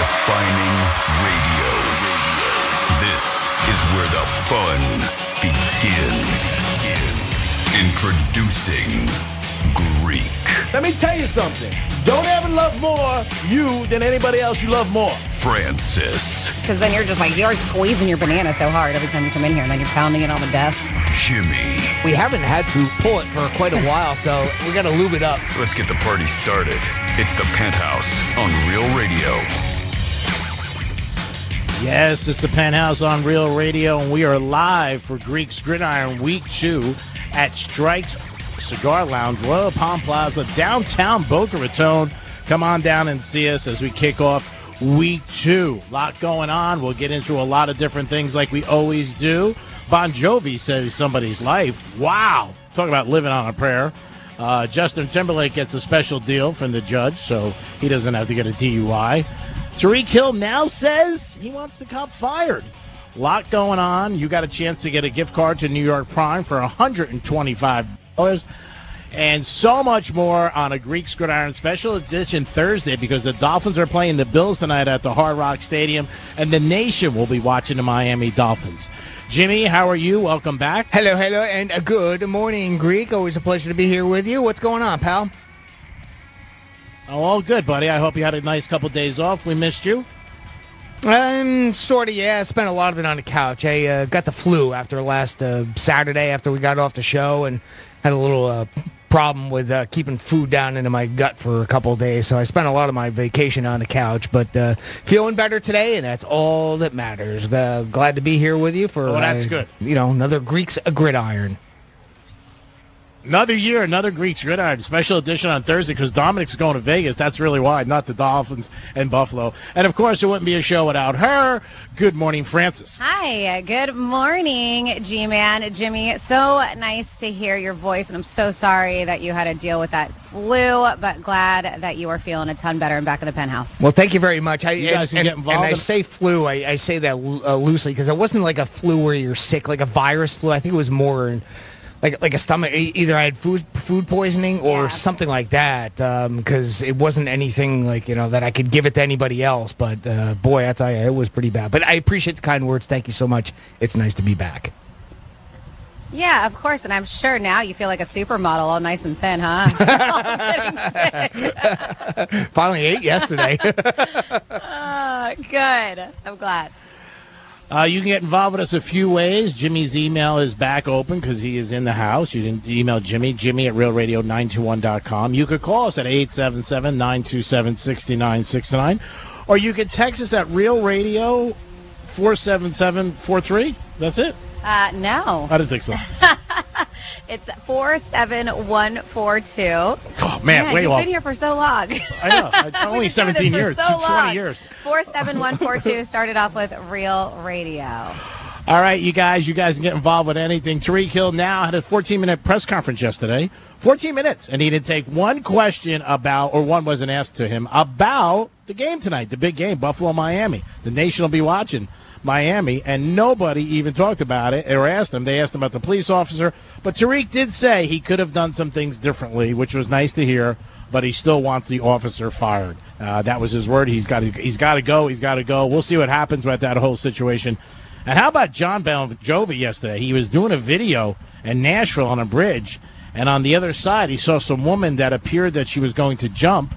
Redefining radio. This is where the fun begins. Introducing Greek. Let me tell you something. Don't ever love more you than anybody else you love more. Francis. Because then you're squeezing your banana so hard every time you come in here, and then you're pounding it on the desk. Jimmy. We haven't had to pull it for quite a while, so we got to lube it up. Let's get the party started. It's the Penthouse on Real Radio. Yes, it's the Penthouse on Real Radio, and we are live for Greek's Gridiron Week 2 at Strike's Cigar Lounge, Royal Palm Plaza, downtown Boca Raton. Come on down and see us as we kick off Week 2. A lot going on. We'll get into a lot of different things like we always do. Bon Jovi says somebody's life. Wow. Talk about living on a prayer. Justin Timberlake gets a special deal from the judge, so he doesn't have to get a DUI. Tariq Hill now says he wants the cop fired. A lot going on. You got a chance to get a gift card to New York Prime for $125. And so much more on a Greek's Gridiron special edition Thursday, because the Dolphins are playing the Bills tonight at the Hard Rock Stadium, and the nation will be watching the Miami Dolphins. Jimmy, how are you? Welcome back. Hello, and a good morning, Greek. Always a pleasure to be here with you. What's going on, pal? Oh, all good, buddy. I hope you had a nice couple days off. We missed you. Sort of, yeah. I spent a lot of it on the couch. I got the flu after last Saturday after we got off the show, and had a little problem with keeping food down into my gut for a couple of days. So I spent a lot of my vacation on the couch, but feeling better today, and that's all that matters. Glad to be here with you for that's good. Another Greek's Gridiron. Another year, another Greek's Gridiron special edition on Thursday, because Dominic's going to Vegas. That's really why, not the Dolphins and Buffalo. And, of course, it wouldn't be a show without her. Good morning, Francis. Hi, good morning, G-Man. Jimmy, so nice to hear your voice, and I'm so sorry that you had to deal with that flu, but glad that you are feeling a ton better and back in the Penthouse. Well, thank you very much. You guys can get involved. And I say flu, I say that loosely, because it wasn't like a flu where you're sick, like a virus flu. I think it was more like a stomach. Either I had food poisoning or something like that, because it wasn't anything like that I could give it to anybody else. But boy, I tell you, it was pretty bad. But I appreciate the kind words. Thank you so much. It's nice to be back. Yeah, of course, and I'm sure now you feel like a supermodel, all nice and thin, huh? Finally ate yesterday. Good. I'm glad. You can get involved with us a few ways. Jimmy's email is back open because he is in the house. You can email Jimmy at realradio921.com. You could call us at 877-927-6969. Or you could text us at Real Radio 47743. That's it? No. I didn't think so. It's 47142. Oh, man, way you've long. been here for so long. I know. Only 17 years. So 20 years. 47142 started off with Real Radio. All right, you guys can get involved with anything. Tariq Hill now had a 14-minute press conference yesterday. 14 minutes. And he didn't take one question about, or one wasn't asked to him, about the game tonight, the big game, Buffalo-Miami. The nation will be watching Miami, and nobody even talked about it or asked him. They asked him about the police officer, but Tariq did say he could have done some things differently, which was nice to hear, but he still wants the officer fired. That was his word. He's got to go. We'll see what happens with that whole situation. And how about John Bon Jovi yesterday? He was doing a video in Nashville on a bridge, and on the other side he saw some woman that appeared that she was going to jump,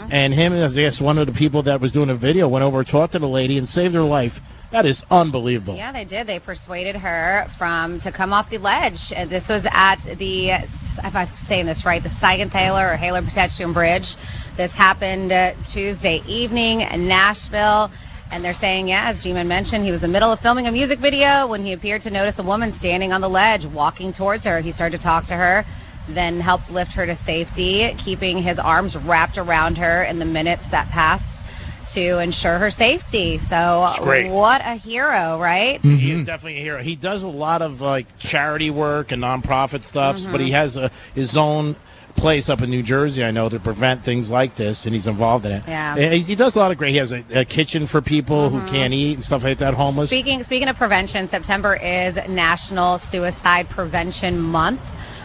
and him, I guess one of the people that was doing a video, went over, talked to the lady, and saved her life. That is unbelievable. Yeah, they did. They persuaded her to come off the ledge. This was at the, if I'm saying this right, the Siegenthaler or Haler Pedestrian Bridge. This happened Tuesday evening in Nashville. And they're saying, as G-Man mentioned, he was in the middle of filming a music video when he appeared to notice a woman standing on the ledge, walking towards her. He started to talk to her, then helped lift her to safety, keeping his arms wrapped around her in the minutes that passed to ensure her safety. So what a hero, right? Mm-hmm. He is definitely a hero. He does a lot of charity work and nonprofit stuff, but he has his own place up in New Jersey, I know, to prevent things like this, and he's involved in it. Yeah. He does a lot of great. He has a kitchen for people who can't eat and stuff like that, homeless. Speaking of prevention, September is National Suicide Prevention Month,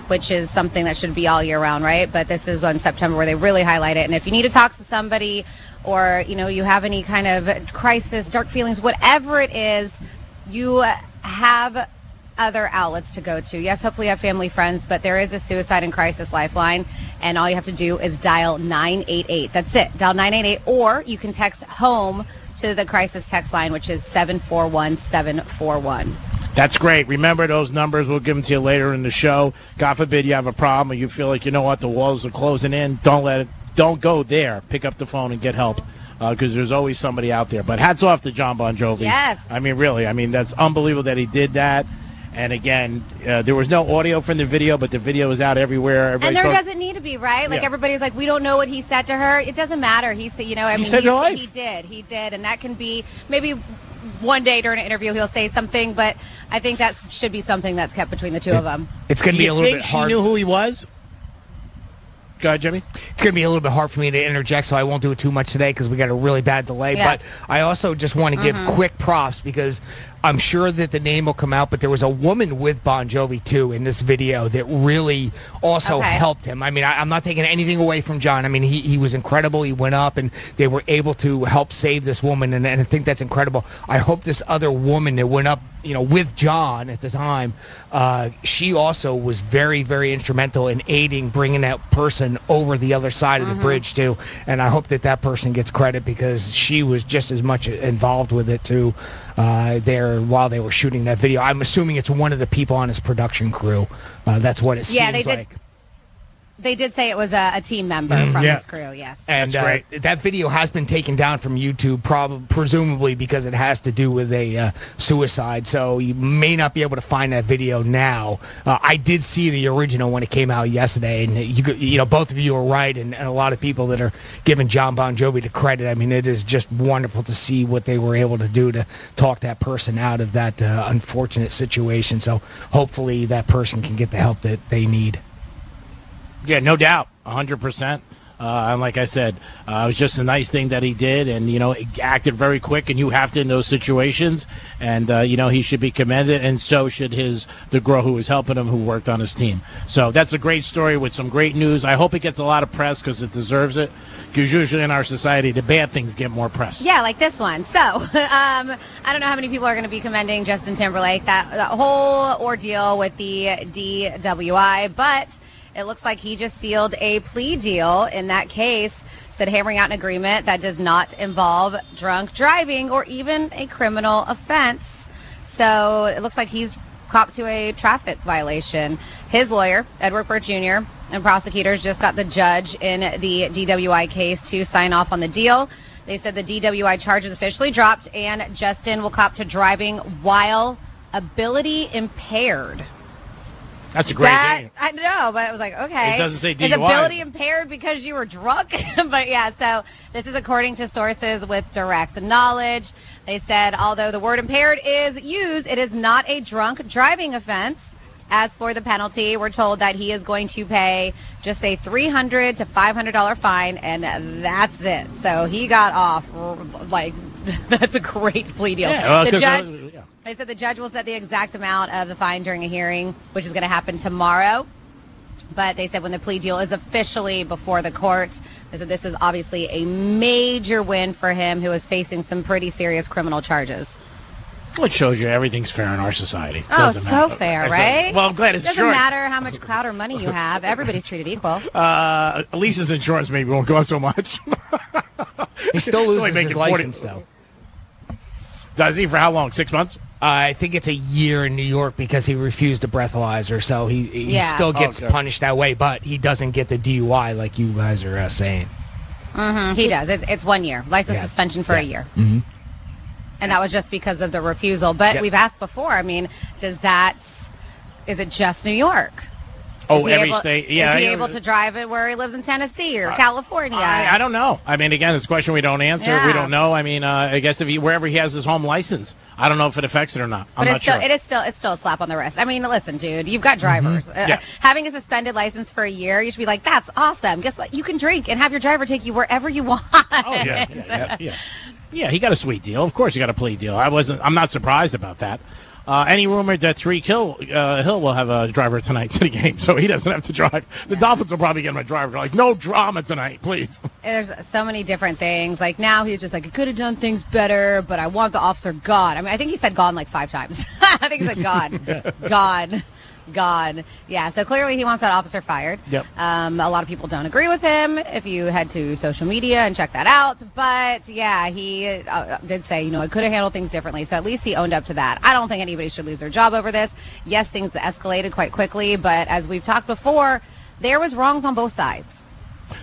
which is something that should be all year round, right? But this is on September where they really highlight it. And if you need to talk to somebody or, you have any kind of crisis, dark feelings, whatever it is, you have other outlets to go to. Yes, hopefully you have family, friends, but there is a suicide and crisis lifeline, and all you have to do is dial 988. That's it. Dial 988, or you can text HOME to the crisis text line, which is 741-741. That's great. Remember those numbers. We'll give them to you later in the show. God forbid you have a problem or you feel like, the walls are closing in. Don't go there. Pick up the phone and get help, because there's always somebody out there. But hats off to John Bon Jovi. Yes. I mean, really. I mean, that's unbelievable that he did that. And again, there was no audio from the video, but the video is out everywhere. And there doesn't need to be, right? Like, everybody's like, we don't know what he said to her. It doesn't matter. He said, he did. And that can be maybe one day during an interview he'll say something, but I think that should be something that's kept between the two of them. It's going to be a little bit hard. She knew who he was? Go ahead, Jimmy. It's going to be a little bit hard for me to interject, so I won't do it too much today because we got a really bad delay. Yeah. But I also just want to give quick props because I'm sure that the name will come out, but there was a woman with Bon Jovi, too, in this video that really also helped him. I mean, I'm not taking anything away from John. I mean, he was incredible. He went up, and they were able to help save this woman, and I think that's incredible. I hope this other woman that went up, with John at the time, she also was very, very instrumental in aiding bringing that person over the other side of the bridge, too. And I hope that person gets credit because she was just as much involved with it, too, there while they were shooting that video. I'm assuming it's one of the people on his production crew. That's what it seems like. They did say it was a team member from his crew, yes. And that video has been taken down from YouTube, presumably because it has to do with a suicide. So you may not be able to find that video now. I did see the original when it came out yesterday, and both of you are right, and a lot of people that are giving John Bon Jovi the credit. I mean, it is just wonderful to see what they were able to do to talk that person out of that unfortunate situation. So hopefully that person can get the help that they need. Yeah, no doubt, 100%. And like I said, it was just a nice thing that he did, and he acted very quick, and you have to in those situations. And he should be commended, and so should the girl who was helping him, who worked on his team. So that's a great story with some great news. I hope it gets a lot of press because it deserves it. Because usually in our society, the bad things get more press. Yeah, like this one. So I don't know how many people are going to be commending Justin Timberlake, that whole ordeal with the DWI, but it looks like he just sealed a plea deal in that case, said hammering out an agreement that does not involve drunk driving or even a criminal offense. So it looks like he's copped to a traffic violation. His lawyer, Edward Burt Jr., and prosecutors just got the judge in the DWI case to sign off on the deal. They said the DWI charge is officially dropped, and Justin will cop to driving while ability impaired. That's a great thing. I know, but it was like, okay. It doesn't say DUI. Is ability impaired because you were drunk? But yeah, so this is according to sources with direct knowledge. They said, although the word impaired is used, it is not a drunk driving offense. As for the penalty, we're told that he is going to pay just a $300 to $500 fine, and that's it. So he got off, like, that's a great plea deal. Yeah, the judge... They said the judge will set the exact amount of the fine during a hearing, which is going to happen tomorrow. But they said when the plea deal is officially before the court, they said this is obviously a major win for him, who is facing some pretty serious criminal charges. Well, it shows you everything's fair in our society. So fair, right? Well, I'm glad it's doesn't short. matter how much clout or money you have. Everybody's treated equal. Lisa's insurance maybe won't go up so much. He still loses his license, though. Does he? For how long? 6 months? I think it's a year in New York because he refused a breathalyzer, so he still gets punished that way, but he doesn't get the DUI like you guys are saying. Mm-hmm. He does. It's 1 year. License suspension for a year. Mm-hmm. And that was just because of the refusal. But we've asked before, I mean, is it just New York? Oh, every state. Yeah. Is he able to drive it where he lives in Tennessee or California? I don't know. I mean, again, it's a question we don't answer. Yeah. We don't know. I mean, I guess wherever he has his home license, I don't know if it affects it or not. I'm not sure. It's still a slap on the wrist. I mean, listen, dude, you've got drivers. Having a suspended license for a year, you should be like, that's awesome. Guess what? You can drink and have your driver take you wherever you want. Oh, yeah. Yeah, he got a sweet deal. Of course he got a plea deal. I'm not surprised about that. Any rumor that Tyreek Hill will have a driver tonight to the game, so he doesn't have to drive. The Dolphins will probably get him a driver. Like, no drama tonight, please. There's so many different things. Like, now he's just like, I could have done things better, but I want the officer gone. I mean, I think he said gone like 5 times. I think he said gone. Gone. Yeah, so clearly he wants that officer fired. Yep. A lot of people don't agree with him if you head to social media and check that out. But, yeah, he did say, I could have handled things differently. So at least he owned up to that. I don't think anybody should lose their job over this. Yes, things escalated quite quickly. But as we've talked before, there was wrongs on both sides.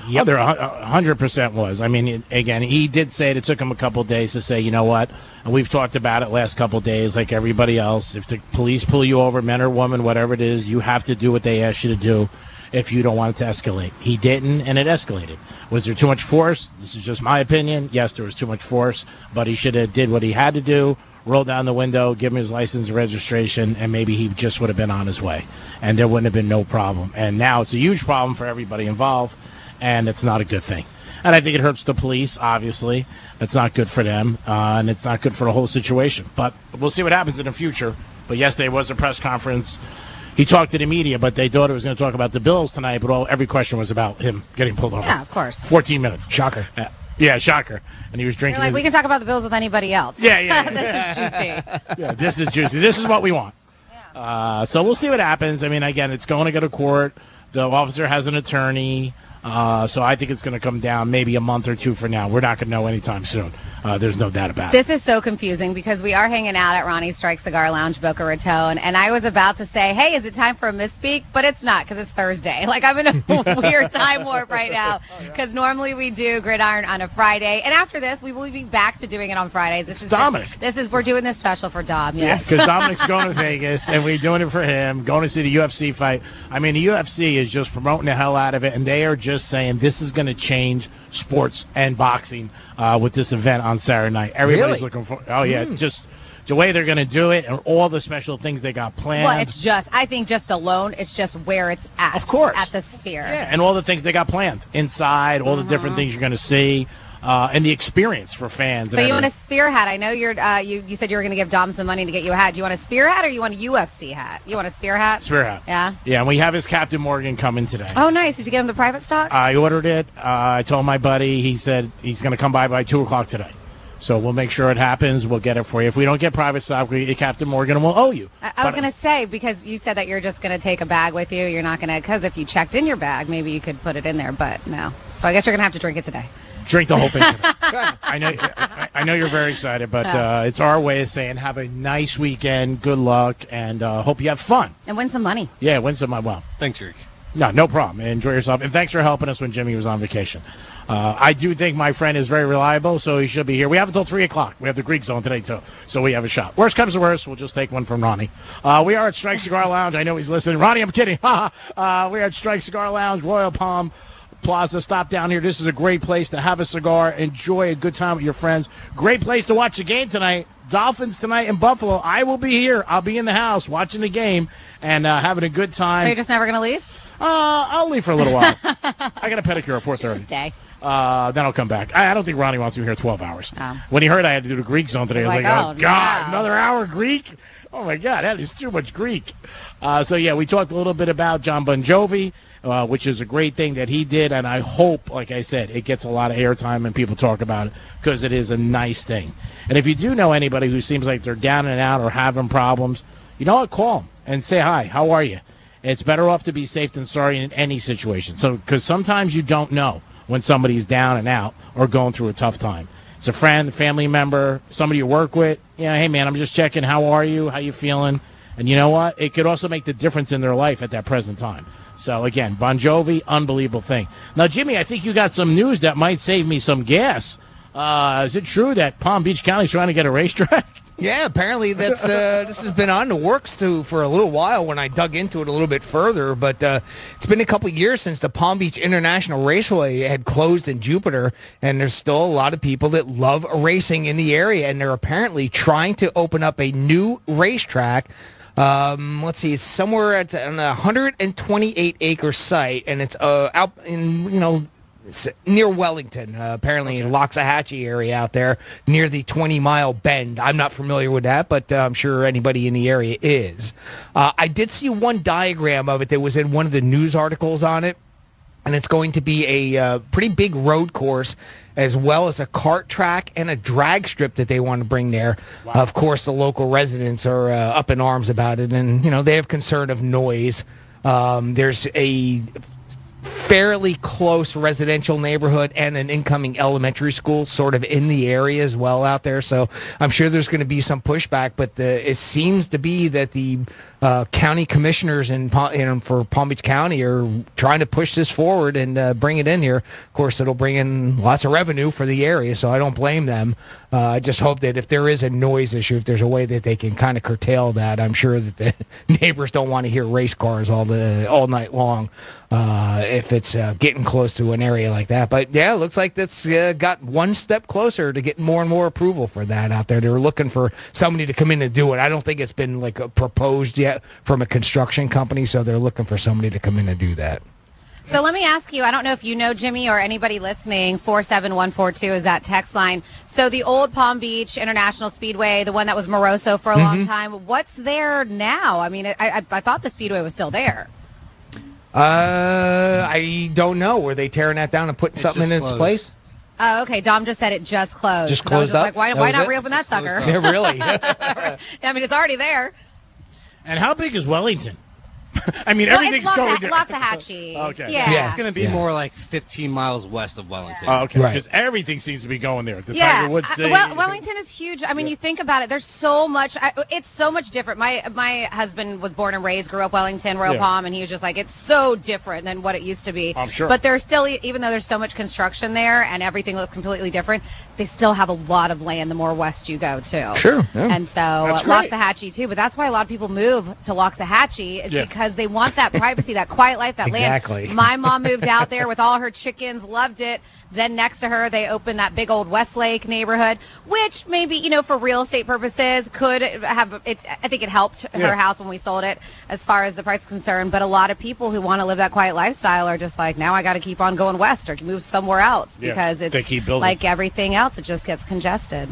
Yeah, there 100% was. I mean, again, he did say it took him a couple of days to say, you know what, and we've talked about it last couple of days like everybody else. If the police pull you over, men or women, whatever it is, you have to do what they ask you to do if you don't want it to escalate. He didn't, and it escalated. Was there too much force? This is just my opinion. Yes, there was too much force, but he should have did what he had to do, roll down the window, give him his license and registration, and maybe he just would have been on his way, and there wouldn't have been no problem. And now it's a huge problem for everybody involved, and it's not a good thing. And I think it hurts the police, obviously. It's not good for them, and it's not good for the whole situation. But we'll see what happens in the future. But yesterday was a press conference. He talked to the media, but they thought he was going to talk about the Bills tonight, but every question was about him getting pulled over. Yeah, of course. 14 minutes. Shocker. Yeah, shocker. And he was drinking. You're like, we can talk about the Bills with anybody else. Yeah. This is juicy. Yeah, this is juicy. This is what we want. Yeah. So we'll see what happens. I mean, again, it's going to go to court. The officer has an attorney. So I think it's going to come down maybe a month or two from now. We're not going to know anytime soon. There's no doubt about it. This is so confusing because we are hanging out at Ronnie's Strike Cigar Lounge, Boca Raton, and I was about to say, hey, is it time for a misspeak? But it's not because it's Thursday. Like, I'm in a weird time warp right now because normally we do Gridiron on a Friday. And after this, we will be back to doing it on Fridays. This is Dominic. We're doing this special for Dom, yes. Because Dominic's going to Vegas, and we're doing it for him, going to see the UFC fight. I mean, the UFC is just promoting the hell out of it, and they are just saying this is going to change sports and boxing with this event on Saturday night. Everybody's looking for just the way they're going to do it and all the special things they got planned. Well, it's just, I think just alone, it's just where it's at. Of course. At the Sphere. Yeah, and all the things they got planned inside, all the different things you're going to see. And the experience for fans. So you want a Sphere hat? I know you said you were going to give Dom some money to get you a hat. Do you want a Sphere hat or you want a UFC hat? You want a Sphere hat? Sphere hat. Yeah? Yeah, and we have his Captain Morgan coming today. Oh, nice. Did you get him the private stock? I ordered it. I told my buddy. He said he's going to come by 2 o'clock today. So we'll make sure it happens. We'll get it for you. If we don't get private stock, we get Captain Morgan, and we'll owe you. I was going to say, because you said that you're just going to take a bag with you. You're not going to, because if you checked in your bag, maybe you could put it in there, but no. So I guess you're going to have to drink it today. Drink the whole thing. I know you're very excited, but it's our way of saying have a nice weekend, good luck, and hope you have fun. And win some money. Yeah, win some money. Well, thanks, Rick. No problem. Enjoy yourself. And thanks for helping us when Jimmy was on vacation. I do think my friend is very reliable, so he should be here. We have until 3 o'clock. We have the Greek Zone today, too, so we have a shot. Worst comes to worst, we'll just take one from Ronnie. We are at Strike Cigar Lounge. I know he's listening. Ronnie, I'm kidding. We are at Strike Cigar Lounge, Royal Palm Plaza. Stop down here. This is a great place to have a cigar, enjoy a good time with your friends. Great place to watch the game tonight. Dolphins tonight in Buffalo. I will be here. I'll be in the house watching the game and having a good time. So you're just never going to leave? I'll leave for a little while. I got a pedicure at 4:30. Just stay. Then I'll come back. I don't think Ronnie wants me here 12 hours. Oh. When he heard I had to do the Greek Zone today, I was like, oh, God, no. another hour Greek? Oh, my God, that is too much Greek. So, yeah, we talked a little bit about John Bon Jovi, which is a great thing that he did, and I hope, like I said, it gets a lot of airtime and people talk about it because it is a nice thing. And if you do know anybody who seems like they're down and out or having problems, you know what? Call them and say hi. How are you? It's better off to be safe than sorry in any situation. So, because sometimes you don't know when somebody's down and out or going through a tough time. It's a friend, family member, somebody you work with. Yeah, hey, man, I'm just checking. How are you? How you feeling? And you know what? It could also make the difference in their life at that present time. So, again, Bon Jovi, unbelievable thing. Now, Jimmy, I think you got some news that might save me some gas. Is it true that Palm Beach County's trying to get a racetrack? Yeah, apparently that's this has been on the works for a little while when I dug into it a little bit further. But it's been a couple years since the Palm Beach International Raceway had closed in Jupiter, and there's still a lot of people that love racing in the area, and they're apparently trying to open up a new racetrack. Let's see, it's somewhere at a 128-acre site, and it's out in it's near Wellington, apparently in Loxahatchee area out there near the 20-mile bend. I'm not familiar with that, but I'm sure anybody in the area is. I did see one diagram of it that was in one of the news articles on it, and it's going to be a pretty big road course as well as a kart track and a drag strip that they want to bring there. Wow. Of course, the local residents are up in arms about it, and they have concern of noise. There's a fairly close residential neighborhood and an incoming elementary school sort of in the area as well out there. So I'm sure there's going to be some pushback, but it seems to be that the county commissioners for Palm Beach County are trying to push this forward and bring it in here. Of course, it'll bring in lots of revenue for the area, so I don't blame them. I just hope that if there is a noise issue, if there's a way that they can kind of curtail that, I'm sure that the neighbors don't want to hear race cars all night long. If it's getting close to an area like that. But yeah, it looks like that's got one step closer to getting more and more approval for that out there. They're looking for somebody to come in and do it. I don't think it's been proposed yet from a construction company, so they're looking for somebody to come in and do that. So let me ask you, I don't know if you know, Jimmy, or anybody listening, 47142 is that text line. So the old Palm Beach International Speedway, the one that was Moroso for a long time, what's there now? I mean, I thought the Speedway was still there. I don't know. Were they tearing that down and putting something in its place? Oh, okay. Dom just said it just closed. Just closed up? Like, why not reopen that sucker? Yeah, really? I mean, it's already there. And how big is Wellington? I mean, everything's going there. Loxahatchee. Okay. Yeah. It's going to be more like 15 miles west of Wellington. Oh, okay. Right. Because everything seems to be going there. The Yeah. Tiger Woods thing. Wellington is huge. I mean, you think about it. There's so much. It's so much different. My husband was born and raised, grew up Wellington, Royal Palm, and he was just like, it's so different than what it used to be. I'm sure. But there's still, even though there's so much construction there and everything looks completely different, they still have a lot of land the more west you go, too. Sure. Yeah. And so Loxahatchee, too. But that's why a lot of people move to Loxahatchee is because they want that privacy, that quiet life, that Exactly. land. My mom moved out there with all her chickens, loved it. Then next to her, they opened that big old Westlake neighborhood, which maybe, for real estate purposes could have, I think it helped her house when we sold it as far as the price is concerned. But a lot of people who want to live that quiet lifestyle are just like, now I got to keep on going west or move somewhere else because it's keep building. like everything else. It just gets congested.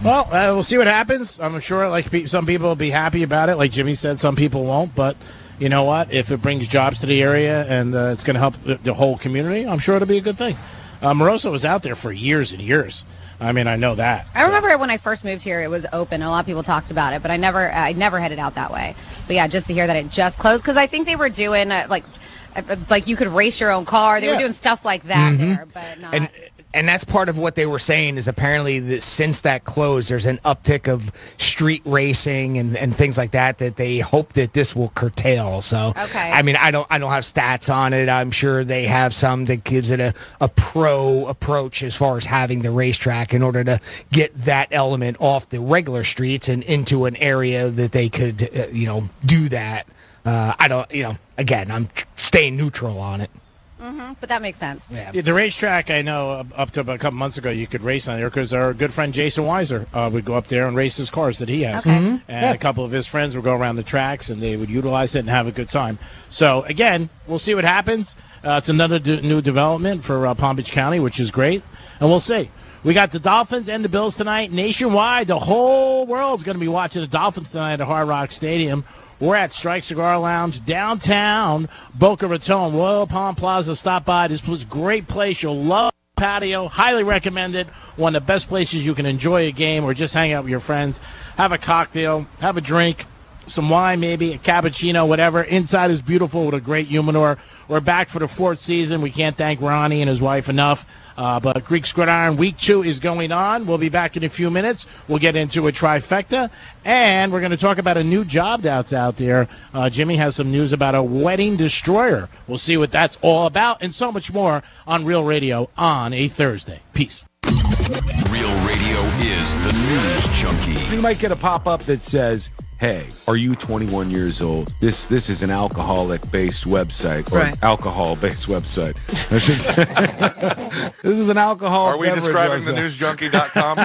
Well, we'll see what happens. I'm sure some people will be happy about it. Like Jimmy said, some people won't. But you know what? If it brings jobs to the area and it's going to help the whole community, I'm sure it'll be a good thing. Moroso was out there for years and years. I mean, I know that. I remember when I first moved here, it was open. A lot of people talked about it, but I never headed out that way. But yeah, just to hear that it just closed, because I think they were doing like you could race your own car. They were doing stuff like that there, but not. And that's part of what they were saying is apparently that since that closed, there's an uptick of street racing and things like that they hope that this will curtail. So, okay. I mean, I don't have stats on it. I'm sure they have some that gives it a pro approach as far as having the racetrack in order to get that element off the regular streets and into an area that they could, do that. Again, I'm staying neutral on it. But that makes sense. Yeah, the racetrack, I know, up to about a couple months ago, you could race on there because our good friend Jason Weiser would go up there and race his cars that he has. Okay. And a couple of his friends would go around the tracks, and they would utilize it and have a good time. So, again, we'll see what happens. It's another new development for Palm Beach County, which is great. And we'll see. We got the Dolphins and the Bills tonight. Nationwide, the whole world's going to be watching the Dolphins tonight at Hard Rock Stadium. We're at Strike Cigar Lounge, downtown Boca Raton, Royal Palm Plaza. Stop by. This was a great place. You'll love the patio. Highly recommend it. One of the best places you can enjoy a game or just hang out with your friends. Have a cocktail. Have a drink. Some wine maybe, a cappuccino, whatever. Inside is beautiful with a great humidor. We're back for the fourth season. We can't thank Ronnie and his wife enough. But Greek's Gridiron Week 2 is going on. We'll be back in a few minutes. We'll get into a trifecta. And we're going to talk about a new job that's out there. Jimmy has some news about a wedding destroyer. We'll see what that's all about and so much more on Real Radio on a Thursday. Peace. Real Radio is the news junkie. You might get a pop-up that says, hey, are you 21 years old? This is an alcoholic-based website, or alcohol-based website. I should say. This is an alcohol. Are we describing the newsjunkie.com?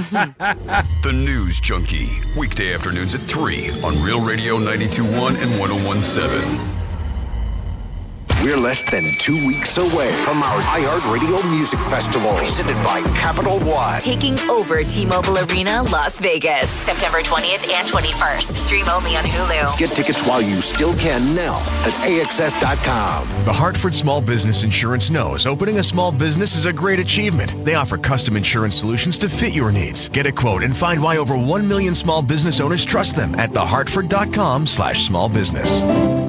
The News Junkie, weekday afternoons at 3 on Real Radio 92.1 and 101.7. We're less than 2 weeks away from our iHeartRadio Music Festival, presented by Capital One. Taking over T-Mobile Arena, Las Vegas, September 20th and 21st. Stream only on Hulu. Get tickets while you still can now at AXS.com. The Hartford Small Business Insurance knows opening a small business is a great achievement. They offer custom insurance solutions to fit your needs. Get a quote and find why over 1 million small business owners trust them at thehartford.com/smallbusiness.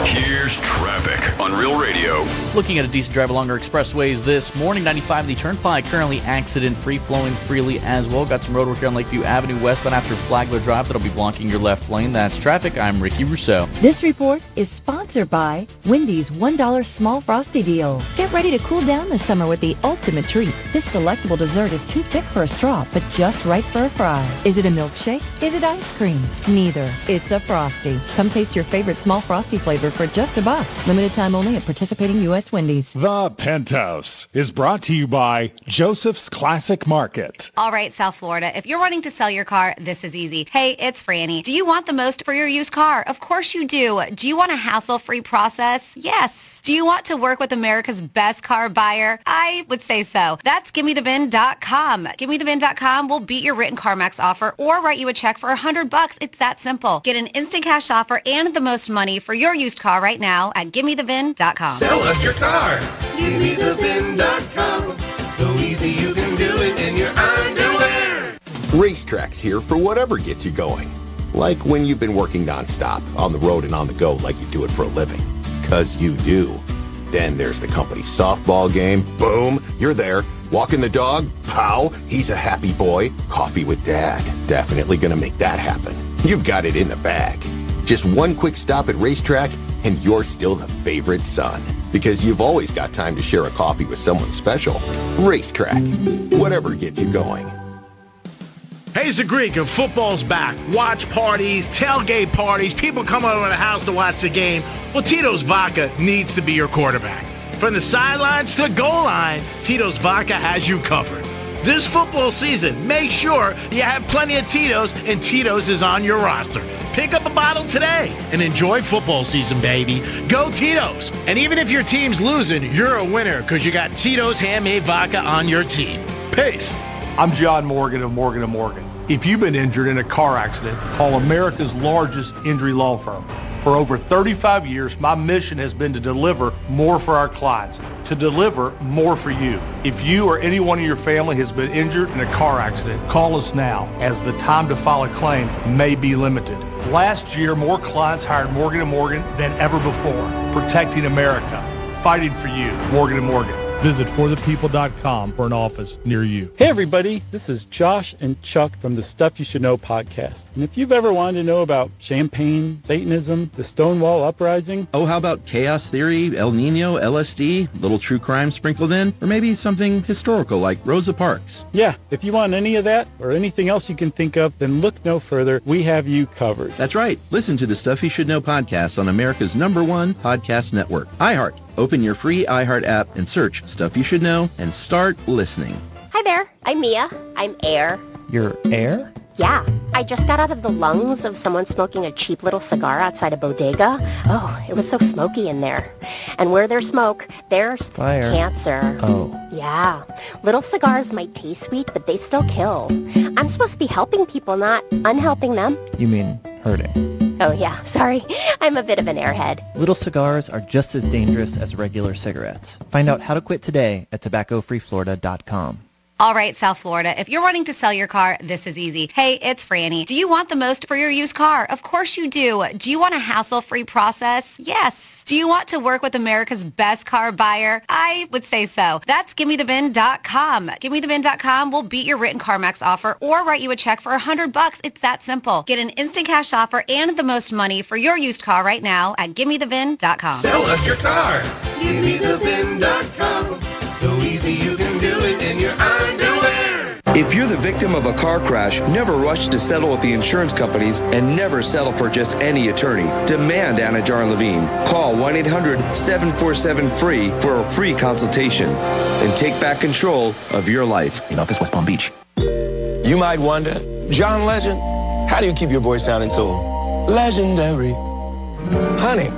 Here's traffic on Real Radio. Looking at a decent drive along our expressways this morning. 95 the Turnpike currently accident-free, flowing freely as well. Got some road work here on Lakeview Avenue westbound after Flagler Drive that'll be blocking your left lane. That's traffic. I'm Ricky Rousseau. This report is sponsored by Wendy's $1 Small Frosty Deal. Get ready to cool down this summer with the ultimate treat. This delectable dessert is too thick for a straw, but just right for a fry. Is it a milkshake? Is it ice cream? Neither. It's a Frosty. Come taste your favorite small Frosty flavor for just $1. Limited time only at participating U.S. Wendy's. The Penthouse is brought to you by Joseph's Classic Market. All right, South Florida, if you're wanting to sell your car, this is easy. Hey, it's Franny. Do you want the most for your used car? Of course you do. Do you want a hassle-free process? Yes. Do you want to work with America's best car buyer? I would say so. That's GimmeTheVin.com. GimmeTheVin.com will beat your written CarMax offer or write you a check for $100. It's that simple. Get an instant cash offer and the most money for your used car right now at GimmeTheVin.com. Sell us your car. GimmeTheVin.com. So easy you can do it in your underwear. Racetracks here for whatever gets you going. Like when you've been working nonstop, on the road and on the go like you do it for a living. 'Cause you do. Then there's the company softball game. Boom, you're there. Walking the dog. Pow, he's a happy boy. Coffee with dad. Definitely gonna make that happen. You've got it in the bag. Just one quick stop at Racetrack and you're still the favorite son. Because you've always got time to share a coffee with someone special. Racetrack. Whatever gets you going. Hey, it's the Greek, and football's back. Watch parties, tailgate parties, people come over to the house to watch the game. Well, Tito's Vodka needs to be your quarterback. From the sidelines to the goal line, Tito's Vodka has you covered. This football season, make sure you have plenty of Tito's, and Tito's is on your roster. Pick up a bottle today and enjoy football season, baby. Go Tito's. And even if your team's losing, you're a winner because you got Tito's handmade vodka on your team. Peace. I'm John Morgan of Morgan & Morgan. If you've been injured in a car accident, call America's largest injury law firm. For over 35 years, my mission has been to deliver more for our clients, to deliver more for you. If you or anyone in your family has been injured in a car accident, call us now, as the time to file a claim may be limited. Last year, more clients hired Morgan & Morgan than ever before, protecting America, fighting for you. Morgan & Morgan. Visit forthepeople.com for an office near you. Hey everybody, this is Josh and Chuck from the Stuff You Should Know podcast. And if you've ever wanted to know about champagne, Satanism, the Stonewall Uprising... Oh, how about chaos theory, El Nino, LSD, little true crime sprinkled in, or maybe something historical like Rosa Parks? Yeah, if you want any of that or anything else you can think of, then look no further. We have you covered. That's right. Listen to the Stuff You Should Know podcast on America's #1 podcast network, iHeart. Open your free iHeart app and search Stuff You Should Know and start listening. Hi there, I'm Mia. I'm Air. You're Air? Yeah, I just got out of the lungs of someone smoking a cheap little cigar outside a bodega. Oh, it was so smoky in there. And where there's smoke, there's fire. Cancer. Oh. Yeah. Little cigars might taste sweet, but they still kill. I'm supposed to be helping people, not unhelping them. You mean hurting? Oh yeah, sorry. I'm a bit of an airhead. Little cigars are just as dangerous as regular cigarettes. Find out how to quit today at tobaccofreeflorida.com. All right, South Florida, if you're wanting to sell your car, this is easy. Hey, it's Franny. Do you want the most for your used car? Of course you do. Do you want a hassle-free process? Yes. Do you want to work with America's best car buyer? I would say so. That's GimmeTheVin.com. GimmeTheVin.com will beat your written CarMax offer or write you a check for $100. It's that simple. Get an instant cash offer and the most money for your used car right now at GimmeTheVin.com. Sell us your car. GimmeTheVin.com. So easy you can do it in your underwear. If you're the victim of a car crash, never rush to settle with the insurance companies and never settle for just any attorney. Demand Anna Jar Levine. Call 1-800-747-FREE for a free consultation and take back control of your life. In office, West Palm Beach. You might wonder, John Legend, how do you keep your voice sounding so legendary? Honey,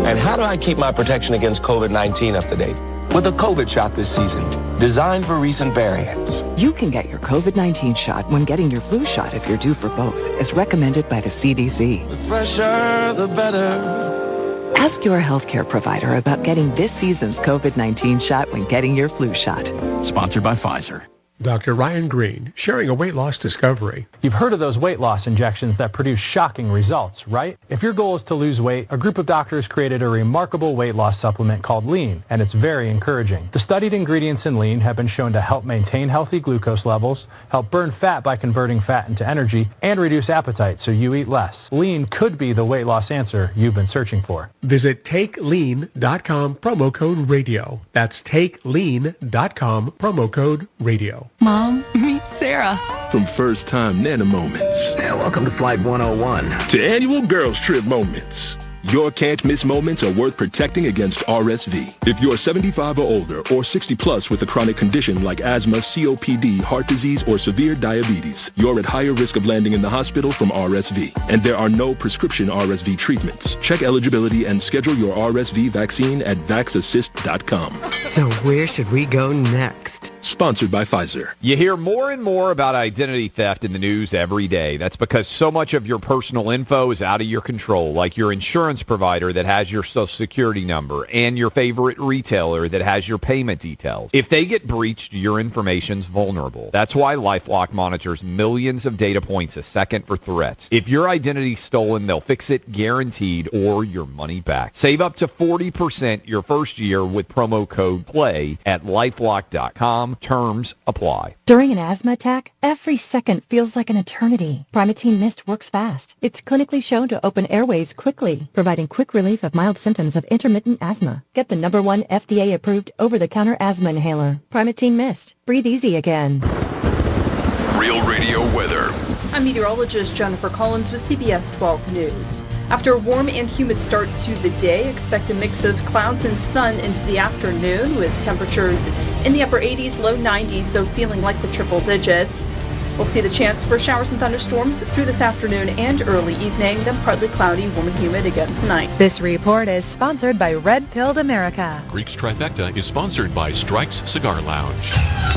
And how do I keep my protection against COVID-19 up to date? With a COVID shot this season, designed for recent variants. You can get your COVID-19 shot when getting your flu shot if you're due for both, as recommended by the CDC. The fresher, the better. Ask your healthcare provider about getting this season's COVID-19 shot when getting your flu shot. Sponsored by Pfizer. Dr. Ryan Green, sharing a weight loss discovery. You've heard of those weight loss injections that produce shocking results, right? If your goal is to lose weight, a group of doctors created a remarkable weight loss supplement called Lean, and it's very encouraging. The studied ingredients in Lean have been shown to help maintain healthy glucose levels, help burn fat by converting fat into energy, and reduce appetite so you eat less. Lean could be the weight loss answer you've been searching for. Visit TakeLean.com, promo code radio. That's TakeLean.com, promo code radio. Mom, meet Sarah. From first-time Nana moments. Yeah, welcome to Flight 101. To annual girls trip moments. Your can't-miss moments are worth protecting against RSV. If you're 75 or older or 60 plus with a chronic condition like asthma, COPD, heart disease, or severe diabetes, you're at higher risk of landing in the hospital from RSV. And there are no prescription RSV treatments. Check eligibility and schedule your RSV vaccine at vaxassist.com. So where should we go next? Sponsored by Pfizer. You hear more and more about identity theft in the news every day. That's because so much of your personal info is out of your control, like your insurance provider that has your social security number and your favorite retailer that has your payment details. If they get breached, your information's vulnerable. That's why LifeLock monitors millions of data points a second for threats. If your identity's stolen, they'll fix it guaranteed or your money back. Save up to 40% your first year with promo code PLAY at LifeLock.com. Terms apply. During an asthma attack, every second feels like an eternity. Primatene Mist works fast. It's clinically shown to open airways quickly, providing quick relief of mild symptoms of intermittent asthma. Get the #1 FDA-approved over-the-counter asthma inhaler. Primatene Mist. Breathe easy again. Real Radio weather. I'm meteorologist Jennifer Collins with CBS 12 News. After a warm and humid start to the day, expect a mix of clouds and sun into the afternoon with temperatures in the upper 80s, low 90s, though feeling like the triple digits. We'll see the chance for showers and thunderstorms through this afternoon and early evening, then partly cloudy, warm and humid again tonight. This report is sponsored by Red Pilled America. Greek's Trifecta is sponsored by Strike's Cigar Lounge.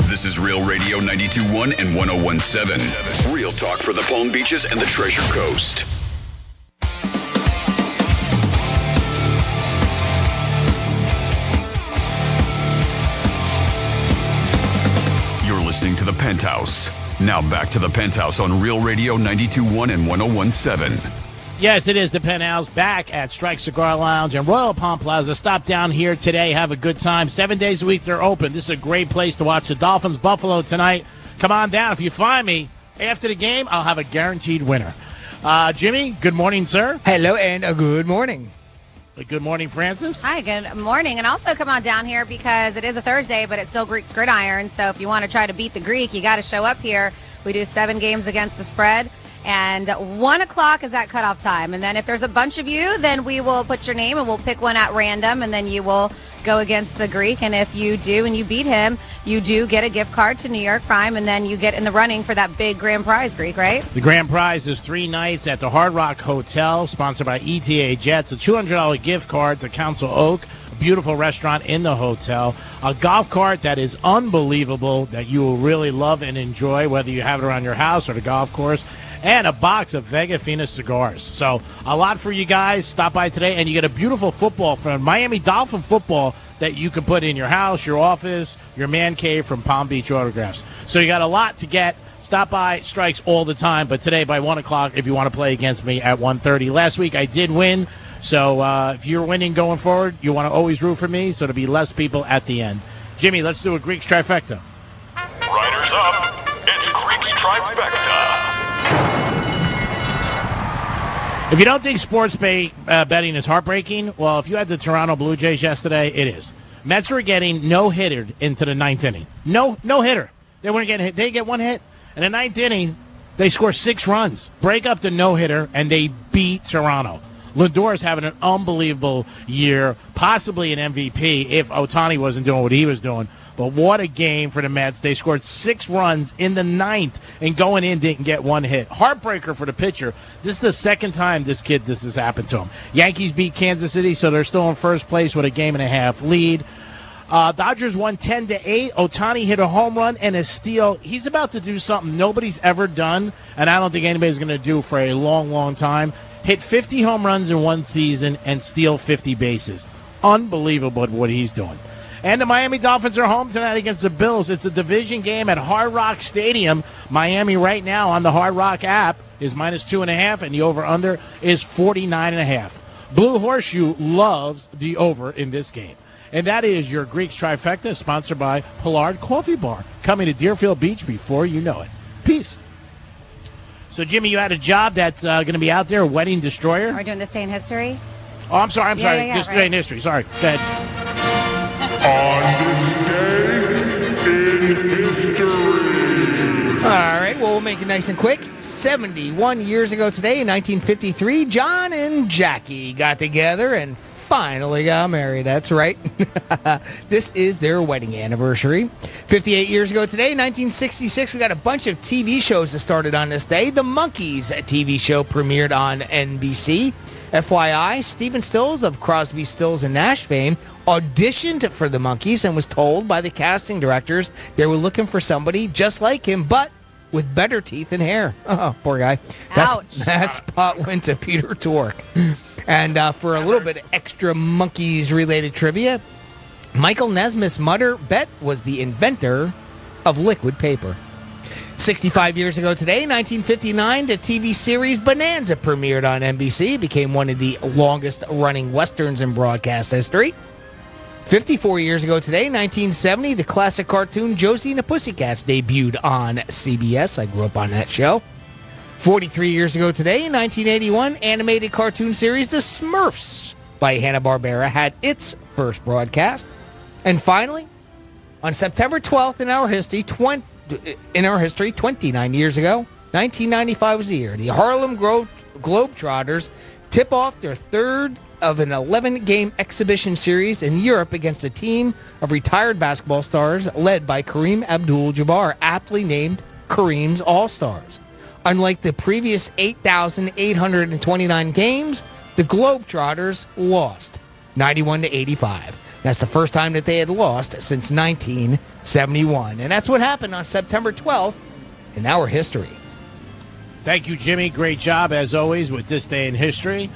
This is Real Radio 92.1 and 101.7. Real talk for the Palm Beaches and the Treasure Coast. Listening to the Penthouse. Now back to the Penthouse on Real Radio 92.1 and 101.7. Yes, it is the Penthouse, back at Strike Cigar Lounge and Royal Palm Plaza. Stop down here today. Have a good time. 7 days a week they're open. This is a great place to watch the Dolphins-Buffalo tonight. Come on down. If you find me after the game, I'll have a guaranteed winner. Jimmy, good morning, sir. Hello, and a good morning. Good morning, Francis. Hi, good morning. And also come on down here because it is a Thursday, but it's still Greek's Gridiron. So if you want to try to beat the Greek, you got to show up here. We do 7 games against the spread. And 1 o'clock is that cutoff time. And then if there's a bunch of you, then we will put your name and we'll pick one at random. And then you will go against the Greek. And if you do and you beat him, you do get a gift card to New York Prime. And then you get in the running for that big grand prize, Greek, right? The grand prize is 3 nights at the Hard Rock Hotel, sponsored by ETA Jets. A $200 gift card to Council Oak, a beautiful restaurant in the hotel. A golf cart that is unbelievable that you will really love and enjoy, whether you have it around your house or the golf course. And a box of Vega Fina cigars. So a lot for you guys. Stop by today, and you get a beautiful football from Miami Dolphin football that you can put in your house, your office, your man cave from Palm Beach Autographs. So you got a lot to get. Stop by Strikes all the time, but today by 1 o'clock if you want to play against me at 1:30. Last week I did win, so if you're winning going forward, you want to always root for me, so there'll be less people at the end. Jimmy, let's do a Greek's Trifecta. Riders up. It's Greek's Trifecta. If you don't think sports betting is heartbreaking, well, if you had the Toronto Blue Jays yesterday, it is. Mets were getting no-hittered into the 9th inning. No-hitter. They weren't getting hit. They get 1 hit. In the 9th inning, they score 6 runs, break up the no-hitter, and they beat Toronto. Lindor is having an unbelievable year, possibly an MVP if Ohtani wasn't doing what he was doing. But what a game for the Mets. They scored 6 runs in the 9th and going in didn't get one hit. Heartbreaker for the pitcher. This is the second time this has happened to him. Yankees beat Kansas City, so they're still in first place with a 1.5 game lead. Dodgers won 10-8. Ohtani hit a home run and a steal. He's about to do something nobody's ever done, and I don't think anybody's going to do for a long, long time. Hit 50 home runs in one season and steal 50 bases. Unbelievable what he's doing. And the Miami Dolphins are home tonight against the Bills. It's a division game at Hard Rock Stadium. Miami right now on the Hard Rock app is -2.5, and the over-under is 49.5. Blue Horseshoe loves the over in this game. And that is your Greeks Trifecta, sponsored by Pollard Coffee Bar, coming to Deerfield Beach before you know it. Peace. So, Jimmy, you had a job that's going to be out there, Wedding Destroyer. Are we doing this day in history? Oh, I'm sorry. Yeah, This day in history. Sorry. Go ahead. On this day in history. All right, well, we'll make it nice and quick. 71 years ago today, in 1953, John and Jackie got together and finally got married. That's right. This is their wedding anniversary. 58 years ago today, 1966, we got a bunch of TV shows that started on this day. The Monkees TV show premiered on NBC. FYI, Stephen Stills of Crosby, Stills and Nash fame auditioned for the Monkees and was told by the casting directors they were looking for somebody just like him, but with better teeth and hair. Oh, poor guy. That spot went to Peter Tork. And for a little bit of extra Monkees-related trivia, Michael Nesmith's mother, Bet, was the inventor of liquid paper. 65 years ago today, 1959, the TV series Bonanza premiered on NBC. It became one of the longest-running westerns in broadcast history. 54 years ago today, 1970, the classic cartoon Josie and the Pussycats debuted on CBS. I grew up on that show. 43 years ago today, in 1981, animated cartoon series The Smurfs by Hanna-Barbera had its first broadcast. And finally, on September 12th in our history, 29 years ago, 1995 was the year, the Harlem Globetrotters tip off their third of an 11-game exhibition series in Europe against a team of retired basketball stars led by Kareem Abdul-Jabbar, aptly named Kareem's All-Stars. Unlike the previous 8,829 games, the Globetrotters lost 91-85. That's the first time that they had lost since 1971. And that's what happened on September 12th in our history. Thank you, Jimmy. Great job, as always, with this day in history.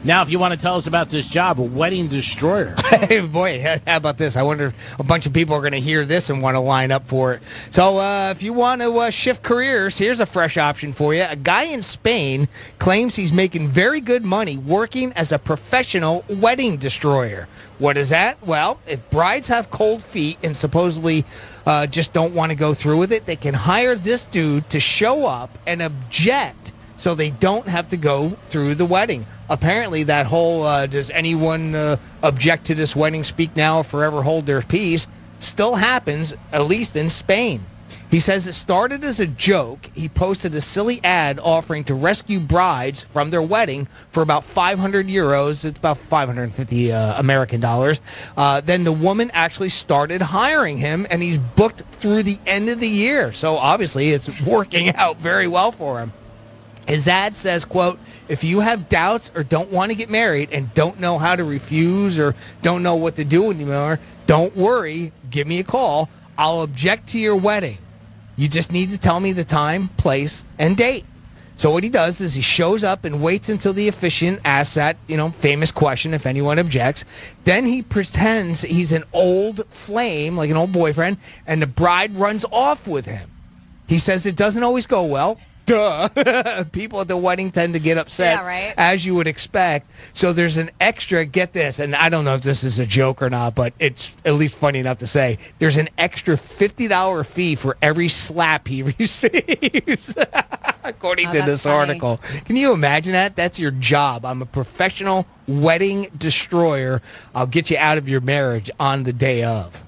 Now, if you want to tell us about this job, a wedding destroyer. Hey, boy, how about this? I wonder if a bunch of people are going to hear this and want to line up for it. So if you want to shift careers, here's a fresh option for you. A guy in Spain claims he's making very good money working as a professional wedding destroyer. What is that? Well, if brides have cold feet and supposedly just don't want to go through with it, they can hire this dude to show up and object so they don't have to go through the wedding. Apparently, that whole does anyone object to this wedding, speak now, or forever hold their peace, still happens, at least in Spain. He says it started as a joke. He posted a silly ad offering to rescue brides from their wedding for about 500 euros. It's about 550 American dollars. Then the woman actually started hiring him, and he's booked through the end of the year. So obviously, it's working out very well for him. His ad says, quote, if you have doubts or don't want to get married and don't know how to refuse or don't know what to do anymore, don't worry. Give me a call. I'll object to your wedding. You just need to tell me the time, place, and date. So what he does is he shows up and waits until the officiant asks that, famous question, if anyone objects. Then he pretends he's an old flame, like an old boyfriend, and the bride runs off with him. He says it doesn't always go well. Duh. People at the wedding tend to get upset, yeah, right? As you would expect. So there's an extra, get this, and I don't know if this is a joke or not, but it's at least funny enough to say, there's an extra $50 fee for every slap he receives, according to this article. Can you imagine that? That's your job. I'm a professional wedding destroyer. I'll get you out of your marriage on the day of.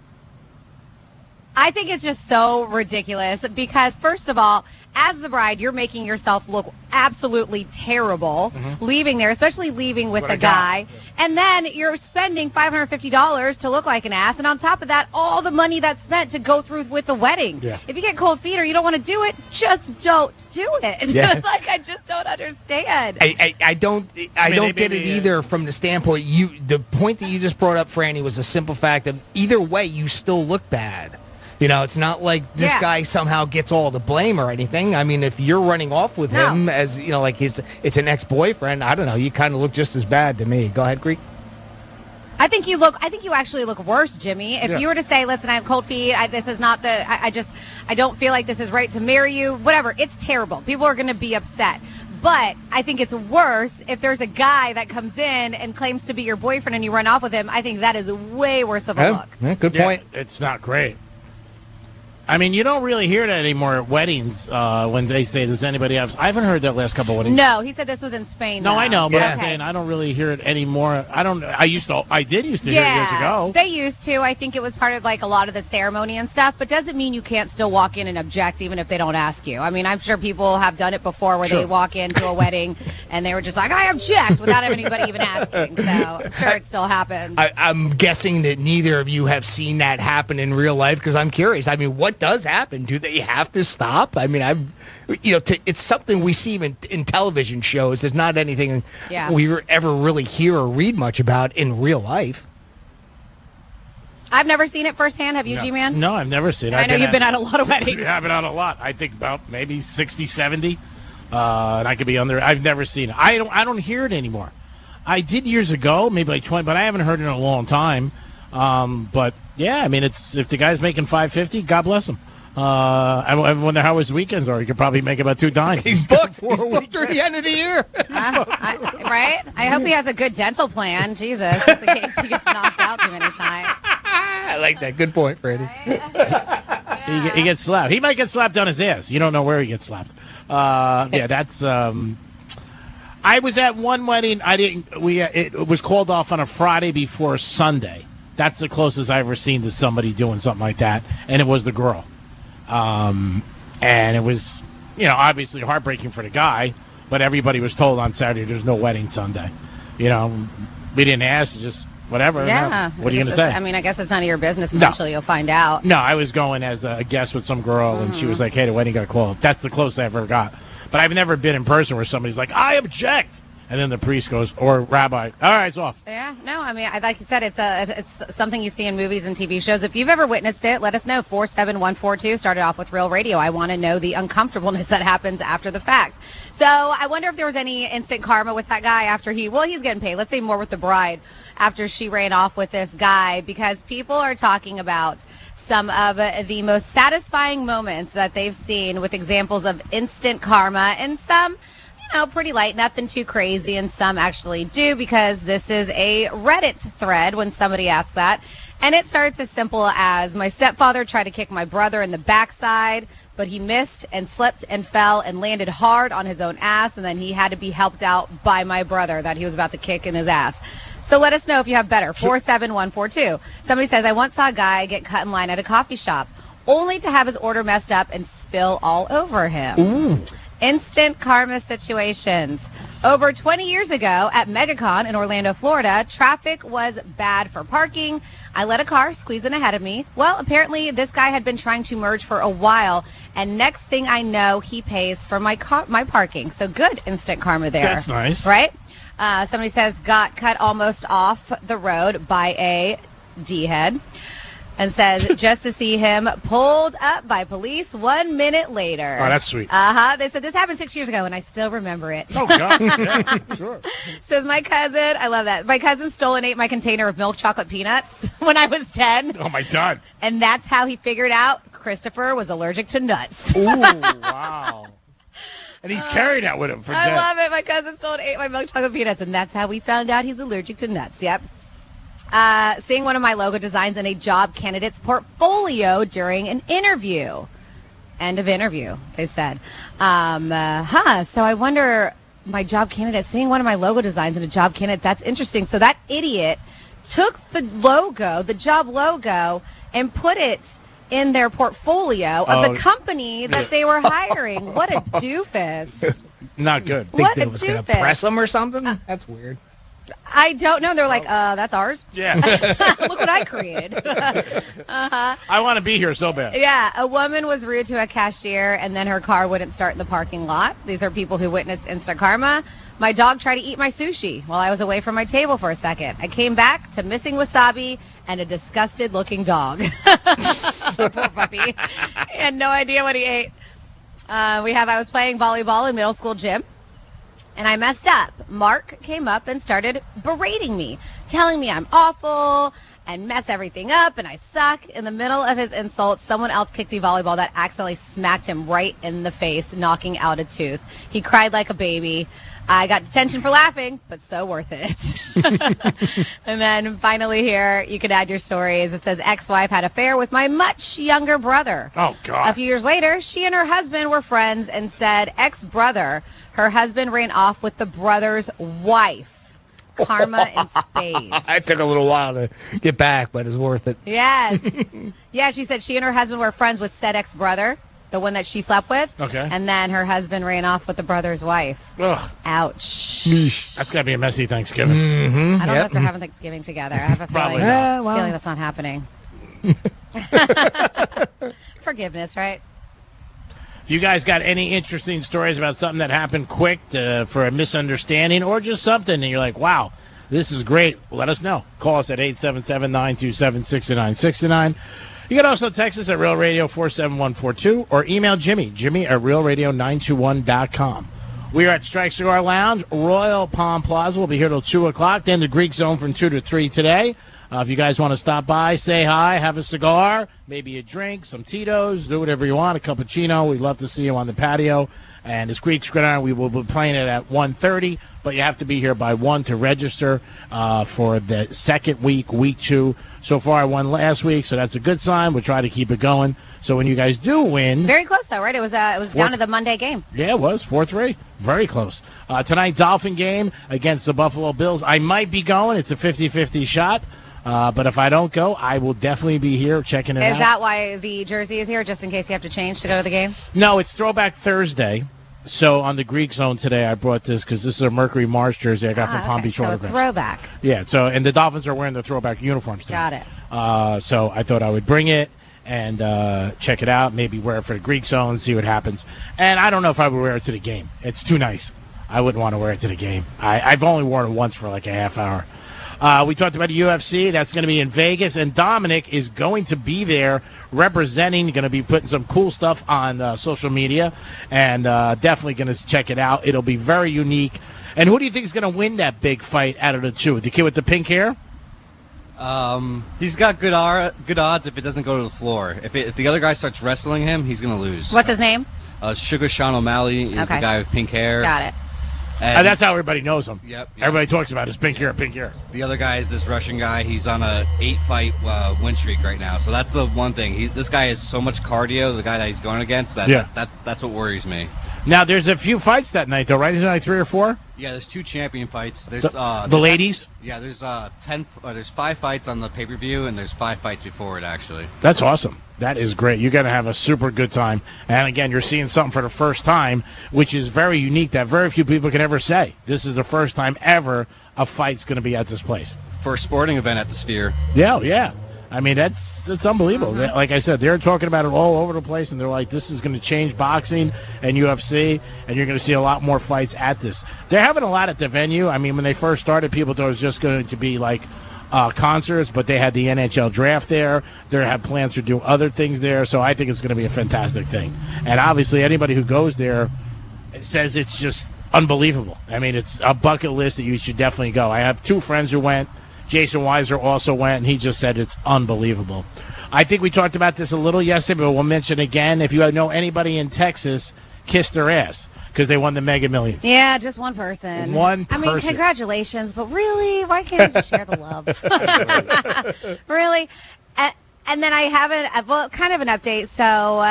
I think it's just so ridiculous because, first of all, as the bride, you're making yourself look absolutely terrible leaving there, especially leaving with a guy. And then you're spending $550 to look like an ass. And on top of that, all the money that's spent to go through with the wedding. Yeah. If you get cold feet or you don't want to do it, just don't do it. Yeah. It's like, I just don't understand. I don't get it either from the standpoint, the point that you just brought up, Franny, was a simple fact of either way, you still look bad. You know, it's not like this guy somehow gets all the blame or anything. I mean, if you're running off with him as, you know, like it's an ex-boyfriend, I don't know, you kind of look just as bad to me. Go ahead, Greek. I think you actually look worse, Jimmy. If you were to say, listen, I have cold feet, this is not I don't feel like this is right to marry you, whatever, it's terrible. People are going to be upset. But I think it's worse if there's a guy that comes in and claims to be your boyfriend and you run off with him. I think that is way worse of a look. Yeah, good point. It's not great. I mean, you don't really hear that anymore at weddings when they say, does anybody have... I haven't heard that last couple of weddings. No, he said this was in Spain. No, though. I know, but I'm saying I don't really hear it anymore. I did used to hear it years ago. They used to. I think it was part of like a lot of the ceremony and stuff, but doesn't mean you can't still walk in and object even if they don't ask you. I mean, I'm sure people have done it before where they walk into a wedding and they were just like, I object without anybody even asking. So I'm sure it still happens. I'm guessing that neither of you have seen that happen in real life because I'm curious. I mean, what does happen? Do they have to stop? I mean, it's something we see even in television shows. It's not anything we ever really hear or read much about in real life. I've never seen it firsthand. Have you, G-Man? No, I've never seen it. I know you've been at a lot of weddings. Yeah, I've been at a lot. I think about maybe 60, 70. And I could be under. I've never seen it. I don't hear it anymore. I did years ago, maybe like 20, but I haven't heard it in a long time. But yeah, I mean, if the guy's making $550, God bless him. I wonder how his weekends are. He could probably make about $2. He's booked. He's booked through the end of the year. Right? I hope he has a good dental plan. Jesus, just in case he gets knocked out too many times. I like that. Good point, Freddie. Right? He gets slapped. He might get slapped on his ass. You don't know where he gets slapped. That's. I was at one wedding. It was called off on a Friday before Sunday. That's the closest I've ever seen to somebody doing something like that, and it was the girl. And it was, obviously heartbreaking for the guy, but everybody was told on Saturday there's no wedding Sunday. We didn't ask, just whatever. Yeah. What are you going to say? I mean, I guess it's none of your business. Eventually you'll find out. No, I was going as a guest with some girl, and she was like, hey, the wedding got called. That's the closest I ever got. But I've never been in person where somebody's like, I object. And then the priest goes, or rabbi, all right, it's off. Yeah, no, I mean, like you said, it's something you see in movies and TV shows. If you've ever witnessed it, let us know. 47142 started off with Real Radio. I want to know the uncomfortableness that happens after the fact. So I wonder if there was any instant karma with that guy after he's getting paid. Let's say more with the bride after she ran off with this guy, because people are talking about some of the most satisfying moments that they've seen with examples of instant karma, and some pretty light, nothing too crazy, and some actually do, because this is a Reddit thread when somebody asked that. And it starts as simple as, my stepfather tried to kick my brother in the backside, but he missed and slipped and fell and landed hard on his own ass, and then he had to be helped out by my brother that he was about to kick in his ass. So let us know if you have better. 47142. Somebody says, I once saw a guy get cut in line at a coffee shop, only to have his order messed up and spill all over him. Ooh. Instant karma situations. Over 20 years ago at MegaCon in Orlando, Florida, traffic was bad for parking. I let a car squeeze in ahead of me. Well, apparently this guy had been trying to merge for a while, and next thing I know, he pays for my parking. So good instant karma there. That's nice. Right? Somebody says, got cut almost off the road by a D-head. And says, just to see him pulled up by police 1 minute later. Oh, that's sweet. They said, this happened 6 years ago, and I still remember it. Oh, God. Yeah, sure. Says my cousin, I love that. My cousin stole and ate my container of milk chocolate peanuts when I was 10. Oh, my God. And that's how he figured out Christopher was allergic to nuts. Ooh, wow. And he's carrying that with him for I love it. My cousin stole and ate my milk chocolate peanuts, and that's how we found out he's allergic to nuts. Yep. Seeing one of my logo designs in a job candidate's portfolio during an interview. End of interview, they said. So I wonder, my job candidate, seeing one of my logo designs in a job candidate, that's interesting. So that idiot took the logo, the job logo, and put it in their portfolio of the company that they were hiring. What a doofus. Not good. What Think a they was going to doofus. press them or something? That's weird. I don't know. They're like, that's ours. Yeah. Look what I created. I want to be here so bad. Yeah, a woman was rude to a cashier, and then her car wouldn't start in the parking lot. These are people who witnessed instant karma. My dog tried to eat my sushi while I was away from my table for a second. I came back to missing wasabi and a disgusted-looking dog. Poor puppy. He had no idea what he ate. I was playing volleyball in middle school gym, and I messed up. Mark came up and started berating me, telling me I'm awful and mess everything up and I suck. In the middle of his insults, someone else kicked a volleyball that accidentally smacked him right in the face, knocking out a tooth. He cried like a baby. I got detention for laughing, but so worth it. And then finally here, you can add your stories. It says, ex-wife had an affair with my much younger brother. Oh, God. A few years later, she and her husband were friends and said, ex-brother, her husband ran off with the brother's wife. Karma in spades. It took a little while to get back, but it's worth it. Yes. Yeah, she said she and her husband were friends with said ex-brother, the one that she slept with. Okay. And then her husband ran off with the brother's wife. Ugh. Ouch. That's got to be a messy Thanksgiving. Mm-hmm. I don't know if they're having Thanksgiving together. I have a Probably feeling, not. that's not happening. Forgiveness, right? If you guys got any interesting stories about something that happened quick for a misunderstanding or just something and you're like, wow, this is great, let us know. Call us at 877-927-6969. You can also text us at Real Radio 47142 or email Jimmy at realradio921.com. We are at Strike Cigar Lounge, Royal Palm Plaza. We'll be here till 2 o'clock. Then the Greek Zone from 2 to 3 today. If you guys want to stop by, say hi, have a cigar, maybe a drink, some Tito's, do whatever you want, a cappuccino. We'd love to see you on the patio. And it's Greek Gridiron. We will be playing it at 1:30, but you have to be here by 1 to register for the second week, week 2. So far, I won last week, so that's a good sign. We'll try to keep it going. So when you guys do win... Very close, though, right? It was down to the Monday game. Yeah, it was. 4-3. Very close. Tonight, Dolphin game against the Buffalo Bills. I might be going. It's a 50-50 shot. But if I don't go, I will definitely be here checking it out. Is that why the jersey is here, just in case you have to change to go to the game? No, it's Throwback Thursday. So on the Greek Zone today, I brought this because this is a Mercury Mars jersey I got from Palm Beach so Autographs. Throwback. Yeah, and the Dolphins are wearing their throwback uniforms today. Got it. So I thought I would bring it and check it out, maybe wear it for the Greek Zone, see what happens. And I don't know if I would wear it to the game. It's too nice. I wouldn't want to wear it to the game. I've only worn it once for like a half hour. We talked about the UFC. That's going to be in Vegas, and Dominic is going to be there representing, going to be putting some cool stuff on social media, and definitely going to check it out. It'll be very unique. And who do you think is going to win that big fight out of the two? The kid with the pink hair? He's got good odds if it doesn't go to the floor. If the other guy starts wrestling him, he's going to lose. What's his name? Sugar Sean O'Malley is the guy with pink hair. Got it. And that's how everybody knows him. Yep. Everybody talks about his pink hair, pink hair. The other guy is this Russian guy. He's on a 8-fight win streak right now. So that's the one thing. This guy has so much cardio, the guy that he's going against, that's what worries me. Now, there's a few fights that night, though, right? Isn't it like 3 or 4? Yeah, there's 2 champion fights. There's the ladies? Yeah, there's 5 fights on the pay-per-view, and there's 5 fights before it, actually. That's awesome. That is great. You're going to have a super good time. And, again, you're seeing something for the first time, which is very unique that very few people can ever say. This is the first time ever a fight's going to be at this place. For a sporting event at the Sphere. Yeah. I mean, it's unbelievable. Mm-hmm. Like I said, they're talking about it all over the place, and they're like, this is going to change boxing and UFC, and you're going to see a lot more fights at this. They're having a lot at the venue. I mean, when they first started, people thought it was just going to be like concerts, but they had the NHL draft there. They had plans to do other things there, so I think it's going to be a fantastic thing. And obviously, anybody who goes there says it's just unbelievable. I mean, it's a bucket list that you should definitely go. I have 2 friends who went. Jason Weiser also went, and he just said it's unbelievable. I think we talked about this a little yesterday, but we'll mention again. If you know anybody in Texas, kiss their ass because they won the Mega Millions. Yeah, just one person. One I mean, person. congratulations, but really, why can't you just share the love? Really? And then I have kind of an update. So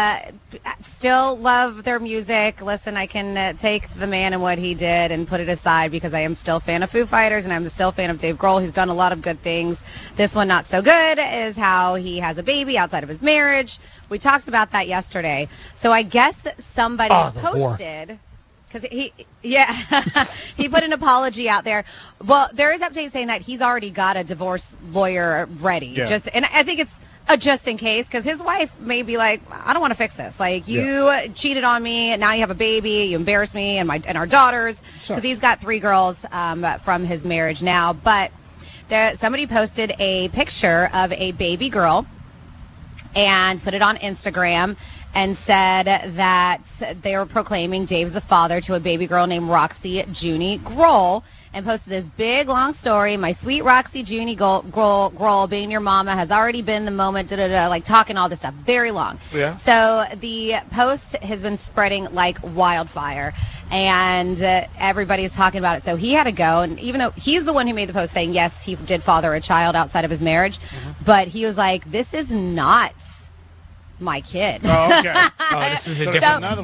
still love their music. Listen, I can take the man and what he did and put it aside because I am still a fan of Foo Fighters and I'm still a fan of Dave Grohl. He's done a lot of good things. This one not so good is how he has a baby outside of his marriage. We talked about that yesterday. So I guess somebody posted... Because he put an apology out there. Well, there is update saying that he's already got a divorce lawyer ready. Yeah. And I think it's a just in case because his wife may be like, I don't want to fix this. Like you cheated on me, and now you have a baby. You embarrassed me and our daughters because he's got 3 girls from his marriage now. But somebody posted a picture of a baby girl and put it on Instagram. And said that they were proclaiming Dave's the father to a baby girl named Roxy Junie Grohl and posted this big, long story. My sweet Roxy Junie Grohl, being your mama, has already been the moment, like talking all this stuff. Very long. Yeah. So the post has been spreading like wildfire. And everybody's talking about it. So he had to go. And even though he's the one who made the post saying, yes, he did father a child outside of his marriage. But he was like, this is not my kid. Oh, okay. This is a different. So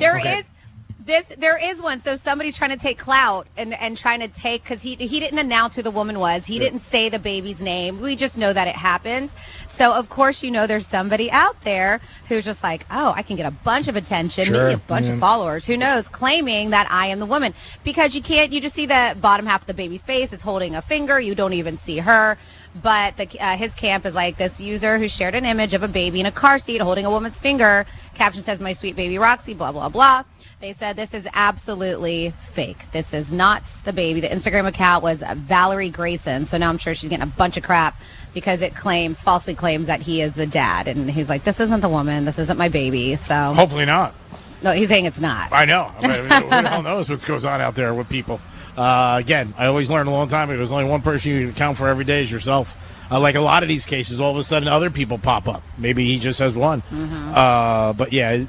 there is one. So somebody's trying to take clout and trying to take, because he didn't announce who the woman was. He didn't say the baby's name. We just know that it happened. So of course there's somebody out there who's just like, oh, I can get a bunch of attention, maybe a bunch of followers, who knows, claiming that I am the woman. Because you just see the bottom half of the baby's face. It's holding a finger. You don't even see her. But his camp is like, this user who shared an image of a baby in a car seat holding a woman's finger. Caption says, my sweet baby Roxy, blah, blah, blah. They said this is absolutely fake. This is not the baby. The Instagram account was Valerie Grayson. So now I'm sure she's getting a bunch of crap because it falsely claims that he is the dad. And he's like, this isn't the woman. This isn't my baby. So hopefully not. No, he's saying it's not. I know. Who all knows what goes on out there with people. Again, I always learned a long time ago, there's only one person you can count for every day is yourself. Like a lot of these cases, all of a sudden other people pop up. Maybe he just has one. But yeah, it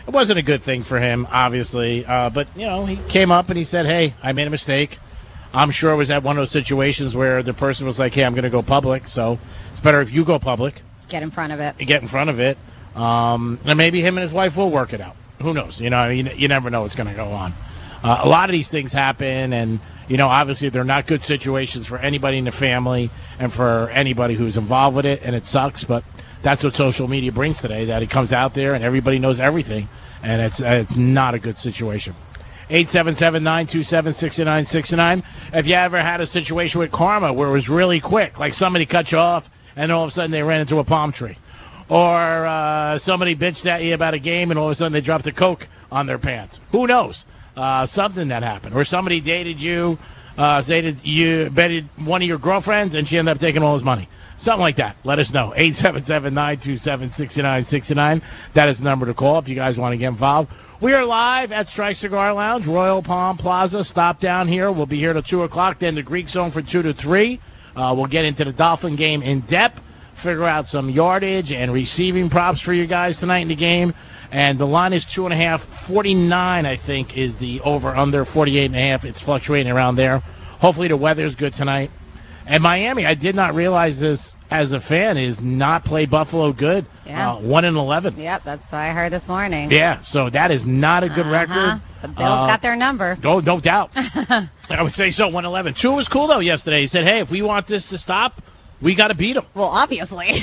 wasn't a good thing for him, obviously. But, he came up and he said, hey, I made a mistake. I'm sure it was at one of those situations where the person was like, hey, I'm going to go public. So it's better if you go public. Get in front of it. Get in front of it. And maybe him and his wife will work it out. Who knows? You never know what's going to go on. A lot of these things happen, and, obviously they're not good situations for anybody in the family and for anybody who's involved with it, and it sucks, but that's what social media brings today, that it comes out there and everybody knows everything, and it's not a good situation. 877-927-6969. If you ever had a situation with karma where it was really quick, like somebody cut you off and all of a sudden they ran into a palm tree, or somebody bitched at you about a game and all of a sudden they dropped a Coke on their pants. Who knows? Something that happened, or somebody dated one of your girlfriends and she ended up taking all his money. Something like that. Let us know. 877-927-6969. That is the number to call if you guys want to get involved. We are live at Strike Cigar Lounge, Royal Palm Plaza. Stop down here. We'll be here till 2 o'clock, then the Greek Zone for 2 to 3. We'll get into the Dolphin game in depth, figure out some yardage and receiving props for you guys tonight in the game. And the line is 2.5. 49, I think, is the over-under. 48.5. It's fluctuating around there. Hopefully the weather's good tonight. And Miami, I did not realize this as a fan, is not play Buffalo good. Yeah. 1-11. Yep, that's what I heard this morning. Yeah, so that is not a good record. The Bills got their number. No doubt. I would say so, 1-11. Tua was cool, though, yesterday. He said, hey, if we want this to stop, we got to beat them. Well, obviously.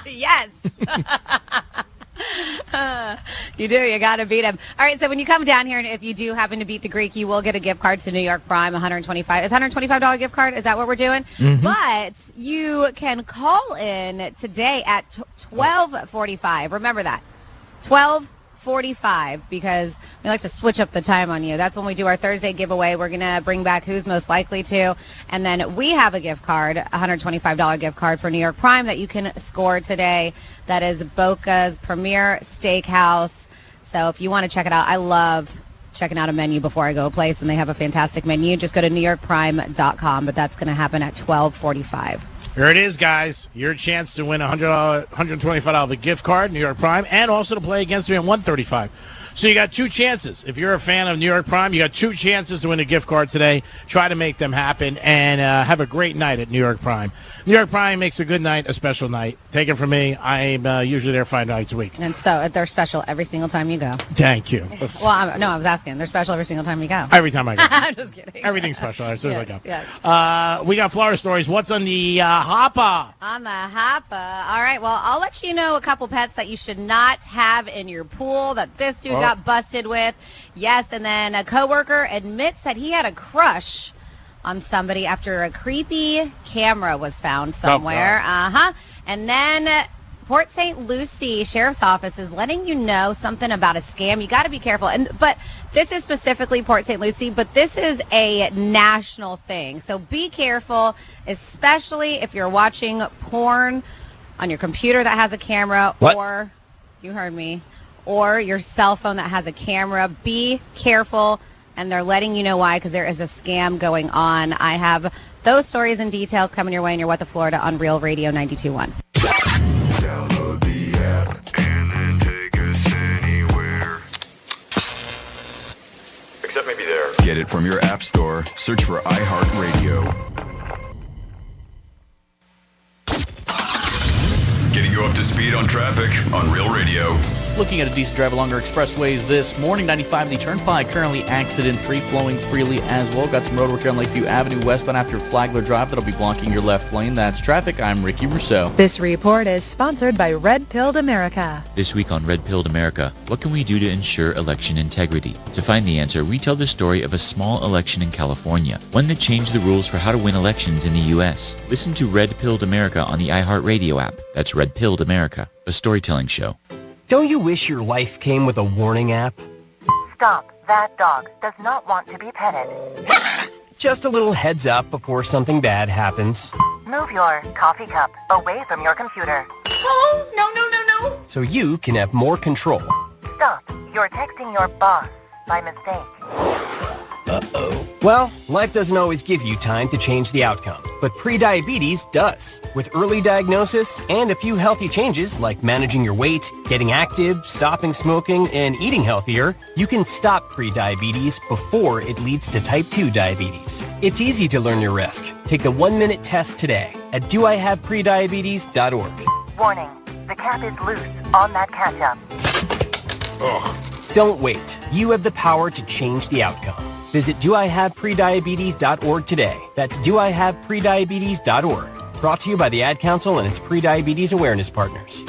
Yes. You do. You got to beat him. All right. So when you come down here, and if you do happen to beat the Greek, you will get a gift card to New York Prime, $125. It's $125 gift card. Is that what we're doing? Mm-hmm. But you can call in today at 12:45. Remember that. 12:45, because we like to switch up the time on you. That's when we do our Thursday giveaway. We're going to bring back who's most likely to. And then we have a gift card, $125 gift card for New York Prime that you can score today. That is Boca's Premier Steakhouse. So if you want to check it out, I love checking out a menu before I go a place, and they have a fantastic menu. Just go to NewYorkPrime.com, but that's going to happen at 12:45. Here it is, guys. Your chance to win a $125 gift card, New York Prime, and also to play against me at $135. So you got 2 chances. If you're a fan of New York Prime, you got 2 chances to win a gift card today. Try to make them happen and have a great night at New York Prime. New York Prime makes a good night a special night. Take it from me. I'm usually there 5 nights a week. And so they're special every single time you go. Thank you. Well, I was asking. They're special every single time you go. Every time I go. I'm just kidding. Everything's special as soon as I go. Yes. We got Florida stories. What's on the hopper? On the hopper. All right. Well, I'll let you know a couple pets that you should not have in your pool that this dude got busted with. Yes, and then a coworker admits that he had a crush on somebody after a creepy camera was found somewhere. And then Port St. Lucie Sheriff's Office is letting you know something about a scam. You got to be careful. But this is specifically Port St. Lucie, but this is a national thing. So be careful, especially if you're watching porn on your computer that has a camera or, you heard me, or your cell phone that has a camera. Be careful, and they're letting you know why, because there is a scam going on. I have those stories and details coming your way in your What the Florida on Real Radio 92.1. Download the app and then take us anywhere. Except maybe there. Get it from your app store. Search for iHeartRadio. Getting you up to speed on traffic on Real Radio. Looking at a decent drive along our expressways this morning. 95 the Turnpike, currently accident-free, flowing freely as well. Got some roadwork on Lakeview Avenue westbound after Flagler Drive. That'll be blocking your left lane. That's traffic. I'm Ricky Rousseau. This report is sponsored by Red Pilled America. This week on Red Pilled America, what can we do to ensure election integrity? To find the answer, we tell the story of a small election in California, one that changed the rules for how to win elections in the U.S. Listen to Red Pilled America on the iHeartRadio app. That's Red Pilled America, a storytelling show. Don't you wish your life came with a warning app? Stop. That dog does not want to be petted. Just a little heads up before something bad happens. Move your coffee cup away from your computer. Oh, no. So you can have more control. Stop. You're texting your boss by mistake. Uh-oh. Well, life doesn't always give you time to change the outcome, but prediabetes does. With early diagnosis and a few healthy changes like managing your weight, getting active, stopping smoking, and eating healthier, you can stop prediabetes before it leads to type 2 diabetes. It's easy to learn your risk. Take the 1-minute test today at doihaveprediabetes.org. Warning. The cap is loose on that ketchup. Ugh. Don't wait. You have the power to change the outcome. Visit doihaveprediabetes.org today. That's doihaveprediabetes.org. Brought to you by the Ad Council and its pre-diabetes awareness partners.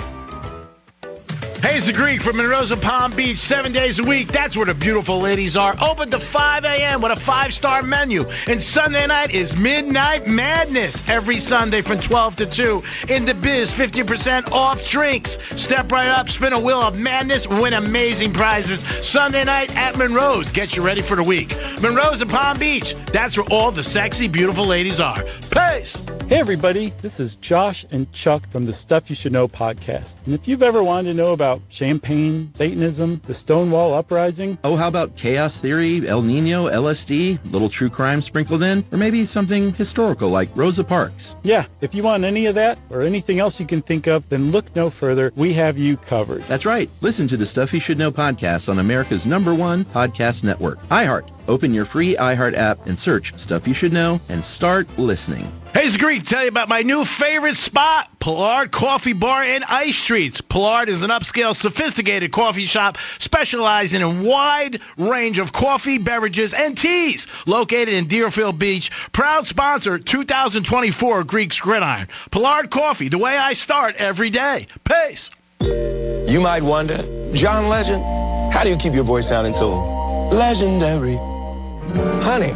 Hey, it's the Greek from Monroe's and Palm Beach, 7 days a week. That's where the beautiful ladies are. Open to 5 a.m. with a 5-star menu. And Sunday night is Midnight Madness. Every Sunday from 12 to 2. In the biz, 50% off drinks. Step right up, spin a wheel of madness, win amazing prizes. Sunday night at Monroe's. Get you ready for the week. Monroe's and Palm Beach. That's where all the sexy, beautiful ladies are. Peace! Hey, everybody. This is Josh and Chuck from the Stuff You Should Know podcast. And if you've ever wanted to know about champagne, Satanism, the Stonewall Uprising. Oh, how about chaos theory, El Nino, LSD, little true crime sprinkled in, or maybe something historical like Rosa Parks. Yeah, if you want any of that or anything else you can think of, then look no further. We have you covered. That's right. Listen to the Stuff You Should Know podcast on America's #1 podcast network, iHeart. Open your free iHeart app and search Stuff You Should Know and start listening. Hey, it's Greek. Tell you about my new favorite spot, Pollard Coffee Bar and Ice Treats. Pollard is an upscale, sophisticated coffee shop specializing in a wide range of coffee, beverages, and teas. Located in Deerfield Beach, proud sponsor 2024 Greek's Gridiron. Pollard Coffee, the way I start every day. Peace. You might wonder, John Legend, how do you keep your voice sounding so legendary? Honey.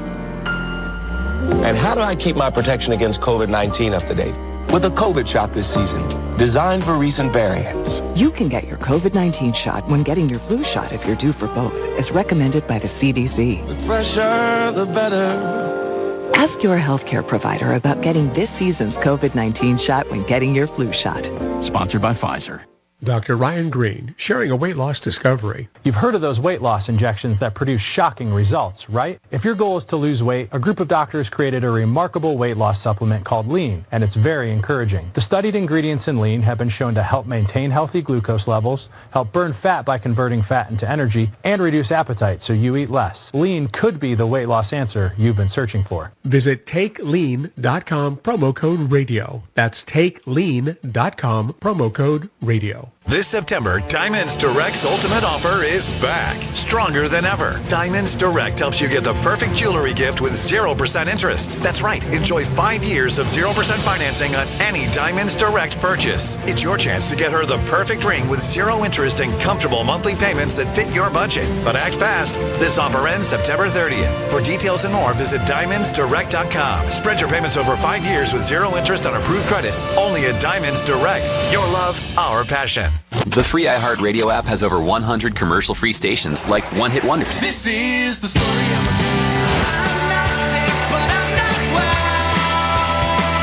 And how do I keep my protection against COVID-19 up to date? With a COVID shot this season, designed for recent variants. You can get your COVID-19 shot when getting your flu shot if you're due for both, as recommended by the CDC. The fresher, the better. Ask your healthcare provider about getting this season's COVID-19 shot when getting your flu shot. Sponsored by Pfizer. Dr. Ryan Green, sharing a weight loss discovery. You've heard of those weight loss injections that produce shocking results, right? If your goal is to lose weight, a group of doctors created a remarkable weight loss supplement called Lean, and it's very encouraging. The studied ingredients in Lean have been shown to help maintain healthy glucose levels, help burn fat by converting fat into energy, and reduce appetite so you eat less. Lean could be the weight loss answer you've been searching for. Visit TakeLean.com, promo code radio. That's TakeLean.com, promo code radio. This September, Diamonds Direct's ultimate offer is back, stronger than ever. Diamonds Direct helps you get the perfect jewelry gift with 0% interest. That's right, enjoy 5 years of 0% financing on any Diamonds Direct purchase. It's your chance to get her the perfect ring with 0 interest and comfortable monthly payments that fit your budget. But act fast. This offer ends September 30th. For details and more, visit DiamondsDirect.com. Spread your payments over 5 years with 0 interest on approved credit. Only at Diamonds Direct. Your love, our passion. The free iHeartRadio app has over 100 commercial-free stations like One Hit Wonders. This is the story of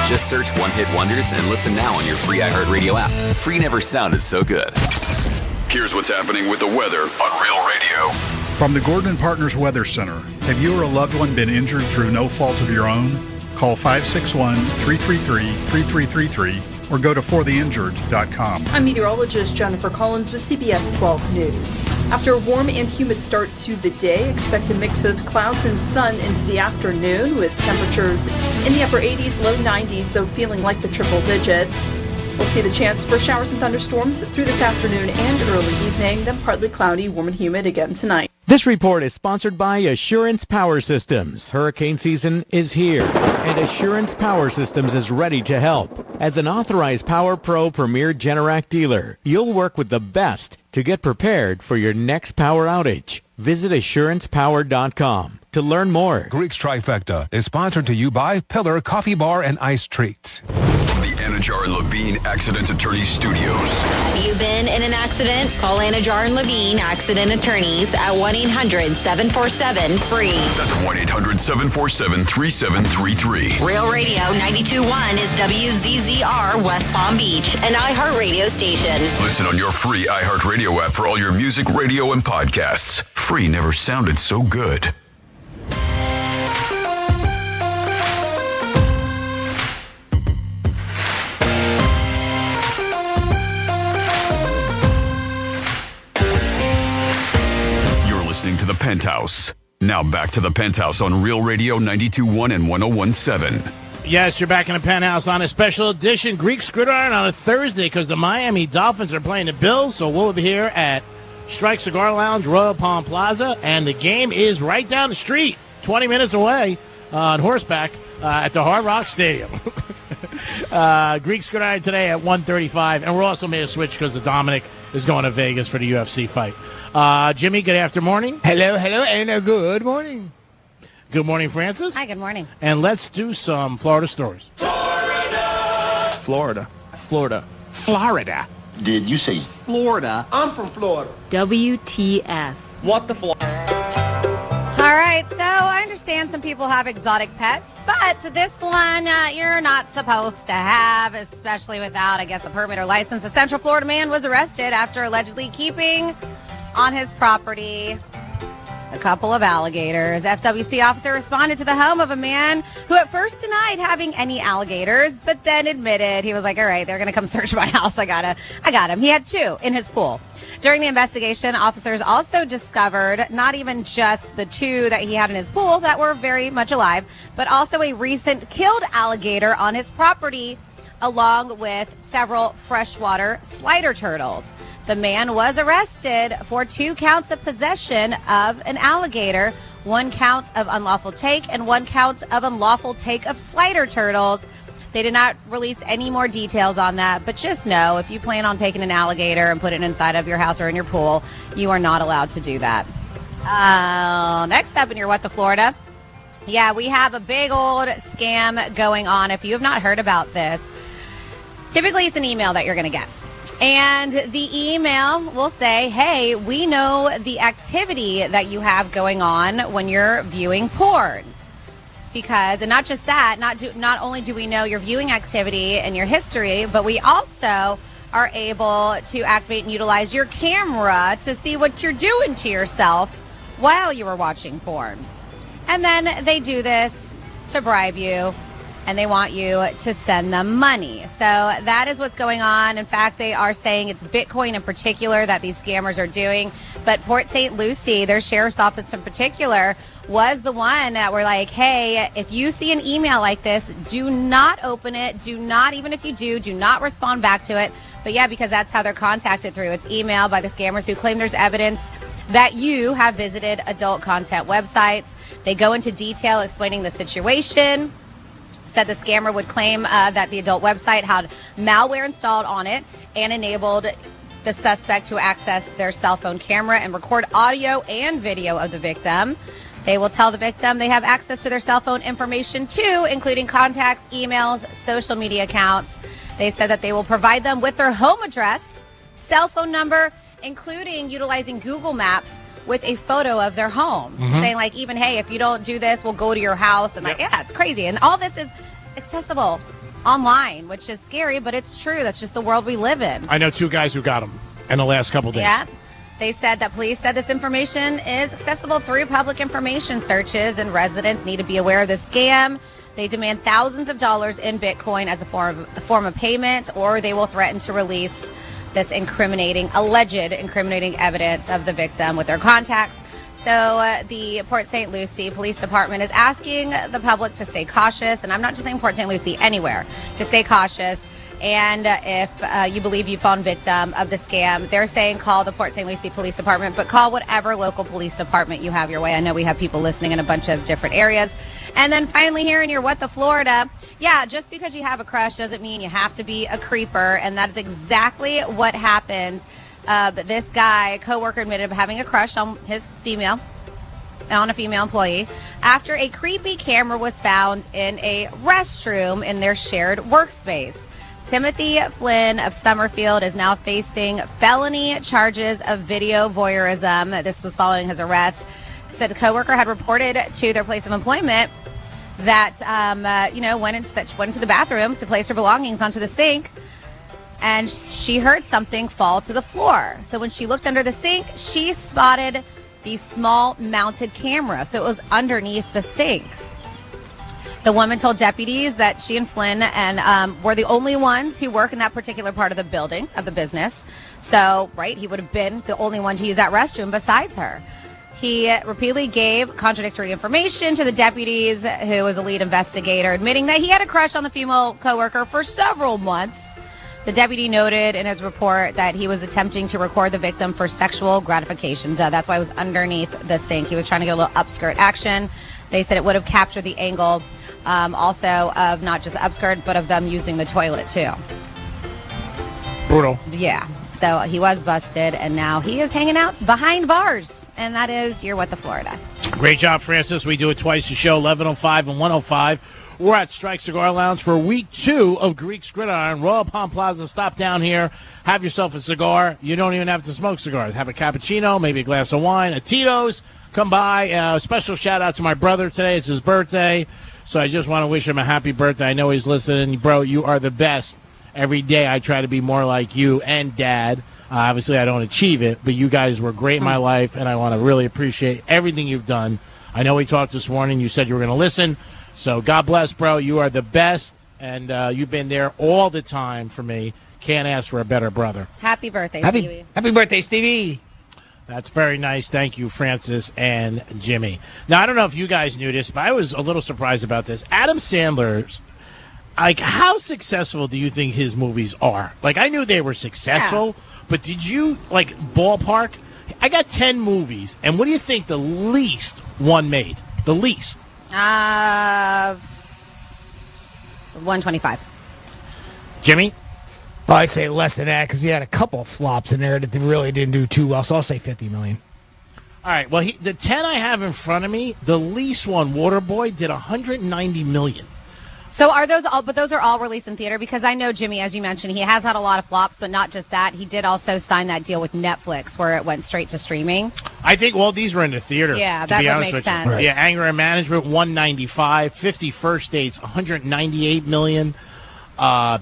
a Just search One Hit Wonders and listen now on your free iHeartRadio app. Free never sounded so good. Here's what's happening with the weather on Real Radio. From the Gordon Partners Weather Center, have you or a loved one been injured through no fault of your own? Call 561-333-3333 or go to fortheinjured.com. I'm meteorologist Jennifer Collins with CBS 12 News. After a warm and humid start to the day, expect a mix of clouds and sun into the afternoon with temperatures in the upper 80s, low 90s, though feeling like the triple digits. We'll see the chance for showers and thunderstorms through this afternoon and early evening, then partly cloudy, warm and humid again tonight. This report is sponsored by Assurance Power Systems. Hurricane season is here, and Assurance Power Systems is ready to help. As an authorized Power Pro Premier Generac dealer, you'll work with the best to get prepared for your next power outage. Visit assurancepower.com to learn more. Greek's Trifecta is sponsored to you by Pillar Coffee Bar and Ice Treats. From the Anajar and Levine Accident Attorney Studios. Have you been in an accident? Call Anajar and Levine Accident Attorneys at 1-800-747-FREE. That's 1-800-747-3733. Real Radio 92.1 is WZZR West Palm Beach, an iHeartRadio station. Listen on your free iHeartRadio app for all your music, radio, and podcasts. Free never sounded so good. Listening to the Penthouse. Now back to the Penthouse on Real Radio 92.1 and 101.7. Yes, you're back in the Penthouse on a special edition Greek Gridiron on a Thursday because the Miami Dolphins are playing the Bills. So we'll be here at Strike Cigar Lounge, Royal Palm Plaza, and the game is right down the street, 20 minutes away on horseback at the Hard Rock Stadium. Greek Gridiron today at 1:35, and we're also made a switch because the Dominic is going to Vegas for the UFC fight. Jimmy, good after morning. Hello, and a good morning. Good morning, Francis. Hi, good morning. And let's do some Florida stories. Florida. Florida. Did you say Florida? I'm from Florida. WTF. What the Florida? All right, so I understand some people have exotic pets, but this one you're not supposed to have, especially without, I guess, a permit or license. A Central Florida man was arrested after allegedly keeping on his property a couple of alligators. FWC officer responded to the home of a man who at first denied having any alligators, but then admitted, he was like, all right, they're going to come search my house. I got him. He had 2 in his pool. During the investigation, officers also discovered not even just the 2 that he had in his pool that were very much alive, but also a recent killed alligator on his property, along with several freshwater slider turtles. The man was arrested for 2 counts of possession of an alligator, 1 count of unlawful take, and 1 count of unlawful take of slider turtles. They did not release any more details on that, but just know if you plan on taking an alligator and put it inside of your house or in your pool, you are not allowed to do that. Next up in your What the Florida. Yeah, we have a big old scam going on. If you have not heard about this, typically it's an email that you're going to get. And the email will say, hey, we know the activity that you have going on when you're viewing porn. Because, and not just that, not only do we know your viewing activity and your history, but we also are able to activate and utilize your camera to see what you're doing to yourself while you were watching porn. And then they do this to bribe you, and they want you to send them money. So that is what's going on. In fact, they are saying it's Bitcoin in particular that these scammers are doing. But Port St. Lucie, their sheriff's office in particular, was the one that were like, hey, if you see an email like this, do not open it. Do not, even if you do not respond back to it. But yeah, because that's how they're contacted through. It's email by the scammers who claim there's evidence that you have visited adult content websites. They go into detail explaining the situation. Said the scammer would claim that the adult website had malware installed on it and enabled the suspect to access their cell phone camera and record audio and video of the victim. They will tell the victim they have access to their cell phone information too, including contacts, emails, social media accounts. They said that they will provide them with their home address, cell phone number, including utilizing Google Maps with a photo of their home, saying like, even, hey, if you don't do this, we'll go to your house. And like, yeah, it's crazy. And all this is accessible online, which is scary, but it's true. That's just the world we live in. I know 2 guys who got them in the last couple days. Yeah. They said that police said this information is accessible through public information searches, and residents need to be aware of this scam. They demand thousands of dollars in Bitcoin as a form of payment, or they will threaten to release this alleged incriminating evidence of the victim with their contacts. So the Port St. Lucie Police Department is asking the public to stay cautious. And I'm not just saying Port St. Lucie, anywhere, to stay cautious. And if you believe you found victim of the scam, they're saying call the Port St. Lucie Police Department, but call whatever local police department you have your way. I know we have people listening in a bunch of different areas. And then finally here in your What the Florida, yeah, just because you have a crush doesn't mean you have to be a creeper. And that is exactly what happened. This guy, coworker, admitted of having a crush on a female employee after a creepy camera was found in a restroom in their shared workspace. Timothy Flynn of Summerfield is now facing felony charges of video voyeurism. This was following his arrest. Said a coworker had reported to their place of employment that went into the bathroom to place her belongings onto the sink, and she heard something fall to the floor. So when she looked under the sink, she spotted the small mounted camera. So it was underneath the sink. The woman told deputies that she and Flynn were the only ones who work in that particular part of the building, of the business. So, right, he would have been the only one to use that restroom besides her. He repeatedly gave contradictory information to the deputies, who was a lead investigator, admitting that he had a crush on the female coworker for several months. The deputy noted in his report that he was attempting to record the victim for sexual gratification. That's why it was underneath the sink. He was trying to get a little upskirt action. They said it would have captured the angle also of not just upskirt, but of them using the toilet too. Brutal. Yeah. So he was busted, and now he is hanging out behind bars. And that is your What the Florida. Great job, Francis. We do it twice a show, 11:05 and 1:05. We're at Strike Cigar Lounge for week 2 of Greek's Gridiron. Royal Palm Plaza. Stop down here. Have yourself a cigar. You don't even have to smoke cigars. Have a cappuccino, maybe a glass of wine, a Tito's. Come by. Special shout out to my brother today. It's his birthday. So I just want to wish him a happy birthday. I know he's listening. Bro, you are the best. Every day I try to be more like you and Dad. Obviously, I don't achieve it, but you guys were great in my life, and I want to really appreciate everything you've done. I know we talked this morning. You said you were going to listen. So God bless, bro. You are the best, and you've been there all the time for me. Can't ask for a better brother. Happy birthday, Stevie. Happy birthday, Stevie. That's very nice. Thank you, Francis and Jimmy. Now, I don't know if you guys knew this, but I was a little surprised about this. Adam Sandler's, how successful do you think his movies are? I knew they were successful, but did you, ballpark? I got 10 movies, and what do you think the least one made? The least? 125. Jimmy? I'd say less than that because he had a couple of flops in there that really didn't do too well. So I'll say $50 million. All right. Well, the 10 I have in front of me, the least one, Waterboy, did $190 million. So are those all? But those are all released in theater, because I know Jimmy, as you mentioned, he has had a lot of flops, but not just that. He did also sign that deal with Netflix where it went straight to streaming. I think all these were in the theater. Yeah, that would make sense. Right. Yeah, Anger and Management, $195. 50 First Dates, $198 million.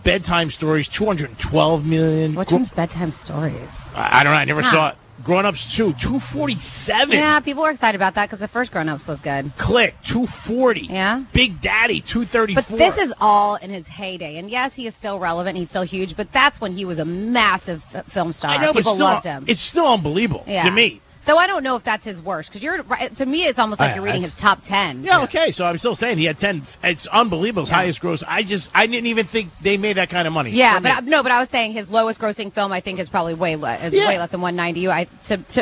Bedtime Stories, $212 million. Which one's Bedtime Stories? I don't know. I never saw it. Grown Ups 2, $247. Yeah, people were excited about that because the first Grown Ups was good. Click, $240. Yeah. Big Daddy, $234. But this is all in his heyday. And yes, he is still relevant. He's still huge. But that's when he was a massive film star. I know, people but still, loved him. It's still unbelievable to me. So I don't know if that's his worst because to me it's almost like you're reading his top 10. Yeah, okay. So I'm still saying he had 10. It's unbelievable. His highest gross. I didn't even think they made that kind of money. Yeah, but I was saying his lowest grossing film I think is probably way less than 190.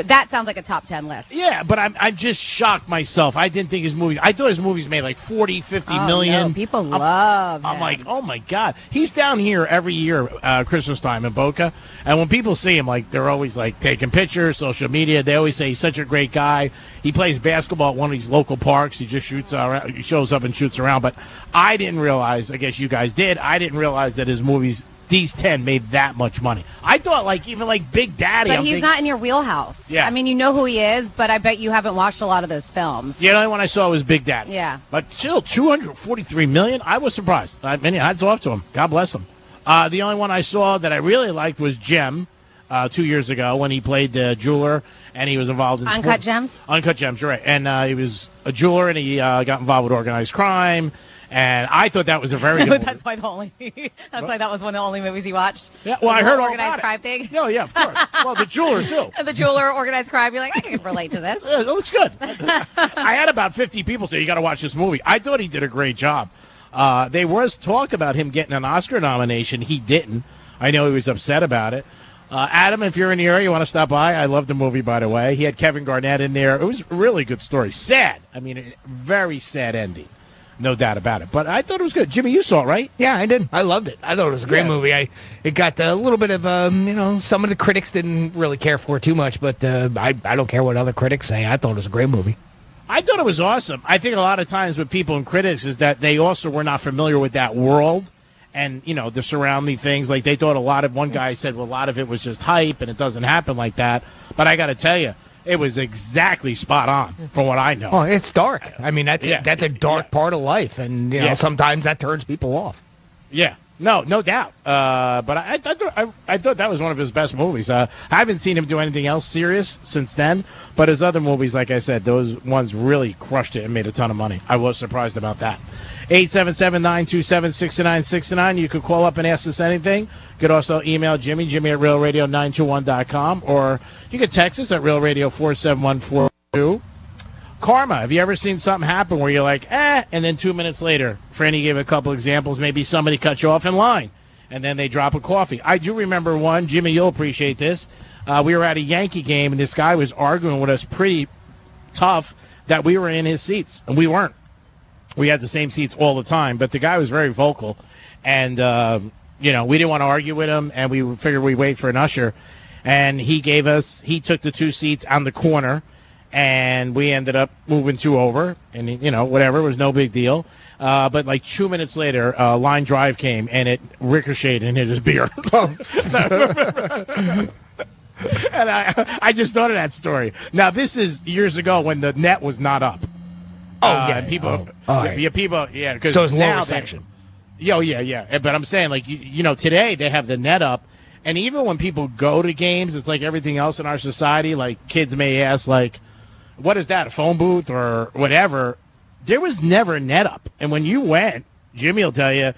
That sounds like a top 10 list. Yeah, but I'm just shocked myself. I didn't think his movies. I thought his movies made like 40, 50 million. No, people love him. I'm like, oh my God. He's down here every year, Christmas time in Boca. And when people see him, like, they're always like taking pictures, social media. They always say he's such a great guy. He plays basketball at one of these local parks. He just shoots around, he shows up and shoots around. But I didn't realize, I guess you guys did, I didn't realize that his movies, these 10, made that much money. I thought even Big Daddy. But he's not in your wheelhouse. Yeah. I mean, you know who he is, but I bet you haven't watched a lot of those films. The only one I saw was Big Daddy. Yeah. But still, $243 million. I was surprised. I mean, hats off to him. God bless him. The only one I saw that I really liked was Gem 2 years ago when he played the jeweler and he was involved in Uncut Gems? Uncut Gems, you're right. And he was a jeweler and he got involved with organized crime. And I thought that was a very good movie. That's why that was one of the only movies he watched. Yeah, well, I heard all organized about crime thing. No, yeah, of course. Well, the jeweler, too. The jeweler, organized crime. You're like, I can relate to this. Yeah, it looks good. I had about 50 people say, you got to watch this movie. I thought he did a great job. There was talk about him getting an Oscar nomination. He didn't. I know he was upset about it. Adam, if you're in the area, you want to stop by. I love the movie, by the way. He had Kevin Garnett in there. It was a really good story. Sad. I mean, a very sad ending. No doubt about it. But I thought it was good. Jimmy, you saw it, right? Yeah, I did. I loved it. I thought it was a great movie. It got a little bit of, some of the critics didn't really care for it too much, but I don't care what other critics say. I thought it was a great movie. I thought it was awesome. I think a lot of times with people and critics is that they also were not familiar with that world. And, the surrounding things, like they thought one guy said, well, a lot of it was just hype and it doesn't happen like that. But I got to tell you, it was exactly spot on from what I know. Oh, it's dark. I mean, that's a dark part of life. And, sometimes that turns people off. Yeah. No doubt. But I thought that was one of his best movies. I haven't seen him do anything else serious since then. But his other movies, like I said, those ones really crushed it and made a ton of money. I was surprised about that. 877-927-6969. You could call up and ask us anything. You could also email Jimmy at realradio921.com, or you could text us at realradio47142. Karma, have you ever seen something happen where you're like, and then 2 minutes later, Franny gave a couple examples, maybe somebody cut you off in line, and then they drop a coffee. I do remember one. Jimmy, you'll appreciate this. We were at a Yankee game, and this guy was arguing with us pretty tough that we were in his seats, and we weren't. We had the same seats all the time, but the guy was very vocal, and, we didn't want to argue with him, and we figured we'd wait for an usher, and he took the 2 seats on the corner, and we ended up moving 2 over, and, whatever, it was no big deal. But like 2 minutes later, line drive came, and it ricocheted and hit his beer. And I just thought of that story. Now, this is years ago when the net was not up. People. Because so it's lower section. Yeah. But I'm saying, like, today they have the net up, and even when people go to games, it's like everything else in our society. Like, kids may ask, like, what is that, a phone booth or whatever? There was never net up. And when you went, Jimmy will tell you,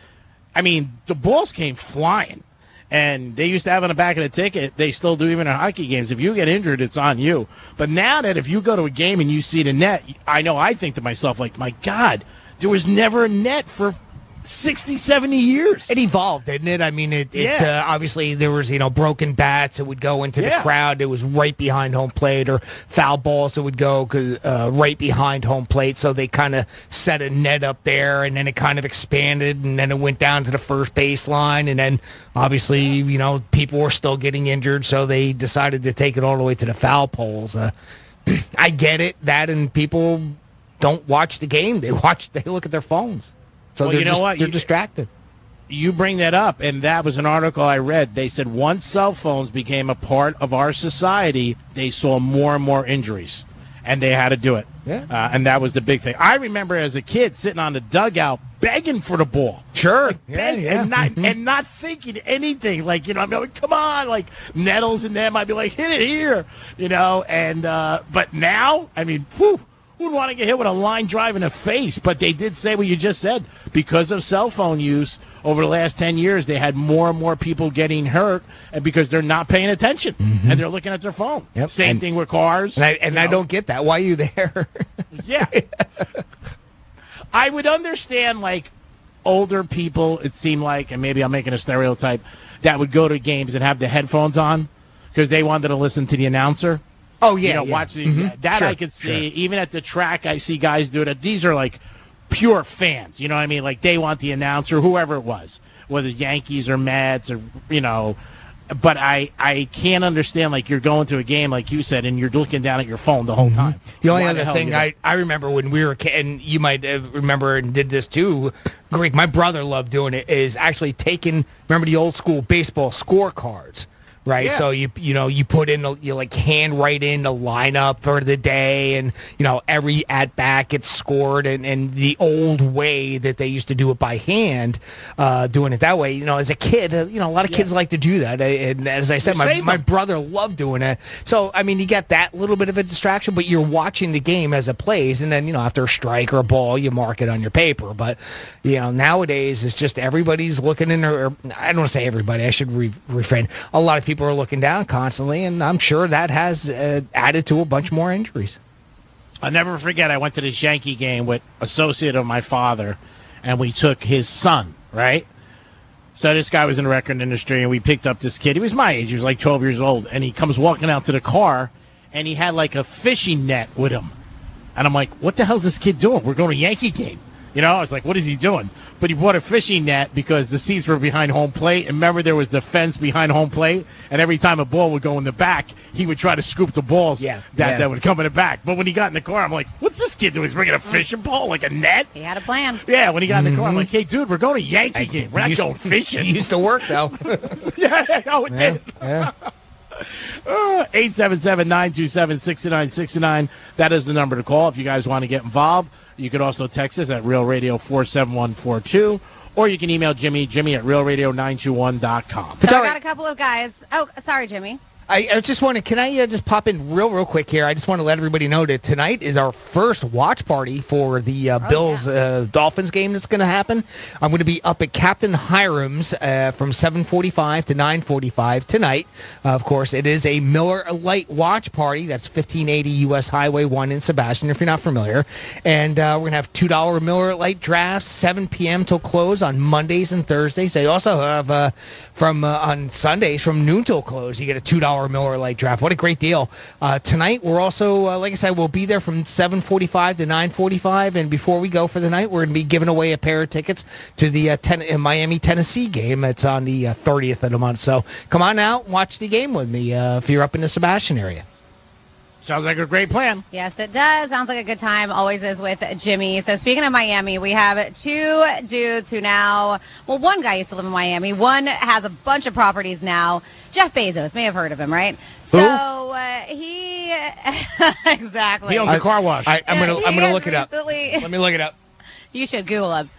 I mean, the balls came flying. And they used to have on the back of the ticket, they still do even in hockey games. If you get injured, it's on you. But now that if you go to a game and you see the net, I think to myself, like, my God, there was never a net for 60, 70 years. It evolved, didn't it? I mean, obviously there was, broken bats that would go into the crowd. It was right behind home plate, or foul balls that would go right behind home plate. So they kind of set a net up there, and then it kind of expanded, and then it went down to the first baseline. And then obviously, people were still getting injured, so they decided to take it all the way to the foul poles. I get it, and people don't watch the game. They look at their phones. So they're distracted. You bring that up, and that was an article I read. They said once cell phones became a part of our society, they saw more and more injuries, and they had to do it. Yeah. And that was the big thing. I remember as a kid sitting on the dugout begging for the ball. Sure. And not thinking anything. Like, you know, I'm like, come on, like Nettles and them. I'd be like, hit it here, you know. And but now, I mean, whew, who'd want to get hit with a line drive in the face? But they did say what you just said. Because of cell phone use over the last 10 years, they had more and more people getting hurt, and because they're not paying attention and they're looking at their phone. Yep. Same thing with cars. And I don't get that. Why are you there? Yeah. I would understand, like, older people, it seemed like, and maybe I'm making a stereotype, that would go to games and have the headphones on because they wanted to listen to the announcer. Oh, yeah. You know, yeah. watch the, that Sure, I could see. sure. Even at the track, I see guys do it. These are, like, pure fans. You know what I mean? Like, they want the announcer, whoever it was, whether Yankees or Mets or, you know. But I can't understand, like, you're going to a game, like you said, and you're looking down at your phone the whole time. The only Why other hell thing you I remember when we were and you might remember and did this too, Greek, my brother loved doing it, is actually taking, remember the old school baseball scorecards, right? Yeah. So you put in, you like hand write in the lineup for the day, and you know every at bat gets scored, and the old way that they used to do it by hand, doing it that way. You know, as a kid, you know, a lot of kids like to do that, and as I said, my brother loved doing it. So I mean, you get that little bit of a distraction, but you're watching the game as it plays, and then you know after a strike or a ball, you mark it on your paper. But you know nowadays it's just everybody's looking in, or I don't want to say everybody, I should refrain. A lot of people are looking down constantly, and I'm sure that has added to a bunch more injuries. I'll never forget, I went to this Yankee game with an associate of my father, and we took his son, right? So this guy was in the record industry, and we picked up this kid. He was my age. He was like 12 years old, and he comes walking out to the car, and he had like a fishing net with him. And I'm like, what the hell's this kid doing? We're going to a Yankee game. You know, I was like, what is he doing? But he bought a fishing net because the seats were behind home plate. And remember, there was the fence behind home plate. And every time a ball would go in the back, he would try to scoop the balls that would come in the back. But when he got in the car, I'm like, what's this kid doing? He's bringing a fishing pole, like a net? He had a plan. Yeah, when he got in the car, I'm like, hey, dude, we're going to a Yankee game. We're not going fishing. It used to work, though. Yeah, no, it did. Yeah. 877-927-6969. That is the number to call if you guys want to get involved. You could also text us at Real Radio 47142, or you can email Jimmy at realradio921.com. So I got a couple of guys. Oh, sorry, Jimmy. I just wanted, can I just pop in real quick here? I just want to let everybody know that tonight is our first watch party for the Bills-Dolphins game that's going to happen. I'm going to be up at Captain Hiram's from 7:45 to 9:45 tonight. Of course, it is a Miller Lite watch party. That's 1580 U.S. Highway 1 in Sebastian, if you're not familiar. And we're going to have $2 Miller Lite drafts, 7 p.m. till close on Mondays and Thursdays. They also have on Sundays from noon till close. You get a $2 Miller Lite draft. What a great deal. Tonight, we're also, like I said, we'll be there from 7:45 to 9:45. And before we go for the night, we're going to be giving away a pair of tickets to the Miami, Tennessee game. It's on the 30th of the month. So come on out and watch the game with me if you're up in the Sebastian area. Sounds like a great plan. Yes, it does. Sounds like a good time. Always is with Jimmy. So speaking of Miami, we have two dudes who now, well, one guy used to live in Miami. One has a bunch of properties now. Jeff Bezos, may have heard of him, right? Who? So he, exactly. He owns a car wash. I'm gonna look it up. Recently, Let me look it up. You should Google him.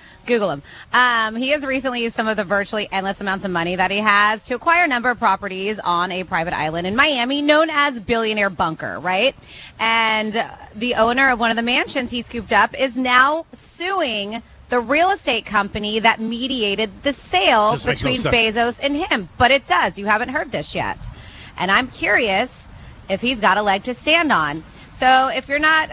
He has recently used some of the virtually endless amounts of money that he has to acquire a number of properties on a private island in Miami known as Billionaire Bunker, right? And the owner of one of the mansions he scooped up is now suing the real estate company that mediated the sale between Bezos and him. But it does. You haven't heard this yet. And I'm curious if he's got a leg to stand on. So if you're not,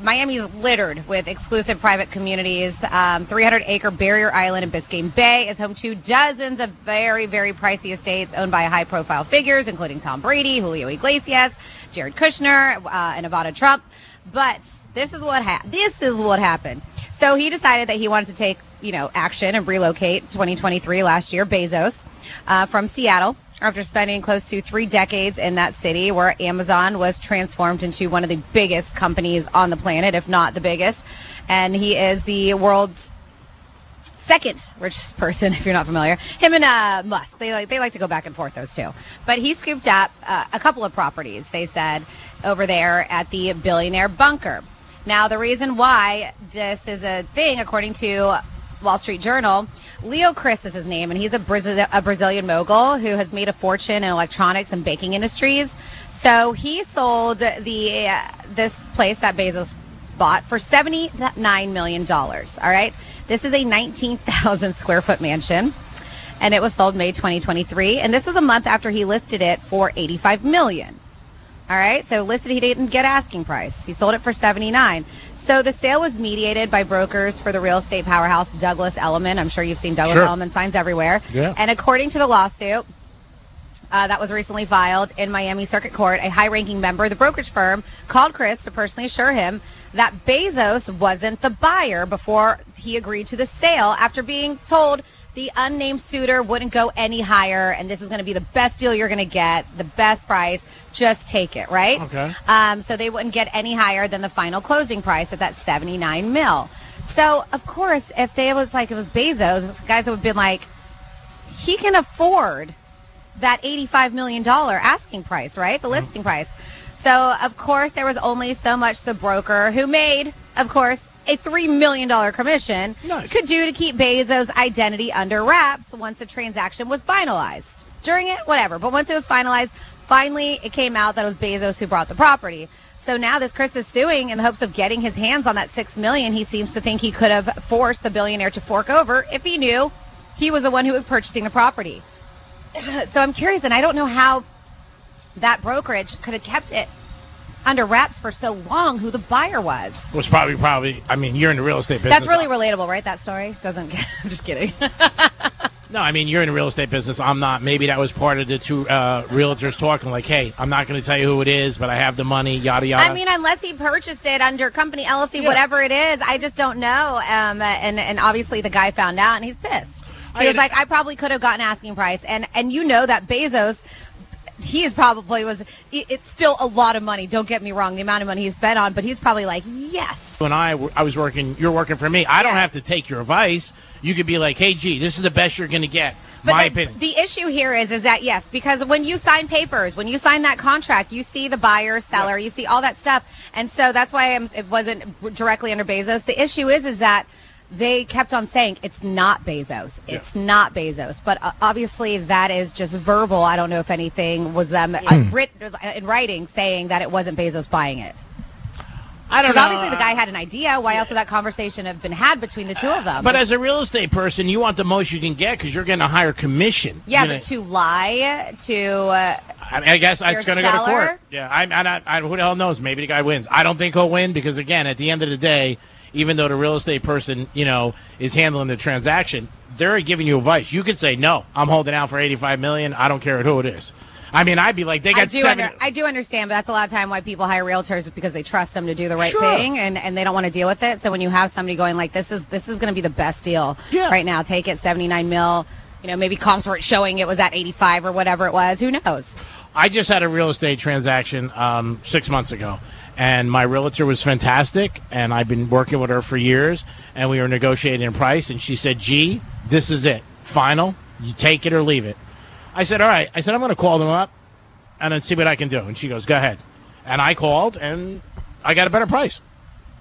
Miami is littered with exclusive private communities. 300-acre Barrier Island in Biscayne Bay is home to dozens of very, very pricey estates owned by high-profile figures, including Tom Brady, Julio Iglesias, Jared Kushner, and Ivana Trump. But this is what happened. So he decided that he wanted to take, action and relocate 2023 last year, Bezos, from Seattle, after spending close to 3 decades in that city where Amazon was transformed into one of the biggest companies on the planet, if not the biggest. And he is the world's second richest person, if you're not familiar. Him and Musk, they like to go back and forth, those two. But he scooped up a couple of properties, they said, over there at the Billionaire Bunker. Now, the reason why this is a thing, according to Wall Street Journal. Leo Chris is his name, and he's a Brazilian mogul who has made a fortune in electronics and baking industries. So he sold this place that Bezos bought for $79 million. All right. This is a 19,000 square foot mansion, and it was sold May 2023. And this was a month after he listed it for $85 million. All right. So listed, he didn't get asking price. He sold it for $79. So the sale was mediated by brokers for the real estate powerhouse Douglas Elliman. I'm sure you've seen Douglas Elliman signs everywhere. Yeah. And according to the lawsuit that was recently filed in Miami Circuit Court, a high-ranking member of the brokerage firm called Chris to personally assure him that Bezos wasn't the buyer before he agreed to the sale, after being told the unnamed suitor wouldn't go any higher, and this is going to be the best deal you're going to get, the best price, just take it, right? Okay. So they wouldn't get any higher than the final closing price at that $79 million. So, of course, if it was Bezos, guys would have been like, he can afford that $85 million asking price, right? The listing price. So, of course, there was only so much the broker, who made, of course, a $3 million commission, could do to keep Bezos' identity under wraps once the transaction was finalized. During it, whatever. But once it was finalized, finally it came out that it was Bezos who bought the property. So now this Chris is suing in the hopes of getting his hands on that $6 million. He seems to think he could have forced the billionaire to fork over if he knew he was the one who was purchasing the property. So I'm curious, and I don't know how that brokerage could have kept it under wraps for so long, who the buyer was. Was probably. I mean, you're in the real estate business. That's really relatable, right? That story doesn't. I'm just kidding. No, I mean, you're in the real estate business. I'm not. Maybe that was part of the two realtors talking, like, hey, I'm not going to tell you who it is, but I have the money, yada, yada. I mean, unless he purchased it under company LLC, whatever it is, I just don't know. And obviously the guy found out, and he's pissed. He was like, I probably could have gotten asking price. And you know that Bezos, he is probably it's still a lot of money. Don't get me wrong, the amount of money he's spent on, but he's probably like, yes. When I was working, you're working for me. I don't have to take your advice. You could be like, hey, gee, this is the best you're going to get. But my opinion. The issue here is that, yes, because when you sign papers, when you sign that contract, you see the buyer, seller, you see all that stuff. And so that's why it wasn't directly under Bezos. The issue is that they kept on saying it's not Bezos. It's not Bezos. But obviously that is just verbal. I don't know if anything was written in writing saying that it wasn't Bezos buying it. I don't know. Obviously the guy had an idea. Why else would that conversation have been had between the two of them? But as a real estate person, you want the most you can get because you're getting a higher commission. Yeah, but to lie to I guess it's going to go to court. Yeah, I who the hell knows? Maybe the guy wins. I don't think he'll win because, again, at the end of the day, even though the real estate person, is handling the transaction, they're giving you advice. You could say, no, I'm holding out for $85 million. I don't care who it is. I mean, I'd be like, they got I do understand, but that's a lot of time why people hire realtors is because they trust them to do the right thing, and they don't want to deal with it. So when you have somebody going like, this is going to be the best deal right now, take it, $79 million. Maybe comps weren't showing it was at 85 or whatever it was. Who knows? I just had a real estate transaction 6 months ago. And my realtor was fantastic, and I've been working with her for years, and we were negotiating in price, and she said, gee, this is it. Final. You take it or leave it. I said, all right. I said, I'm going to call them up and then see what I can do. And she goes, go ahead. And I called, and I got a better price.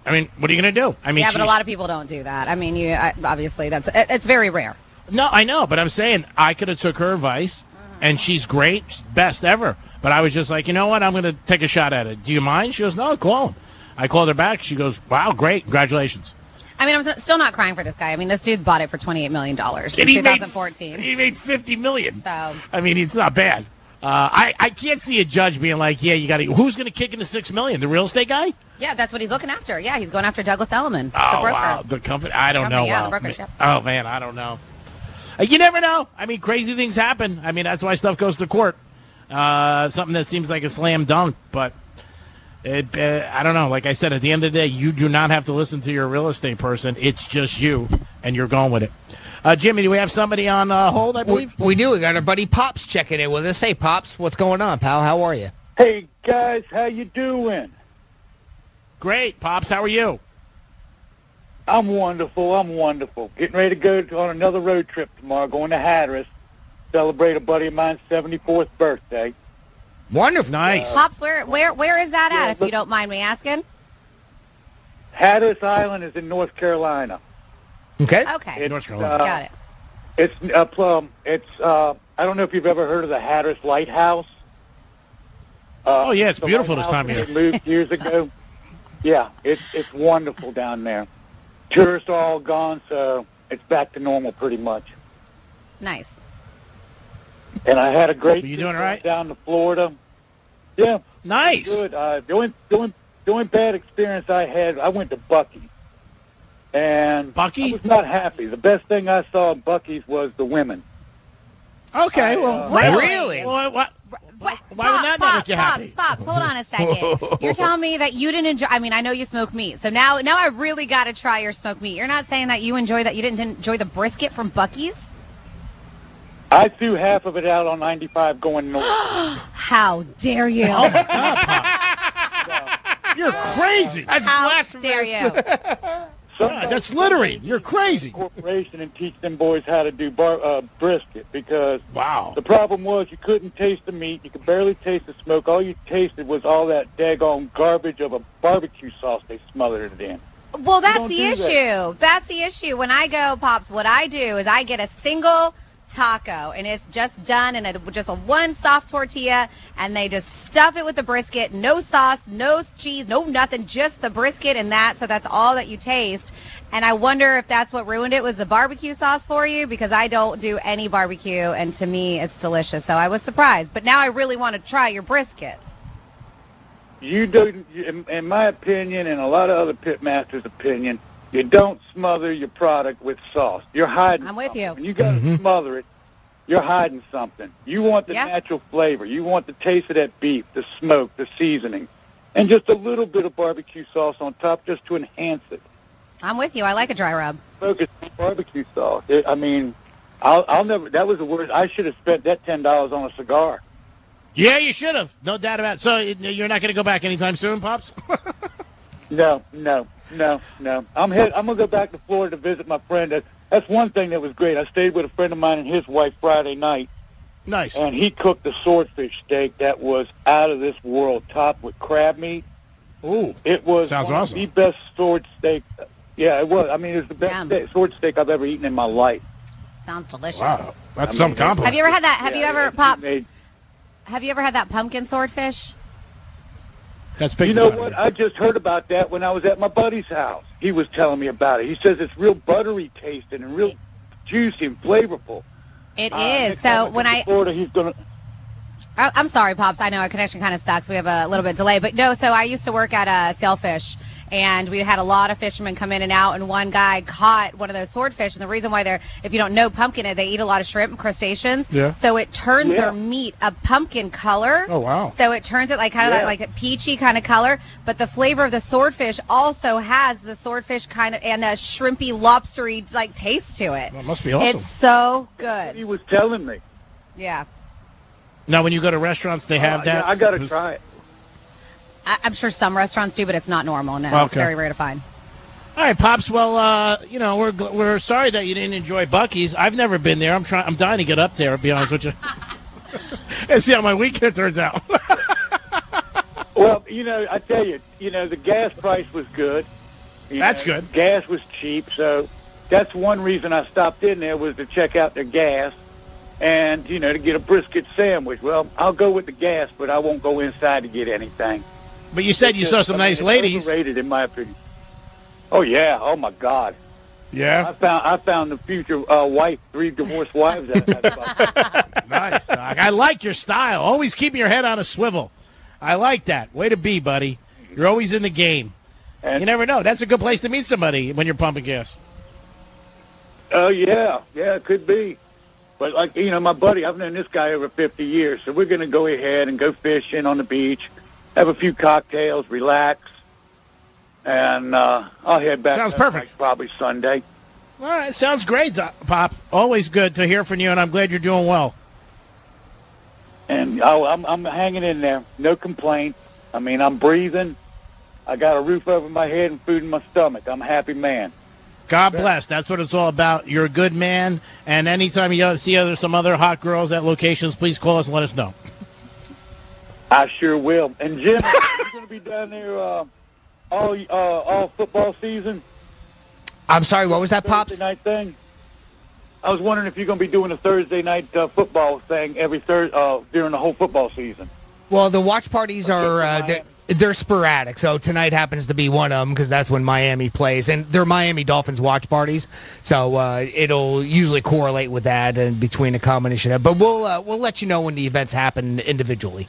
I mean, what are you going to do? I mean, yeah, but a lot of people don't do that. I mean, obviously, it's very rare. No, I know, but I'm saying I could have took her advice, and she's great, best ever. But I was just like, you know what? I'm going to take a shot at it. Do you mind? She goes, no, call him. I called her back. She goes, wow, great. Congratulations. I mean, I'm still not crying for this guy. I mean, this dude bought it for $28 million in 2014. He made $50 million. So, I mean, it's not bad. I can't see a judge being like, yeah, you got to. Who's going to kick in the $6 million? The real estate guy? Yeah, that's what he's looking after. Yeah, he's going after Douglas Elliman, the broker. Wow, the company. I don't know. Yeah, the brokerage. Oh man, I don't know. You never know. I mean, crazy things happen. I mean, that's why stuff goes to court. Something that seems like a slam dunk, but I don't know. Like I said, at the end of the day, you do not have to listen to your real estate person. It's just you, and you're going with it. Jimmy, do we have somebody on hold, I believe? We do. We got our buddy Pops checking in with us. Hey, Pops, what's going on, pal? How are you? Hey, guys, how you doing? Great. Pops, how are you? I'm wonderful. Getting ready to go on another road trip tomorrow, going to Hatteras, celebrate a buddy of mine's 74th birthday. Wonderful. Nice. Pops, where is that at, if you don't mind me asking? Hatteras Island is in North Carolina. Okay. Okay. North Carolina. Got it. It's I don't know if you've ever heard of the Hatteras Lighthouse. Oh, yeah, it's beautiful this time of year. They moved years ago. Yeah, it's wonderful down there. Tourists are all gone, so it's back to normal pretty much. Nice. And I had a great You doing all right? down to Florida. Yeah. Nice. Good. The only bad experience I had, I went to Buc-ee's. And Buc-ee? I was not happy. The best thing I saw at Buc-ee's was the women. Okay, well, Really? Why would that not make you happy? Pops, hold on a second. You're telling me that you didn't enjoy. I mean, I know you smoke meat, so now I really got to try your smoked meat. You're not saying that you didn't enjoy the brisket from Buc-ee's? I threw half of it out on 95 going north. How dare you? Oh, my God, Pop. You're crazy. That's How blasphemous. dare you? God, that's littering. You're crazy. Corporation and teach them boys how to do brisket because Wow. the problem was you couldn't taste the meat. You could barely taste the smoke. All you tasted was all that daggone garbage of a barbecue sauce they smothered it in. Well, that's don't the do issue. that. That's the issue. When I go, Pops, what I do is I get a single taco, and it's just done in just a one soft tortilla, and they just stuff it with the brisket. No sauce, no cheese, no nothing, just the brisket and that. So that's all that you taste. And I wonder if that's what ruined it was the barbecue sauce for you, because I don't do any barbecue, and to me, it's delicious. So I was surprised. But now I really want to try your brisket. You do, in my opinion, and a lot of other pitmasters' opinion, you don't smother your product with sauce. You're hiding. I'm with you. When you got to smother it, you're hiding something. You want the natural flavor. You want the taste of that beef, the smoke, the seasoning, and just a little bit of barbecue sauce on top just to enhance it. I'm with you. I like a dry rub. Focus on barbecue sauce. I'll never. That was the worst. I should have spent that $10 on a cigar. Yeah, you should have. No doubt about it. So you're not going to go back anytime soon, Pops? No. I'm gonna go back to Florida to visit my friend. That's one thing that was great. I stayed with a friend of mine and his wife Friday night. Nice. And he cooked a swordfish steak that was out of this world, topped with crab meat. Ooh, it was sounds one awesome. of the best sword steak. Yeah, it was. I mean, it was the best sword steak I've ever eaten in my life. Sounds delicious. Wow, that's some compliment. Have you ever had that? Have Yeah, you ever, yeah, Pops? made- Have you ever had that pumpkin swordfish? That's big. You know what? I just heard about that when I was at my buddy's house. He was telling me about it. He says it's real buttery tasting and real juicy and flavorful. It is. Next So time I when get to Florida, he's gonna. I'm sorry, Pops. I know our connection kind of sucks. We have a little bit of delay. But no, so I used to work at Sailfish, and we had a lot of fishermen come in and out, and one guy caught one of those swordfish. And the reason why if you don't know pumpkin, they eat a lot of shrimp and crustaceans. Yeah. So it turns their meat a pumpkin color. Oh, wow. So it turns it like kind of like a peachy kind of color. But the flavor of the swordfish also has the swordfish kind of and a shrimpy, lobstery like taste to it. Well, it must be awesome. It's so good. He was telling me. Yeah. Now, when you go to restaurants, they have that? Yeah, I got to try it. I'm sure some restaurants do, but it's not normal. No, it's Okay. very rare to find. All right, Pops. Well, we're sorry that you didn't enjoy Buc-ee's. I've never been there. I'm dying to get up there, to be honest with you. And see how my weekend turns out. Well, I tell you, the gas price was good. That's good. Gas was cheap, so that's one reason I stopped in there was to check out their gas and, to get a brisket sandwich. Well, I'll go with the gas, but I won't go inside to get anything. But you said you saw some nice ladies. It's overrated, in my opinion. Oh, yeah. Oh, my God. Yeah? I found the future wife, 3 divorced wives at that spot. Nice, Doc. I like your style. Always keeping your head on a swivel. I like that. Way to be, buddy. You're always in the game. You never know. That's a good place to meet somebody when you're pumping gas. Oh, yeah. Yeah, it could be. But, my buddy, I've known this guy over 50 years, so we're going to go ahead and go fishing on the beach, have a few cocktails, relax, and I'll head back. Sounds perfect. Probably Sunday. All right. Sounds great, Pop. Always good to hear from you, and I'm glad you're doing well. And I'm hanging in there. No complaints. I mean, I'm breathing. I got a roof over my head and food in my stomach. I'm a happy man. God bless. That's what it's all about. You're a good man. And anytime you see some other hot girls at locations, please call us and let us know. I sure will. And Jim, are you going to be down there all football season? I'm sorry, what was that, Pops? Thursday night thing. I was wondering if you're going to be doing a Thursday night football thing every during the whole football season. Well, the watch parties are they're sporadic. So tonight happens to be one of them because that's when Miami plays, and they're Miami Dolphins watch parties. So it'll usually correlate with that and between a combination. But we'll let you know when the events happen individually.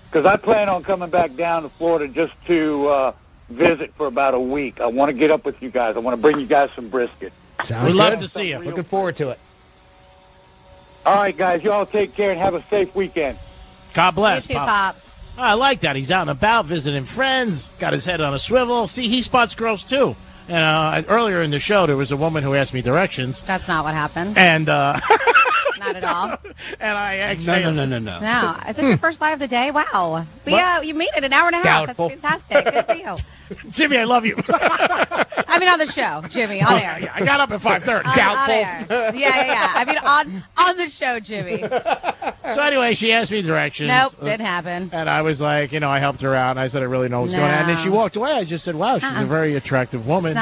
Because I plan on coming back down to Florida just to visit for about a week. I want to get up with you guys. I want to bring you guys some brisket. Sounds We'd good. love to see you. Looking forward to it. All right, guys. You all take care and have a safe weekend. God bless. You too, Pops. I like that. He's out and about visiting friends, got his head on a swivel. See, he spots girls, too. And earlier in the show, there was a woman who asked me directions. That's not what happened. And not at all. And I actually... No. No. Is this your first live of the day? Wow. But yeah, you made it an hour and a half. Doubtful. That's fantastic. Good for you. Jimmy, I love you. I mean, on the show, Jimmy, on air. Yeah, I got up at 5:30. Doubtful. On yeah. I mean, on the show, Jimmy. So anyway, she asked me directions. Nope, didn't happen. And I was like, I helped her out, and I said I really know what's going on. And then she walked away. I just said, wow, she's a very attractive woman. It's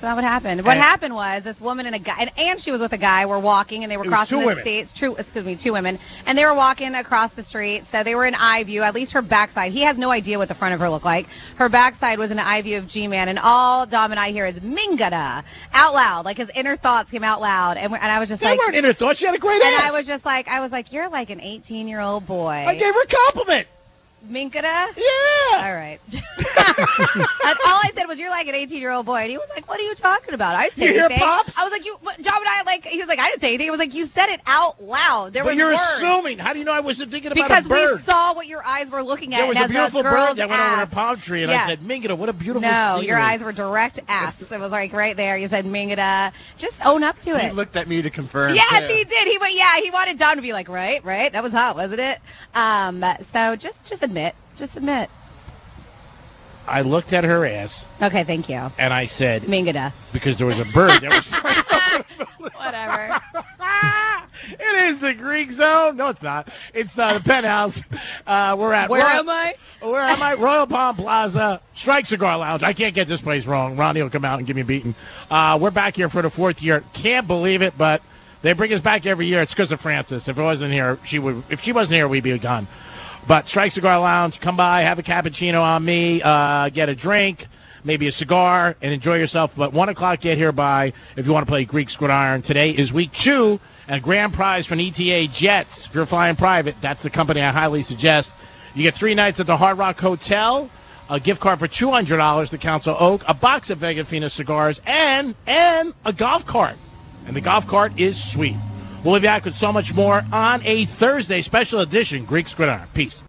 not what happened. What happened was this woman and a guy, and she was with a guy, were walking, and they were crossing the streets. Two women. And they were walking across the street, so they were in eye view, at least her backside. He has no idea what the front of her looked like. Her backside was in eye view of G-Man, and all Dom and I hear is Mingada out loud. Like his inner thoughts came out loud. And I was just they weren't inner thoughts. She had a great ass. And I was like, you're like an 18-year-old boy. I gave her a compliment. Minkada? Yeah. All right. All I said was, you're like an 18-year-old boy. And he was like, what are you talking about? I didn't say you anything. Hear Pops? I was like, John and I, he was like, I didn't say anything. It was like, you said it out loud. There but was you're words. assuming. How do you know I wasn't thinking about because a bird? We saw what your eyes were looking at. There was and a beautiful bird that went over a palm tree, and yeah. I said, Mingada, what a beautiful No, scenery. your eyes were direct ass. It was like right there. You said Mingada. Just own up to it. He looked at me to confirm. Yes, too. he did. He went, he wanted Don to be like, right. That was hot, wasn't it? So just admit. Just admit. I looked at her ass. Okay, thank you. And I said, Mingada. Because there was a bird that was... Whatever. It is the Greek Zone. No, it's not. It's the Penthouse. We're at... Where am I? Royal Palm Plaza, Strike Cigar Lounge. I can't get this place wrong. Ronnie will come out and give me a beating. We're back here for the fourth year. Can't believe it, but they bring us back every year. It's because of Frances. If it wasn't here, if she wasn't here, we'd be gone. But Strike Cigar Lounge, come by, have a cappuccino on me, get a drink, maybe a cigar, and enjoy yourself. But 1 o'clock, get here by if you want to play Greek Gridiron. Today is week 2, and a grand prize for an ETA Jets. If you're flying private, that's the company I highly suggest. You get 3 nights at the Hard Rock Hotel, a gift card for $200 to Council Oak, a box of Vegafina cigars, and a golf cart. And the golf cart is sweet. We'll be back with so much more on a Thursday special edition, Greek Gridiron. Peace.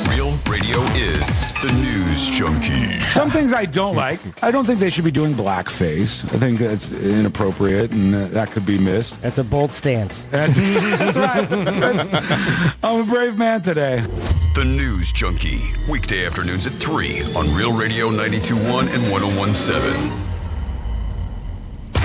Real Radio is the news junkie. Some things I don't like. I don't think they should be doing blackface. I think that's inappropriate, and that could be missed. That's a bold stance. That's right. I'm a brave man today. The News Junkie, weekday afternoons at 3 on Real Radio 92.1 and 101.7.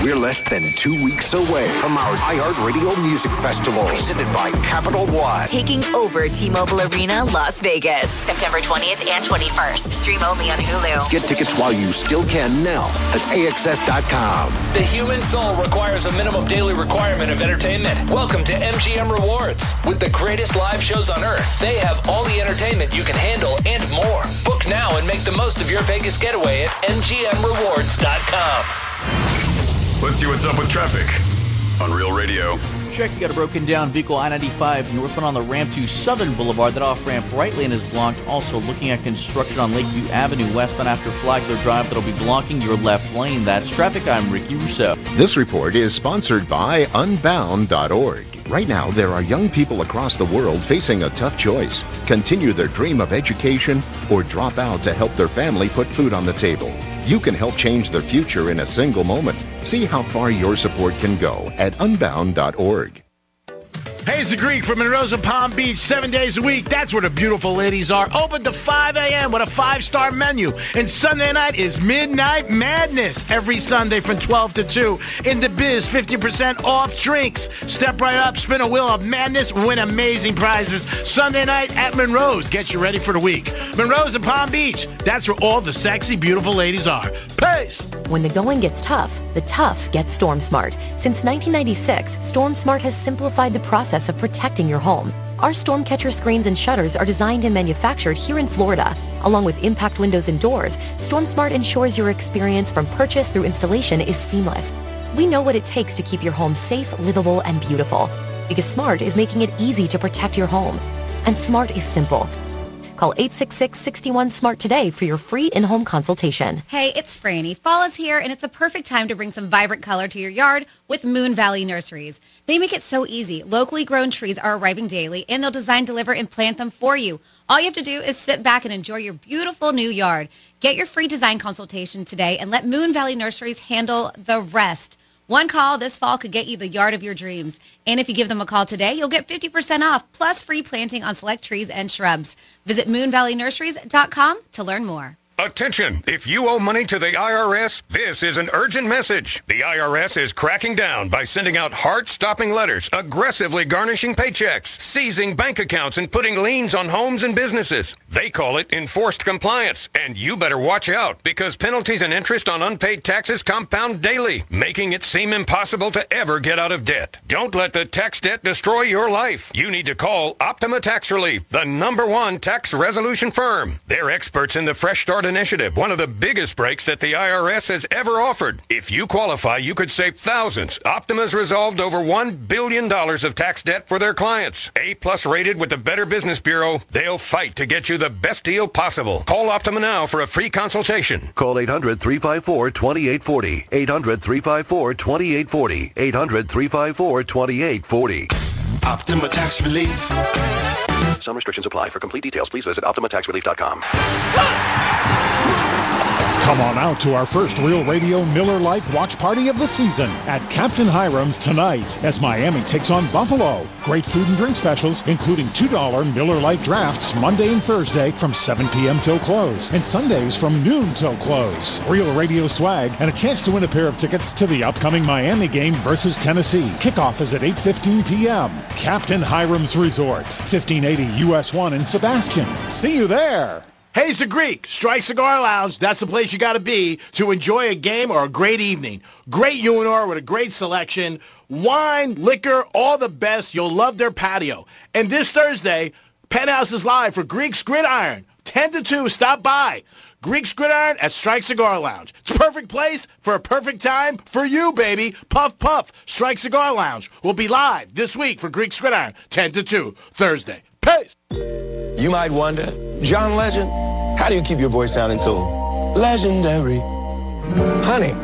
We're less than 2 weeks away from our iHeartRadio Music Festival, presented by Capital One. Taking over T-Mobile Arena, Las Vegas, September 20th and 21st. Stream only on Hulu. Get tickets while you still can now at AXS.com. The human soul requires a minimum daily requirement of entertainment. Welcome to MGM Rewards. With the greatest live shows on earth, they have all the entertainment you can handle and more. Book now and make the most of your Vegas getaway at MGMRewards.com. Let's see what's up with traffic on Real Radio. Checking out a broken down vehicle I-95 northbound on the ramp to Southern Boulevard. That off-ramp right lane is blocked. Also looking at construction on Lakeview Avenue westbound after Flagler Drive. That'll be blocking your left lane. That's traffic. I'm Ricky Russo. This report is sponsored by Unbound.org. Right now, there are young people across the world facing a tough choice. Continue their dream of education or drop out to help their family put food on the table. You can help change their future in a single moment. See how far your support can go at Unbound.org. Hey, it's the Greek from Monroe's and Palm Beach, 7 days a week. That's where the beautiful ladies are. Open to 5 a.m. with a 5-star menu. And Sunday night is Midnight Madness. Every Sunday from 12 to 2. In the biz, 50% off drinks. Step right up, spin a wheel of madness, win amazing prizes. Sunday night at Monroe's. Get you ready for the week. Monroe's and Palm Beach. That's where all the sexy, beautiful ladies are. Peace! When the going gets tough, the tough get StormSmart. Since 1996, StormSmart has simplified the process of protecting your home. Our Stormcatcher screens and shutters are designed and manufactured here in Florida. Along with impact windows and doors, StormSmart ensures your experience from purchase through installation is seamless. We know what it takes to keep your home safe, livable, and beautiful. Because Smart is making it easy to protect your home. And Smart is simple. Call 866-61-SMART today for your free in-home consultation. Hey, it's Franny. Fall is here, and it's a perfect time to bring some vibrant color to your yard with Moon Valley Nurseries. They make it so easy. Locally grown trees are arriving daily, and they'll design, deliver, and plant them for you. All you have to do is sit back and enjoy your beautiful new yard. Get your free design consultation today and let Moon Valley Nurseries handle the rest. One call this fall could get you the yard of your dreams. And if you give them a call today, you'll get 50% off, plus free planting on select trees and shrubs. Visit moonvalleynurseries.com to learn more. Attention! If you owe money to the IRS, this is an urgent message. The IRS is cracking down by sending out heart-stopping letters, aggressively garnishing paychecks, seizing bank accounts, and putting liens on homes and businesses. They call it enforced compliance, and you better watch out because penalties and interest on unpaid taxes compound daily, making it seem impossible to ever get out of debt. Don't let the tax debt destroy your life. You need to call Optima Tax Relief, the #1 tax resolution firm. They're experts in the Fresh Start Initiative, one of the biggest breaks that the IRS has ever offered. If you qualify, you could save thousands. Optima's resolved over $1 billion of tax debt for their clients. A+ rated with the Better Business Bureau, they'll fight to get you the best deal possible. Call Optima now for a free consultation. Call 800-354-2840. 800-354-2840. 800-354-2840. Optima Tax Relief. Some restrictions apply. For complete details, please visit OptimaTaxRelief.com. Come on out to our first Real Radio Miller Lite watch party of the season at Captain Hiram's tonight as Miami takes on Buffalo. Great food and drink specials, including $2 Miller Lite drafts Monday and Thursday from 7 p.m. till close, and Sundays from noon till close. Real Radio swag and a chance to win a pair of tickets to the upcoming Miami game versus Tennessee. Kickoff is at 8:15 p.m. Captain Hiram's Resort, 1580 US 1 in Sebastian. See you there. Hey, it's the Greek. Strike Cigar Lounge. That's the place you got to be to enjoy a game or a great evening. Great UNR with a great selection. Wine, liquor, all the best. You'll love their patio. And this Thursday, Penthouse is live for Greek's Gridiron. 10 to 2, stop by. Greek's Gridiron at Strike Cigar Lounge. It's a perfect place for a perfect time for you, baby. Puff, puff. Strike Cigar Lounge will be live this week for Greek's Gridiron. 10 to 2, Thursday. Peace. You might wonder, John Legend, how do you keep your voice sounding so legendary? Honey.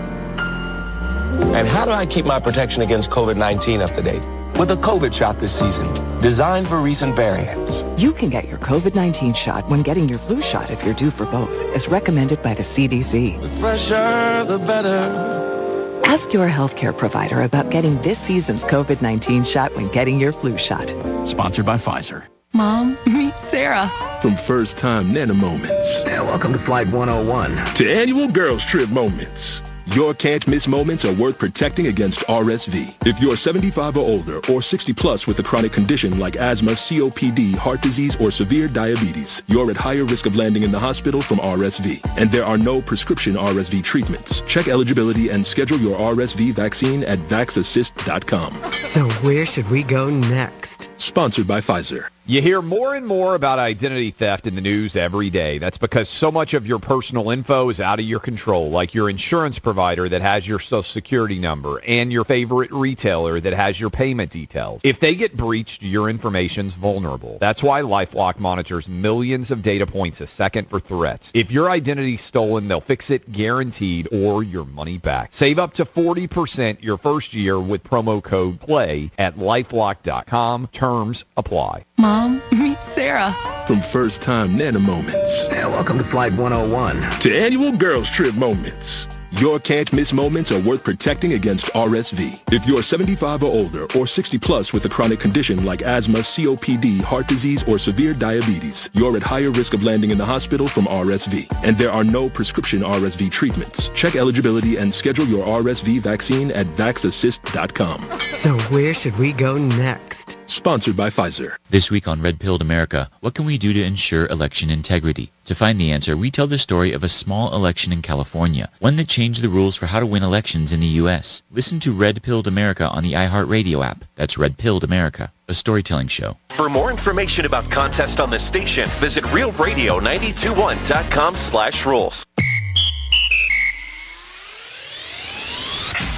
And how do I keep my protection against COVID-19 up to date? With a COVID shot this season, designed for recent variants. You can get your COVID-19 shot when getting your flu shot if you're due for both, as recommended by the CDC. The fresher, the better. Ask your healthcare provider about getting this season's COVID-19 shot when getting your flu shot. Sponsored by Pfizer. Mom, meet Sarah. From first-time Nana moments. And welcome to Flight 101. To annual girls trip moments. Your can't-miss moments are worth protecting against RSV. If you're 75 or older or 60 plus with a chronic condition like asthma, COPD, heart disease, or severe diabetes, you're at higher risk of landing in the hospital from RSV. And there are no prescription RSV treatments. Check eligibility and schedule your RSV vaccine at vaxassist.com. So where should we go next? Sponsored by Pfizer. You hear more and more about identity theft in the news every day. That's because so much of your personal info is out of your control, like your insurance provider that has your social security number and your favorite retailer that has your payment details. If they get breached, your information's vulnerable. That's why LifeLock monitors millions of data points a second for threats. If your identity's stolen, they'll fix it guaranteed or your money back. Save up to 40% your first year with promo code PLAY at LifeLock.com. Terms apply. Mom, meet Sarah. From first-time Nana moments. And welcome to Flight 101. To annual girls trip moments. Your can't-miss moments are worth protecting against RSV. If you're 75 or older or 60 plus with a chronic condition like asthma, COPD, heart disease, or severe diabetes, you're at higher risk of landing in the hospital from RSV. And there are no prescription RSV treatments. Check eligibility and schedule your RSV vaccine at vaxassist.com. So where should we go next? Sponsored by Pfizer. This week on Red Pilled America, what can we do to ensure election integrity? To find the answer, we tell the story of a small election in California, one that changed the rules for how to win elections in the U.S. Listen to Red Pilled America on the iHeartRadio app. That's Red Pilled America, a storytelling show. For more information about contests on this station, visit realradio921.com/rules.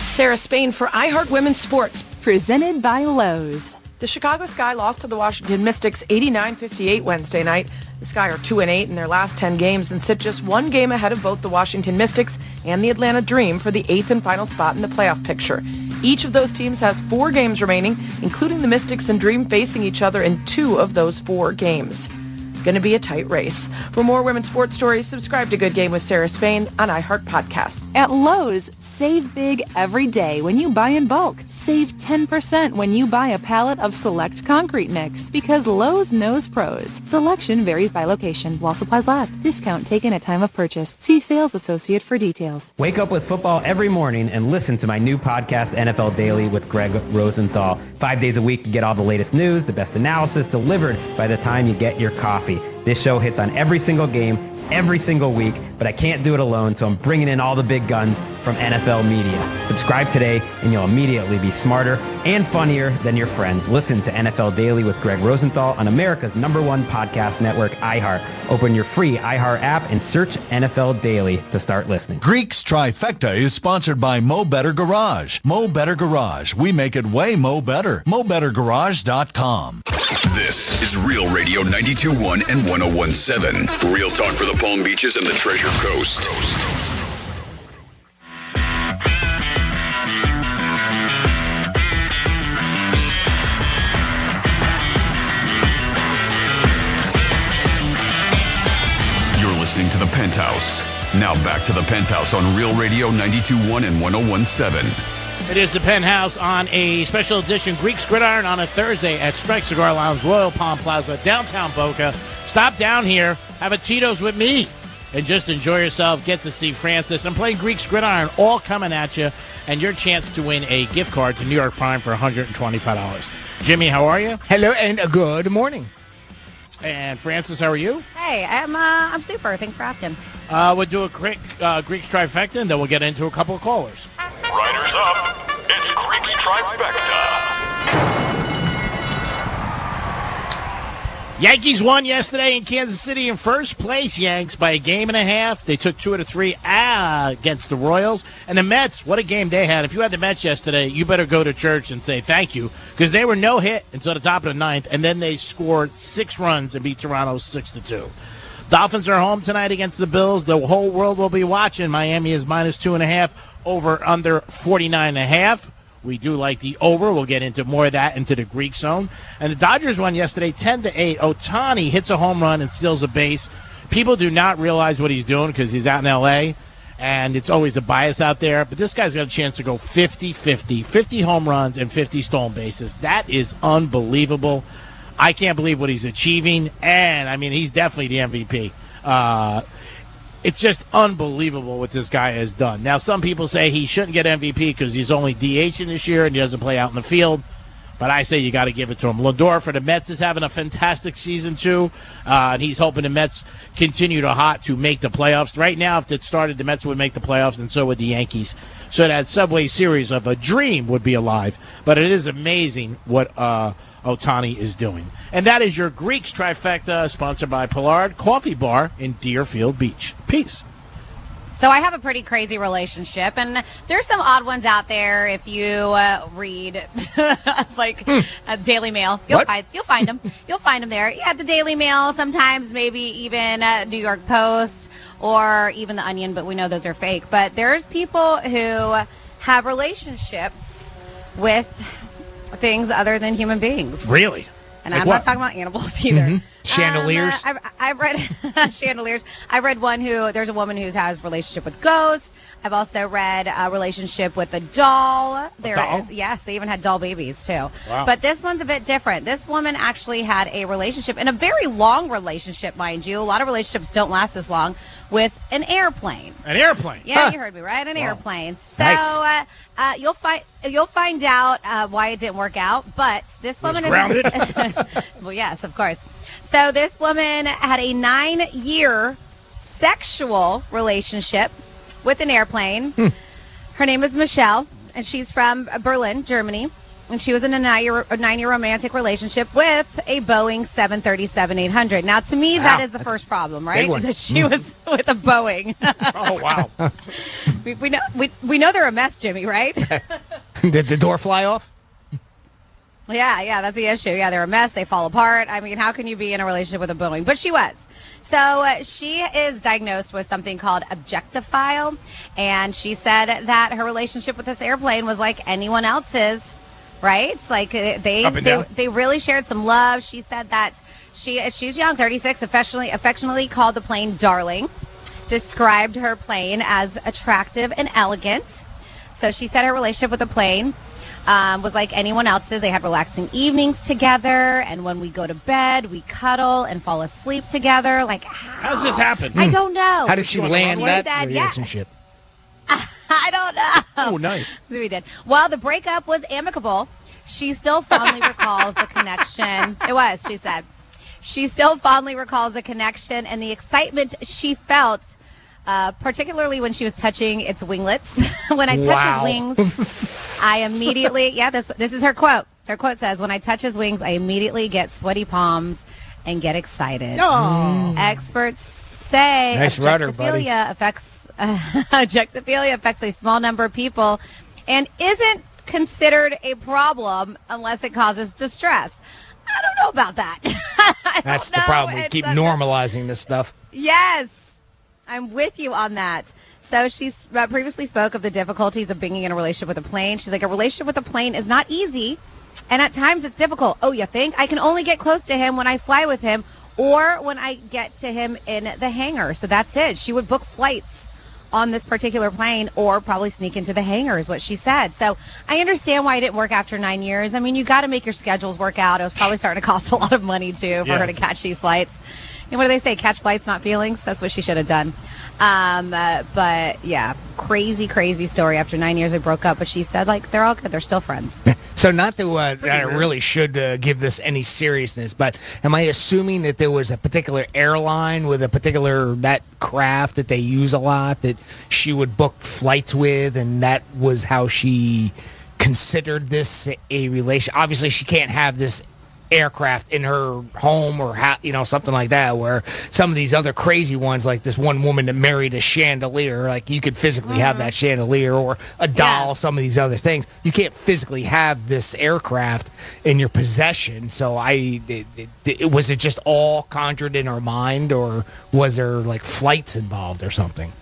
Sarah Spain for iHeart Women's Sports. Presented by Lowe's. The Chicago Sky lost to the Washington Mystics 89-58 Wednesday night. The Sky are 2-8 in their last 10 games and sit just one game ahead of both the Washington Mystics and the Atlanta Dream for the 8th and final spot in the playoff picture. Each of those teams has 4 games remaining, including the Mystics and Dream facing each other in 2 of those 4 games. Going to be a tight race. For more women's sports stories, subscribe to Good Game with Sarah Spain on iHeart Podcast. At Lowe's, save big every day when you buy in bulk. Save 10% when you buy a pallet of select concrete mix, because Lowe's knows pros. Selection varies by location while supplies last. Discount taken at time of purchase. See sales associate for details. Wake up with football every morning and listen to my new podcast, NFL Daily with Greg Rosenthal. 5 days a week, you get all the latest news, the best analysis delivered by the time you get your coffee. This show hits on every single game, every single week, but I can't do it alone, so I'm bringing in all the big guns from NFL media. Subscribe today, and you'll immediately be smarter and funnier than your friends. Listen to NFL Daily with Greg Rosenthal on America's #1 podcast network, iHeart. Open your free iHeart app and search NFL Daily to start listening. Greek's Trifecta is sponsored by Mo Better Garage. Mo Better Garage. We make it way Mo Better. MoBetterGarage.com. This is Real Radio 92.1 and 101.7. Real talk for the Palm Beaches and the Treasure Coast. You're listening to the Penthouse. Now back to the Penthouse on Real Radio 92.1 and 101.7. It is the Penthouse on a special edition Greek's Gridiron on a Thursday at Strike Cigar Lounge, Royal Palm Plaza, downtown Boca. Stop down here, have a Tito's with me, and just enjoy yourself. Get to see Francis. I'm playing Greek's Gridiron, all coming at you, and your chance to win a gift card to New York Prime for $125. Jimmy, how are you? Hello, and good morning. And Francis, how are you? Hey, I'm super. Thanks for asking. We'll do a quick Greek's Trifecta, and then we'll get into a couple of callers. Riders up. It's Greek's Trifecta. Yankees won yesterday in Kansas City in first place, Yanks, by a game and a half. They took 2 out of 3 against the Royals. And the Mets, what a game they had. If you had the Mets yesterday, you better go to church and say thank you, because they were no hit until the top of the ninth, and then they scored 6 runs and beat Toronto 6-2. Dolphins are home tonight against the Bills. The whole world will be watching. Miami is -2.5, over under 49.5. We do like the over. We'll get into more of that into the Greek zone. And the Dodgers won yesterday 10-8. Ohtani hits a home run and steals a base. People do not realize what he's doing because he's out in L.A., and it's always a bias out there. But this guy's got a chance to go 50-50, 50 home runs and 50 stolen bases. That is unbelievable. I can't believe what he's achieving. And, I mean, he's definitely the MVP. It's just unbelievable what this guy has done. Now, some people say he shouldn't get MVP because he's only DHing this year and he doesn't play out in the field. But I say you got to give it to him. Lindor for the Mets is having a fantastic season, too. And he's hoping the Mets continue to make the playoffs. Right now, if it started, the Mets would make the playoffs, and so would the Yankees. So that Subway Series of a dream would be alive. But it is amazing what Ohtani is doing. And that is your Greeks Trifecta, sponsored by Pollard Coffee Bar in Deerfield Beach. Peace. So I have a pretty crazy relationship, and there's some odd ones out there. If you read like a Daily Mail, you'll find them. You'll find them there. Yeah, the Daily Mail, sometimes maybe even New York Post or even the Onion, but we know those are fake. But there's people who have relationships with things other than human beings. Really? And I'm not talking about animals either. Mm-hmm. Chandeliers? I've read chandeliers. I read there's a woman who has a relationship with ghosts. I've also read a relationship with a doll. Yes, they even had doll babies too. Wow. But this one's a bit different. This woman actually had a relationship, and a very long relationship, mind you. A lot of relationships don't last this long, with an airplane. An airplane? Yeah, you heard me, right? An airplane. So Nice. you'll find out why it didn't work out. But this woman is grounded? Well, yes, of course. So this woman had a 9-year sexual relationship with an airplane. Her name is Michelle, and she's from Berlin, Germany. And she was in a 9-year romantic relationship with a Boeing 737-800. Now, to me, that is the first problem, right? That she was with a Boeing. Oh, wow. we know they're a mess, Jimmy, right? Did the door fly off? Yeah, that's the issue. Yeah, they're a mess. They fall apart. I mean, how can you be in a relationship with a Boeing? But she was. So she is diagnosed with something called objectophile, and she said that her relationship with this airplane was like anyone else's, right? It's like they really shared some love. She said that she's young, 36, affectionately called the plane darling, described her plane as attractive and elegant. So she said her relationship with the plane was like anyone else's. They had relaxing evenings together, and when we go to bed, we cuddle and fall asleep together. Like, how's this happen? I don't know. How did she land that said, relationship? I don't know. Oh, nice. We did. Well, the breakup was amicable. She still fondly recalls the connection. It was, she said. She still fondly recalls the connection and the excitement she felt, particularly when she was touching its winglets. When I touch his wings, I immediately, this is her quote. Her quote says, "When I touch his wings, I immediately get sweaty palms and get excited." Experts say Nice rudder, buddy. objectophilia affects a small number of people and isn't considered a problem unless it causes distress. I don't know about that. That's the problem. We keep normalizing this stuff. Yes, I'm with you on that. So she previously spoke of the difficulties of being in a relationship with a plane. She's like, a relationship with a plane is not easy, and at times it's difficult. Oh, you think? I can only get close to him when I fly with him or when I get to him in the hangar. So that's it. She would book flights on this particular plane or probably sneak into the hangar is what she said. So I understand why it didn't work after 9 years. I mean, you got to make your schedules work out. It was probably starting to cost a lot of money, too, for her to catch these flights. And what do they say? Catch flights, not feelings? That's what she should have done. But, yeah, crazy story. After 9 years, they broke up. But she said, like, they're all good. They're still friends. So not to, I really should give this any seriousness, but am I assuming that there was a particular airline with a particular, that craft that they use a lot that she would book flights with, and that was how she considered this a relation? Obviously, she can't have this aircraft in her home or something like that, where some of these other crazy ones, like this one woman that married a chandelier, like you could physically have that chandelier, or a doll, some of these other things. You can't physically have this aircraft in your possession. So was it just all conjured in her mind, or was there like flights involved or something?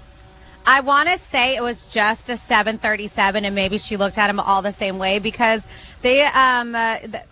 I want to say it was just a 737, and maybe she looked at them all the same way, because they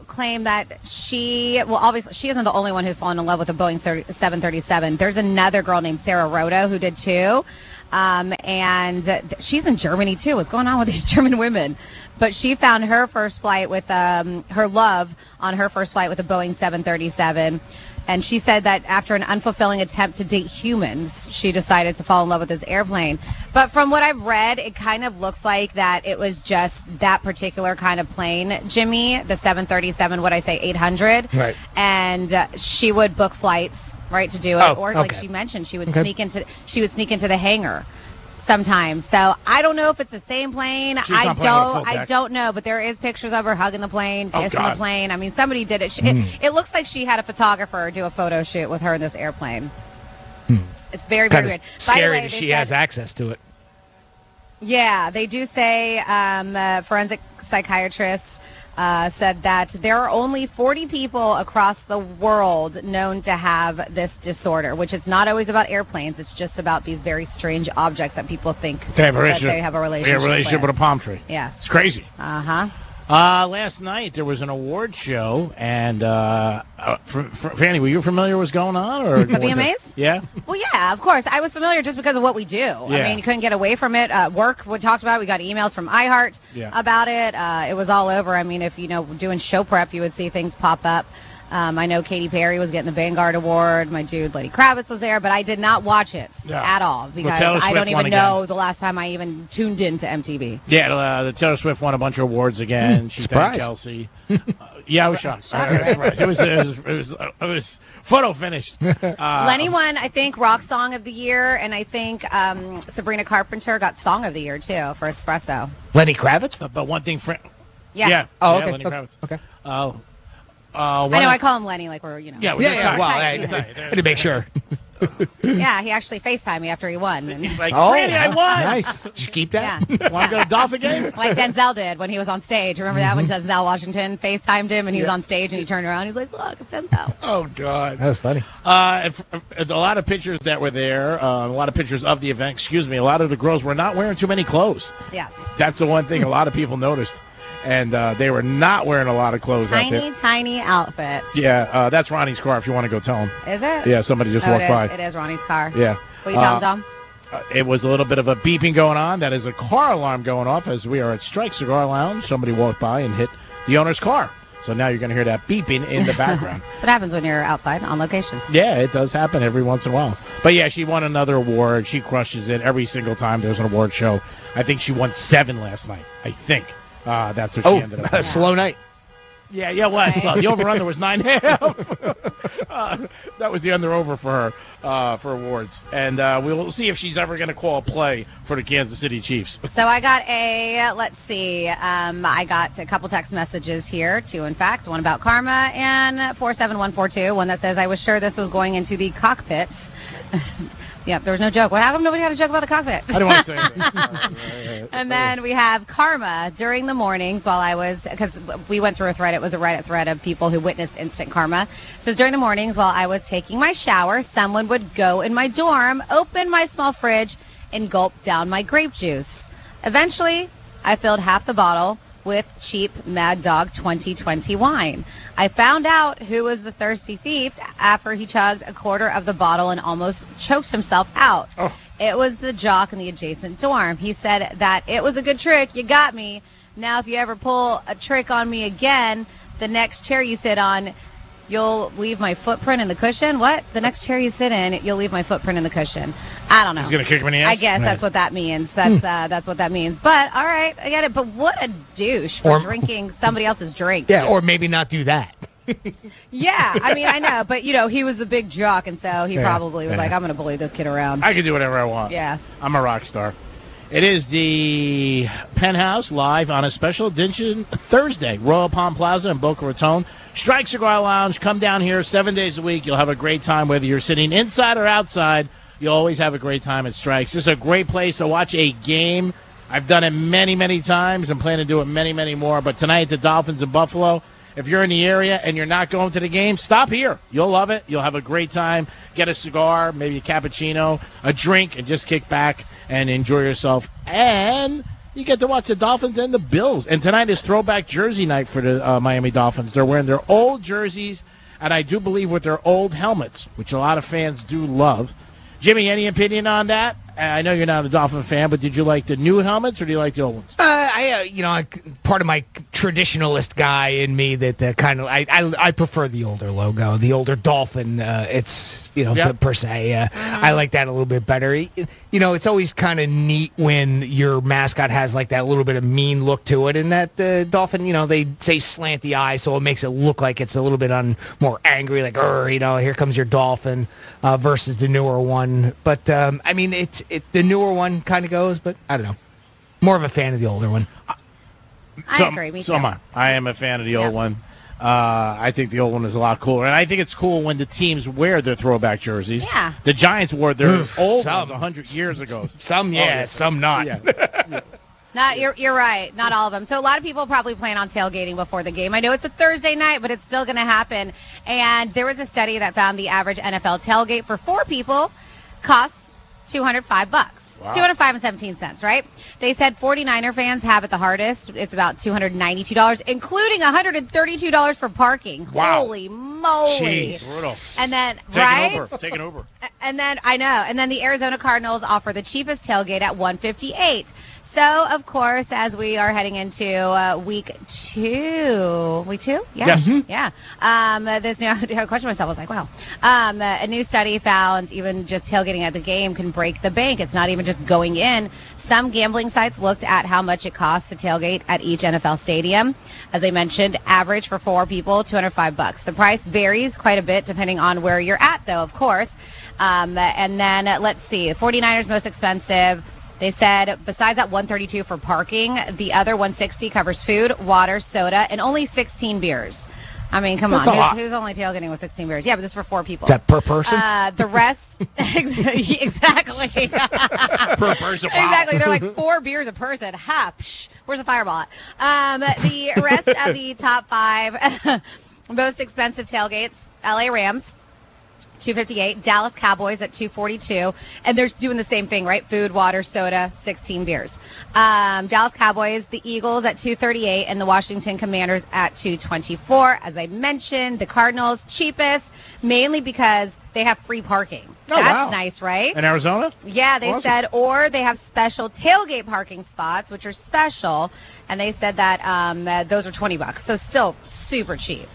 claim that obviously she isn't the only one who's fallen in love with a Boeing 737. There's another girl named Sarah Rhoda who did too, and she's in Germany too. What's going on with these German women? But she found her first flight with her love on her first flight with a Boeing 737. And she said that after an unfulfilling attempt to date humans, she decided to fall in love with this airplane. But from what I've read, it kind of looks like that it was just that particular kind of plane, Jimmy, the 737, 800. Right. And she would book flights, right, to do it. Like she mentioned, she would sneak into the hangar sometimes. So I don't know if it's the same plane. I don't know, but there is pictures of her hugging the plane, kissing the plane. I mean, somebody did it. It looks like she had a photographer do a photo shoot with her in this airplane. It's very, very weird. Scary that she has access to it. Yeah, they do say forensic psychiatrists said that there are only 40 people across the world known to have this disorder, which is not always about airplanes. It's just about these very strange objects that people think they have a relationship with a palm tree. Yes. It's crazy. Uh-huh. Last night there was an award show, and Fanny, were you familiar with what's going on? Or The VMAs? Yeah. Well, yeah, of course. I was familiar just because of what we do. I mean, you couldn't get away from it. Work, we talked about it. We got emails from iHeart about it. It was all over. I mean, if, doing show prep, you would see things pop up. I know Katy Perry was getting the Vanguard Award. My dude, Lenny Kravitz, was there, but I did not watch it at all because I don't even know the last time I even tuned into MTV. Yeah, the Taylor Swift won a bunch of awards again. She thanked Kelsey. Yeah, I was shocked. Right. It was photo finished. Lenny won, I think, Rock Song of the Year, and I think Sabrina Carpenter got Song of the Year too for Espresso. Lenny Kravitz? But one thing, yeah. Oh, okay. Lenny Kravitz. Okay. I know I call him Lenny, like we're, Yeah, well, I had to make sure. Yeah, he actually FaceTimed me after he won. And He's like, Franny, I won! Nice. Did you keep that? Yeah. Want to go to Dolphin game? Like Denzel did when he was on stage. Remember that when Denzel Washington FaceTimed him and he was on stage and he turned around. He's like, look, it's Denzel. Oh, God. That was funny. A lot of pictures that were there, a lot of pictures of the event, a lot of the girls were not wearing too many clothes. Yes. That's the one thing a lot of people noticed. And they were not wearing a lot of clothes out there. Tiny outfits. Yeah, that's Ronnie's car if you want to go tell him. Is it? Yeah, somebody just walked by. It is Ronnie's car. Yeah. Will you tell him, Dom? It was a little bit of a beeping going on. That is a car alarm going off as we are at Strike Cigar Lounge. Somebody walked by and hit the owner's car. So now you're going to hear that beeping in the background. That's what happens when you're outside on location. Yeah, it does happen every once in a while. But yeah, she won another award. She crushes it every single time there's an award show. I think she won 7 last night. I think. That's what she ended up with. A slow night. Yeah, it was. The over-under was 9.5. That was the under-over for her for awards. And we'll see if she's ever going to call a play for the Kansas City Chiefs. So I got I got a couple text messages here, 2, in fact. One about Karma and 47142, one that says, I was sure this was going into the cockpit. Yeah, there was no joke. How come nobody had a joke about the cockpit? I didn't want to say anything. And then we have Karma during the mornings while I was, because we went through a thread. It was a Reddit thread of people who witnessed instant karma. It says, during the mornings while I was taking my shower, someone would go in my dorm, open my small fridge, and gulp down my grape juice. Eventually, I filled half the bottle with cheap Mad Dog 2020 wine. I found out who was the thirsty thief after he chugged a quarter of the bottle and almost choked himself out. Oh. It was the jock in the adjacent dorm. He said that it was a good trick. You got me. Now, if you ever pull a trick on me again, the next chair you sit on, you'll leave my footprint in the cushion. What? The next chair you sit in, you'll leave my footprint in the cushion. I don't know. He's going to kick him in the ass? I guess that's what that means. That's what that means. But, all right, I get it. But what a douche for drinking somebody else's drink. Yeah, or maybe not do that. Yeah, I mean, I know. But, he was a big jock, and so he probably was like, I'm going to bully this kid around. I can do whatever I want. Yeah. I'm a rock star. It is the Penthouse live on a special edition Thursday. Royal Palm Plaza in Boca Raton. Strike Cigar Lounge. Come down here 7 days a week. You'll have a great time whether you're sitting inside or outside. You'll always have a great time at Strikes. This is a great place to watch a game. I've done it many, many times and plan to do it many, many more. But tonight, the Dolphins in Buffalo. If you're in the area and you're not going to the game, stop here. You'll love it. You'll have a great time. Get a cigar, maybe a cappuccino, a drink, and just kick back and enjoy yourself. And you get to watch the Dolphins and the Bills. And tonight is throwback jersey night for the Miami Dolphins. They're wearing their old jerseys, and I do believe with their old helmets, which a lot of fans do love. Jimmy, any opinion on that? I know you're not a Dolphin fan, but did you like the new helmets or do you like the old ones? Part of my traditionalist guy in me that kind of I prefer the older logo, the older Dolphin. It's per se. I like that a little bit better. It's always kind of neat when your mascot has like that little bit of mean look to it, and that Dolphin, they say slant the eye, so it makes it look like it's a little bit more angry, like here comes your Dolphin, versus the newer one. But the newer one kind of goes, but I don't know. More of a fan of the older one. I agree. Me too. So am I. I am a fan of the old one. I think the old one is a lot cooler. And I think it's cool when the teams wear their throwback jerseys. Yeah. The Giants wore their old ones 100 years ago. Some, some not. Yeah. No, you're right. Not all of them. So a lot of people probably plan on tailgating before the game. I know it's a Thursday night, but it's still going to happen. And there was a study that found the average NFL tailgate for 4 people costs $205. Wow. $205.17, right? They said 49er fans have it the hardest. It's about $292, including $132 for parking. Wow. Holy moly. Jeez. Brutal. And then, Take an Uber. And then, I know. And then the Arizona Cardinals offer the cheapest tailgate at $158. So, of course, as we are heading into week 2. Week 2? Yeah. Yes. Yeah. This new, I questioned myself. I was like, wow. A new study found even just tailgating at the game can break the bank. It's not even just going in. Some gambling sites looked at how much it costs to tailgate at each NFL stadium. As I mentioned, average for 4 people, $205. The price varies quite a bit depending on where you're at, though, of course. And then, let's see, 49ers most expensive. They said besides that $132 for parking, the other $160 covers food, water, soda, and only 16 beers. I mean, come That's on. Who's only tailgating with 16 beers? Yeah, but this is for 4 people. Is that per person? The rest, exactly. Per person, wow. Exactly. They're like 4 beers a person. Ha, psh, where's the fireball at? The rest of the top 5 most expensive tailgates, LA Rams, $258, Dallas Cowboys at $242, and they're doing the same thing, right? Food, water, soda, 16 beers. Dallas Cowboys, the Eagles at $238, and the Washington Commanders at $224. As I mentioned, the Cardinals cheapest, mainly because they have free parking. Oh, That's wow. nice, right? In Arizona? Yeah, they Awesome. said, or they have special tailgate parking spots, which are special, and they said that those are $20, so still super cheap.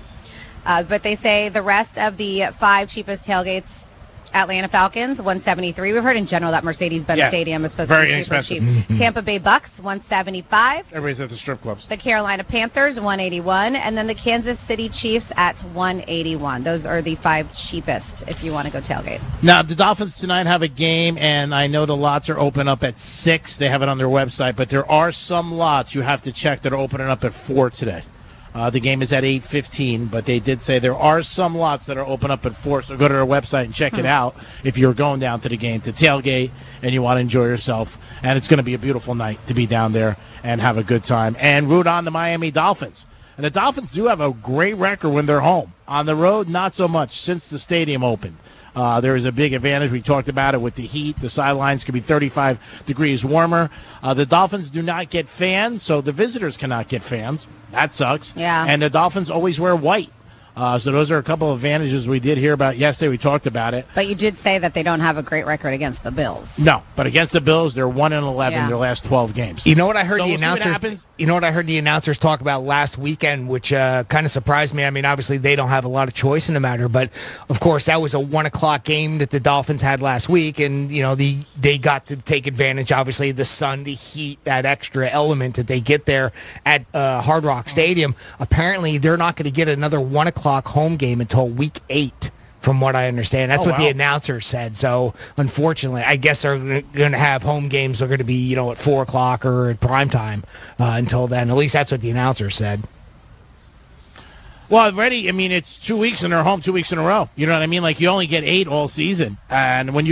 But they say the rest of the 5 cheapest tailgates, Atlanta Falcons, $173. We've heard in general that Mercedes-Benz Stadium is supposed to be super cheap. Tampa Bay Bucks, $175. Everybody's at the strip clubs. The Carolina Panthers, $181. And then the Kansas City Chiefs at $181. Those are the 5 cheapest if you want to go tailgate. Now, the Dolphins tonight have a game, and I know the lots are open up at 6. They have it on their website, but there are some lots you have to check that are opening up at 4 today. The game is at 8:15, but they did say there are some lots that are open up at 4, so go to their website and check it out if you're going down to the game to tailgate and you want to enjoy yourself. And it's going to be a beautiful night to be down there and have a good time and root on the Miami Dolphins. And the Dolphins do have a great record when they're home. On the road, not so much since the stadium opened. There is a big advantage. We talked about it with the heat. The sidelines can be 35 degrees warmer. The Dolphins do not get fans, so the visitors cannot get fans. That sucks. Yeah. And the Dolphins always wear white. So those are a couple of advantages we did hear about yesterday. We talked about it. But you did say that they don't have a great record against the Bills. No, but against the Bills, they're 1-11 their last 12 games. You know what I heard So the we'll see what announcers. happens. You know what I heard the announcers talk about last weekend, which kind of surprised me. I mean, obviously they don't have a lot of choice in the matter, but of course that was a 1:00 game that the Dolphins had last week, and you know they got to take advantage. Obviously, the sun, the heat, that extra element that they get there at Hard Rock Stadium. Apparently, they're not going to get another 1:00 home game until week 8, from what I understand. That's what the announcer said. So, unfortunately, I guess they're going to have home games. They're going to be, at 4 o'clock or at prime time until then. At least that's what the announcer said. Well, already, I mean, it's 2 weeks and they're home 2 weeks in a row. You know what I mean? Like, you only get 8 all season. And when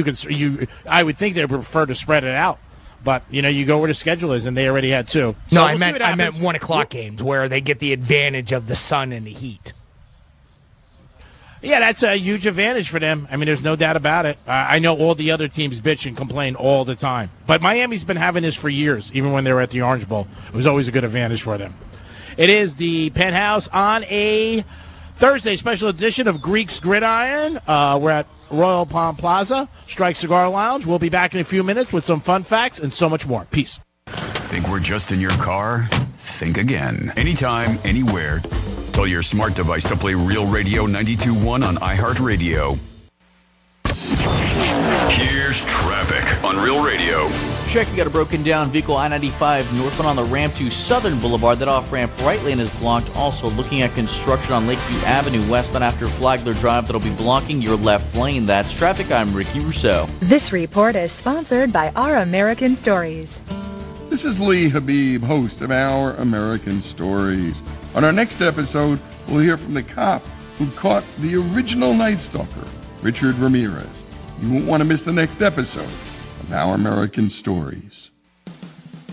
I would think they would prefer to spread it out. But, you go where the schedule is, and they already had 2. So No, we'll I meant 1:00 games where they get the advantage of the sun and the heat. Yeah, that's a huge advantage for them. I mean, there's no doubt about it. I know all the other teams bitch and complain all the time. But Miami's been having this for years, even when they were at the Orange Bowl. It was always a good advantage for them. It is the Penthouse on a Thursday special edition of Greek's Gridiron. We're at Royal Palm Plaza, Strike Cigar Lounge. We'll be back in a few minutes with some fun facts and so much more. Peace. Think we're just in your car? Think again. Anytime, anywhere. Tell your smart device to play Real Radio 92.1 on iHeartRadio. Here's traffic on Real Radio. Checking out a broken down vehicle I-95 northbound on the ramp to Southern Boulevard. That off-ramp right lane is blocked. Also looking at construction on Lakeview Avenue westbound after Flagler Drive that'll be blocking your left lane. That's traffic. I'm Ricky Rousseau. This report is sponsored by Our American Stories. This is Lee Habib, host of Our American Stories. On our next episode, we'll hear from the cop who caught the original Night Stalker, Richard Ramirez. You won't want to miss the next episode of Our American Stories.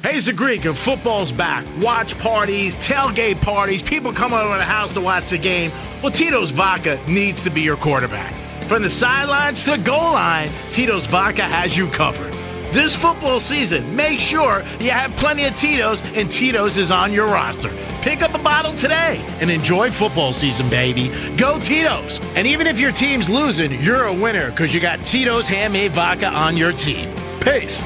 Hey, it's the Greek, and football's back. Watch parties, tailgate parties, people come over to the house to watch the game. Well, Tito's Vodka needs to be your quarterback. From the sidelines to the goal line, Tito's Vodka has you covered. This football season, make sure you have plenty of Tito's, and Tito's is on your roster. Pick up a bottle today and enjoy football season, baby. Go Tito's. And even if your team's losing, you're a winner because you got Tito's handmade vodka on your team. Peace.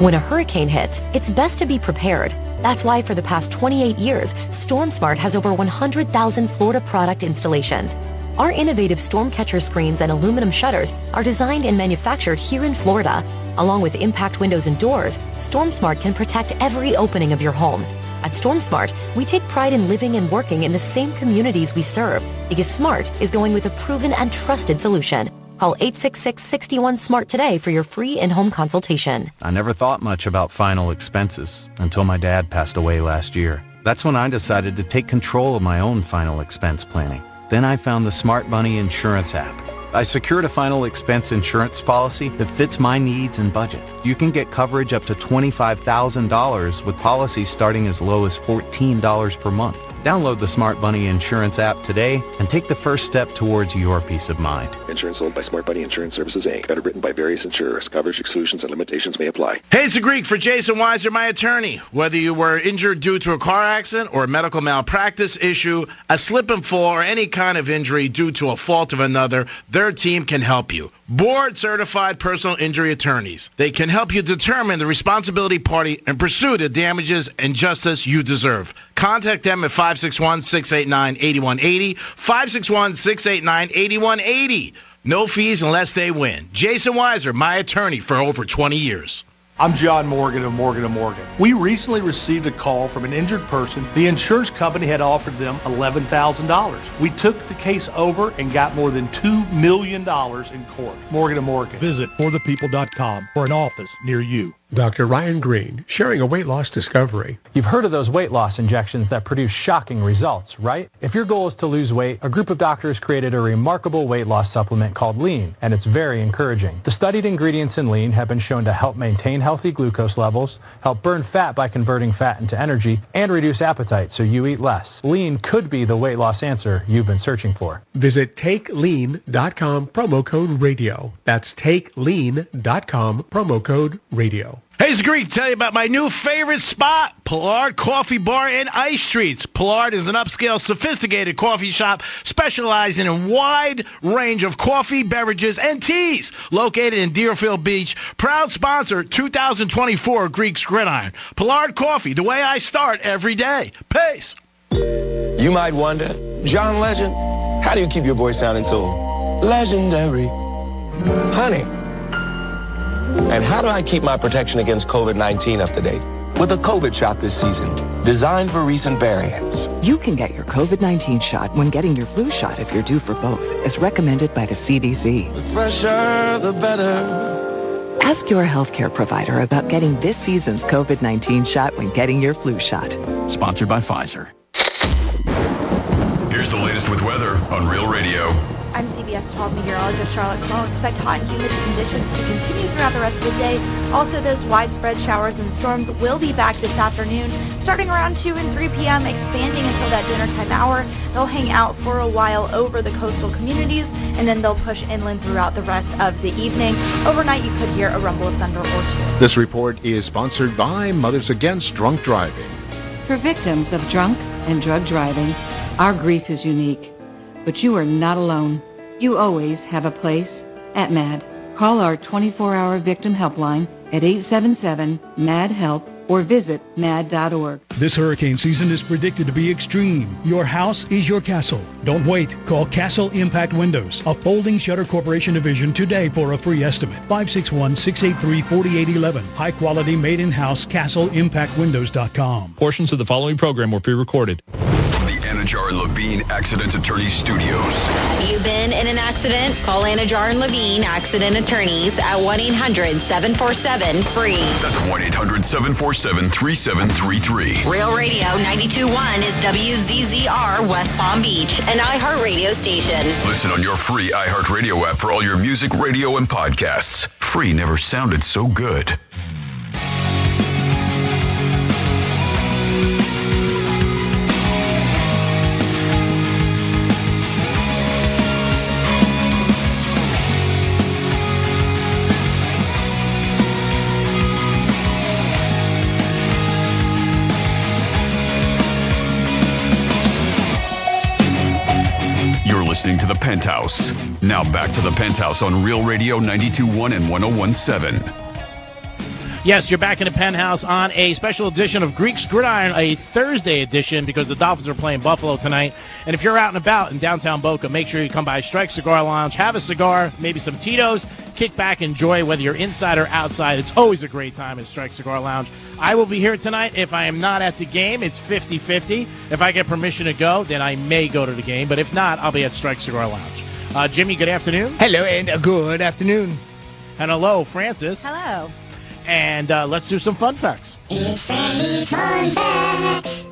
When a hurricane hits, it's best to be prepared. That's why for the past 28 years, StormSmart has over 100,000 Florida product installations. Our innovative storm catcher screens and aluminum shutters are designed and manufactured here in Florida. Along with impact windows and doors, StormSmart can protect every opening of your home. At StormSmart, we take pride in living and working in the same communities we serve because smart is going with a proven and trusted solution. Call 866-61-SMART today for your free in-home consultation. I never thought much about final expenses until my dad passed away last year. That's when I decided to take control of my own final expense planning. Then I found the Smart Money Insurance app. I secured a final expense insurance policy that fits my needs and budget. You can get coverage up to $25,000 with policies starting as low as $14 per month. Download the Smart Money Insurance app today and take the first step towards your peace of mind. Insurance sold by Smart Money Insurance Services, Inc. Underwritten by various insurers. Coverage exclusions and limitations may apply. Hey, it's the Greek for Jason Weiser, my attorney. Whether you were injured due to a car accident or a medical malpractice issue, a slip and fall, or any kind of injury due to a fault of another, their team can help you. Board-certified personal injury attorneys. They can help you determine the responsibility party and pursue the damages and justice you deserve. Contact them at 561-689-8180, 561-689-8180. No fees unless they win. Jason Weiser, my attorney for over 20 years. I'm John Morgan of Morgan & Morgan. We recently received a call from an injured person. The insurance company had offered them $11,000. We took the case over and got more than $2 million in court. Morgan & Morgan. Visit forthepeople.com for an office near you. Dr. Ryan Green, sharing a weight loss discovery. You've heard of those weight loss injections that produce shocking results, right? If your goal is to lose weight, a group of doctors created a remarkable weight loss supplement called Lean, and it's very encouraging. The studied ingredients in Lean have been shown to help maintain healthy glucose levels, help burn fat by converting fat into energy, and reduce appetite so you eat less. Lean could be the weight loss answer you've been searching for. Visit TakeLean.com, promo code radio. That's TakeLean.com, promo code radio. Hey, it's Greek to tell you about my new favorite spot, Pollard Coffee Bar and Ice Treats. Pollard is an upscale, sophisticated coffee shop specializing in a wide range of coffee, beverages, and teas. Located in Deerfield Beach, proud sponsor 2024 Greek's Gridiron. Pollard Coffee, the way I start every day. Peace. You might wonder, John Legend, how do you keep your voice sounding so legendary? Honey. And how do I keep my protection against COVID-19 up to date? With a COVID shot this season, designed for recent variants. You can get your COVID-19 shot when getting your flu shot if you're due for both, as recommended by the CDC. The fresher, the better. Ask your healthcare provider about getting this season's COVID-19 shot when getting your flu shot. Sponsored by Pfizer. Here's the latest with weather on Real Radio. I'm CBS 12 meteorologist Charlotte Clone. Expect hot and humid conditions to continue throughout the rest of the day. Also, those widespread showers and storms will be back this afternoon, starting around 2 and 3 p.m., expanding until that dinner time hour. They'll hang out for a while over the coastal communities, and then they'll push inland throughout the rest of the evening. Overnight, you could hear a rumble of thunder or two. This report is sponsored by Mothers Against Drunk Driving. For victims of drunk and drug driving, our grief is unique. But you are not alone. You always have a place at MAD. Call our 24-hour victim helpline at 877-MAD-HELP or visit mad.org. This hurricane season is predicted to be extreme. Your house is your castle. Don't wait. Call Castle Impact Windows, a folding shutter corporation division today for a free estimate. 561-683-4811. High quality made in-house castleimpactwindows.com. Portions of the following program were pre-recorded. Anajar and Levine Accident Attorneys Studios. Have you been in an accident? Call Anajar and Levine Accident Attorneys at 1-800-747-FREE. That's 1-800-747-3733. Real Radio 92.1 is WZZR West Palm Beach, an iHeartRadio station. Listen on your free iHeartRadio app for all your music, radio, and podcasts. Free never sounded so good. listening to The Penthouse. Now back to The Penthouse on Real Radio 92.1 and 101.7. Yes, you're back in the Penthouse on a special edition of Greek's Gridiron, a Thursday edition because the Dolphins are playing Buffalo tonight. And if you're out and about in downtown Boca, make sure you come by Strike Cigar Lounge, have a cigar, maybe some Tito's, kick back, enjoy whether you're inside or outside. It's always a great time at Strike Cigar Lounge. I will be here tonight. If I am not at the game, it's 50-50. If I get permission to go, then I may go to the game. But if not, I'll be at Strike Cigar Lounge. Jimmy, good afternoon. Hello, and good afternoon. And hello, Francis. Hello. And let's do some fun facts. It's Fanny's Fun Facts.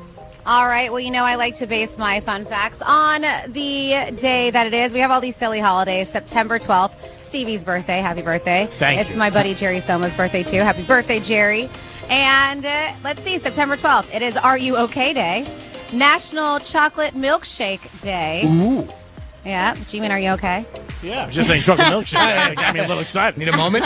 All right. Well, I like to base my fun facts on the day that it is. We have all these silly holidays. September 12th, Stevie's birthday. Happy birthday. Thank It's you. my buddy Jerry Soma's birthday, too. Happy birthday, Jerry. And let's see, September 12th, it is Are You Okay Day. National Chocolate Milkshake Day. Ooh. Yeah. G-Man, are you okay? Yeah, I was just saying chocolate milkshake. That got me a little excited. Need a moment?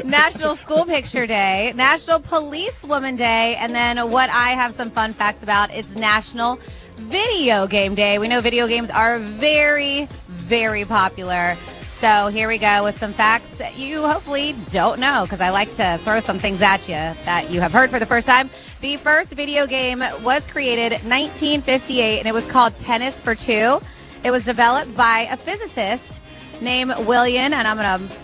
National School Picture Day, National Policewoman Day, and then what I have some fun facts about, it's National Video Game Day. We know video games are very, very popular. So here we go with some facts that you hopefully don't know, because I like to throw some things at you that you have heard for the first time. The first video game was created in 1958, and it was called Tennis for Two. It was developed by a physicist named William, and I'm going to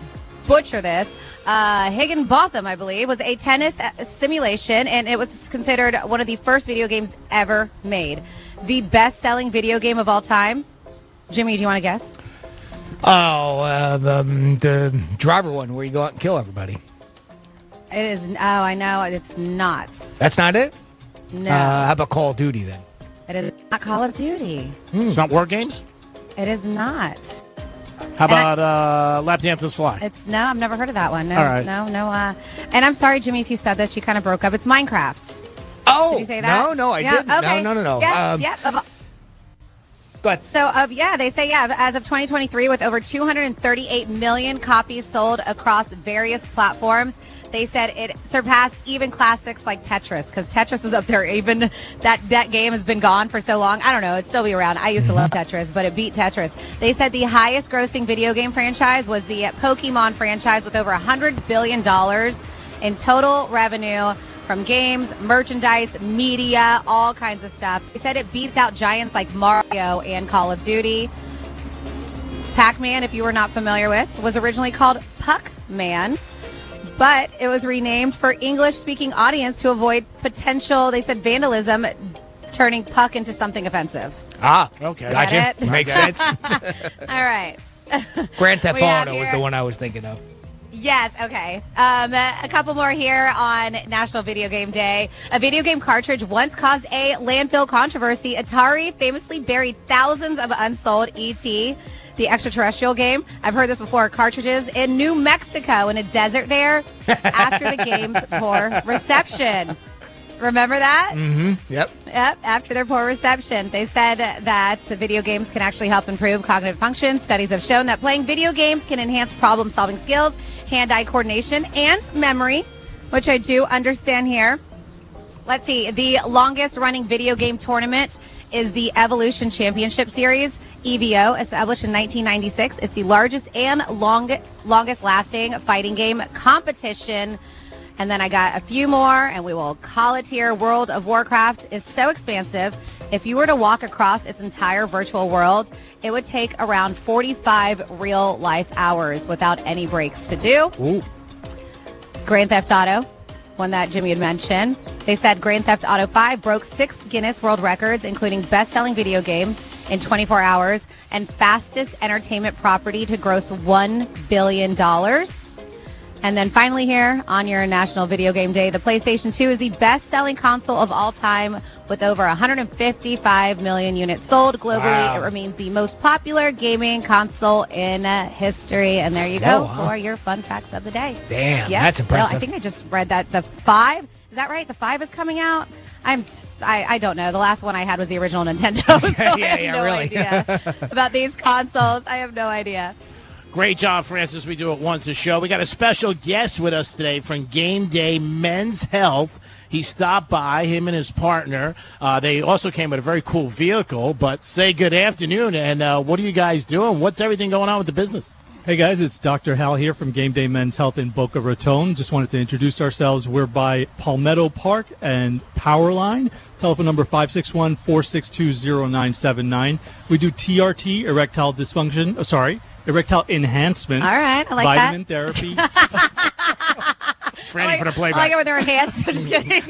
butcher this, Higginbotham, I believe, was a tennis simulation, and it was considered one of the first video games ever made. The best-selling video game of all time. Jimmy, do you want to guess? Oh, the driver one where you go out and kill everybody. It is. Oh, I know. It's not. That's not it? No. How about Call of Duty then? It is not Call of Duty. It's not War Games? It is not. How about Lap Dances Fly? It's no. I've never heard of that one. No. All right. No. And I'm sorry, Jimmy, if you said this. You kind of broke up. It's Minecraft. Oh. Did you say that? No, I didn't. Okay. No. Yeah. But So, they say, as of 2023, with over 238 million copies sold across various platforms, they said it surpassed even classics like Tetris, because Tetris was up there. Even that game has been gone for so long. I don't know. It'd still be around. I used to love Tetris, but it beat Tetris. They said the highest grossing video game franchise was the Pokemon franchise with over $100 billion in total revenue from games, merchandise, media, all kinds of stuff. They said it beats out giants like Mario and Call of Duty. Pac-Man, if you were not familiar with, was originally called Puck-Man, but it was renamed for English-speaking audience to avoid potential, they said, vandalism, turning Puck into something offensive. Okay. Gotcha. Makes sense. All right. Grand Theft We have Auto was here- the one I was thinking of. Yes, okay. A couple more here on National Video Game Day. A video game cartridge once caused a landfill controversy. Atari famously buried thousands of unsold E.T., the extraterrestrial game. I've heard this before. Cartridges in New Mexico in a desert there after the game's poor reception. Remember that? Mm-hmm. Yep. Yep, after their poor reception. They said that video games can actually help improve cognitive function. Studies have shown that playing video games can enhance problem-solving skills, hand-eye coordination, and memory, which I do understand here. Let's see. The longest-running video game tournament is the Evolution Championship Series, EVO, established in 1996. It's the largest and longest-lasting fighting game competition. And then I got a few more, and we will call it here. World of Warcraft is so expansive. If you were to walk across its entire virtual world, it would take around 45 real-life hours without any breaks to do. Ooh. Grand Theft Auto, one that Jimmy had mentioned. They said Grand Theft Auto 5 broke 6 Guinness World Records, including best-selling video game in 24 hours and fastest entertainment property to gross $1 billion. And then finally here on your National Video Game Day, the PlayStation 2 is the best-selling console of all time with over 155 million units sold globally. Wow. It remains the most popular gaming console in history. And there you Still, go for your fun facts of the day. Damn, Yes, that's still, impressive. I think I just read that the 5, is that right? The 5 is coming out? I don't know. The last one I had was the original Nintendo. So I have no idea about these consoles. I have no idea. Great job, Francis. We do it once a show. We got a special guest with us today from Game Day Men's Health. He stopped by, him and his partner. They also came with a very cool vehicle. But say good afternoon, and what are you guys doing? What's everything going on with the business? Hey guys, it's Dr. Hal here from Game Day Men's Health in Boca Raton. Just wanted to introduce ourselves. We're by Palmetto Park and Powerline. Telephone number 561-462-0979. We do TRT, erectile enhancement. All right, I like vitamin that. Therapy. Franny for the playback. I like it when they're enhanced. I'm just kidding.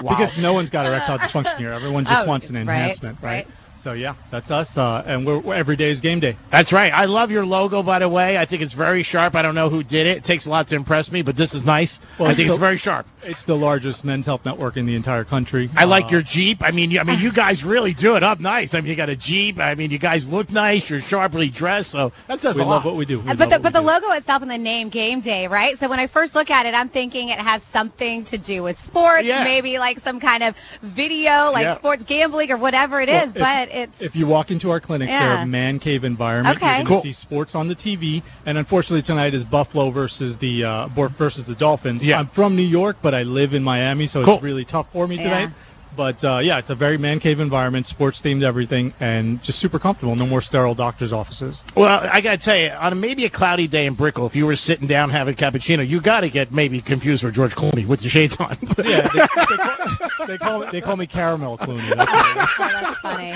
Because no one's got erectile dysfunction here. Everyone just wants an enhancement, right? So, yeah, that's us, and we're every day is game day. That's right. I love your logo, by the way. I think it's very sharp. I don't know who did it. It takes a lot to impress me, but this is nice. Well, I think it's very sharp. It's the largest men's health network in the entire country. I like your Jeep. I mean, you guys really do it up nice. I mean, you got a Jeep. I mean, you guys look nice. You're sharply dressed, so that says a lot. We love what we do. But the logo itself and the name Game Day, right? So when I first look at it, I'm thinking it has something to do with sports, maybe like some kind of video, like sports gambling or whatever it is. But if you walk into our clinics, they're a man cave environment. Okay. You're going to see sports on the TV, and unfortunately tonight is Buffalo versus the Dolphins. Yeah. I'm from New York, but I live in Miami, so it's really tough for me tonight. But, it's a very man cave environment, sports-themed everything, and just super comfortable. No more sterile doctor's offices. Well, I got to tell you, on maybe a cloudy day in Brickell, if you were sitting down having a cappuccino, you got to get maybe confused with George Clooney with the shades on. Yeah, they call me Caramel Clooney. That's funny.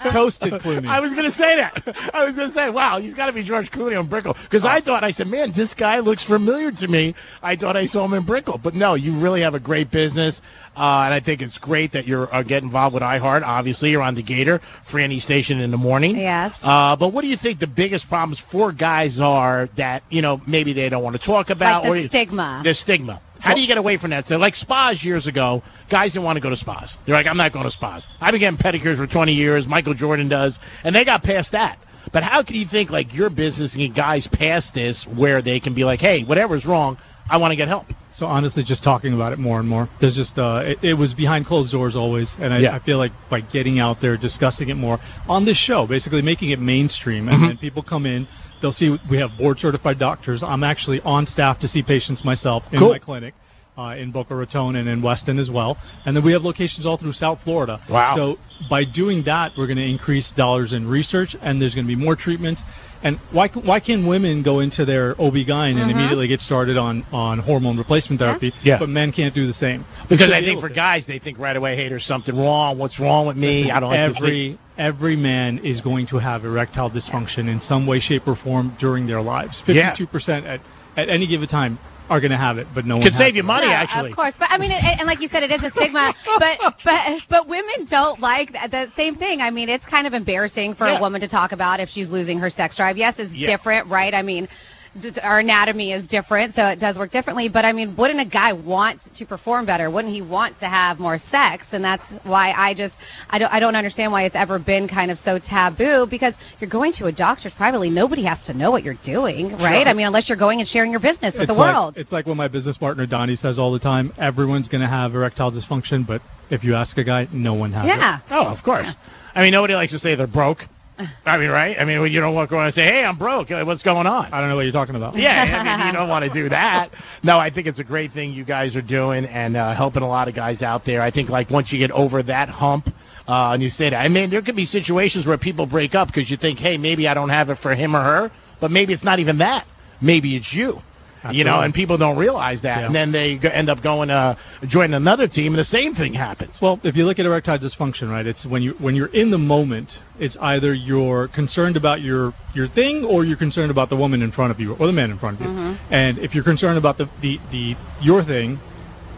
Toasted Clooney. I was going to say that. I was going to say, wow, he's got to be George Clooney on Brickell. Because I said, man, this guy looks familiar to me. I thought I saw him in Brickell. But no, you really have a great business. And I think it's great that you're getting involved with iHeart. Obviously, you're on the Gator, Franny Station in the morning. Yes. But what do you think the biggest problems for guys are that, maybe they don't want to talk about? Like the stigma. The stigma. How do you get away from that? So, like spas years ago, guys didn't want to go to spas. They're like, I'm not going to spas. I've been getting pedicures for 20 years. Michael Jordan does. And they got past that. But how can you think, like, your business can get guys past this where they can be like, hey, whatever's wrong, I want to get help? So honestly, just talking about it more and more. There's just it was behind closed doors always, and I feel like by getting out there, discussing it more on this show, basically making it mainstream, and then people come in, they'll see we have board certified doctors. I'm actually on staff to see patients myself in my clinic. In Boca Raton and in Weston as well. And then we have locations all through South Florida. Wow. So by doing that, we're going to increase dollars in research, and there's going to be more treatments. And why can women go into their OB-GYN and immediately get started on hormone replacement therapy, but men can't do the same? Because I think for guys, they think right away, hey, there's something wrong. What's wrong with me? I don't like to see. Every man is going to have erectile dysfunction in some way, shape, or form during their lives. 52% at any given time are going to have it, but no one could save you money, actually. Of course, but I mean, and like you said, it is a stigma. but women don't like the same thing. I mean, it's kind of embarrassing for a woman to talk about if she's losing her sex drive. Yes, it's different, right? I mean, our anatomy is different, so it does work differently. But I mean, wouldn't a guy want to perform better? Wouldn't he want to have more sex? And that's why I don't understand why it's ever been kind of so taboo. Because you're going to a doctor's privately, nobody has to know what you're doing, right? Sure. I mean, unless you're going and sharing your business with the world. It's like what my business partner Donnie says all the time: everyone's going to have erectile dysfunction, but if you ask a guy, no one has it. Oh, of course. I mean, nobody likes to say they're broke. I mean, right? I mean, you don't want to go and say, hey, I'm broke. What's going on? I don't know what you're talking about. Yeah, I mean, you don't want to do that. No, I think it's a great thing you guys are doing and helping a lot of guys out there. I think, like, once you get over that hump and you say that, I mean, there could be situations where people break up because you think, hey, maybe I don't have it for him or her, but maybe it's not even that. Maybe it's you. Absolutely. And people don't realize that. Yeah. And then they end up going joining another team, and the same thing happens. Well, if you look at erectile dysfunction, right, it's when you're in the moment, it's either you're concerned about your thing or you're concerned about the woman in front of you or the man in front of you. Mm-hmm. And if you're concerned about the your thing,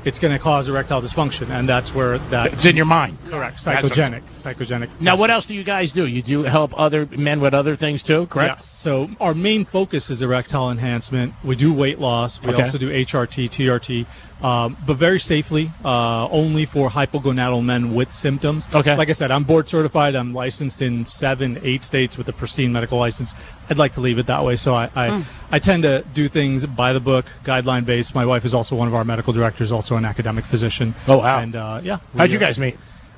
it's going to cause erectile dysfunction, and that's where it's in your mind. Correct. Psychogenic. Now, what else do you guys do? You do help other men with other things too, correct? Yeah. So our main focus is erectile enhancement. We do weight loss. We also do HRT, TRT, but very safely, only for hypogonadal men with symptoms. Okay. Like I said, I'm board certified. I'm licensed in 7-8 states with a pristine medical license. I'd like to leave it that way. So I tend to do things by the book, guideline based. My wife is also one of our medical directors, also an academic physician. Oh, wow. And how'd you guys meet?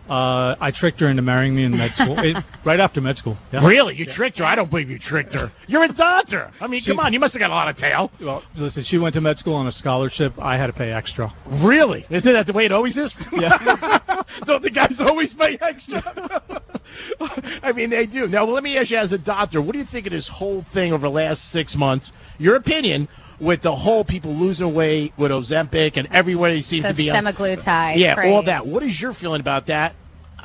I tricked her into marrying me in med school, right after med school. Yeah. Really? You tricked her? I don't believe you tricked her. You're a doctor. I mean, come on. You must have got a lot of tail. Well, listen, she went to med school on a scholarship. I had to pay extra. Really? Isn't that the way it always is? Yeah. Don't the guys always pay extra? I mean, they do. Now, let me ask you, as a doctor, what do you think of this whole thing over the last 6 months? Your opinion with the whole people losing weight with Ozempic and everybody seems to be semaglutide. Yeah, craze. all that. What is your feeling about that?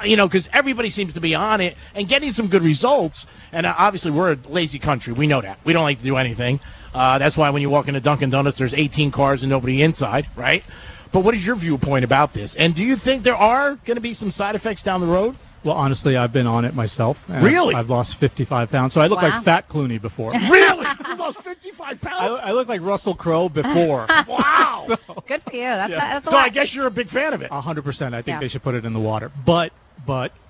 You know, because everybody seems to be on it and getting some good results. And obviously, we're a lazy country. We know that. We don't like to do anything. That's why when you walk into Dunkin' Donuts, there's 18 cars and nobody inside, right? But what is your viewpoint about this? And do you think there are going to be some side effects down the road? Well, honestly, I've been on it myself. And Really? I've lost 55 pounds. So I look like Fat Clooney before. Really? You lost 55 pounds? I look like Russell Crowe before. Wow. Good for you. That's a So lot. I guess you're a big fan of it. 100%. I think Yeah. they should put it in the water. But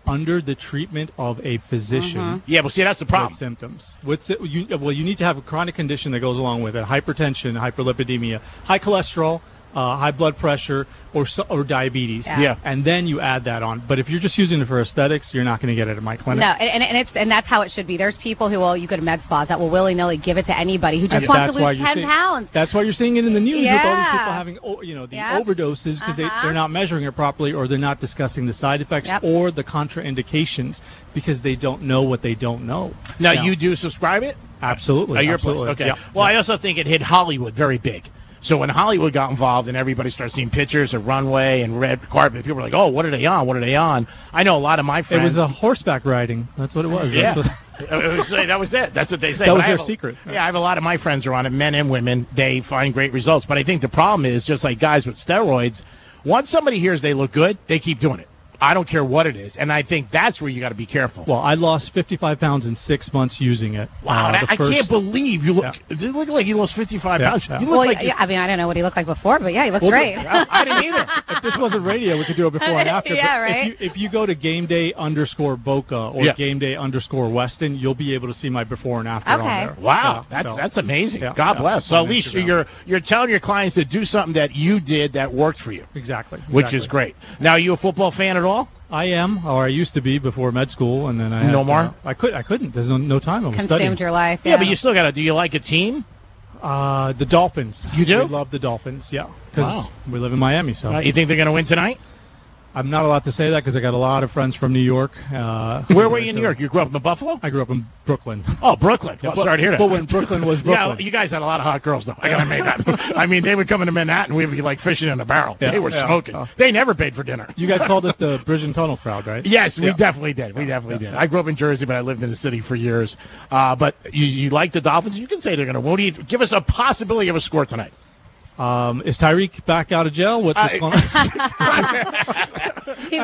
under the treatment of a physician. Yeah, well, see, that's the problem. With symptoms. You need to have a chronic condition that goes along with it: hypertension, hyperlipidemia, high cholesterol, high blood pressure, or diabetes. Yeah. And then you add that on. But if you're just using it for aesthetics, you're not going to get it at my clinic. No, and that's how it should be. There's people who you go to med spas that will willy-nilly give it to anybody who just wants to lose 10 pounds. That's why you're seeing it in the news with all these Yeah. people having, the overdoses because they're not measuring it properly, or they're not discussing the side effects or the contraindications because they don't know what they don't know. Now, you do subscribe it? Absolutely. Your absolutely. place. Okay. Yeah. Well, I also think it hit Hollywood very big. So when Hollywood got involved and everybody started seeing pictures of runway and red carpet, people were like, "Oh, what are they on? What are they on?" I know a lot of my friends. It was a horseback riding. That's what it was. Yeah. That's what- That was it. That's what they say. That But was I their have secret. Yeah, I have a lot of my friends are on it, men and women. They find great results. But I think the problem is, just like guys with steroids, once somebody hears they look good, they keep doing it. I don't care what it is. And I think that's where you got to be careful. Well, I lost 55 pounds in 6 months using it. Wow, I can't believe you look. Does it look like you lost 55 pounds? Yeah. You look like I mean, I don't know what he looked like before, but yeah, he looks great. I didn't either. If this wasn't radio, we could do it before and after. Yeah, But right. If you go to GameDay_Boca or GameDay_Weston, you'll be able to see my before and after on there. Wow, Yeah, that's amazing. Yeah, God yeah. bless. So On at least Instagram. you're telling your clients to do something that you did that worked for you. Exactly. Which is great. Now, are you a football fan at all? I am, or I used to be before med school, and then I No had, more? I couldn't. There's no time. I was studying. Consumed your life. Yeah, but you still got to. Do you like a team? The Dolphins. You do? We love the Dolphins. Yeah, because Wow. we live in Miami. So You think they're going to win tonight? I'm not allowed to say that because I got a lot of friends from New York. Where were you in New York? You grew up in Buffalo? I grew up in Brooklyn. Oh, Brooklyn. Well, sorry to hear that. But when Brooklyn was Brooklyn. Yeah, you guys had a lot of hot girls, though. I got to admit that. I mean, they would come into Manhattan. We'd be like fishing in a barrel. Yeah, They were yeah. smoking. They never paid for dinner. You guys called us the Bridge and Tunnel crowd, right? Yes, we Yeah. definitely did. We definitely did. I grew up in Jersey, but I lived in the city for years. But you like the Dolphins? You can say they're going to win. Give us a possibility of a score tonight. Is Tyreek back out of jail? What's going on? He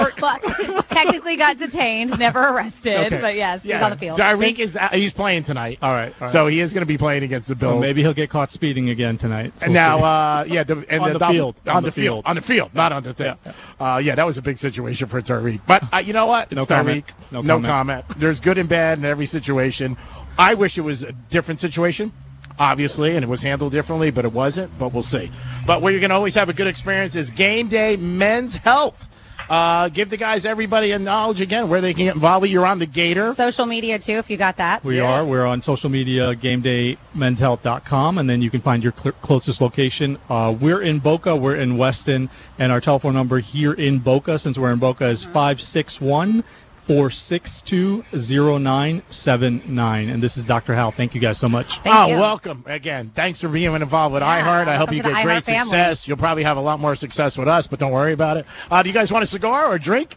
technically got detained, never arrested, but yes, he's on the field. Tyreek he's playing tonight. All right. So he is going to be playing against the Bills. So maybe he'll get caught speeding again tonight. And now, on the field, not on the thing. Yeah, that was a big situation for Tyreek. But you know what? It's No Tyreek. comment. No comment. There's good and bad in every situation. I wish it was a different situation, obviously, and it was handled differently, but it wasn't. But we'll see. But where you're going to always have a good experience is Game Day Men's Health. Give the guys, everybody, a knowledge again where they can get involved. You're on the Gator. Social media, too, if you got that. We are. We're on social media, GameDayMen'sHealth.com, and then you can find your closest location. We're in Boca. We're in Weston. And our telephone number here in Boca, since we're in Boca, is 561-462-0979. And this is Dr. Hal. Thank you guys so much. Thank you. Welcome again. Thanks for being involved with iHeart. I hope welcome you to the get great iHeart family. success. You'll probably have a lot more success with us, but don't worry about it. Do you guys want a cigar or a drink?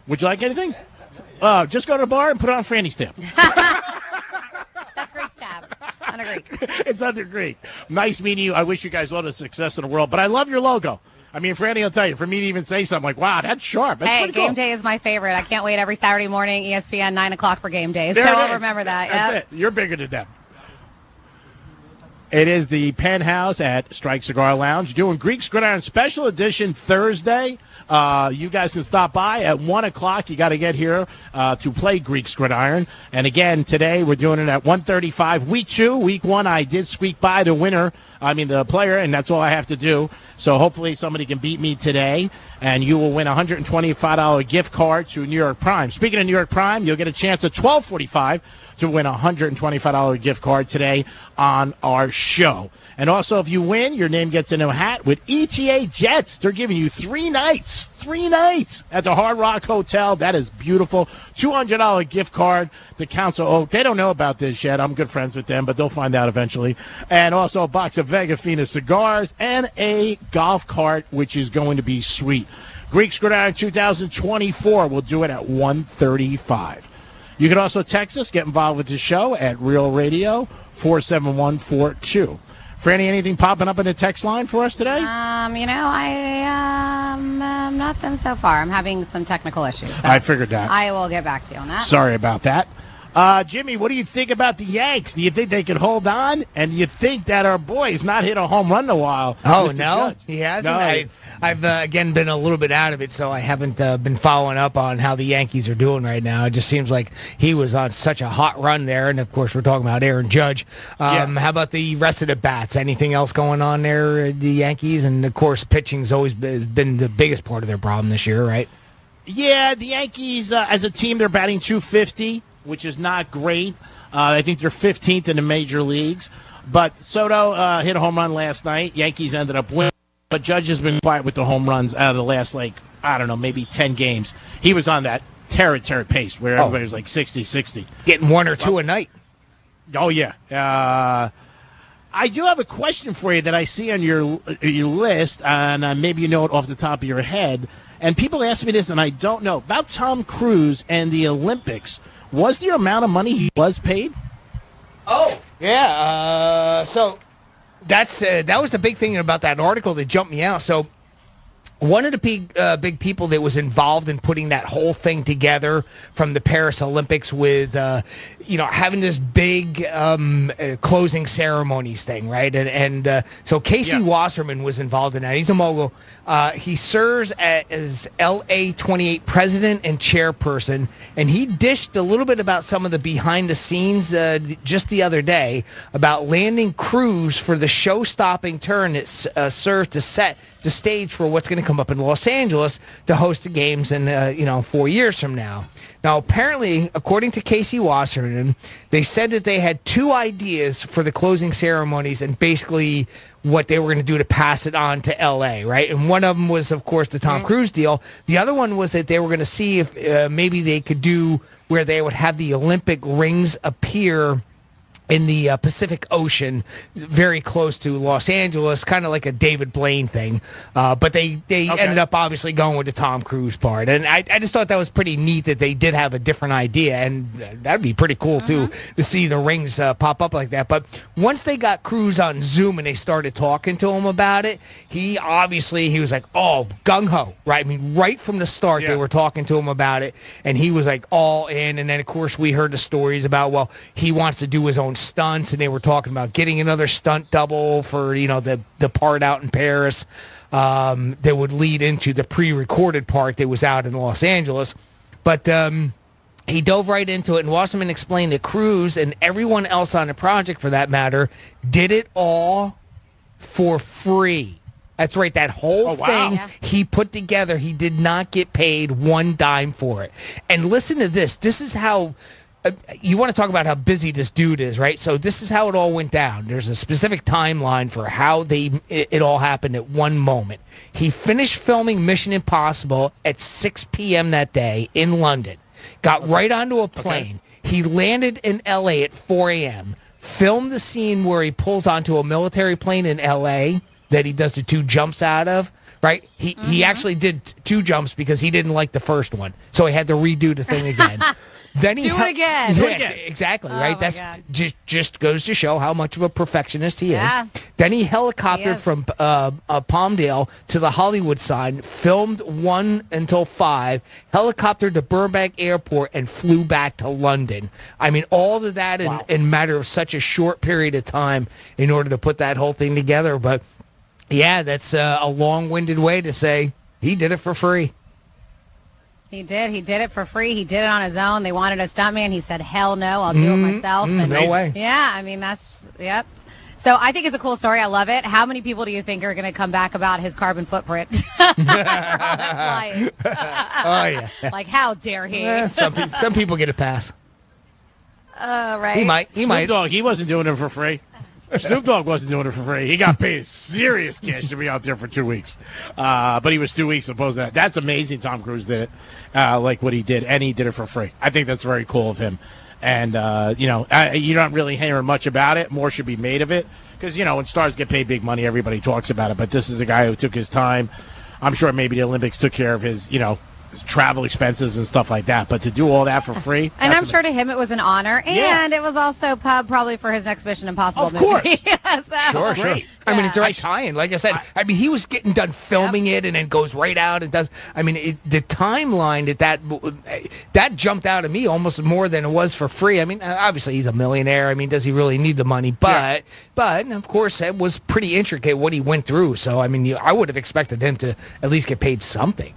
Would you like anything? Just go to the bar and put it on Franny's tab. That's great stab. Under Greek. It's under Greek. Nice meeting you. I wish you guys all the success in the world, but I love your logo. I mean, Franny will tell you, for me to even say something like, wow, that's sharp. That's Hey, pretty Game cool. Day is my favorite. I can't wait every Saturday morning, ESPN, 9 o'clock for Game Day. There So it I'll is. remember that. That's Yep. it. You're bigger than them. It is the Penthouse at Strike Cigar Lounge doing Greek Gridiron Special Edition Thursday. You guys can stop by at 1 o'clock. You got to get here to play Greek Gridiron. And again, today we're doing it at 1:35. Week 2, week 1, I did squeak by the winner. I mean, the player, and that's all I have to do. So hopefully somebody can beat me today, and you will win a $125 gift card to New York Prime. Speaking of New York Prime, you'll get a chance at 12:45 to win a $125 gift card today on our show. And also, if you win, your name gets into a hat with ETA Jets. They're giving you 3 nights at the Hard Rock Hotel. That is beautiful. $200 gift card to Council Oak. They don't know about this yet. I'm good friends with them, but they'll find out eventually. And also a box of Vega Fina cigars and a golf cart, which is going to be sweet. Greeks Gridiron 2024. We'll do it at 1:35. You can also text us, get involved with the show at Real Radio 47142. Franny, anything popping up in the text line for us today? Nothing so far. I'm having some technical issues. So I figured that. I will get back to you on that. Sorry about that. Jimmy, what do you think about the Yanks? Do you think they could hold on? And do you think that our boy's not hit a home run in a while? Oh, Mr. no? Judge? He hasn't? No. I've again, been a little bit out of it, so I haven't been following up on how the Yankees are doing right now. It just seems like he was on such a hot run there, and, of course, we're talking about Aaron Judge. How about the rest of the bats? Anything else going on there, the Yankees? And, of course, pitching's always been the biggest part of their problem this year, right? Yeah, the Yankees, as a team, they're batting .250, which is not great. I think they're 15th in the major leagues. But Soto hit a home run last night. Yankees ended up winning. But Judge has been quiet with the home runs out of the last, maybe 10 games. He was on that terror pace where everybody was like 60-60. Getting 1 or 2 a night. Oh, yeah. I do have a question for you that I see on your list, and maybe you know it off the top of your head. And people ask me this, and I don't know. About Tom Cruise and the Olympics. Was there amount of money he was paid? Oh, yeah. So that was the big thing about that article that jumped me out. So one of the big people that was involved in putting that whole thing together from the Paris Olympics with, having this big closing ceremonies thing, right? And so Casey Wasserman was involved in that. He's a mogul. He serves as LA 28 president and chairperson, and he dished a little bit about some of the behind the scenes just the other day about landing crews for the show-stopping turn that served to set the stage for what's going to come up in Los Angeles to host the games in 4 years from now. Now, apparently, according to Casey Wasserman, they said that they had 2 ideas for the closing ceremonies and basically what they were going to do to pass it on to L.A., right? And one of them was, of course, the Tom Cruise deal. The other one was that they were going to see if maybe they could do where they would have the Olympic rings appear in the Pacific Ocean, very close to Los Angeles, kind of like a David Blaine thing. But they ended up obviously going with the Tom Cruise part. And I just thought that was pretty neat that they did have a different idea. And that'd be pretty cool, too, to see the rings pop up like that. But once they got Cruise on Zoom and they started talking to him about it, he was like, oh, gung-ho, right? I mean, right from the start, they were talking to him about it. And he was like all in. And then, of course, we heard the stories about, well, he wants to do his own stunts, and they were talking about getting another stunt double for the part out in Paris that would lead into the pre-recorded part that was out in Los Angeles. But he dove right into it, and Wasserman explained that Cruise and everyone else on the project, for that matter, did it all for free. That's right. That whole thing he put together, he did not get paid one dime for it. And listen to this. This is how you want to talk about how busy this dude is, right? So this is how it all went down. There's a specific timeline for how it all happened at one moment. He finished filming Mission Impossible at 6 p.m. that day in London, got right onto a plane. He landed in L.A. at 4 a.m., filmed the scene where he pulls onto a military plane in L.A. that he does the 2 jumps out of. Right? He actually did 2 jumps because he didn't like the first one. So he had to redo the thing again. Then he do it again. Yeah, exactly, right? That's just goes to show how much of a perfectionist he is. Then he helicoptered from Palmdale to the Hollywood sign, filmed 1 until 5, helicoptered to Burbank Airport, and flew back to London. I mean, all of that in a matter of such a short period of time in order to put that whole thing together. But yeah, that's a long-winded way to say he did it for free. He did. He did it for free. He did it on his own. They wanted a stuntman. He said, hell no, I'll do it myself. And no way. Yeah, I mean, that's, So I think it's a cool story. I love it. How many people do you think are going to come back about his carbon footprint? Flying. Oh, yeah. Like, how dare he? Some people get a pass. Right. He might. Snoop Dogg, he wasn't doing it for free. Snoop Dogg wasn't doing it for free. He got paid serious cash to be out there for 2 weeks. But he was 2 weeks opposed to that. That's amazing Tom Cruise did it, like what he did, and he did it for free. I think that's very cool of him. And, you're not really hearing much about it. More should be made of it. Because, when stars get paid big money, everybody talks about it. But this is a guy who took his time. I'm sure maybe the Olympics took care of his, travel expenses and stuff like that. But to do all that for free. And I'm sure to him it was an honor. And it was also probably for his next Mission Impossible movie. Of course. So. Sure. I mean, it's a right tie-in. Like I said, he was getting done filming it and then goes right out and does. I mean, the timeline that jumped out at me almost more than it was for free. I mean, obviously he's a millionaire. I mean, does he really need the money? But of course, it was pretty intricate what he went through. So, I mean, I would have expected him to at least get paid something.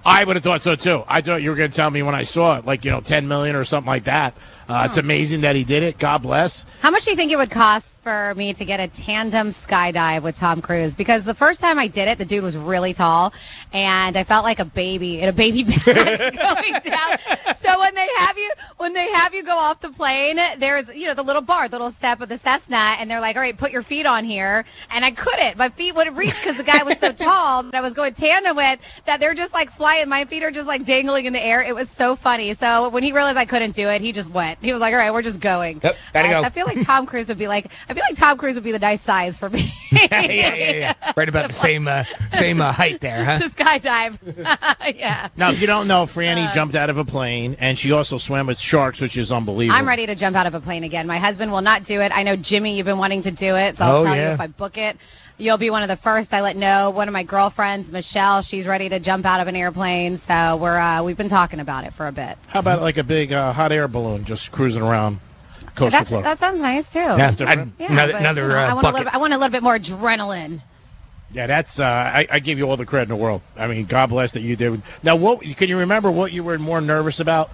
I would have thought so too. I thought you were going to tell me when I saw it, like, $10 million or something like that. It's amazing that he did it. God bless. How much do you think it would cost for me to get a tandem skydive with Tom Cruise? Because the first time I did it, the dude was really tall, and I felt like a baby in a baby bag going down. So when they have you go off the plane, there's the little bar, the little step of the Cessna, and they're like, all right, put your feet on here, and I couldn't. My feet wouldn't reach because the guy was so tall that I was going tandem with that they're just like flying. My feet are just like dangling in the air. It was so funny. So when he realized I couldn't do it, he just went. He was like, all right, we're just going. Yep, gotta go. I feel like Tom Cruise would be the nice size for me. Yeah. Right about the same height there, huh? To skydive. Yeah. Now, if you don't know, Franny jumped out of a plane, and she also swam with sharks, which is unbelievable. I'm ready to jump out of a plane again. My husband will not do it. I know, Jimmy, you've been wanting to do it, so I'll tell you if I book it. You'll be one of the first I let know. One of my girlfriends, Michelle, she's ready to jump out of an airplane. So we've been talking about it for a bit. How about like a big hot air balloon just cruising around coast to coast? That sounds nice too. Yeah, I want a little bit more adrenaline. Yeah, that's I give you all the credit in the world. I mean, God bless that you did. Now, can you remember what you were more nervous about,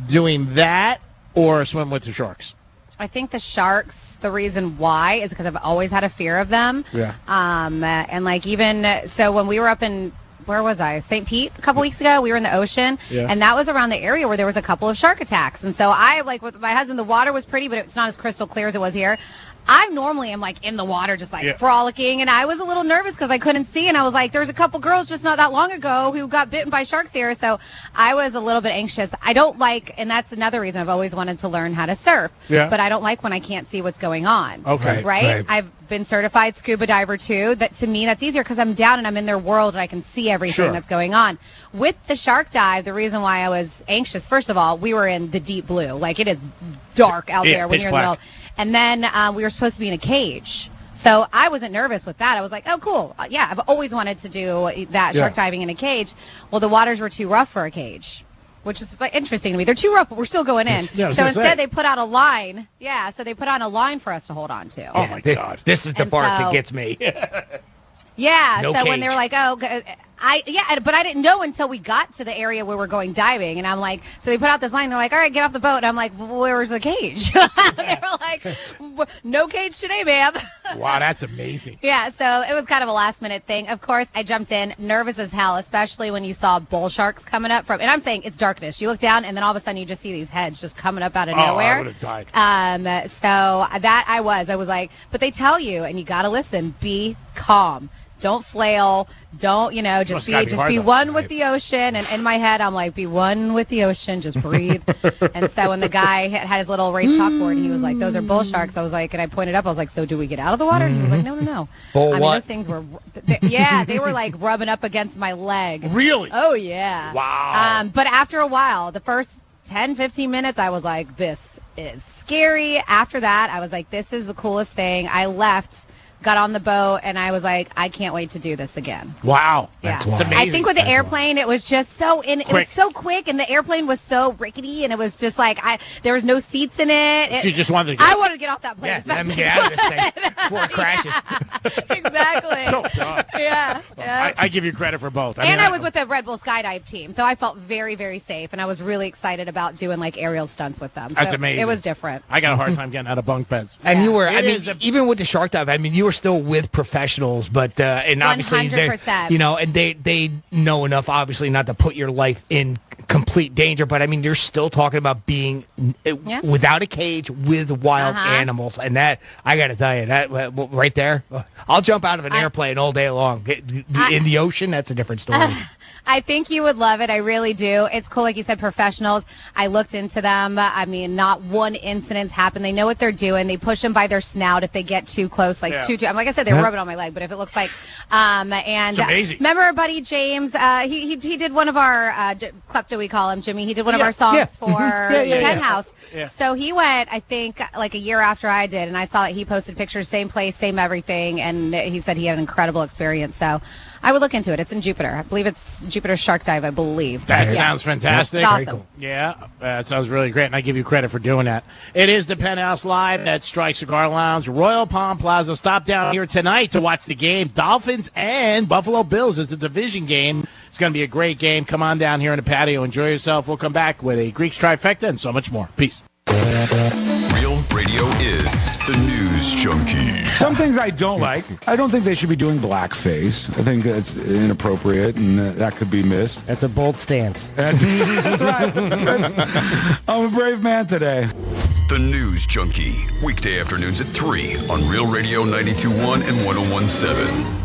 doing that or swim with the sharks? I think the sharks, the reason why is because I've always had a fear of them. Yeah. And like even so when we were up in, where was I? St. Pete a couple weeks ago, we were in the ocean, and that was around the area where there was a couple of shark attacks. And so I, like with my husband, the water was pretty, but it's not as crystal clear as it was here. I normally am like in the water, just like frolicking, and I was a little nervous because I couldn't see, and I was like, there's a couple girls just not that long ago who got bitten by sharks here, so I was a little bit anxious. I don't like, and that's another reason I've always wanted to learn how to surf, but I don't like when I can't see what's going on. Okay. Right? I've been certified scuba diver too. That to me, that's easier because I'm down and I'm in their world and I can see everything that's going on. With the shark dive, the reason why I was anxious, first of all, we were in the deep blue. Like, it is dark out there when you're in the middle. And then we were supposed to be in a cage. So I wasn't nervous with that. I was like, oh, cool. Yeah, I've always wanted to do that, shark diving in a cage. Well, the waters were too rough for a cage, which was interesting to me. They're too rough, but we're still going in. So instead, they put out a line. Yeah, so they put on a line for us to hold on to. Oh, my God. This is the part that gets me. Yeah, no so cage. when they were like, oh, but I didn't know until we got to the area where we're going diving, and I'm like, so they put out this line, they're like, all right, get off the boat, and I'm like, well, where's the cage? They were like, no cage today, ma'am. Wow, that's amazing. Yeah, so it was kind of a last minute thing. Of course, I jumped in, nervous as hell, especially when you saw bull sharks coming up from, and I'm saying it's darkness. You look down, and then all of a sudden you just see these heads just coming up out of nowhere. I would have died. So that I was like, but they tell you, and you got to listen, be calm. Don't flail. Don't, just be one with the ocean. And in my head, I'm like, be one with the ocean. Just breathe. And so when the guy had his little race chalkboard, and he was like, those are bull sharks. I was like, and I pointed up, I was like, so do we get out of the water? And he was like, no. Those things were, they were like rubbing up against my leg. Really? Oh, yeah. Wow. But after a while, the first 10, 15 minutes, I was like, this is scary. After that, I was like, this is the coolest thing. I left got on the boat, and I was like, I can't wait to do this again. Wow. Yeah. That's amazing. I think with the airplane, it was just it was so quick, and the airplane was so rickety, and it was just like there was no seats in it. You just wanted to get I wanted to get off that plane. Yeah, let me get out of this thing before it crashes. Exactly. Oh, God. Yeah. I give you credit for both. I was with the Red Bull Skydive team, so I felt very, very safe, and I was really excited about doing like aerial stunts with them. That's so amazing. It was different. I got a hard time getting out of bunk beds. And you were, even with the shark dive, you were still with professionals, but and obviously 100%. and they know enough, obviously, not to put your life in complete danger. But you're still talking about being without a cage with wild animals, and that I got to tell you, that right there, I'll jump out of an airplane all day long. In the ocean, that's a different story. I think you would love it. I really do. It's cool, like you said, professionals. I looked into them. Not one incident's happened. They know what they're doing. They push them by their snout if they get too close, like too. Like I said, they rub it on my leg. But if it looks like, and it's amazing. Remember our buddy James? He did one of our klepto, we call him Jimmy. He did one of our songs for Penthouse. Yeah. So he went, I think, like a year after I did, and I saw that he posted pictures, same place, same everything, and he said he had an incredible experience. So I would look into it. It's in Jupiter. I believe it's Jupiter Shark Dive, I believe. That sounds fantastic. It's awesome. Cool. Yeah, that sounds really great, and I give you credit for doing that. It is the Penthouse Live at Strike Cigar Lounge, Royal Palm Plaza. Stop down here tonight to watch the game. Dolphins and Buffalo Bills is the division game. It's going to be a great game. Come on down here in the patio. Enjoy yourself. We'll come back with a Greeks trifecta and so much more. Peace. Real radio is the news junkie. Some things I don't like. I don't think they should be doing blackface. I think that's inappropriate, and that could be missed. That's a bold stance. That's right. I'm a brave man today. The News Junkie. Weekday afternoons at 3 on Real Radio 92.1 and 101.7.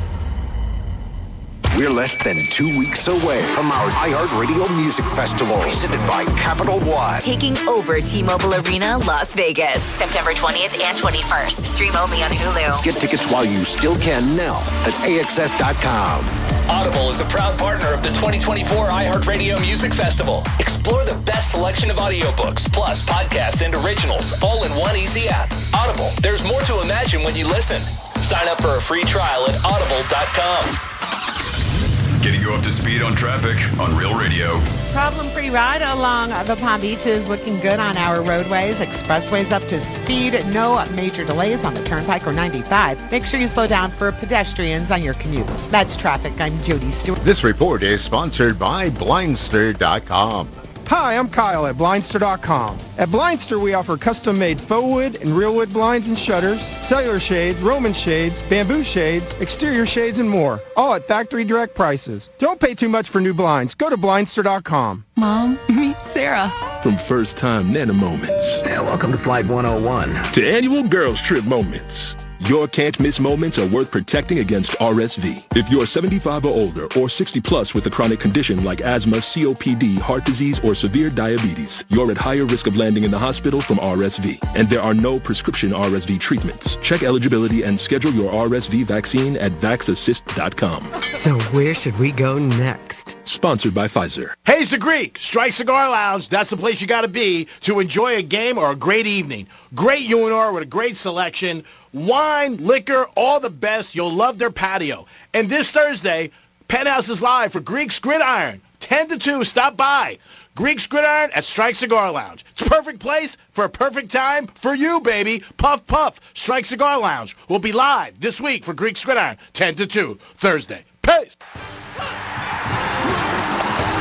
We're less than 2 weeks away from our iHeartRadio Music Festival, presented by Capital One. Taking over T-Mobile Arena, Las Vegas, September 20th and 21st. Stream only on Hulu. Get tickets while you still can now at AXS.com. Audible is a proud partner of the 2024 iHeartRadio Music Festival. Explore the best selection of audiobooks, plus podcasts and originals, all in one easy app. Audible, there's more to imagine when you listen. Sign up for a free trial at audible.com. Getting you up to speed on traffic on Real Radio. Problem-free ride along the Palm Beaches, looking good on our roadways. Expressways up to speed. No major delays on the Turnpike or 95. Make sure you slow down for pedestrians on your commute. That's traffic. I'm Jody Stewart. This report is sponsored by Blindster.com. Hi, I'm Kyle at Blindster.com. At Blindster, we offer custom-made faux wood and real wood blinds and shutters, cellular shades, Roman shades, bamboo shades, exterior shades, and more. All at factory direct prices. Don't pay too much for new blinds. Go to Blindster.com. Mom, meet Sarah. From first-time Nana moments. And welcome to Flight 101. To annual girls trip moments. Your can't-miss moments are worth protecting against RSV. If you're 75 or older or 60 plus with a chronic condition like asthma, COPD, heart disease, or severe diabetes, you're at higher risk of landing in the hospital from RSV. And there are no prescription RSV treatments. Check eligibility and schedule your RSV vaccine at vaxassist.com. So where should we go next? Sponsored by Pfizer. Hey, it's the Greek. Strike Cigar Lounge. That's the place you got to be to enjoy a game or a great evening. Great UNR with a great selection. Wine, liquor, all the best. You'll love their patio. And this Thursday, Penthouse is live for Greek's Gridiron. 10 to 2, stop by. Greek's Gridiron at Strike Cigar Lounge. It's a perfect place for a perfect time for you, baby. Puff, puff. Strike Cigar Lounge will be live this week for Greek's Gridiron. 10 to 2, Thursday. Peace.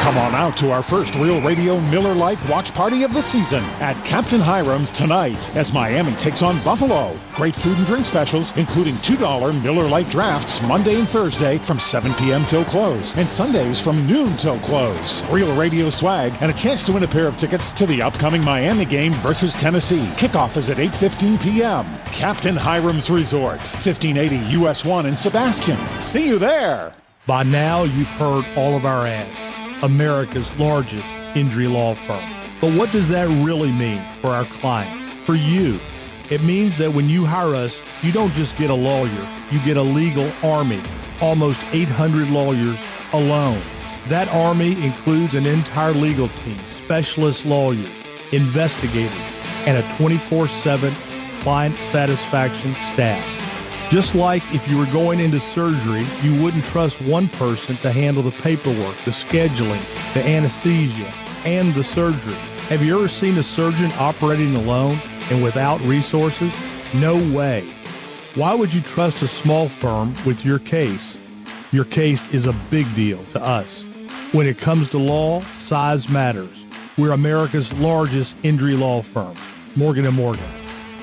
Come on out to our first Real Radio Miller Lite watch party of the season at Captain Hiram's tonight as Miami takes on Buffalo. Great food and drink specials, including $2 Miller Lite drafts Monday and Thursday from 7 p.m. till close, and Sundays from noon till close. Real Radio swag and a chance to win a pair of tickets to the upcoming Miami game versus Tennessee. Kickoff is at 8:15 p.m. Captain Hiram's Resort, 1580 US 1 in Sebastian. See you there. By now, you've heard all of our ads. America's largest injury law firm. But what does that really mean for our clients, for you? It means that when you hire us, you don't just get a lawyer, you get a legal army, almost 800 lawyers alone. That army includes an entire legal team, specialist lawyers, investigators, and a 24/7 client satisfaction staff. Just like if you were going into surgery, you wouldn't trust one person to handle the paperwork, the scheduling, the anesthesia, and the surgery. Have you ever seen a surgeon operating alone and without resources? No way. Why would you trust a small firm with your case? Your case is a big deal to us. When it comes to law, size matters. We're America's largest injury law firm, Morgan & Morgan.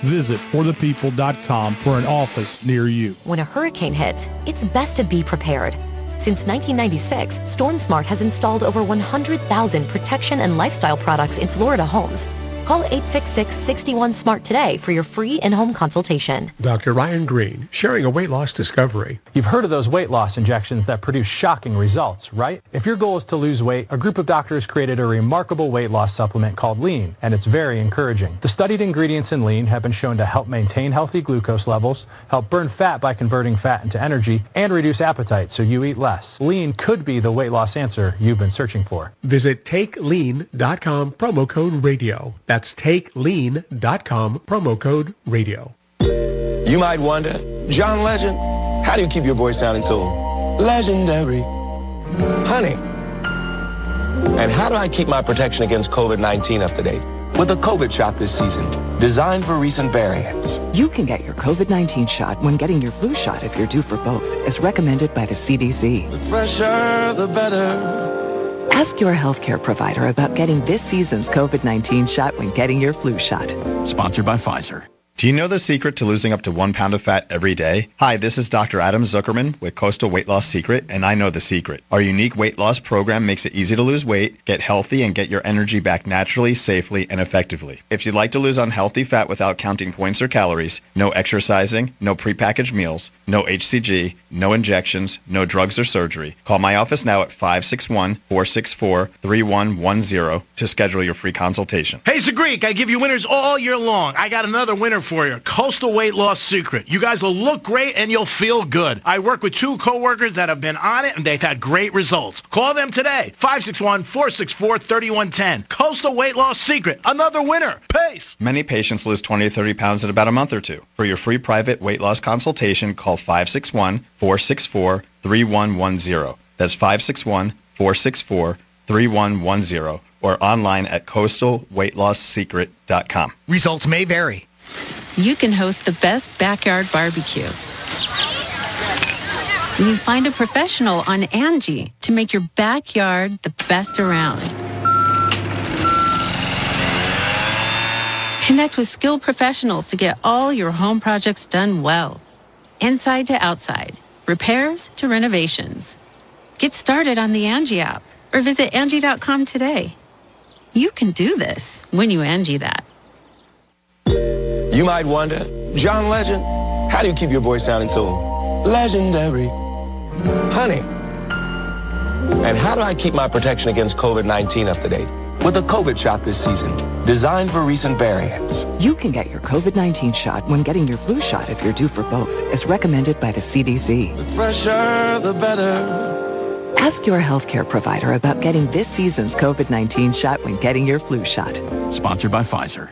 Visit forthepeople.com for an office near you. When a hurricane hits, it's best to be prepared. Since 1996, StormSmart has installed over 100,000 protection and lifestyle products in Florida homes. Call 866-61-SMART today for your free in-home consultation. Dr. Ryan Green, sharing a weight loss discovery. You've heard of those weight loss injections that produce shocking results, right? If your goal is to lose weight, a group of doctors created a remarkable weight loss supplement called Lean, and it's very encouraging. The studied ingredients in Lean have been shown to help maintain healthy glucose levels, help burn fat by converting fat into energy, and reduce appetite so you eat less. Lean could be the weight loss answer you've been searching for. Visit TakeLean.com, promo code radio. That's TakeLean.com, promo code radio. You might wonder, John Legend, how do you keep your voice sounding so legendary? Honey. And how do I keep my protection against COVID-19 up to date? With a COVID shot this season, designed for recent variants. You can get your COVID-19 shot when getting your flu shot if you're due for both, as recommended by the CDC. The fresher, the better. Ask your healthcare provider about getting this season's COVID-19 shot when getting your flu shot. Sponsored by Pfizer. Do you know the secret to losing up to 1 pound of fat every day? Hi, this is Dr. Adam Zuckerman with Coastal Weight Loss Secret, and I know the secret. Our unique weight loss program makes it easy to lose weight, get healthy, and get your energy back naturally, safely, and effectively. If you'd like to lose unhealthy fat without counting points or calories, no exercising, no prepackaged meals, no HCG, no injections, no drugs or surgery, call my office now at 561-464-3110 to schedule your free consultation. Hey, Zagreek, I give you winners all year long. I got another winner for you. Coastal Weight Loss Secret. You guys will look great and you'll feel good. I work with 2 coworkers that have been on it and they've had great results. Call them today. 561-464-3110. Coastal Weight Loss Secret. Another winner. Pace. Many patients lose 20 to 30 pounds in about a month or two. For your free private weight loss consultation, call 561-464-3110. That's 561-464-3110 or online at coastalweightlossecret.com. Results may vary. You can host the best backyard barbecue. When you find a professional on Angie to make your backyard the best around. Connect with skilled professionals to get all your home projects done well. Inside to outside, repairs to renovations. Get started on the Angie app or visit Angie.com today. You can do this when you Angie that. You might wonder, John Legend, how do you keep your voice sounding so legendary? Honey. And how do I keep my protection against COVID-19 up to date? With a COVID shot this season, designed for recent variants. You can get your COVID-19 shot when getting your flu shot if you're due for both, as recommended by the CDC. The fresher, the better. Ask your healthcare provider about getting this season's COVID-19 shot when getting your flu shot. Sponsored by Pfizer.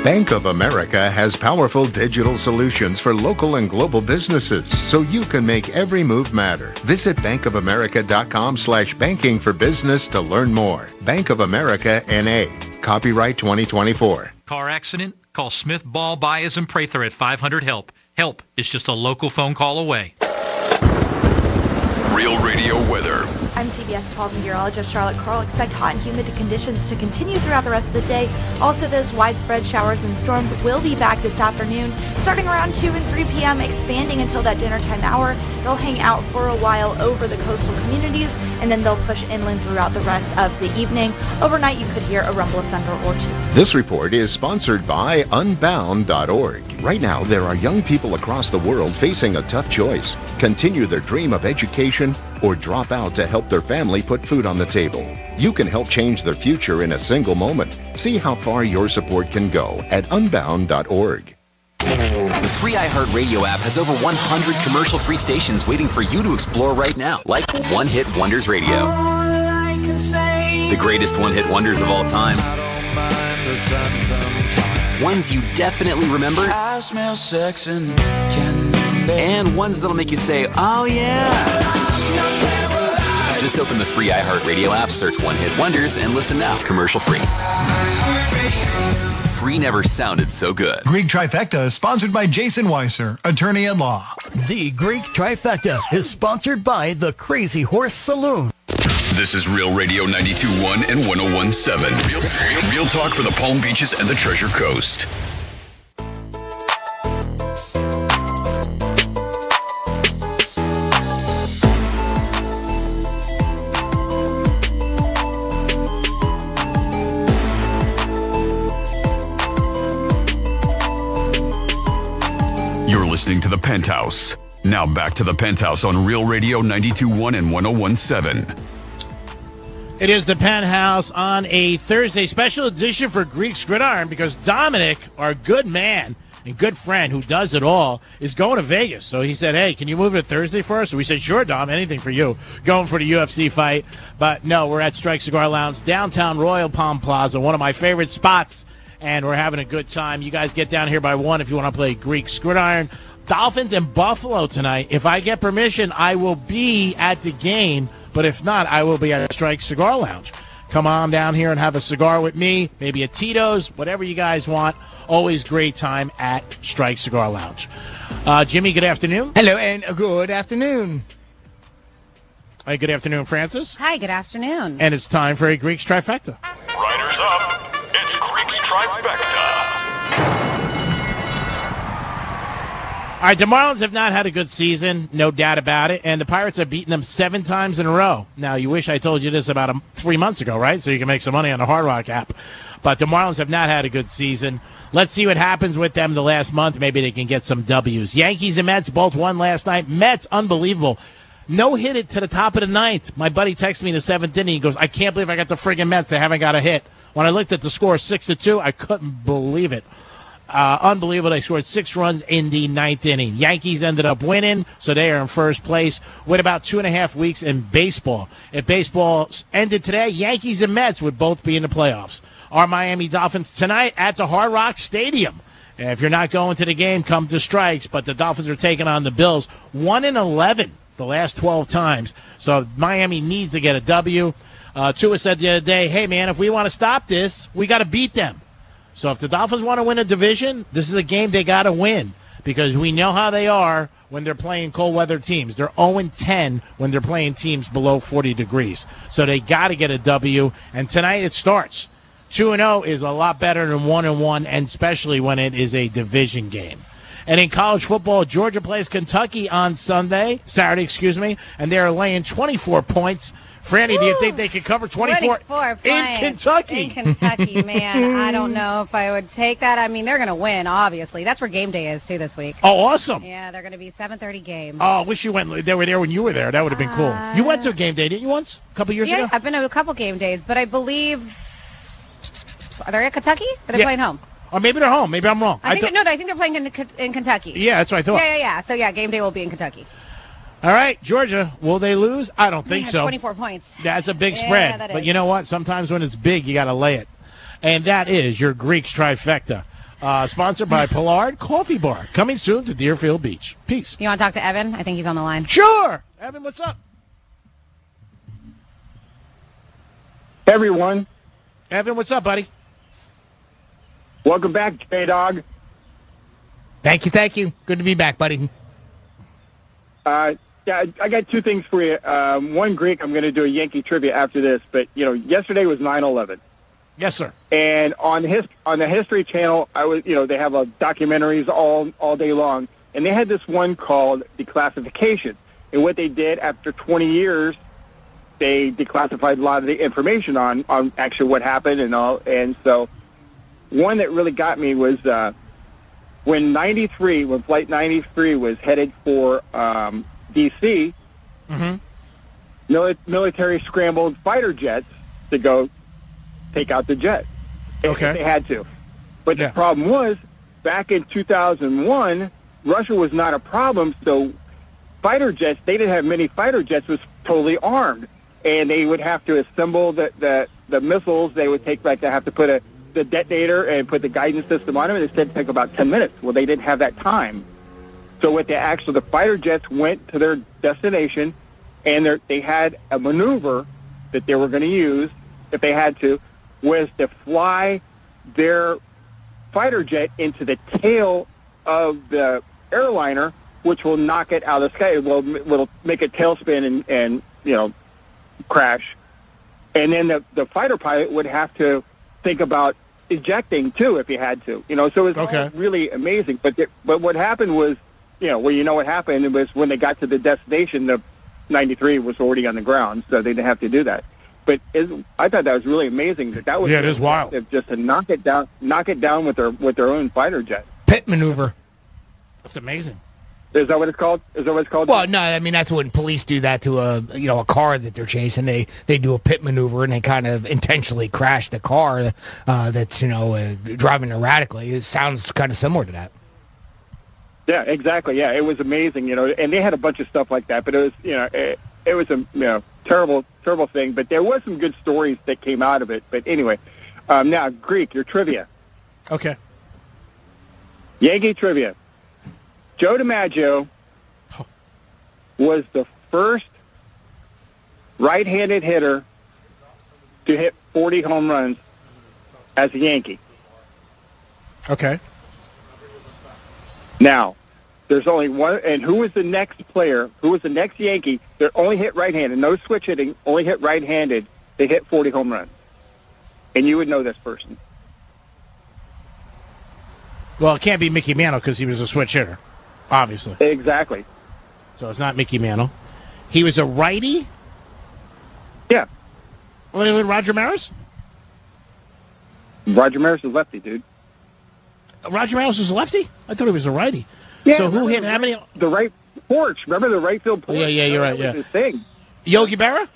Bank of America has powerful digital solutions for local and global businesses, so you can make every move matter. Visit bankofamerica.com/banking for business to learn more. Bank of America N.A. Copyright 2024. Car accident? Call Smith, Ball, Baez, and Prather at 500-HELP. Help is just a local phone call away. Real Radio weather. I'm CBS 12 meteorologist Charlotte Carl. Expect hot and humid conditions to continue throughout the rest of the day. Also, those widespread showers and storms will be back this afternoon, starting around 2 and 3 p.m., expanding until that dinner time hour. They'll hang out for a while over the coastal communities, and then they'll push inland throughout the rest of the evening. Overnight, you could hear a rumble of thunder or two. This report is sponsored by Unbound.org. Right now, there are young people across the world facing a tough choice. Continue their dream of education or drop out to help their family put food on the table. You can help change their future in a single moment. See how far your support can go at Unbound.org. The free iHeartRadio app has over 100 commercial-free stations waiting for you to explore right now, like One Hit Wonders Radio. The greatest one-hit wonders of all time. Ones you definitely remember. I smell sex and candy. and ones that'll make you say, oh yeah. Just open the free iHeartRadio app, search One Hit Wonders, and listen now, commercial free. Free never sounded so good. Greek Trifecta is sponsored by Jason Weiser, attorney at law. The Greek Trifecta is sponsored by the Crazy Horse Saloon. This is Real Radio 92.1 and 101.7. Real talk for the Palm Beaches and the Treasure Coast. You're listening to The Penthouse. Now back to The Penthouse on Real Radio 92.1 and 101.7. It is The Penthouse on a Thursday special edition for Greek's Gridiron because Dominic, our good man and good friend who does it all, is going to Vegas. So he said, hey, can you move it to Thursday for us? So we said, sure, Dom, anything for you. Going for the UFC fight. But no, we're at Strike Cigar Lounge, downtown Royal Palm Plaza, one of my favorite spots. And we're having a good time. You guys get down here by 1 if you want to play Greek's Gridiron. Dolphins and Buffalo tonight. If I get permission, I will be at the game. But if not, I will be at Strike Cigar Lounge. Come on down here and have a cigar with me, maybe a Tito's, whatever you guys want. Always great time at Strike Cigar Lounge. Jimmy, good afternoon. Hello, and good afternoon. Hey, good afternoon, Francis. Hi, good afternoon. And it's time for a Greek's Trifecta. Riders up. It's Greek's Trifecta. All right, the Marlins have not had a good season, no doubt about it, and the Pirates have beaten them 7 times in a row. Now, you wish I told you this about 3 months ago, right? So you can make some money on the Hard Rock app. But the Marlins have not had a good season. Let's see what happens with them the last month. Maybe they can get some W's. Yankees and Mets both won last night. Mets, unbelievable. No hit it to the top of the ninth. My buddy texted me in the 7th inning. He goes, I can't believe I got the friggin' Mets. They haven't got a hit. When I looked at the score, 6-2, I couldn't believe it. Unbelievable. They scored 6 runs in the 9th inning. Yankees ended up winning, so they are in first place with about 2.5 weeks in baseball. If baseball ended today, Yankees and Mets would both be in the playoffs. Our Miami Dolphins tonight at the Hard Rock Stadium. If you're not going to the game, come to Strikes, but the Dolphins are taking on the Bills. 1-11 the last 12 times, so Miami needs to get a W. Tua said the other day, hey, man, if we want to stop this, we got to beat them. So if the Dolphins want to win a division, this is a game they got to win because we know how they are when they're playing cold weather teams. They're 0-10 when they're playing teams below 40 degrees. So they got to get a W, and tonight it starts. 2-0 is a lot better than 1-1, and especially when it is a division game. And in college football, Georgia plays Kentucky on Saturday, and they're laying 24 points. Franny, do you think they could cover 24 in Kentucky? In Kentucky, man. I don't know if I would take that. I mean, they're going to win, obviously. That's where game day is, too, this week. Oh, awesome. Yeah, they're going to be 7:30 game. Oh, I wish you went. They were there when you were there. That would have been cool. You went to a game day, didn't you, once? A couple years ago? Yeah, I've been to a couple game days, but I believe... Are they at Kentucky? Or are they playing home? Or maybe they're home. Maybe I'm wrong. I think they're playing in Kentucky. Yeah, that's what I thought. Yeah. So, game day will be in Kentucky. All right, Georgia, will they lose? I don't think so. 24 points. That's a big spread. But you know what? Sometimes when it's big, you got to lay it. And that is your Greek's Trifecta. Sponsored by Pollard Coffee Bar. Coming soon to Deerfield Beach. Peace. You want to talk to Evan? I think he's on the line. Sure. Evan, what's up? Everyone. Evan, what's up, buddy? Welcome back, J-Dog. Thank you. Good to be back, buddy. Yeah, I got 2 things for you. One, Greek, I'm going to do a Yankee trivia after this, but, yesterday was 9/11. Yes, sir. And on the History Channel, they have documentaries all day long, and they had this one called Declassification. And what they did after 20 years, they declassified a lot of the information on actually what happened and all. And so one that really got me was when Flight 93 was headed for D.C., military scrambled fighter jets to go take out the jet. Okay. If they had to. But the problem was, back in 2001, Russia was not a problem, so fighter jets, they didn't have many fighter jets, was totally armed. And they would have to assemble the missiles. They would they have to put the detonator and put the guidance system on them, and it said it took about 10 minutes. Well, they didn't have that time. So what the fighter jets went to their destination, and they had a maneuver that they were going to use, if they had to, was to fly their fighter jet into the tail of the airliner, which will knock it out of the sky. Will make a tailspin and crash. And then the fighter pilot would have to think about ejecting too if he had to. So it was all really amazing. But what happened was, what happened was when they got to the destination, the 93 was already on the ground, so they didn't have to do that. But I thought that was really amazing. That was it is wild. Just to knock it down with their own fighter jet. Pit maneuver. That's amazing. Is that what it's called? Well, no, I mean that's when police do that to a car that they're chasing. They do a pit maneuver and they kind of intentionally crash the car that's driving erratically. It sounds kind of similar to that. Yeah, exactly. Yeah, it was amazing. And they had a bunch of stuff like that. But it was it was a terrible thing. But there was some good stories that came out of it. But anyway, now Greek, your trivia. Okay. Yankee trivia. Joe DiMaggio was the first right-handed hitter to hit 40 home runs as a Yankee. Okay. Now, there's only one, and who was the next player, who was the next Yankee that only hit right-handed, no switch hitting, only hit right-handed, they hit 40 home runs? And you would know this person. Well, it can't be Mickey Mantle because he was a switch hitter. Obviously. Exactly. So it's not Mickey Mantle. He was a righty? Yeah. Wait, Roger Maris? Roger Maris is lefty, dude. Roger Maris was a lefty? I thought he was a righty. Yeah, so who hit how many? The right porch. Remember the right field porch? Yeah, you're right, That was yeah. his thing. Yogi Berra?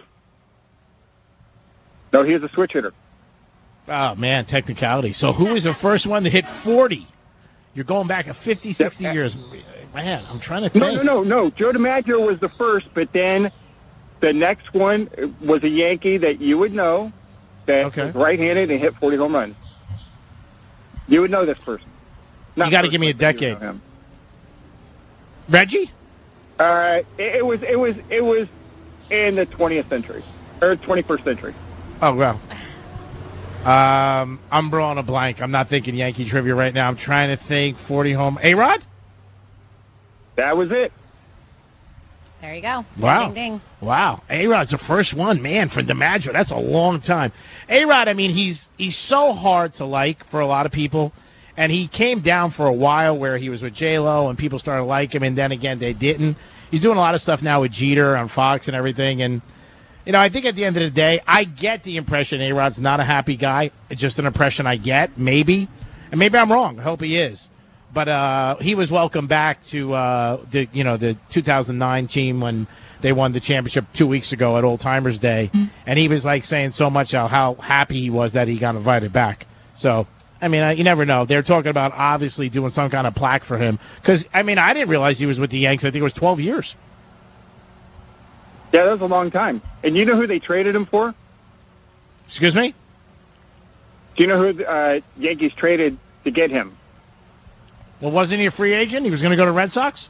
No, he was a switch hitter. Oh, man, technicality. So who was the first one to hit 40? You're going back 50, 60 years. Man, I'm trying to think. No. Joe DiMaggio was the first, but then the next one was a Yankee that you would know that was right-handed and hit 40 home runs. You would know this person. You got to give me a decade. Reggie? It was in the 20th century or 21st century. Oh, wow. I'm drawing a blank. I'm not thinking Yankee trivia right now. I'm trying to think 40 home. A-Rod? That was it. There you go. Wow. Ding, ding. Wow. A-Rod's the first one, man, for DiMaggio. That's a long time. A-Rod, I mean, he's so hard to like for a lot of people, and he came down for a while where he was with J-Lo, and people started to like him, and then again, they didn't. He's doing a lot of stuff now with Jeter on Fox and everything, and I think at the end of the day, I get the impression A-Rod's not a happy guy. It's just an impression I get, maybe. And maybe I'm wrong. I hope he is. But he was welcomed back to the 2009 team when they won the championship 2 weeks ago at Old Timers Day. And he was like saying so much how happy he was that he got invited back. So, I mean, you never know. They're talking about obviously doing some kind of plaque for him. Because, I mean, I didn't realize he was with the Yanks. I think it was 12 years. Yeah, that was a long time. And you know who they traded him for? Excuse me? Do you know who Yankees traded to get him? Well, wasn't he a free agent? He was going to go to Red Sox?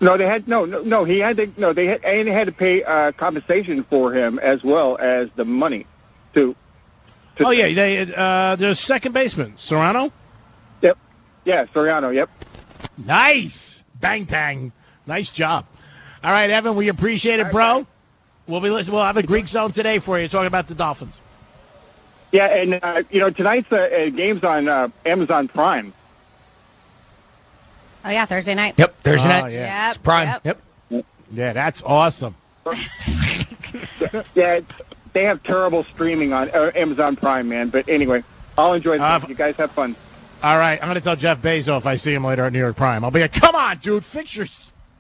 No, they had no. He had to They had to pay compensation for him as well as the money to oh yeah, the second baseman Serrano. Yep. Yeah, Soriano. Yep. Nice, bang tang, nice job. All right, Evan, we appreciate it, bro. We'll be listening. We'll have a Greek zone today for you, talking about the Dolphins. Yeah, and tonight's game's on Amazon Prime. Oh, yeah, Thursday night. Yep, Thursday night. Yeah. It's Prime. Yep. Yeah, that's awesome. Yeah, they have terrible streaming on Amazon Prime, man. But anyway, I'll enjoy this. You guys have fun. All right, I'm going to tell Jeff Bezos if I see him later at New York Prime. I'll be like, come on, dude, fix your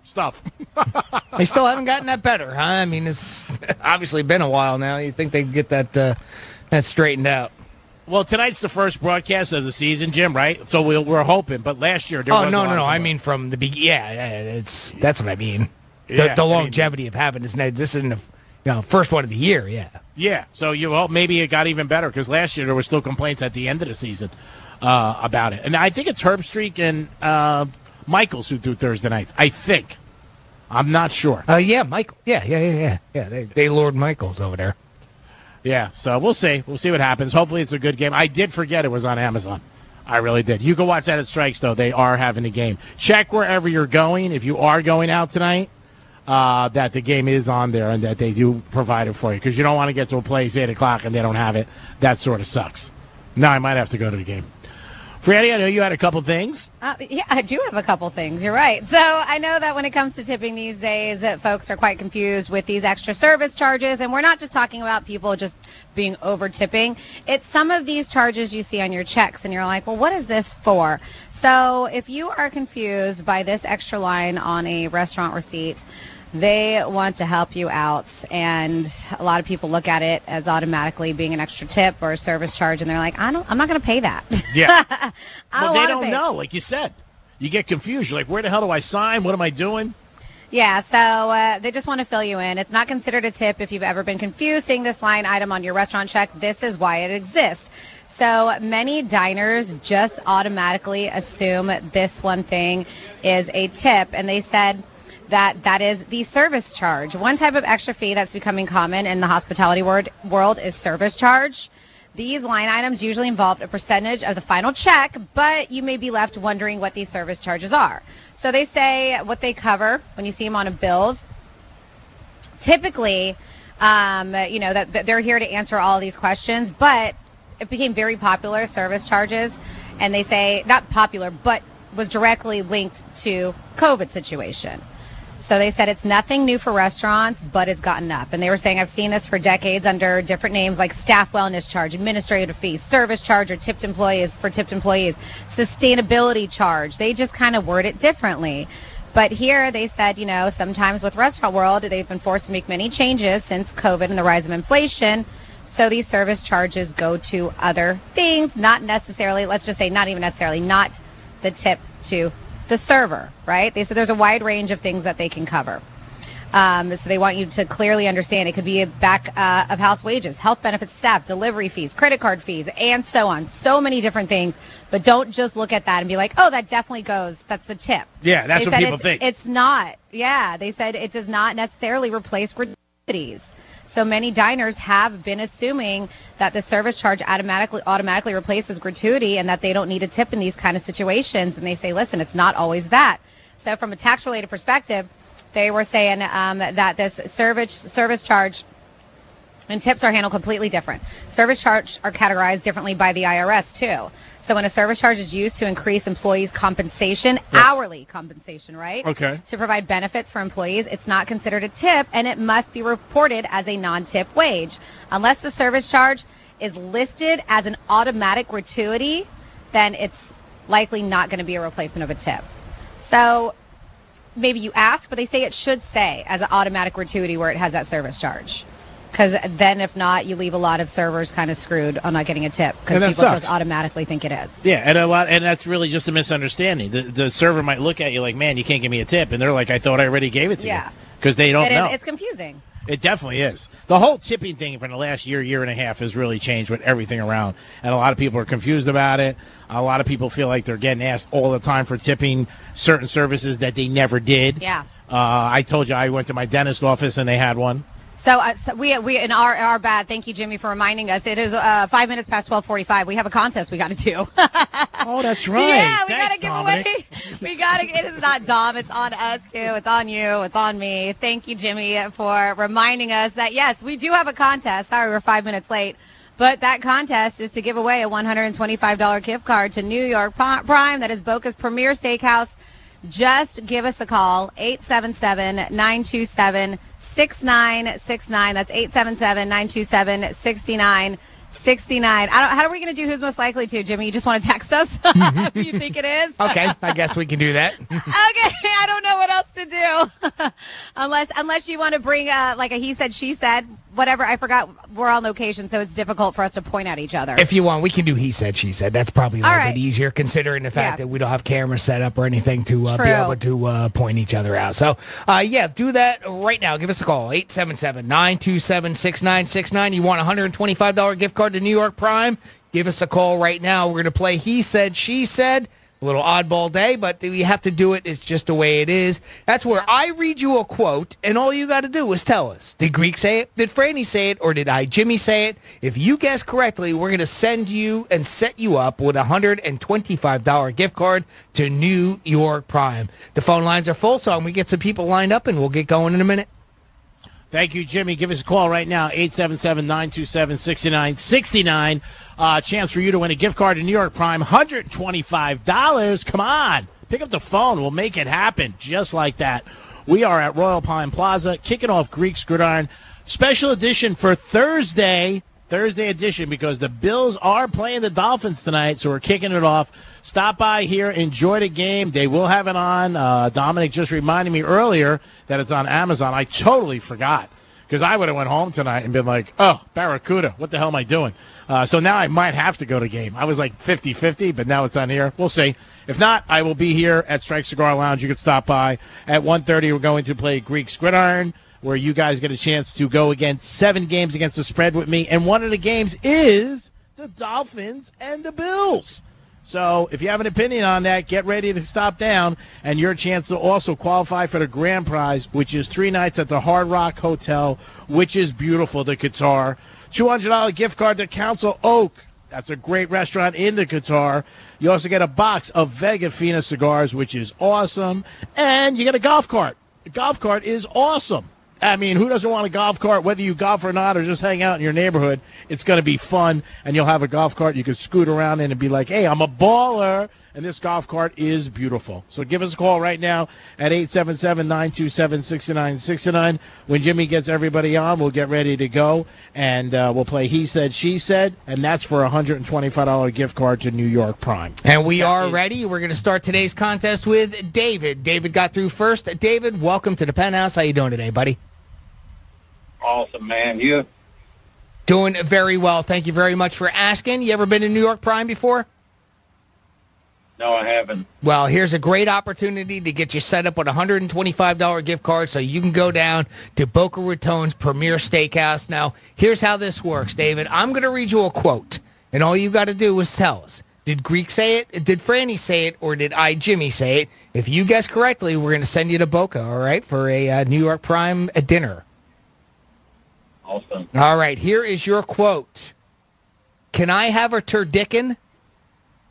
stuff. They still haven't gotten that better, huh? I mean, it's obviously been a while now. You think they'd get that straightened out. Well, tonight's the first broadcast of the season, Jim, right? So we're hoping. But last year, there was no. a lot of I mean, from the beginning. Yeah, that's what I mean. Yeah, the longevity of having this. This isn't the first one of the year. Yeah. Yeah. So you hope maybe it got even better because last year there were still complaints at the end of the season about it. And I think it's Herb Streak and Michaels who do Thursday nights. I think. I'm not sure. Yeah, Michael. Yeah. They Lord Michaels over there. Yeah, so we'll see. We'll see what happens. Hopefully it's a good game. I did forget it was on Amazon. I really did. You can watch that at Strikes, though. They are having a game. Check wherever you're going. If you are going out tonight, that the game is on there and that they do provide it for you. Because you don't want to get to a place 8 o'clock and they don't have it. That sort of sucks. No, I might have to go to the game. Freddie, I know you had a couple things. Yeah, I do have a couple things. You're right. So I know that when it comes to tipping these days, folks are quite confused with these extra service charges. And we're not just talking about people just being over tipping. It's some of these charges you see on your checks and you're like, well, what is this for? So if you are confused by this extra line on a restaurant receipt, they want to help you out, and a lot of people look at it as automatically being an extra tip or a service charge, and they're like, I'm not going to pay that. Yeah. They don't know, like you said. You get confused. You're like, where the hell do I sign? What am I doing? Yeah, so they just want to fill you in. It's not considered a tip if you've ever been confused seeing this line item on your restaurant check. This is why it exists. So many diners just automatically assume this one thing is a tip, and they said that is the service charge. One type of extra fee that's becoming common in the hospitality world is service charge. These line items usually involve a percentage of the final check, but you may be left wondering what these service charges are. So they say what they cover when you see them on a bills. Typically, that they're here to answer all of these questions, but it became very popular, service charges, and they say not popular, but was directly linked to COVID situation. So they said it's nothing new for restaurants, but it's gotten up. And they were saying, I've seen this for decades under different names like staff wellness charge, administrative fees, service charge or tipped employees, sustainability charge. They just kind of word it differently. But here they said, sometimes with restaurant world, they've been forced to make many changes since COVID and the rise of inflation. So these service charges go to other things, not necessarily, let's just say not even necessarily, not the tip to the server, right? They said there's a wide range of things that they can cover. So they want you to clearly understand it could be a back of house wages, health benefits, staff, delivery fees, credit card fees, and so on. So many different things. But don't just look at that and be like, oh, that definitely goes. That's the tip. Yeah, that's what people think. It's not. Yeah, they said it does not necessarily replace gratuities. So many diners have been assuming that the service charge automatically replaces gratuity and that they don't need a tip in these kind of situations. And they say, listen, it's not always that. So from a tax-related perspective, they were saying that this service charge and tips are handled completely different. Service charge are categorized differently by the IRS, too. So when a service charge is used to increase employees' compensation, hourly compensation, right? Okay. To provide benefits for employees, it's not considered a tip, and it must be reported as a non-tip wage. Unless the service charge is listed as an automatic gratuity, then it's likely not going to be a replacement of a tip. So maybe you ask, but they say it should say as an automatic gratuity where it has that service charge. Because then, if not, you leave a lot of servers kind of screwed on not getting a tip because people just automatically think it is. Yeah, and that's really just a misunderstanding. The server might look at you like, "Man, you can't give me a tip," and they're like, "I thought I already gave it to you." Because they don't know. It's confusing. It definitely is. The whole tipping thing from the last year and a half has really changed with everything around, and a lot of people are confused about it. A lot of people feel like they're getting asked all the time for tipping certain services that they never did. Yeah. I told you I went to my dentist office and they had one. So we in our bad. Thank you, Jimmy, for reminding us. It is 5 minutes past 12:45. We have a contest we got to do. Oh, that's right. Yeah, we got to give away. It is not Dom. It's on us too. It's on you. It's on me. Thank you, Jimmy, for reminding us that yes, we do have a contest. Sorry, we're 5 minutes late. But that contest is to give away a $125 gift card to New York Prime. That is Boca's Premier Steakhouse. Just give us a call, 877-927-6969. That's 877-927-6969. How are we going to do who's most likely to, Jimmy? You just want to text us if you think it is? Okay, I guess we can do that. Okay, I don't know what else to do. unless you want to bring like a he said, she said, whatever. I forgot we're on location, so it's difficult for us to point at each other. If you want, we can do he said, she said. That's probably a little bit easier considering the fact that we don't have cameras set up or anything to be able to point each other out. So, do that right now. Give us a call, 877-927-6969. You want a $125 gift card to New York Prime? Give us a call right now. We're going to play He Said, She Said. A little oddball day, but we have to do it. It's just the way it is. That's where I read you a quote, and all you got to do is tell us. Did Greek say it? Did Franny say it? Or did Jimmy say it? If you guess correctly, we're going to send you and set you up with a $125 gift card to New York Prime. The phone lines are full, so I'm going to get some people lined up, and we'll get going in a minute. Thank you, Jimmy. Give us a call right now, 877-927-6969. Chance for you to win a gift card to New York Prime, $125. Come on. Pick up the phone. We'll make it happen just like that. We are at Royal Pine Plaza, kicking off Greek's Gridiron. Special edition for Thursday edition, because the Bills are playing the Dolphins tonight, so we're kicking it off. Stop by here, enjoy the game. They will have it on. Dominic just reminded me earlier that it's on Amazon. I totally forgot, because I would have went home tonight and been like, oh, Barracuda, what the hell am I doing? So now I might have to go to game. I was like 50-50, but now it's on here. We'll see. If not, I will be here at Strike Cigar Lounge. You can stop by. At 1:30, we're going to play Greek's Gridiron, where you guys get a chance to go against 7 games against the spread with me. And one of the games is the Dolphins and the Bills. So if you have an opinion on that, get ready to stop down. And your chance to also qualify for the grand prize, which is 3 nights at the Hard Rock Hotel, which is beautiful, the Qatar. $200 gift card to Council Oak. That's a great restaurant in the Qatar. You also get a box of Vega Fina cigars, which is awesome. And you get a golf cart. The golf cart is awesome. I mean, who doesn't want a golf cart, whether you golf or not, or just hang out in your neighborhood? It's going to be fun, and you'll have a golf cart you can scoot around in and be like, hey, I'm a baller, and this golf cart is beautiful. So give us a call right now at 877-927-6969. When Jimmy gets everybody on, we'll get ready to go, and we'll play He Said, She Said, and that's for a $125 gift card to New York Prime. And we are ready. We're going to start today's contest with David. David got through first. David, welcome to the Penthouse. How you doing today, buddy? Awesome, man. You? Doing very well. Thank you very much for asking. You ever been to New York Prime before? No, I haven't. Well, here's a great opportunity to get you set up with a $125 gift card so you can go down to Boca Raton's Premier Steakhouse. Now, here's how this works, David. I'm going to read you a quote, and all you got to do is tell us. Did Greek say it? Did Franny say it? Or did Jimmy say it? If you guess correctly, we're going to send you to Boca, all right, for a New York Prime dinner. Awesome. All right, here is your quote. Can I have a turducken?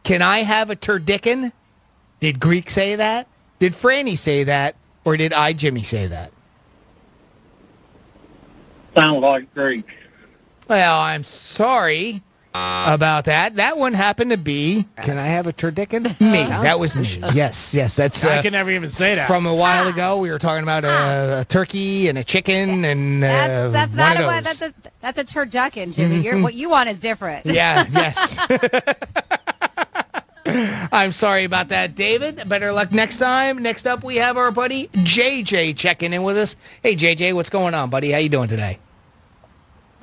Can I have a turducken? Did Greek say that? Did Franny say that? Or did Jimmy say that? Sound like Greek. Well, I'm sorry about that. That one happened to be, can I have a turducken? Me. That was me. Yes. That's. I can never even say that. From a while ago, we were talking about a turkey and a chicken and that's one not of those. that's a turducken, Jimmy. What you want is different. Yeah. Yes. I'm sorry about that, David. Better luck next time. Next up, we have our buddy JJ checking in with us. Hey, JJ, what's going on, buddy? How you doing today?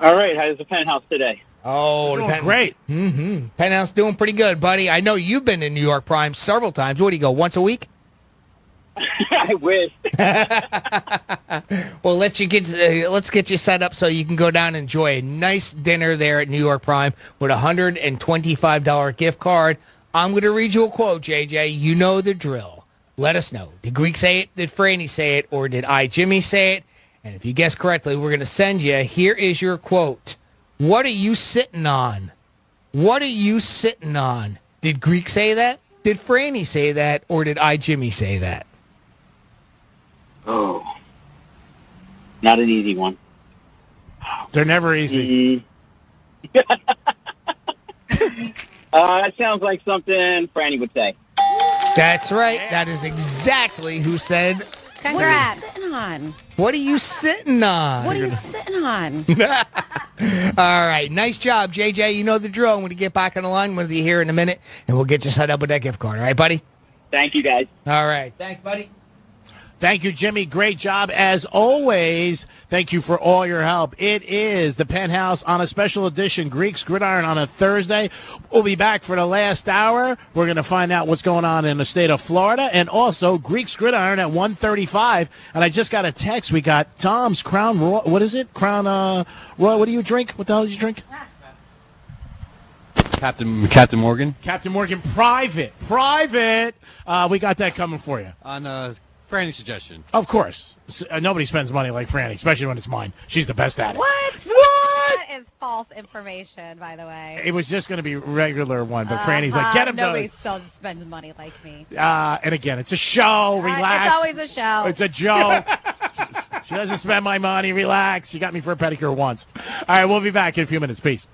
All right. How's the Penthouse today? Oh, great. Mm-hmm. Penthouse doing pretty good, buddy. I know you've been in New York Prime several times. What do you go, once a week? I wish. Well, let's get you set up so you can go down and enjoy a nice dinner there at New York Prime with a $125 gift card. I'm going to read you a quote, JJ. You know the drill. Let us know. Did Greek say it? Did Franny say it? Or did Jimmy say it? And if you guess correctly, we're going to send you. Here is your quote. What are you sitting on? What are you sitting on? Did Greek say that? Did Franny say that? Or did Jimmy say that? Oh. Not an easy one. They're never easy. That sounds like something Franny would say. That's right. That is exactly who said. Congrats. What are you sitting on? What are you sitting on? All right. Nice job, JJ. You know the drill. I'm going to get back on the line with you here in a minute, and we'll get you set up with that gift card. All right, buddy? Thank you, guys. All right. Thanks, buddy. Thank you, Jimmy. Great job as always. Thank you for all your help. It is the Penthouse on a special edition, Greek's Gridiron on a Thursday. We'll be back for the last hour. We're going to find out what's going on in the state of Florida, and also Greek's Gridiron at 1:35. And I just got a text. We got Tom's Crown Royal. What is it? Crown Royal. What do you drink? What the hell did you drink? Captain Morgan. Captain Morgan, private. We got that coming for you. On Franny's suggestion. Of course. Nobody spends money like Franny, especially when it's mine. She's the best at it. What? That is false information, by the way. It was just going to be regular one, but Franny's like, get him Nobody done. spends money like me. And again, it's a show. Relax. It's always a show. It's a joke. She doesn't spend my money. Relax. She got me for a pedicure once. All right, we'll be back in a few minutes. Peace.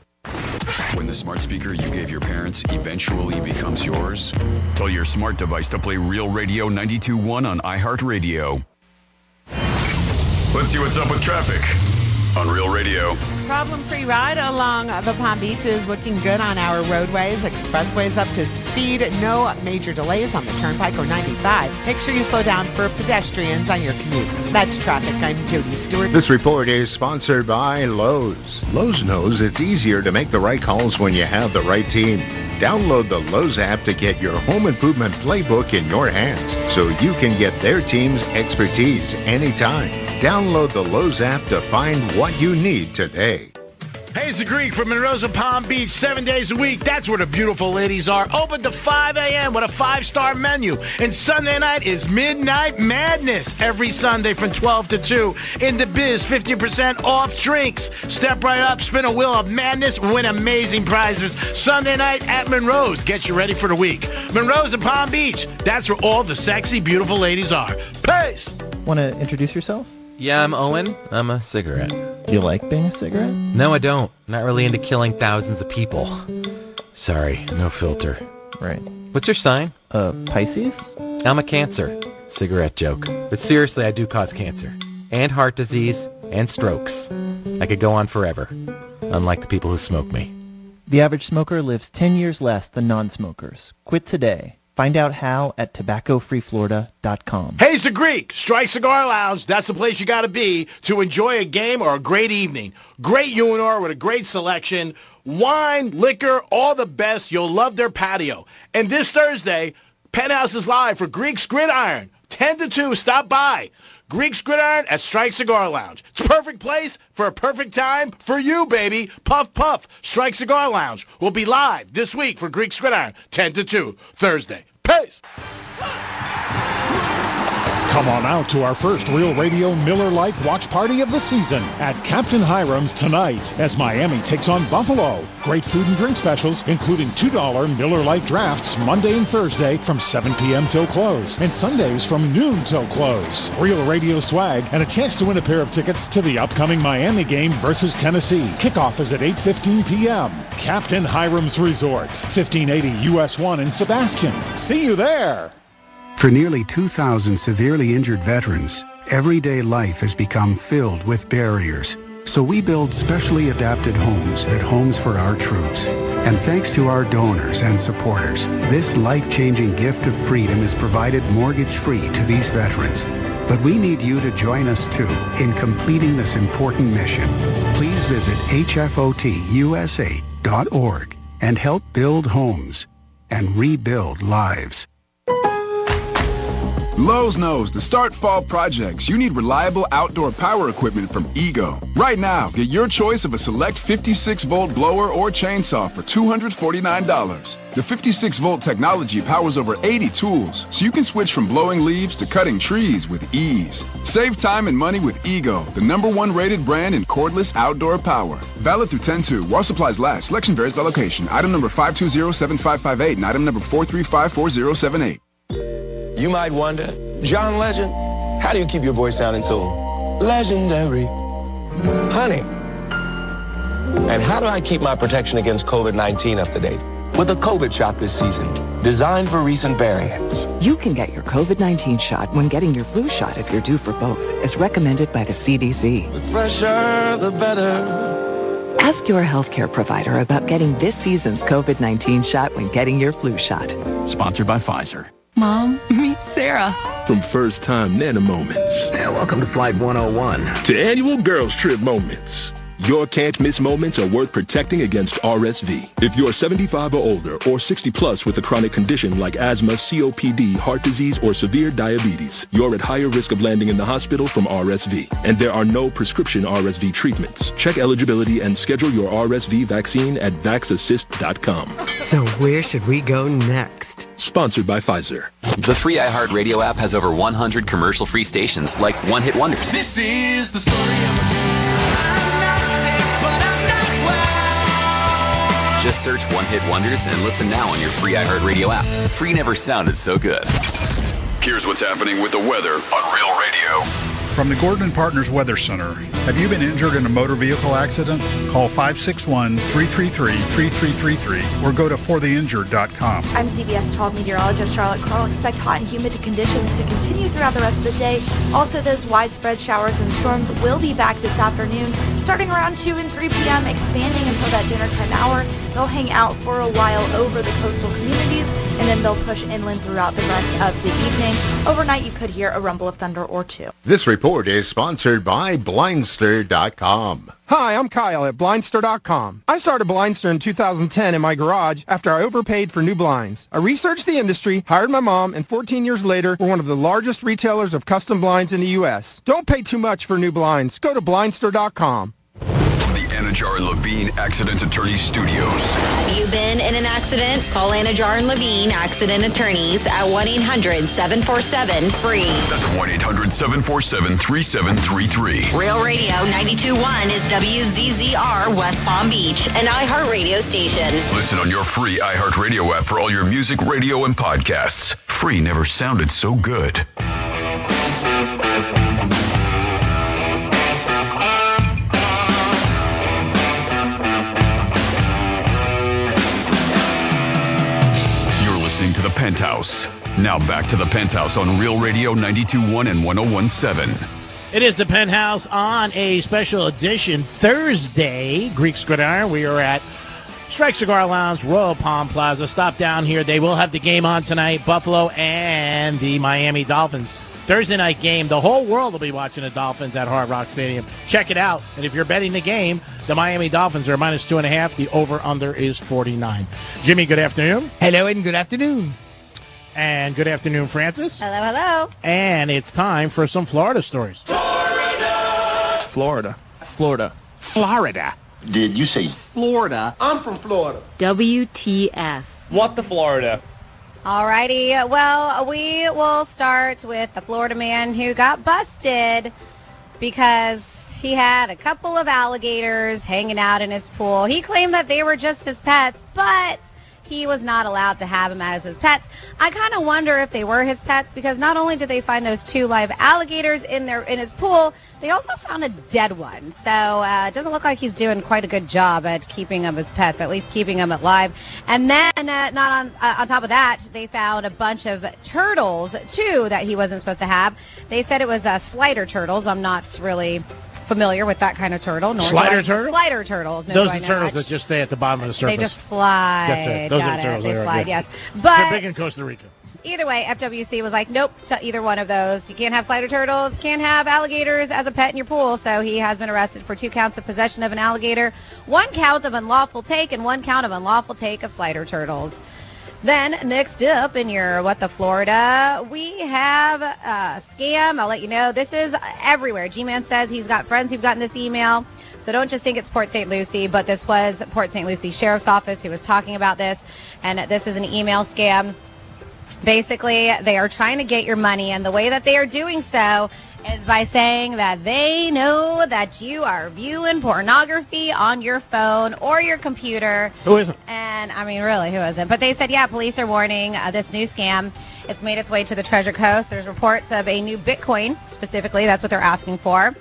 When the smart speaker you gave your parents eventually becomes yours, tell your smart device to play Real Radio 92.1 on iHeartRadio. Let's see what's up with traffic on Real Radio. Problem-free ride along the Palm Beaches, looking good on our roadways. Expressways up to speed. No major delays on the Turnpike or 95. Make sure you slow down for pedestrians on your commute. That's traffic. I'm Jody Stewart. This report is sponsored by Lowe's. Lowe's knows it's easier to make the right calls when you have the right team. Download the Lowe's app to get your home improvement playbook in your hands so you can get their team's expertise anytime. Download the Lowe's app to find what you need today. Hey, it's the Greek from Monroe's and Palm Beach, 7 days a week. That's where the beautiful ladies are. Open to 5 a.m. with a 5-star menu. And Sunday night is Midnight Madness. Every Sunday from 12 to 2. In the biz, 50% off drinks. Step right up, spin a wheel of madness, win amazing prizes. Sunday night at Monroe's. Get you ready for the week. Monroe's and Palm Beach. That's where all the sexy, beautiful ladies are. Peace! Want to introduce yourself? Yeah, I'm Owen. I'm a cigarette. Do you like being a cigarette? No, I don't. Not really into killing thousands of people. Sorry, no filter. Right. What's your sign? Pisces? I'm a Cancer. Cigarette joke. But seriously, I do cause cancer. And heart disease. And strokes. I could go on forever. Unlike the people who smoke me. The average smoker lives 10 years less than non-smokers. Quit today. Find out how at tobaccofreeflorida.com. Hey, it's the Greek. Strike Cigar Lounge. That's the place you got to be to enjoy a game or a great evening. Great Uinor with a great selection. Wine, liquor, all the best. You'll love their patio. And this Thursday, Penthouse is live for Greek's Gridiron. 10 to 2. Stop by. Greek's Gridiron at Strike Cigar Lounge. It's a perfect place for a perfect time for you, baby. Puff, puff. Strike Cigar Lounge will be live this week for Greek's Gridiron, 10 to 2, Thursday. Peace. Come on out to our first Real Radio Miller Lite watch party of the season at Captain Hiram's tonight as Miami takes on Buffalo. Great food and drink specials, including $2 Miller Lite drafts Monday and Thursday from 7 p.m. till close, and Sundays from noon till close. Real Radio swag and a chance to win a pair of tickets to the upcoming Miami game versus Tennessee. Kickoff is at 8:15 p.m. Captain Hiram's Resort, 1580 US 1 in Sebastian. See you there. For nearly 2,000 severely injured veterans, everyday life has become filled with barriers. So we build specially adapted homes at Homes for Our Troops. And thanks to our donors and supporters, this life-changing gift of freedom is provided mortgage-free to these veterans. But we need you to join us, too, in completing this important mission. Please visit hfotusa.org and help build homes and rebuild lives. Lowe's knows to start fall projects, you need reliable outdoor power equipment from Ego. Right now, get your choice of a select 56-volt blower or chainsaw for $249. The 56-volt technology powers over 80 tools, so you can switch from blowing leaves to cutting trees with ease. Save time and money with Ego, the #1 rated brand in cordless outdoor power. Valid through 10/2. While supplies last. Selection varies by location. Item number 5207558 and item number 4354078. You might wonder, John Legend, how do you keep your voice sounding so legendary? Honey. And how do I keep my protection against COVID-19 up to date? With a COVID shot this season, designed for recent variants. You can get your COVID-19 shot when getting your flu shot if you're due for both, as recommended by the CDC. The fresher, the better. Ask your healthcare provider about getting this season's COVID-19 shot when getting your flu shot. Sponsored by Pfizer. Mom, meet Sarah. From first time Nana moments. Yeah, welcome to Flight 101. To annual girls trip moments. Your can't-miss moments are worth protecting against RSV. If you're 75 or older or 60 plus with a chronic condition like asthma, COPD, heart disease, or severe diabetes, you're at higher risk of landing in the hospital from RSV. And there are no prescription RSV treatments. Check eligibility and schedule your RSV vaccine at vaxassist.com. So where should we go next? Sponsored by Pfizer. The free iHeartRadio app has over 100 commercial-free stations like One Hit Wonders. This is the story of I'm not sick, but I'm not well. Just search One Hit Wonders and listen now on your free iHeartRadio app. Free never sounded so good. Here's what's happening with the weather on Real Radio. From the Gordon Partners Weather Center. Have you been injured in a motor vehicle accident? Call 561-333-3333 or go to fortheinjured.com. I'm CBS 12 meteorologist Charlotte Carl. Expect hot and humid conditions to continue throughout the rest of the day. Also, those widespread showers and storms will be back this afternoon, starting around 2 and 3 p.m., expanding until that dinner time hour. They'll hang out for a while over the coastal communities, and then they'll push inland throughout the rest of the evening. Overnight, you could hear a rumble of thunder or two. This report is sponsored by Blindster.com. Hi, I'm Kyle at Blindster.com. I started Blindster in 2010 in my garage after I overpaid for new blinds. I researched the industry, hired my mom, and 14 years later, we're one of the largest retailers of custom blinds in the U.S. Don't pay too much for new blinds. Go to Blindster.com. From the Anajar and Levine Accident Attorney Studios. Have you bbeen in an accident? Call Anajar and Levine Accident Attorneys at 1-800-747-FREE. That's 1-800-747-3733. Real Radio 92.1 is WZZR West Palm Beach, an iHeartRadio station. Listen on your free iHeartRadio app for all your music, radio, and podcasts. Free never sounded so good. Listening to the Penthouse. Now back to the Penthouse on Real Radio 92.1 and 101.7. It is the Penthouse on a special edition Thursday. Greek Gridiron. We are at Strike Cigar Lounge, Royal Palm Plaza. Stop down here. They will have the game on tonight. Buffalo and the Miami Dolphins. Thursday night game. The whole world will be watching the Dolphins at Hard Rock Stadium. Check it out. And if you're betting the game, the Miami Dolphins are minus 2.5. The over-under is 49. Jimmy, good afternoon. Hello, and good afternoon. And good afternoon, Francis. Hello, hello. And it's time for some Florida stories. Florida. Florida. Did you say Florida? I'm from Florida. WTF. What the Florida? Alrighty, well, we will start with the Florida man who got busted because he had a couple of alligators hanging out in his pool. He claimed that they were just his pets, but he was not allowed to have them as his pets. I kind of wonder if they were his pets because not only did they find those 2 live alligators in his pool, they also found a dead one. So it doesn't look like he's doing quite a good job at keeping them as pets, at least keeping them alive. And then on top of that, they found a bunch of turtles too that he wasn't supposed to have. They said it was slider turtles. I'm not really familiar with that kind of turtle. Slider turtles? Slider turtles. No, those are turtles that just stay at the bottom of the surface. They just slide. That's it. Those are the turtles. They slide, yes. They're But big in Costa Rica. either way, FWC was like, nope, to either one of those. You can't have slider turtles, can't have alligators as a pet in your pool. So he has been arrested for 2 counts of possession of an alligator, 1 count of unlawful take, and 1 count of unlawful take of slider turtles. Then next up in your What the Florida, we have a scam. I'll let you know. This is everywhere. G-Man says he's got friends who've gotten this email. So don't just think it's Port St. Lucie, but this was Port St. Lucie Sheriff's Office who was talking about this. And this is an email scam. Basically, they are trying to get your money. And the way that they are doing so is by saying that they know that you are viewing pornography on your phone or your computer. Who isn't? And I mean, really, who isn't? But they said, yeah, police are warning this new scam. It's made its way to the Treasure Coast. There's reports of a new Bitcoin, specifically. That's what they're asking for,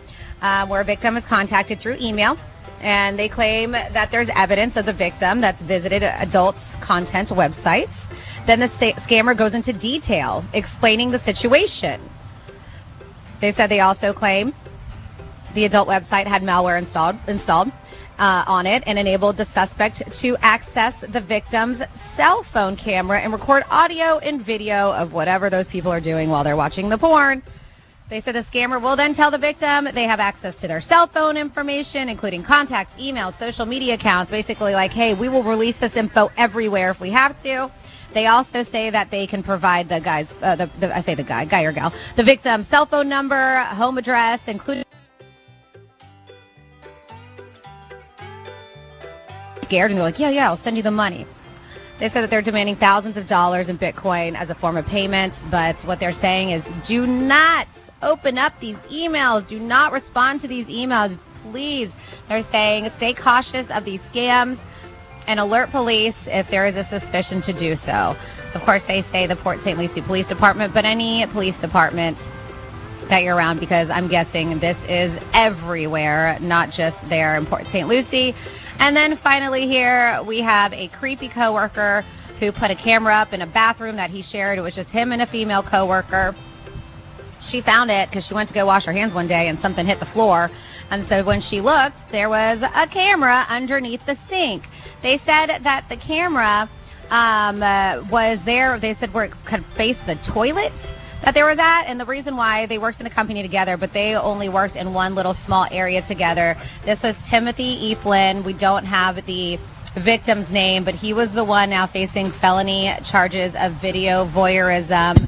where a victim is contacted through email. And they claim that there's evidence of the victim that's visited adult content websites. Then the scammer goes into detail explaining the situation. They said they also claim the adult website had malware installed on it and enabled the suspect to access the victim's cell phone camera and record audio and video of whatever those people are doing while they're watching the porn. They said the scammer will then tell the victim they have access to their cell phone information, including contacts, emails, social media accounts, basically like, hey, we will release this info everywhere if we have to. They also say that they can provide the guy's, I say the guy or gal, the victim's cell phone number, home address, including scared, and they're like, yeah, I'll send you the money. They said that they're demanding thousands of dollars in Bitcoin as a form of payment, but what they're saying is do not open up these emails. Do not respond to these emails, please. They're saying stay cautious of these scams and alert police if there is a suspicion to do so. Of course, they say the Port St. Lucie Police Department, but any police department that you're around, because I'm guessing this is everywhere, not just there in Port St. Lucie. And then finally here, we have a creepy coworker who put a camera up in a bathroom that he shared. It was just him and a female coworker. She found it because she went to go wash her hands one day and something hit the floor. And so when she looked, there was a camera underneath the sink. They said that the camera was there. They said where it could face the toilet that there was at, and the reason why they worked in a company together, but they only worked in one little small area together. This was Timothy E. Flynn. We don't have the victim's name, but he was the one now facing felony charges of video voyeurism.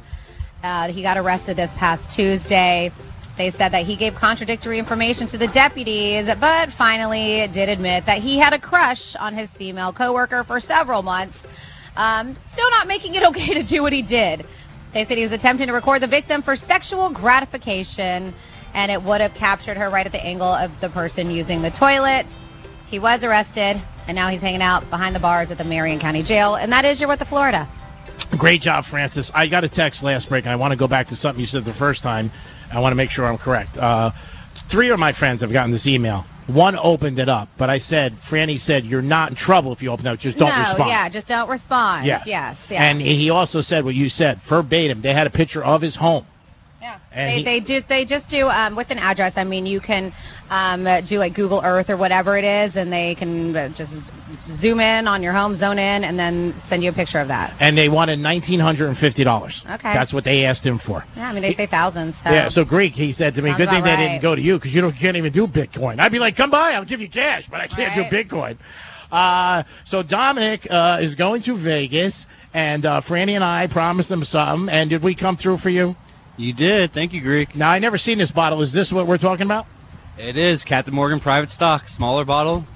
He got arrested this past Tuesday. They said that he gave contradictory information to the deputies, but finally did admit that he had a crush on his female coworker for several months. Still not making it okay to do what he did. They said he was attempting to record the victim for sexual gratification, and it would have captured her right at the angle of the person using the toilet. He was arrested, and now he's hanging out behind the bars at the Marion County Jail. And that is your What the Florida. Great job, Francis. I got a text last break, and I want to go back to something you said the first time. I want to make sure I'm correct. 3 of my friends have gotten this email. One opened it up, but Franny said, you're not in trouble if you open it up. Just don't respond. Yeah, just don't respond. Yes. Yeah. And he also said what you said, verbatim. They had a picture of his home. Yeah. And they just do with an address. I mean, you can do like Google Earth or whatever it is, and they can just zoom in on your home, zone in, and then send you a picture of that. And they wanted $1,950. Okay. That's what they asked him for. Yeah, I mean, they say thousands. So. Yeah, so Greek, he said to me, Sounds good thing about they right. didn't go to you because you can't even do Bitcoin. I'd be like, come by, I'll give you cash, but I can't do Bitcoin. So Dominic is going to Vegas, and Franny and I promised him something, and did we come through for you? You did. Thank you, Greek. Now, I never seen this bottle. Is this what we're talking about? It is Captain Morgan Private Stock, smaller bottle.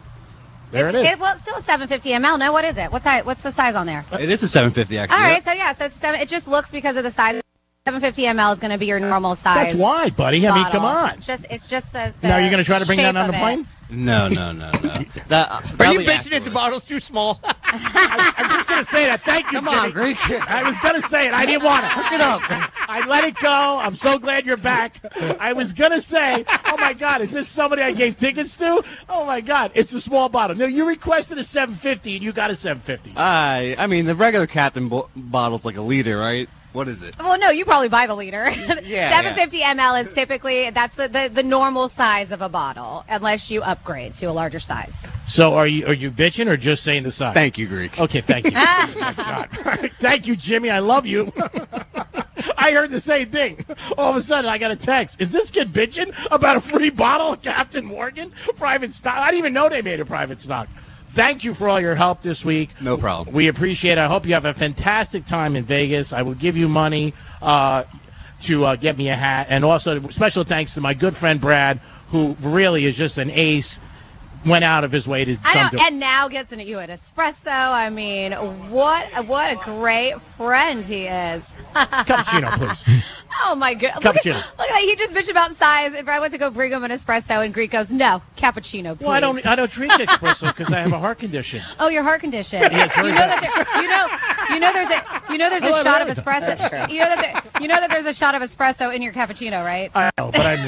There it is. Well, it's still a 750 ml. No, what is it? What's the size on there? It is a 750, actually. All right, so it's 7. It just looks because of the size. 750 ml is going to be your normal size. That's why, buddy. I mean, come on. It's just the now you're going to try to bring that on the plane? No. Are you bitching if the bottle's too small? I'm just going to say that. Thank you, Come on, Jimmy. Greek. I was going to say it. I didn't want it. Hook it up. I let it go. I'm so glad you're back. I was going to say, oh, my God, is this somebody I gave tickets to? Oh, my God, it's a small bottle. No, you requested a 750, and you got a 750. I mean, the regular Captain bottle's like a liter, right? What is it? Well, no, you probably buy the liter. Yeah. 750 ml is typically that's the normal size of a bottle, unless you upgrade to a larger size. So are you bitching or just saying the size? Thank you, Greek. Okay, thank you. Oh, my God. Thank you, Jimmy. I love you. I heard the same thing. All of a sudden, I got a text. Is this kid bitching about a free bottle of Captain Morgan private stock? I didn't even know they made a private stock. Thank you for all your help this week. No problem. We appreciate it. I hope you have a fantastic time in Vegas. I will give you money to get me a hat. And also, special thanks to my good friend Brad, who really is just an ace. Went out of his way to and now gets you an espresso. I mean, what a great friend he is. Cappuccino, please. Oh my God! Cappuccino. Look at that. He just bitched about size. If I went to go bring him an espresso, and Greek goes, "No, cappuccino, please." Well, I don't drink espresso because I have a heart condition. Oh, your heart condition. Yes, you know there's a shot of espresso. You know that there's a shot of espresso in your cappuccino, right? I know, but I mean.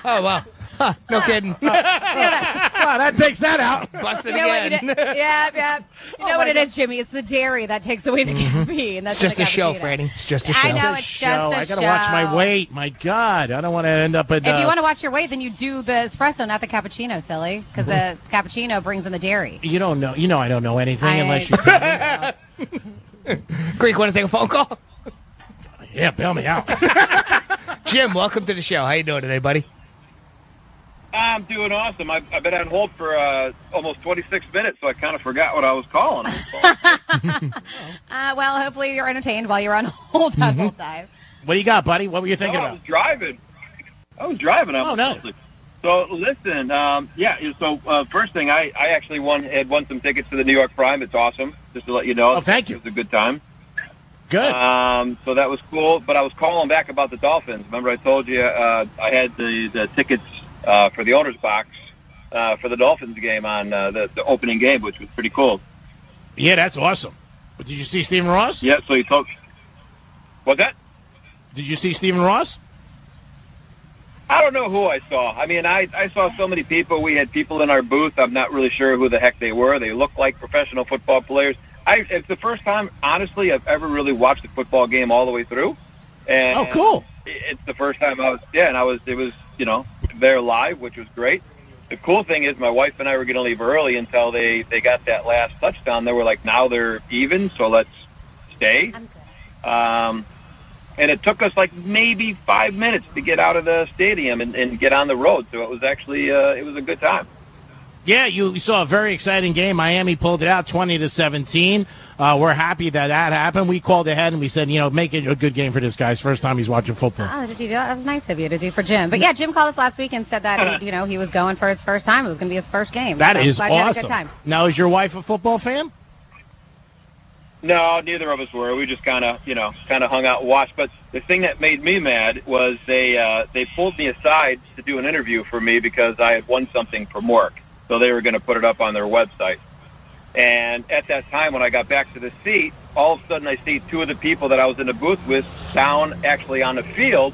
Oh wow. Huh, no kidding. Wow, that takes that out. Busted again. Yeah. You know what it is, Jimmy? It's the dairy that takes away the caffeine. That's it's just a show, Franny. It's just a show. I know, it's just a show. I got to watch my weight. My God. I don't want to end up at... If you want to watch your weight, then you do the espresso, not the cappuccino, silly. Because the cappuccino brings in the dairy. You don't know. You know I don't know anything unless you tell me. Greek, want to take a phone call? Yeah, bail me out. Jim, welcome to the show. How you doing today, buddy? I'm doing awesome. I've been on hold for almost 26 minutes, so I kind of forgot what I was calling. Well, hopefully you're entertained while you're on hold that whole time. What do you got, buddy? What were you thinking I about? was driving. Oh, no. So listen, So first thing, I actually had won some tickets to the New York Prime. It's awesome, just to let you know. Oh, thank you. It was a good time. Good. So that was cool. But I was calling back about the Dolphins. Remember, I told you I had the tickets for the owner's box for the Dolphins game on the opening game, which was pretty cool. Yeah, that's awesome. But did you see Stephen Ross? Yeah. So he told. What's that? Did you see Stephen Ross? I don't know who I saw. I mean, I saw so many people. We had people in our booth. I'm not really sure who the heck they were. They looked like professional football players. It's the first time, honestly, I've ever really watched a football game all the way through. And oh, cool. It's the first time it was, there live, which was great. The cool thing is my wife and I were going to leave early until they got that last touchdown. They were like, now they're even, so let's stay. And it took us like maybe 5 minutes to get out of the stadium and get on the road. So it was actually it was a good time. Yeah, you saw a very exciting game. Miami pulled it out 20-17. We're happy that happened. We called ahead and we said, make it a good game for this guy. It's first time he's watching football. Oh, did you do that? That was nice of you to do for Jim. But yeah, Jim called us last week and said that he was going for his first time. It was going to be his first game. That so is glad you had a awesome. good time. Now, is your wife a football fan? No, neither of us were. We just kind of hung out and watched. But the thing that made me mad was they pulled me aside to do an interview for me because I had won something from work. So they were going to put it up on their website. And at that time, when I got back to the seat, all of a sudden I see two of the people that I was in the booth with down actually on the field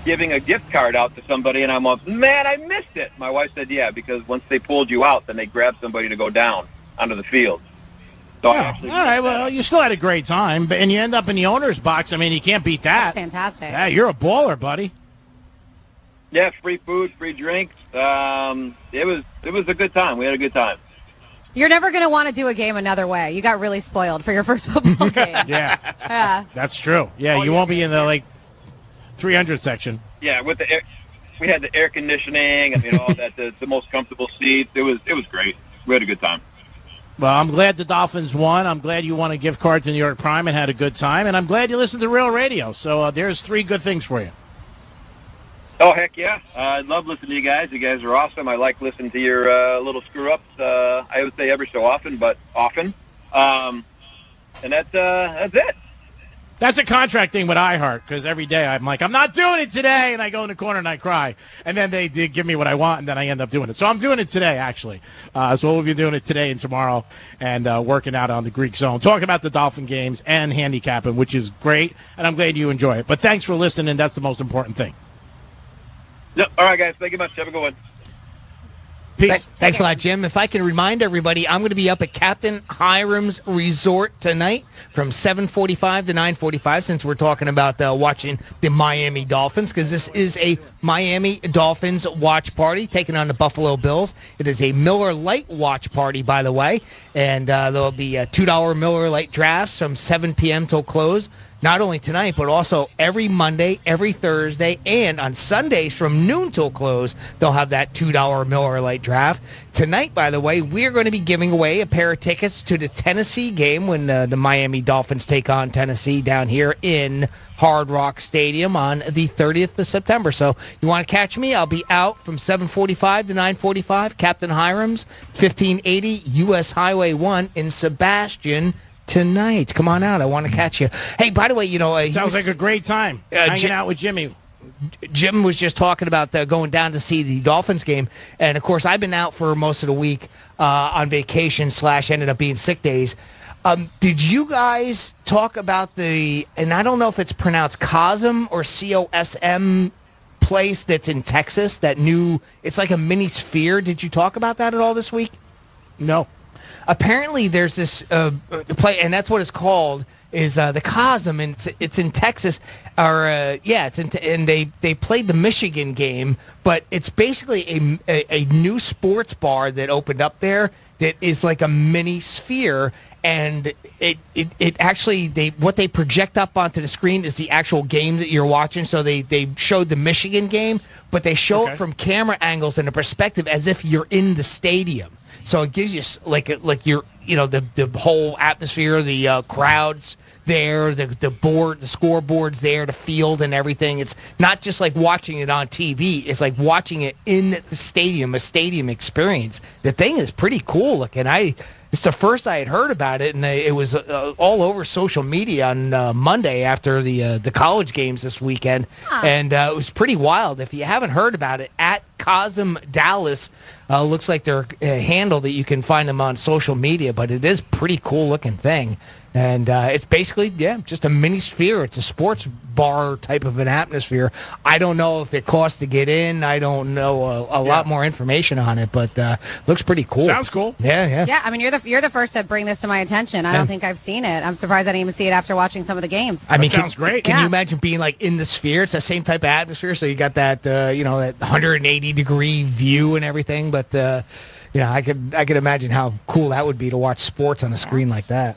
giving a gift card out to somebody. And I'm like, man, I missed it. My wife said, yeah, because once they pulled you out, then they grabbed somebody to go down onto the field. So all right, well, you still had a great time, and you end up in the owner's box. I mean, you can't beat that. That's fantastic. Yeah, you're a baller, buddy. Yeah, free food, free drinks. It was a good time. We had a good time. You're never going to want to do a game another way. You got really spoiled for your first football game. Yeah, that's true. Yeah, you won't be in the 300 section. Yeah, we had the air conditioning and all that, the most comfortable seats. It was great. We had a good time. Well, I'm glad the Dolphins won. I'm glad you won a gift card to New York Prime and had a good time. And I'm glad you listened to Real Radio. So there's 3 good things for you. Oh, heck yeah. I love listening to you guys. You guys are awesome. I like listening to your little screw-ups. I would say every so often, but often. And that's it. That's a contract thing with iHeart, because every day I'm like, I'm not doing it today, and I go in the corner and I cry. And then they give me what I want, and then I end up doing it. So I'm doing it today, actually. So we'll be doing it today and tomorrow and working out on the Greek Zone, talking about the Dolphin games and handicapping, which is great, and I'm glad you enjoy it. But thanks for listening. That's the most important thing. Yep. All right, guys. Thank you much. Have a good one. Peace. Thanks a lot, Jim. If I can remind everybody, I'm going to be up at Captain Hiram's Resort tonight from 7:45 to 9:45, since we're talking about watching the Miami Dolphins, because this is a Miami Dolphins watch party taking on the Buffalo Bills. It is a Miller Lite watch party, by the way, and there'll be $2 Miller Lite drafts from 7 p.m. till close. Not only tonight, but also every Monday, every Thursday, and on Sundays from noon till close, they'll have that $2 Miller Lite draft. Tonight, by the way, we're going to be giving away a pair of tickets to the Tennessee game when the Miami Dolphins take on Tennessee down here in Hard Rock Stadium on the 30th of September. So you want to catch me? I'll be out from 7:45 to 9:45. Captain Hiram's, 1580 U.S. Highway 1 in Sebastian, tonight. Come on out. I want to catch you. Hey, by the way, sounds like a great time hanging out with Jimmy. Jim was just talking about going down to see the Dolphins game. And, of course, I've been out for most of the week on vacation / ended up being sick days. Did you guys talk about and I don't know if it's pronounced Cosm or COSM place that's in Texas, it's like a mini sphere. Did you talk about that at all this week? No. Apparently, there's this play, and that's what it's called, is the Cosm, and it's in Texas. And they played the Michigan game, but it's basically a new sports bar that opened up there that is like a mini sphere, and it actually what they project up onto the screen is the actual game that you're watching. So they showed the Michigan game, but they show it from camera angles and a perspective as if you're in the stadium. So it gives you like you're the whole atmosphere, the crowds there, the scoreboards there, the field and everything. It's not just like watching it on TV. It's like watching it in the stadium, a stadium experience. The thing is pretty cool looking. It's the first I had heard about it, and it was all over social media on Monday after the college games this weekend, and it was pretty wild. If you haven't heard about it, at Cosm Dallas looks like their handle that you can find them on social media, but it is pretty cool looking thing. And it's basically, just a mini sphere. It's a sports bar type of an atmosphere. I don't know if it costs to get in. I don't know a lot more information on it, but looks pretty cool. Sounds cool. Yeah. Yeah, I mean, you're the first to bring this to my attention. I don't think I've seen it. I'm surprised I didn't even see it after watching some of the games. I mean, sounds great. Can you imagine being like in the sphere? It's the same type of atmosphere. So you got that, that 180-degree view and everything. But I could imagine how cool that would be to watch sports on a screen like that.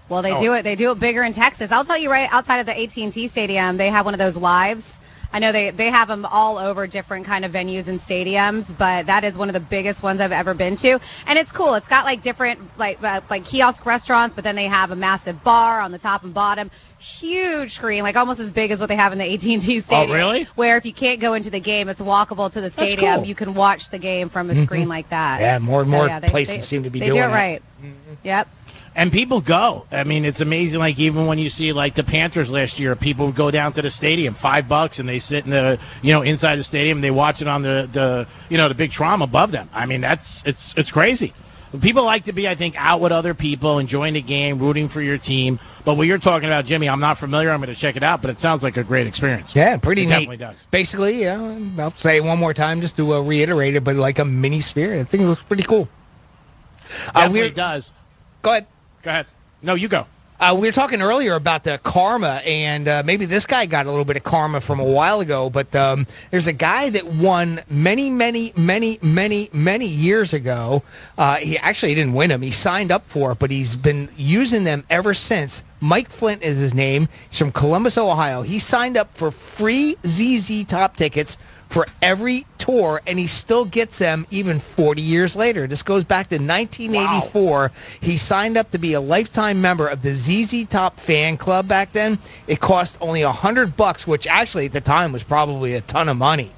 Well, they do it. They do it bigger in Texas. I'll tell you, right outside of the AT&T Stadium, they have one of those lives. I know they have them all over different kind of venues and stadiums, but that is one of the biggest ones I've ever been to, and it's cool. It's got like different like kiosk restaurants, but then they have a massive bar on the top and bottom. Huge screen, like almost as big as what they have in the AT&T Stadium. Oh, really? Where if you can't go into the game, it's walkable to the stadium. Cool. You can watch the game from a screen like that. Yeah, more and more places seem to be doing it. They do it right. Yep. And people go. I mean, it's amazing. Like, even when you see, like, the Panthers last year, people would go down to the stadium, $5, and they sit in the, inside the stadium, and they watch it on the big trom above them. I mean, it's crazy. People like to be, I think, out with other people, enjoying the game, rooting for your team. But what you're talking about, Jimmy, I'm not familiar. I'm going to check it out, but it sounds like a great experience. Yeah, pretty neat. Definitely does. Basically, I'll say it one more time just to reiterate it, but like a mini sphere. I think it looks pretty cool. Definitely does. Go ahead. Go ahead. No, you go. We were talking earlier about the karma, and maybe this guy got a little bit of karma from a while ago, but there's a guy that won many years ago. He didn't win them. He signed up for it, but he's been using them ever since. Mike Flint is his name. He's from Columbus, Ohio. He signed up for free ZZ Top tickets for every tour, and he still gets them even 40 years later. This goes back to 1984. Wow. He signed up to be a lifetime member of the ZZ Top fan club back then. It cost only $100, which actually at the time was probably a ton of money.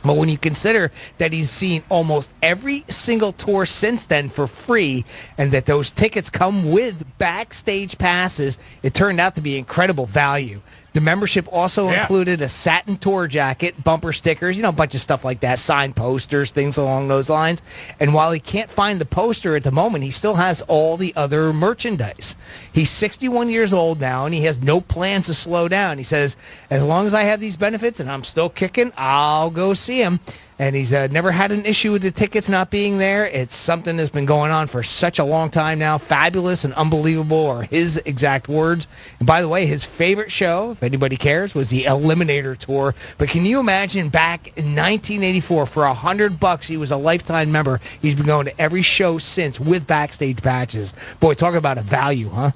But when you consider that he's seen almost every single tour since then for free, and that those tickets come with backstage passes, it turned out to be incredible value. The membership also included a satin tour jacket, bumper stickers, a bunch of stuff like that, signed posters, things along those lines. And while he can't find the poster at the moment, he still has all the other merchandise. He's 61 years old now, and he has no plans to slow down. He says, as long as I have these benefits and I'm still kicking, I'll go see him. And he's never had an issue with the tickets not being there. It's something that's been going on for such a long time now. Fabulous and unbelievable are his exact words. And by the way, his favorite show, if anybody cares, was the Eliminator Tour. But can you imagine back in 1984, for $100, he was a lifetime member. He's been going to every show since with backstage patches. Boy, talk about a value, huh?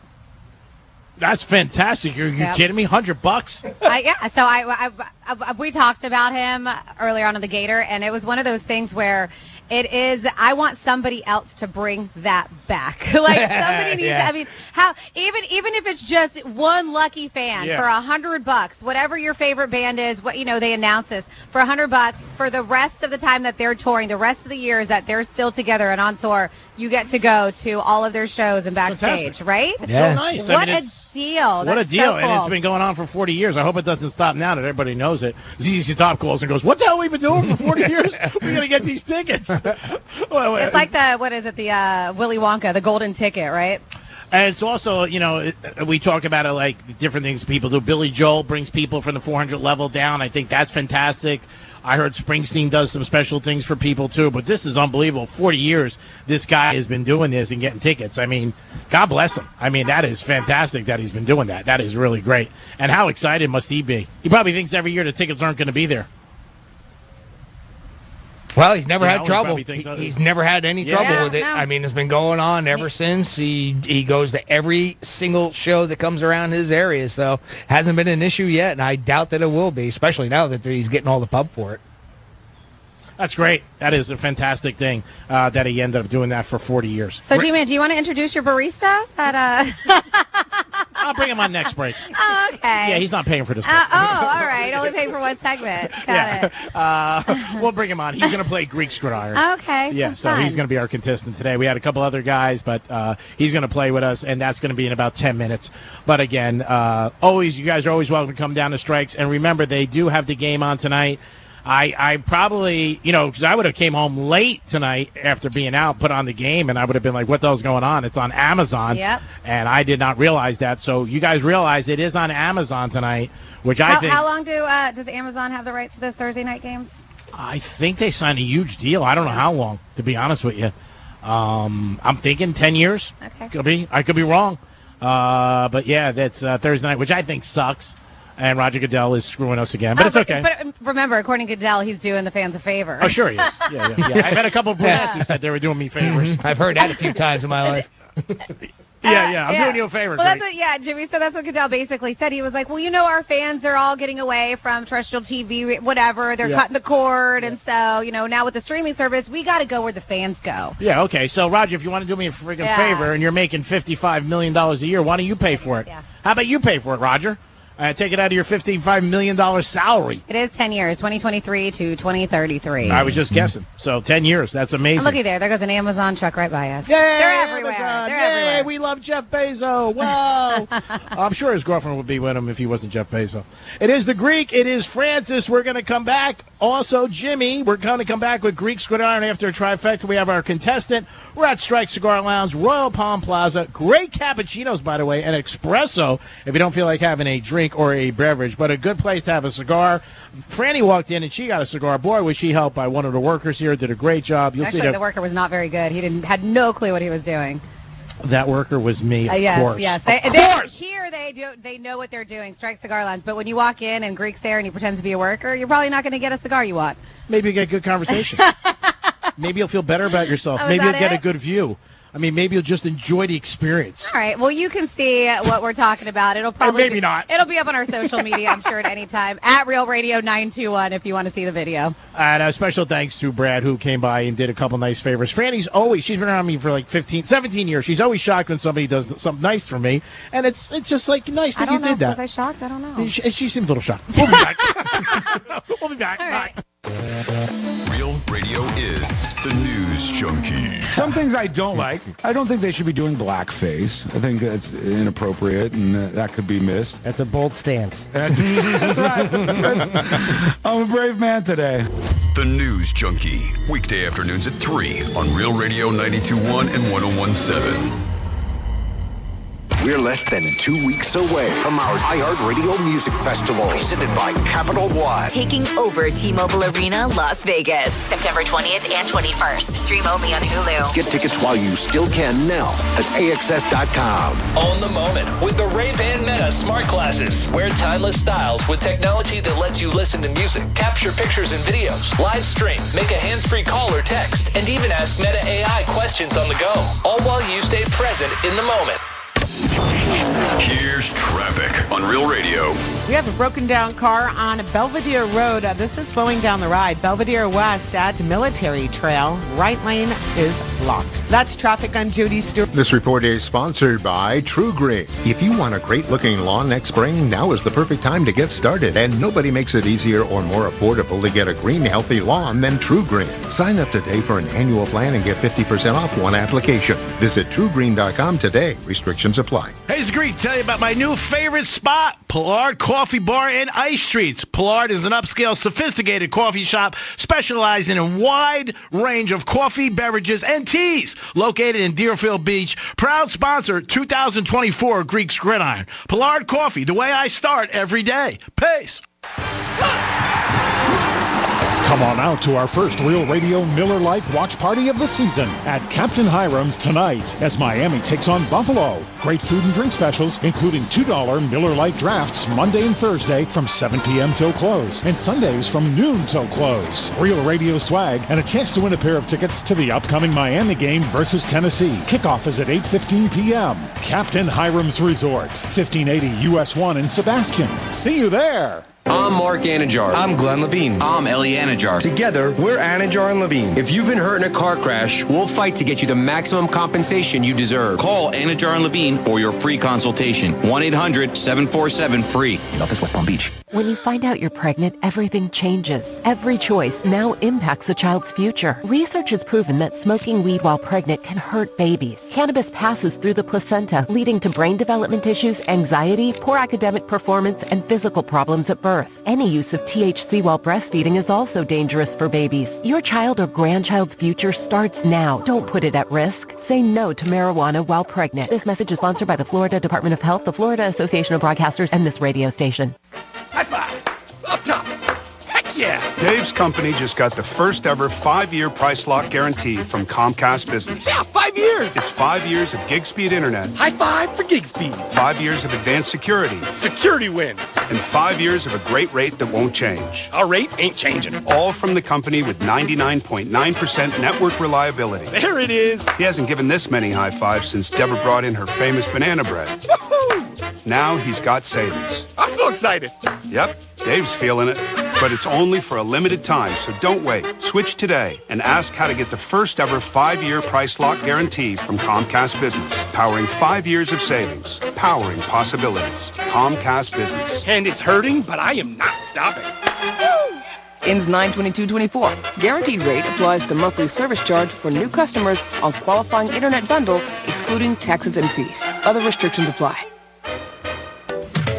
That's fantastic. You're kidding me? $100? Yeah. So we talked about him earlier on in the Gator, and it was one of those things where it is. I want somebody else to bring that back. Like somebody needs. I mean, how even if it's just one lucky fan for $100, whatever your favorite band is, what they announce this for $100 for the rest of the time that they're touring, the rest of the years that they're still together and on tour. You get to go to all of their shows and backstage, right? That's so nice. What a deal. What That's a deal. So cool. And it's been going on for 40 years. I hope it doesn't stop now that everybody knows it. ZZ Top calls and goes, what the hell have we been doing for 40 years? We're going to get these tickets. It's like the Willy Wonka, the golden ticket, right? And it's also, we talk about it like the different things people do. Billy Joel brings people from the 400 level down. I think that's fantastic. I heard Springsteen does some special things for people, too. But this is unbelievable. 40 years this guy has been doing this and getting tickets. I mean, God bless him. I mean, that is fantastic that he's been doing that. That is really great. And how excited must he be? He probably thinks every year the tickets aren't going to be there. Well, he's never had he trouble. probably thinks He's never had any trouble with it. no. I mean, it's been going on ever since. He goes to every single show that comes around his area, so hasn't been an issue yet, and I doubt that it will be, especially now that he's getting all the pub for it. That's great. That is a fantastic thing that he ended up doing that for 40 years. So, G-Man, do you want to introduce your barista? I'll bring him on next break. Oh, okay. Yeah, he's not paying for this break. All right. Only paying for one segment. Got it. We'll bring him on. He's going to play Greek Gridiron. Okay. Yeah, so he's going to be our contestant today. We had a couple other guys, but he's going to play with us, and that's going to be in about 10 minutes. But again, you guys are always welcome to come down to Strikes. And remember, they do have the game on tonight. I probably, because I would have came home late tonight after being out, put on the game, and I would have been like, what the hell's going on? It's on Amazon. Yep. And I did not realize that. So you guys realize it is on Amazon tonight, which I think. How long does Amazon have the rights to those Thursday night games? I think they signed a huge deal. I don't know how long, to be honest with you. I'm thinking 10 years. Okay. I could be wrong. But yeah, that's Thursday night, which I think sucks. And Roger Goodell is screwing us again, but it's okay. But remember, according to Goodell, he's doing the fans a favor. Oh, sure he is. Yeah. I've had a couple of brunettes who said they were doing me favors. I've heard that a few times in my life. I'm doing you a favor. Well, that's what, Jimmy. So that's what Goodell basically said. He was like, well, our fans, they're all getting away from terrestrial TV, whatever. They're cutting the cord. And so, now with the streaming service, we got to go where the fans go. Yeah, okay. So, Roger, if you want to do me a freaking favor and you're making $55 million a year, why don't you pay for it? Yeah. How about you pay for it, Roger? Take it out of your $55 million salary. It is 10 years, 2023 to 2033. I was just guessing. So 10 years. That's amazing. And looky there. There goes an Amazon truck right by us. Yay, They're everywhere. Amazon. They're Yay, everywhere. we love Jeff Bezos. Whoa. I'm sure his girlfriend would be with him if he wasn't Jeff Bezos. It is the Greek. It is Francis. We're going to come back. Also, Jimmy, we're going to come back with Greek Gridiron after a trifecta. We have our contestant. We're at Strike Cigar Lounge, Royal Palm Plaza. Great cappuccinos, by the way, and espresso if you don't feel like having a drink or a beverage, but a good place to have a cigar. Franny walked in and she got a cigar. Boy, was she helped by one of the workers here. Did a great job. You'll Actually, see the worker was not very good. He had no clue what he was doing. that worker was me. Of course. Yes. They know what they're doing. Strike Cigar Lounge. But when you walk in and Greek's there and he pretends to be a worker, you're probably not going to get a cigar you want. Maybe you get good conversation. Maybe you'll feel better about yourself. Oh, maybe you'll get it? a good view. I mean, maybe you'll just enjoy the experience. All right. Well, you can see what we're talking about. It'll probably maybe not. It'll be up on our social media, I'm sure, at any time at Real Radio 921 if you want to see the video. And a special thanks to Brad, who came by and did a couple nice favors. Franny's she's been around me for like 17 years. She's always shocked when somebody does something nice for me, and it's just like nice that you did that. Was I shocked? I don't know. She seemed a little shocked. We'll be back. We'll be back. All right. Real Radio is the news junkie. Some things I don't like. I don't think they should be doing blackface. I think that's inappropriate, and that could be missed. That's a bold stance. That's right. I'm a brave man today. The news junkie. Weekday afternoons at 3 on Real Radio 92.1 and 101.7. We're less than 2 weeks away from our iHeartRadio Music Festival, presented by Capital One. Taking over T-Mobile Arena, Las Vegas, September 20th and 21st. Stream only on Hulu. Get tickets while you still can now at AXS.com. Own the moment with the Ray-Ban Meta Smart Glasses. Wear timeless styles with technology that lets you listen to music, capture pictures and videos, live stream, make a hands-free call or text, and even ask Meta AI questions on the go. All while you stay present in the moment. Here's traffic on Real Radio. We have a broken down car on Belvedere Road. This is slowing down the ride. Belvedere West at Military Trail. Right lane is blocked. That's traffic. I'm Jody Stewart. This report is sponsored by True Green. If you want a great-looking lawn next spring, now is the perfect time to get started, and nobody makes it easier or more affordable to get a green, healthy lawn than True Green. Sign up today for an annual plan and get 50% off one application. Visit TrueGreen.com today. Restrictions apply. Hey, it's Greek. Tell you about my new favorite spot, Pollard Coffee Bar and Ice Streets. Pollard is an upscale, sophisticated coffee shop specializing in a wide range of coffee, beverages, and teas. Located in Deerfield Beach, proud sponsor 2024 Greek's Gridiron. Pollard Coffee, the way I start every day. Peace. Come on out to our first Real Radio Miller Lite watch party of the season at Captain Hiram's tonight as Miami takes on Buffalo. Great food and drink specials, including $2 Miller Lite drafts Monday and Thursday from 7 p.m. till close, and Sundays from noon till close. Real Radio swag and a chance to win a pair of tickets to the upcoming Miami game versus Tennessee. Kickoff is at 8:15 p.m. Captain Hiram's Resort, 1580 US 1 in Sebastian. See you there. I'm Mark Anajar. I'm Glenn Levine. I'm Ellie Anajar. Together, we're Anajar and Levine. If you've been hurt in a car crash, we'll fight to get you the maximum compensation you deserve. Call Anajar and Levine for your free consultation. 1-800-747-FREE. In office, West Palm Beach. When you find out you're pregnant, everything changes. Every choice now impacts a child's future. Research has proven that smoking weed while pregnant can hurt babies. Cannabis passes through the placenta, leading to brain development issues, anxiety, poor academic performance, and physical problems at birth. Any use of THC while breastfeeding is also dangerous for babies. Your child or grandchild's future starts now. Don't put it at risk. Say no to marijuana while pregnant. This message is sponsored by the Florida Department of Health, the Florida Association of Broadcasters, and this radio station. High five! Up top! Heck yeah! Dave's company just got the first ever 5-year price lock guarantee from Comcast Business. Yeah, 5 years! It's 5 years of gig speed internet. High five for gig speed. 5 years of advanced security. Security win. And 5 years of a great rate that won't change. Our rate ain't changing. All from the company with 99.9% network reliability. There it is. He hasn't given this many high fives since Deborah brought in her famous banana bread. Woohoo! Now he's got savings. I'm so excited. Yep, Dave's feeling it. But it's only for a limited time, so don't wait. Switch today and ask how to get the first ever 5-year price lock guarantee from Comcast Business. Powering 5 years of savings. Powering possibilities. Comcast Business. And it's hurting, but I am not stopping. Ends 9/22/24. Guaranteed rate applies to monthly service charge for new customers on qualifying internet bundle, excluding taxes and fees. Other restrictions apply.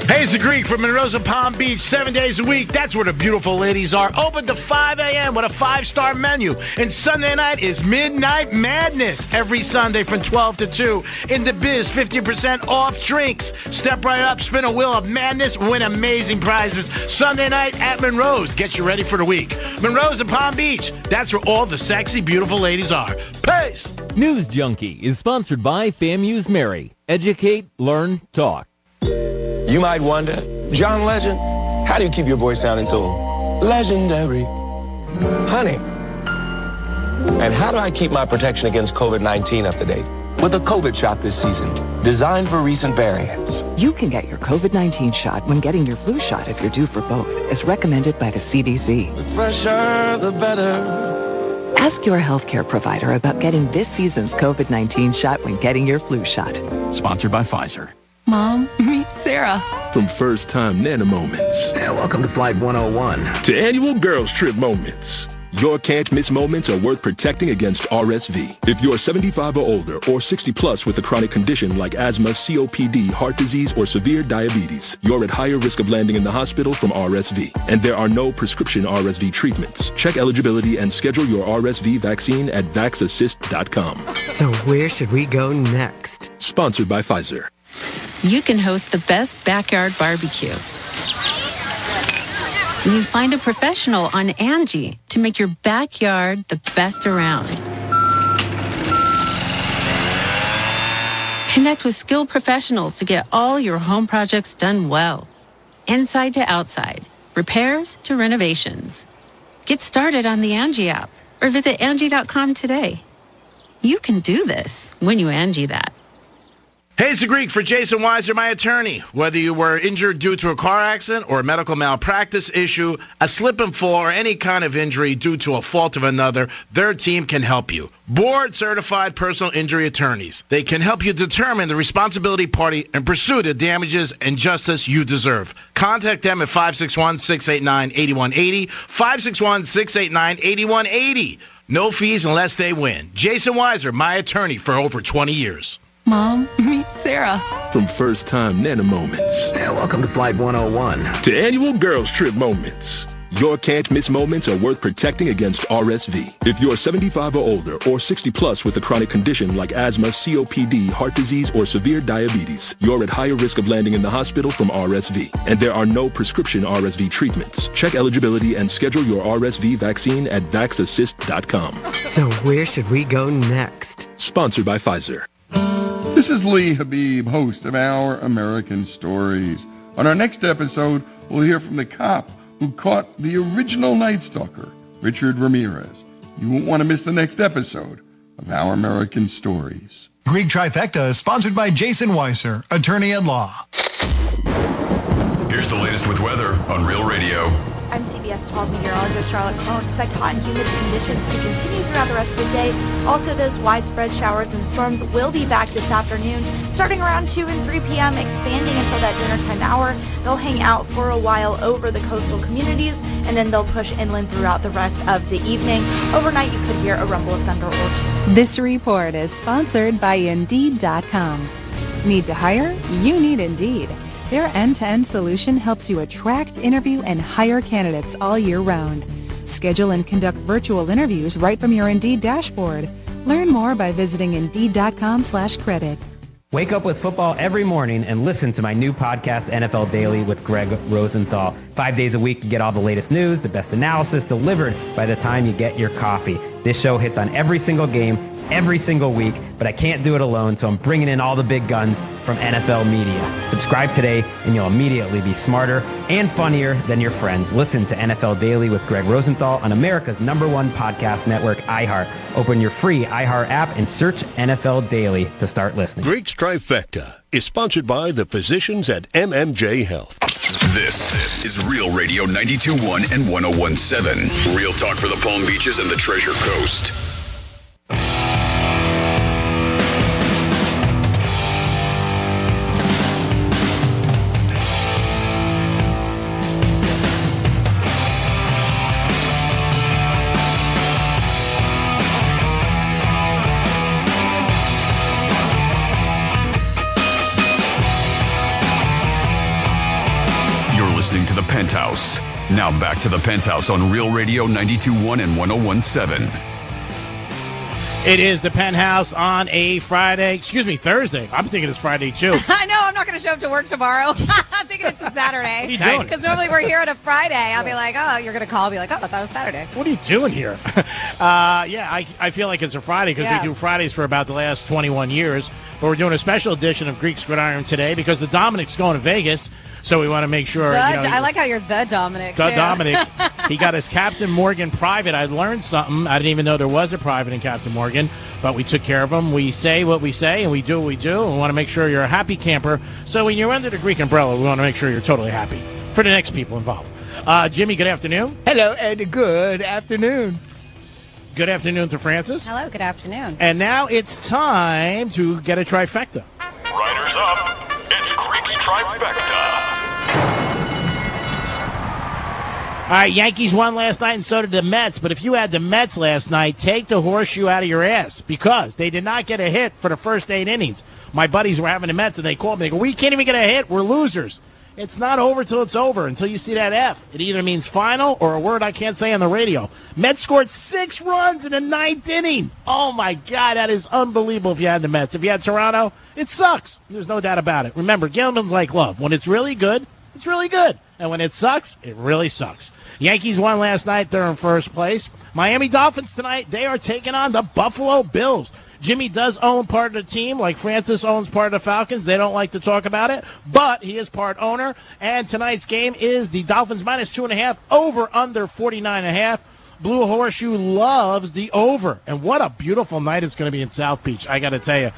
Hey, it's the Greek from Monroe Palm Beach, 7 days a week. That's where the beautiful ladies are. Open to 5 a.m. with a 5-star menu. And Sunday night is Midnight Madness. Every Sunday from 12 to 2. In the biz, 50% off drinks. Step right up, spin a wheel of madness, win amazing prizes. Sunday night at Monroe's. Get you ready for the week. Monroe's in Palm Beach. That's where all the sexy, beautiful ladies are. Peace! News Junkie is sponsored by FAMU's Mary. Educate, learn, talk. You might wonder, John Legend, how do you keep your voice sounding so legendary? Honey. And how do I keep my protection against COVID-19 up to date? With a COVID shot this season, designed for recent variants. You can get your COVID-19 shot when getting your flu shot if you're due for both, as recommended by the CDC. The fresher, the better. Ask your healthcare provider about getting this season's COVID-19 shot when getting your flu shot. Sponsored by Pfizer. Mom, meet Sarah. From first-time Nana moments. And welcome to Flight 101. To annual girls trip moments. Your can't-miss moments are worth protecting against RSV. If you're 75 or older or 60 plus with a chronic condition like asthma, COPD, heart disease, or severe diabetes, you're at higher risk of landing in the hospital from RSV. And there are no prescription RSV treatments. Check eligibility and schedule your RSV vaccine at vaxassist.com. So where should we go next? Sponsored by Pfizer. You can host the best backyard barbecue. You find a professional on Angie to make your backyard the best around. Connect with skilled professionals to get all your home projects done well. Inside to outside, repairs to renovations. Get started on the Angie app or visit Angie.com today. You can do this when you Angie that. Hey, it's the Greek for Jason Weiser, my attorney. Whether you were injured due to a car accident or a medical malpractice issue, a slip and fall, or any kind of injury due to a fault of another, their team can help you. Board-certified personal injury attorneys. They can help you determine the responsibility party and pursue the damages and justice you deserve. Contact them at 561-689-8180, 561-689-8180. No fees unless they win. Jason Weiser, my attorney for over 20 years. Mom, meet Sarah. From first-time Nana moments. And welcome to Flight 101. To annual girls trip moments. Your can't-miss moments are worth protecting against RSV. If you're 75 or older or 60 plus with a chronic condition like asthma, COPD, heart disease, or severe diabetes, you're at higher risk of landing in the hospital from RSV. And there are no prescription RSV treatments. Check eligibility and schedule your RSV vaccine at vaxassist.com. So where should we go next? Sponsored by Pfizer. This is Lee Habib, host of Our American Stories. On our next episode, we'll hear from the cop who caught the original Night Stalker, Richard Ramirez. You won't want to miss the next episode of Our American Stories. Greek Trifecta is sponsored by Jason Weiser, attorney at law. Here's the latest with weather on Real Radio. I'm CBS 12 meteorologist Charlotte Crone. Expect hot and humid conditions to continue throughout the rest of the day. Also, those widespread showers and storms will be back this afternoon, starting around 2 and 3 p.m., expanding until that dinnertime hour. They'll hang out for a while over the coastal communities, and then they'll push inland throughout the rest of the evening. Overnight, you could hear a rumble of thunder or two. This report is sponsored by Indeed.com. Need to hire? You need Indeed. Their end-to-end solution helps you attract, interview, and hire candidates all year round. Schedule and conduct virtual interviews right from your Indeed dashboard. Learn more by visiting Indeed.com/credit. Wake up with football every morning and listen to my new podcast, NFL Daily with Greg Rosenthal. 5 days a week, you get all the latest news, the best analysis delivered by the time you get your coffee. This show hits on every single game, every single week, but I can't do it alone, so I'm bringing in all the big guns from NFL media. Subscribe today, and you'll immediately be smarter and funnier than your friends. Listen to NFL Daily with Greg Rosenthal on America's #1 podcast network, iHeart. Open your free iHeart app and search NFL Daily to start listening. Greek's Trifecta is sponsored by the physicians at MMJ Health. This is Real Radio 92.1 and 101.7. Real talk for the Palm Beaches and the Treasure Coast. Listening to the Penthouse. Now back to the Penthouse on Real Radio 92.1 and 101.7. It is the Penthouse on a Thursday. I'm thinking it's Friday too. I know, I'm not going to show up to work tomorrow. I'm thinking it's a Saturday. What are you doing? Because normally we're here on a Friday. I'll be like, oh, you're going to call, be like, oh, I thought it was Saturday. What are you doing here? I feel like it's a Friday because we do Fridays for about the last 21 years. But we're doing a special edition of Greek Gridiron today because the Dominic's going to Vegas. So we want to make sure. I like how you're the Dominic. The Dominic. He got his Captain Morgan private. I learned something. I didn't even know there was a private in Captain Morgan, but we took care of him. We say what we say, and we do what we do. And we want to make sure you're a happy camper. So when you're under the Greek umbrella, we want to make sure you're totally happy for the next people involved. Jimmy, good afternoon. Hello, and good afternoon. Good afternoon to Francis. Hello, good afternoon. And now it's time to get a trifecta. Riders up. It's Greek's Trifecta. All right, Yankees won last night, and so did the Mets. But if you had the Mets last night, take the horseshoe out of your ass because they did not get a hit for the first 8 innings. My buddies were having the Mets, and they called me. They go, we can't even get a hit. We're losers. It's not over till it's over, until you see that F. It either means final or a word I can't say on the radio. Mets scored 6 runs in the 9th inning. Oh, my God, that is unbelievable if you had the Mets. If you had Toronto, it sucks. There's no doubt about it. Remember, gambling like love. When it's really good, it's really good. And when it sucks, it really sucks. Yankees won last night. They're in first place. Miami Dolphins tonight, they are taking on the Buffalo Bills. Jimmy does own part of the team, like Francis owns part of the Falcons. They don't like to talk about it, but he is part owner. And tonight's game is the Dolphins minus 2.5, over under 49.5. Blue Horseshoe loves the over. And what a beautiful night it's going to be in South Beach, I got to tell you.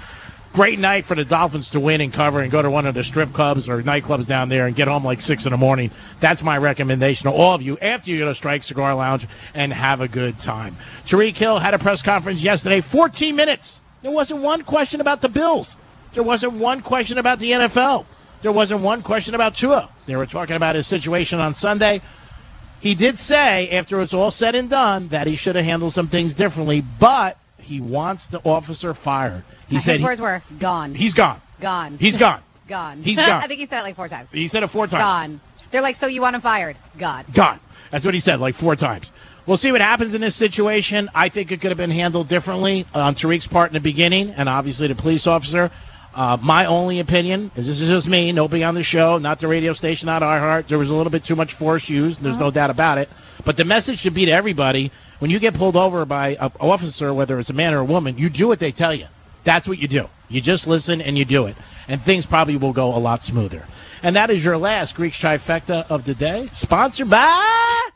Great night for the Dolphins to win and cover and go to one of the strip clubs or nightclubs down there and get home like 6 in the morning. That's my recommendation to all of you after you go to Strike Cigar Lounge and have a good time. Tariq Hill had a press conference yesterday, 14 minutes. There wasn't one question about the Bills. There wasn't one question about the NFL. There wasn't one question about Tua. They were talking about his situation on Sunday. He did say, after it's all said and done, that he should have handled some things differently, but he wants the officer fired. He said his words were gone. He's gone. Gone. He's gone. Gone. He's gone. I think he said it like 4 times. He said it 4 times. Gone. They're like, so you want him fired? Gone. Gone. That's what he said, like 4 times. We'll see what happens in this situation. I think it could have been handled differently on Tariq's part in the beginning, and obviously the police officer. My only opinion, is this is just me, nobody on the show, not the radio station, not iHeart. There was a little bit too much force used. There's no doubt about it. But the message should be to everybody, when you get pulled over by an officer, whether it's a man or a woman, you do what they tell you. That's what you do. You just listen and you do it. And things probably will go a lot smoother. And that is your last Greek's Trifecta of the day, sponsored by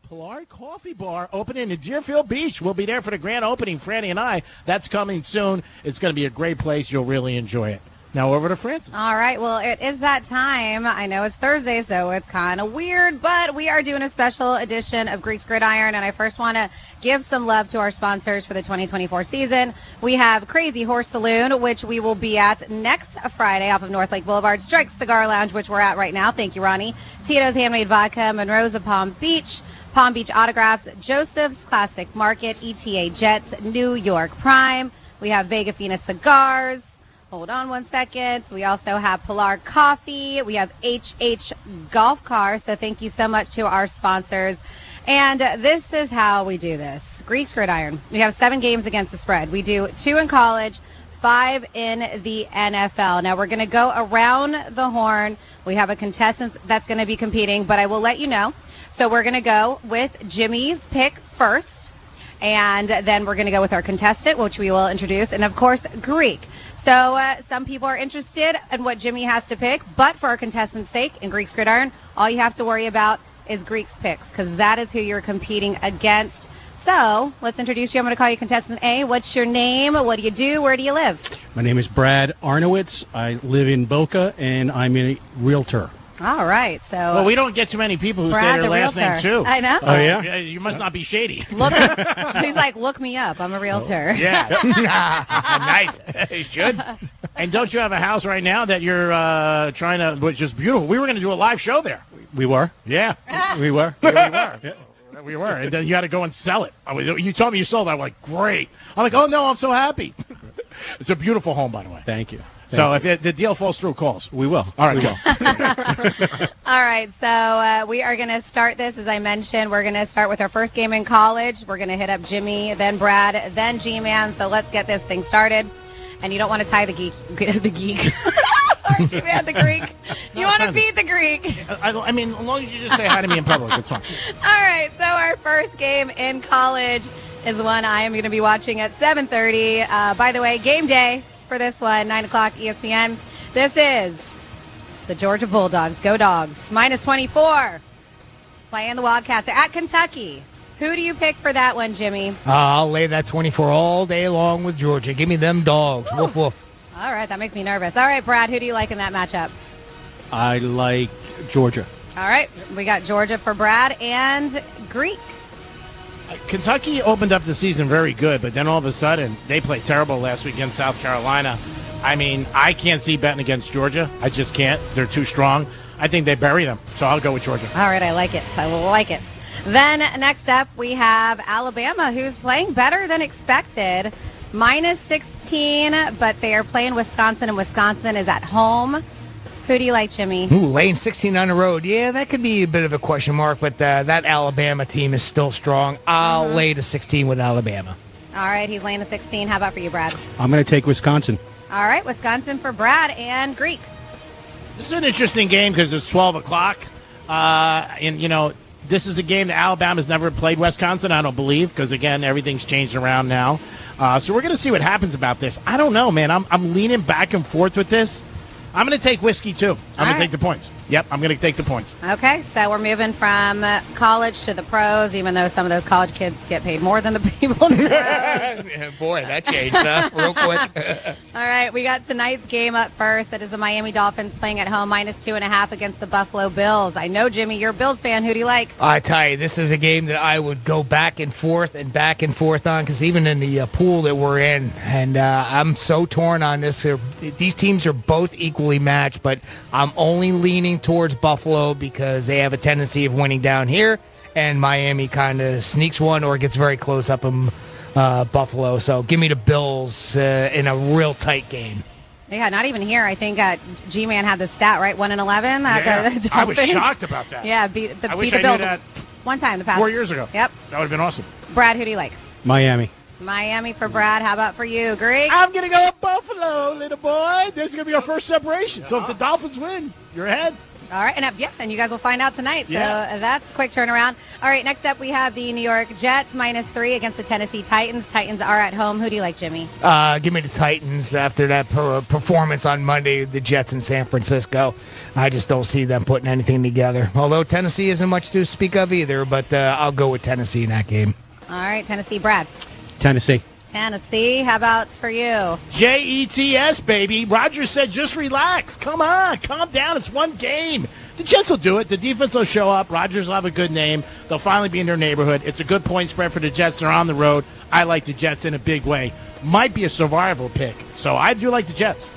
Pollard Coffee Bar, opening in Deerfield Beach. We'll be there for the grand opening, Franny and I. That's coming soon. It's going to be a great place. You'll really enjoy it. Now over to Francis. All right. Well, it is that time. I know it's Thursday, so it's kind of weird, but we are doing a special edition of Greek's Gridiron, and I first want to give some love to our sponsors for the 2024 season. We have Crazy Horse Saloon, which we will be at next Friday off of North Lake Boulevard. Strike's Cigar Lounge, which we're at right now. Thank you, Ronnie. Tito's Handmade Vodka, Monroe's of Palm Beach Autographs, Joseph's Classic Market, ETA Jets, New York Prime. We have Vega Fina Cigars. Hold on one second. We also have Pollard Coffee. We have HH Golf Car. So thank you so much to our sponsors. And this is how we do this. Greek's Gridiron. We have 7 games against the spread. We do 2 in college, 5 in the NFL. Now we're going to go around the horn. We have a contestant that's going to be competing, but I will let you know. So we're going to go with Jimmy's pick first, and then we're going to go with our contestant, which we will introduce, and of course, Greek. So some people are interested in what Jimmy has to pick, but for our contestant's sake, in Greek's Gridiron, all you have to worry about is Greek's picks, because that is who you're competing against. So let's introduce you. I'm going to call you contestant A. What's your name? What do you do? Where do you live? My name is Brad Arnowitz. I live in Boca, and I'm a realtor. All right, so... Well, we don't get too many people who Brad, say their last realtor. name, too. I know. Oh, yeah? You must not be shady. He's like, look me up. I'm a realtor. Yeah. Nice. You should. And don't you have a house right now that you're trying to, which is beautiful. We were going to do a live show there. We were? Yeah. We were? Yeah, we were. Yeah. We were. And then you had to go and sell it. You told me you sold it. I'm like, great. I'm like, oh, no, I'm so happy. It's a beautiful home, by the way. Thank you. So if the deal falls through, calls. We will. All right, we will. All right, so we are going to start this. As I mentioned, we're going to start with our first game in college. We're going to hit up Jimmy, then Brad, then G-Man. So let's get this thing started. And you don't want to tie the geek. Sorry, G-Man, the Greek. You want to beat the Greek. I mean, as long as you just say hi to me in public, it's fine. All right, so our first game in college is one I am going to be watching at 7:30. By the way, game day for this one, 9 o'clock ESPN. This is the Georgia Bulldogs. Go Dogs. -24. Playing the Wildcats at Kentucky. Who do you pick for that one, Jimmy? I'll lay that 24 all day long with Georgia. Give me them dogs. Woo. Woof, woof. All right, that makes me nervous. All right, Brad, who do you like in that matchup? I like Georgia. All right, we got Georgia for Brad and Greek. Kentucky opened up the season very good, but then all of a sudden they played terrible last week against South Carolina. I mean, I can't see betting against Georgia. I just can't. They're too strong. I think they bury them, so I'll go with Georgia. All right, I like it. I like it. Then next up, we have Alabama, who's playing better than expected. -16, but they are playing Wisconsin, and Wisconsin is at home. Who do you like, Jimmy? Ooh, laying 16 on the road. Yeah, that could be a bit of a question mark, but that Alabama team is still strong. I'll lay the 16 with Alabama. All right, he's laying a 16. How about for you, Brad? I'm going to take Wisconsin. All right, Wisconsin for Brad and Greek. This is an interesting game because it's 12 o'clock. And, you know, this is a game that Alabama's never played Wisconsin, I don't believe, because, again, everything's changed around now. So we're going to see what happens about this. I don't know, man. I'm leaning back and forth with this. I'm going to take whiskey, too. I'm going to take the points. Yep, I'm going to take the points. Okay, so we're moving from college to the pros, even though some of those college kids get paid more than the people in the pros. Boy, that changed, huh? Real quick. All right, we got tonight's game up first. It is the Miami Dolphins playing at home, -2.5 against the Buffalo Bills. I know, Jimmy, you're a Bills fan. Who do you like? I tell you, this is a game that I would go back and forth on, because even in the pool that we're in, and I'm so torn on this. These teams are both equally matched, but I'm only leaning towards Buffalo because they have a tendency of winning down here, and Miami kind of sneaks one or gets very close up in Buffalo. So give me the Bills in a real tight game. Yeah, not even here. I think G-Man had the stat, right? 1-11. Yeah, I was shocked about that. Yeah, beat the I wish Bills. I knew that One time the past 4 years ago. Yep. That would have been awesome. Brad, who do you like? Miami. Miami for Brad. How about for you, Greg? I'm going to go with Buffalo, little boy. This is going to be our first separation. So if the Dolphins win, you're ahead. All right, and you guys will find out tonight. So Yeah. that's a quick turnaround. All right, next up we have the New York Jets -3 against the Tennessee Titans. Titans are at home. Who do you like, Jimmy? Give me the Titans after that performance on Monday, the Jets in San Francisco. I just don't see them putting anything together. Although Tennessee isn't much to speak of either, but I'll go with Tennessee in that game. All right, Tennessee, Brad. Tennessee. Tennessee, how about for you? Jets, baby. Rodgers said just relax. Come on, calm down. It's one game. The Jets will do it. The defense will show up. Rodgers will have a good name. They'll finally be in their neighborhood. It's a good point spread for the Jets. They're on the road. I like the Jets in a big way. Might be a survival pick. So I do like the Jets.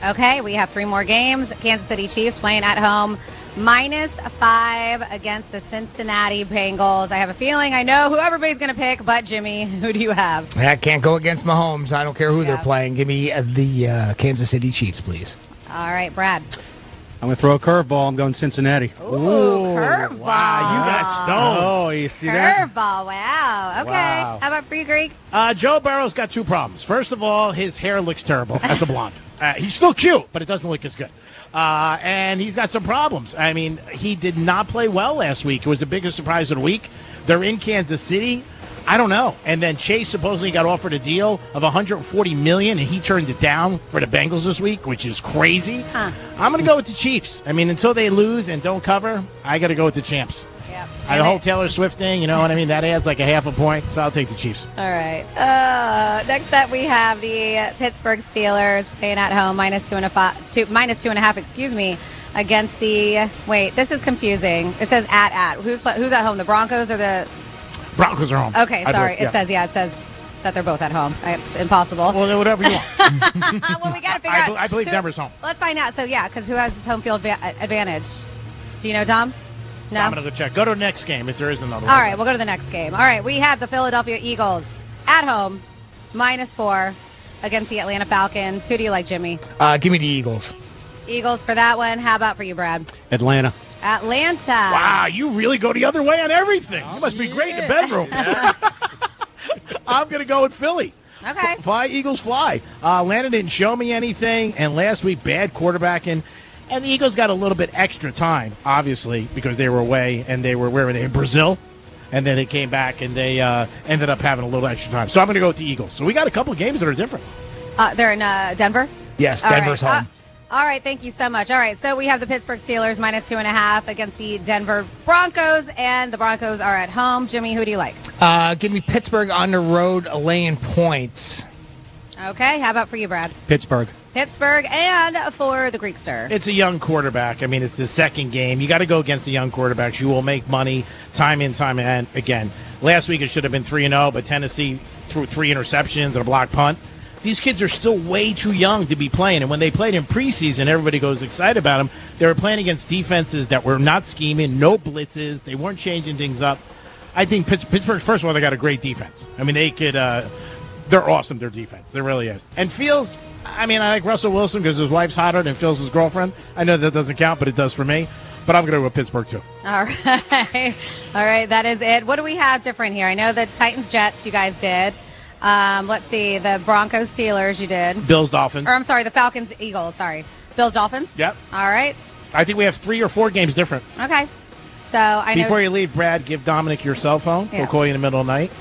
Okay, we have 3 more games. Kansas City Chiefs playing at home. -5 against the Cincinnati Bengals. I have a feeling I know who everybody's going to pick, but Jimmy, who do you have? I can't go against Mahomes. I don't care who they're playing. Give me the Kansas City Chiefs, please. All right, Brad. I'm going to throw a curveball. I'm going Cincinnati. Ooh, curveball. Wow, you got stoned. Oh, you see that? Curveball, wow. Okay. Wow. How about for you, Greek? Joe Burrow's got 2 problems. First of all, his hair looks terrible as a blonde. He's still cute, but it doesn't look as good. And he's got some problems. I mean, he did not play well last week. It was the biggest surprise of the week. They're in Kansas City. I don't know. And then Chase supposedly got offered a deal of $140 million, and he turned it down for the Bengals this week, which is crazy. Huh. I'm going to go with the Chiefs. I mean, until they lose and don't cover, I got to go with the champs. Yep. The whole Taylor Swift thing, you know what I mean? That adds like a half a point, so I'll take the Chiefs. All right. Next up, we have the Pittsburgh Steelers playing at home -2.5. Excuse me, against the. Wait, this is confusing. It says at. Who's at home? The Broncos or the? Broncos are home. Okay, sorry. It says that they're both at home. It's impossible. Well, then whatever you want. Well, we got to figure out. I believe Denver's home. Let's find out. So because who has his home field advantage? Do you know, Dom? No. I'm going to go check. Go to the next game if there is another one. All right, we'll go to the next game. All right, we have the Philadelphia Eagles at home, -4 against the Atlanta Falcons. Who do you like, Jimmy? Give me the Eagles. Eagles for that one. How about for you, Brad? Atlanta. Atlanta. Wow, you really go the other way on everything. You must be great in the bedroom. I'm going to go with Philly. Okay. Fly, Eagles, fly. Atlanta didn't show me anything, and last week, bad quarterbacking. And the Eagles got a little bit extra time, obviously, because they were away, and they were, where were they, in Brazil? And then they came back, and they ended up having a little extra time. So I'm going to go with the Eagles. So we got a couple of games that are different. They're in Denver? Yes, Denver's home. All right, thank you so much. All right, so we have the Pittsburgh Steelers -2.5 against the Denver Broncos, and the Broncos are at home. Jimmy, who do you like? Give me Pittsburgh on the road laying points. Okay, how about for you, Brad? Pittsburgh. Pittsburgh, and for the Greekster. It's a young quarterback. I mean, it's the second game. You got to go against the young quarterbacks. You will make money time in, time and again. Last week it should have been 3-0, but Tennessee threw 3 interceptions and a blocked punt. These kids are still way too young to be playing. And when they played in preseason, everybody goes excited about them. They were playing against defenses that were not scheming, no blitzes. They weren't changing things up. I think Pittsburgh, first of all, they got a great defense. I mean, they could they're awesome, their defense. There really is. And Fields, I mean, I like Russell Wilson because his wife's hotter than Fields' girlfriend. I know that doesn't count, but it does for me. But I'm going to go with Pittsburgh, too. All right. All right, that is it. What do we have different here? I know the Titans-Jets you guys did. Let's see, the Broncos-Steelers you did. Bills-Dolphins. Or I'm sorry, the Falcons-Eagles, sorry. Bills-Dolphins? Yep. All right. I think we have 3 or 4 games different. Okay. So I know. Before you leave, Brad, give Dominic your cell phone. Yeah. He'll call you in the middle of the night.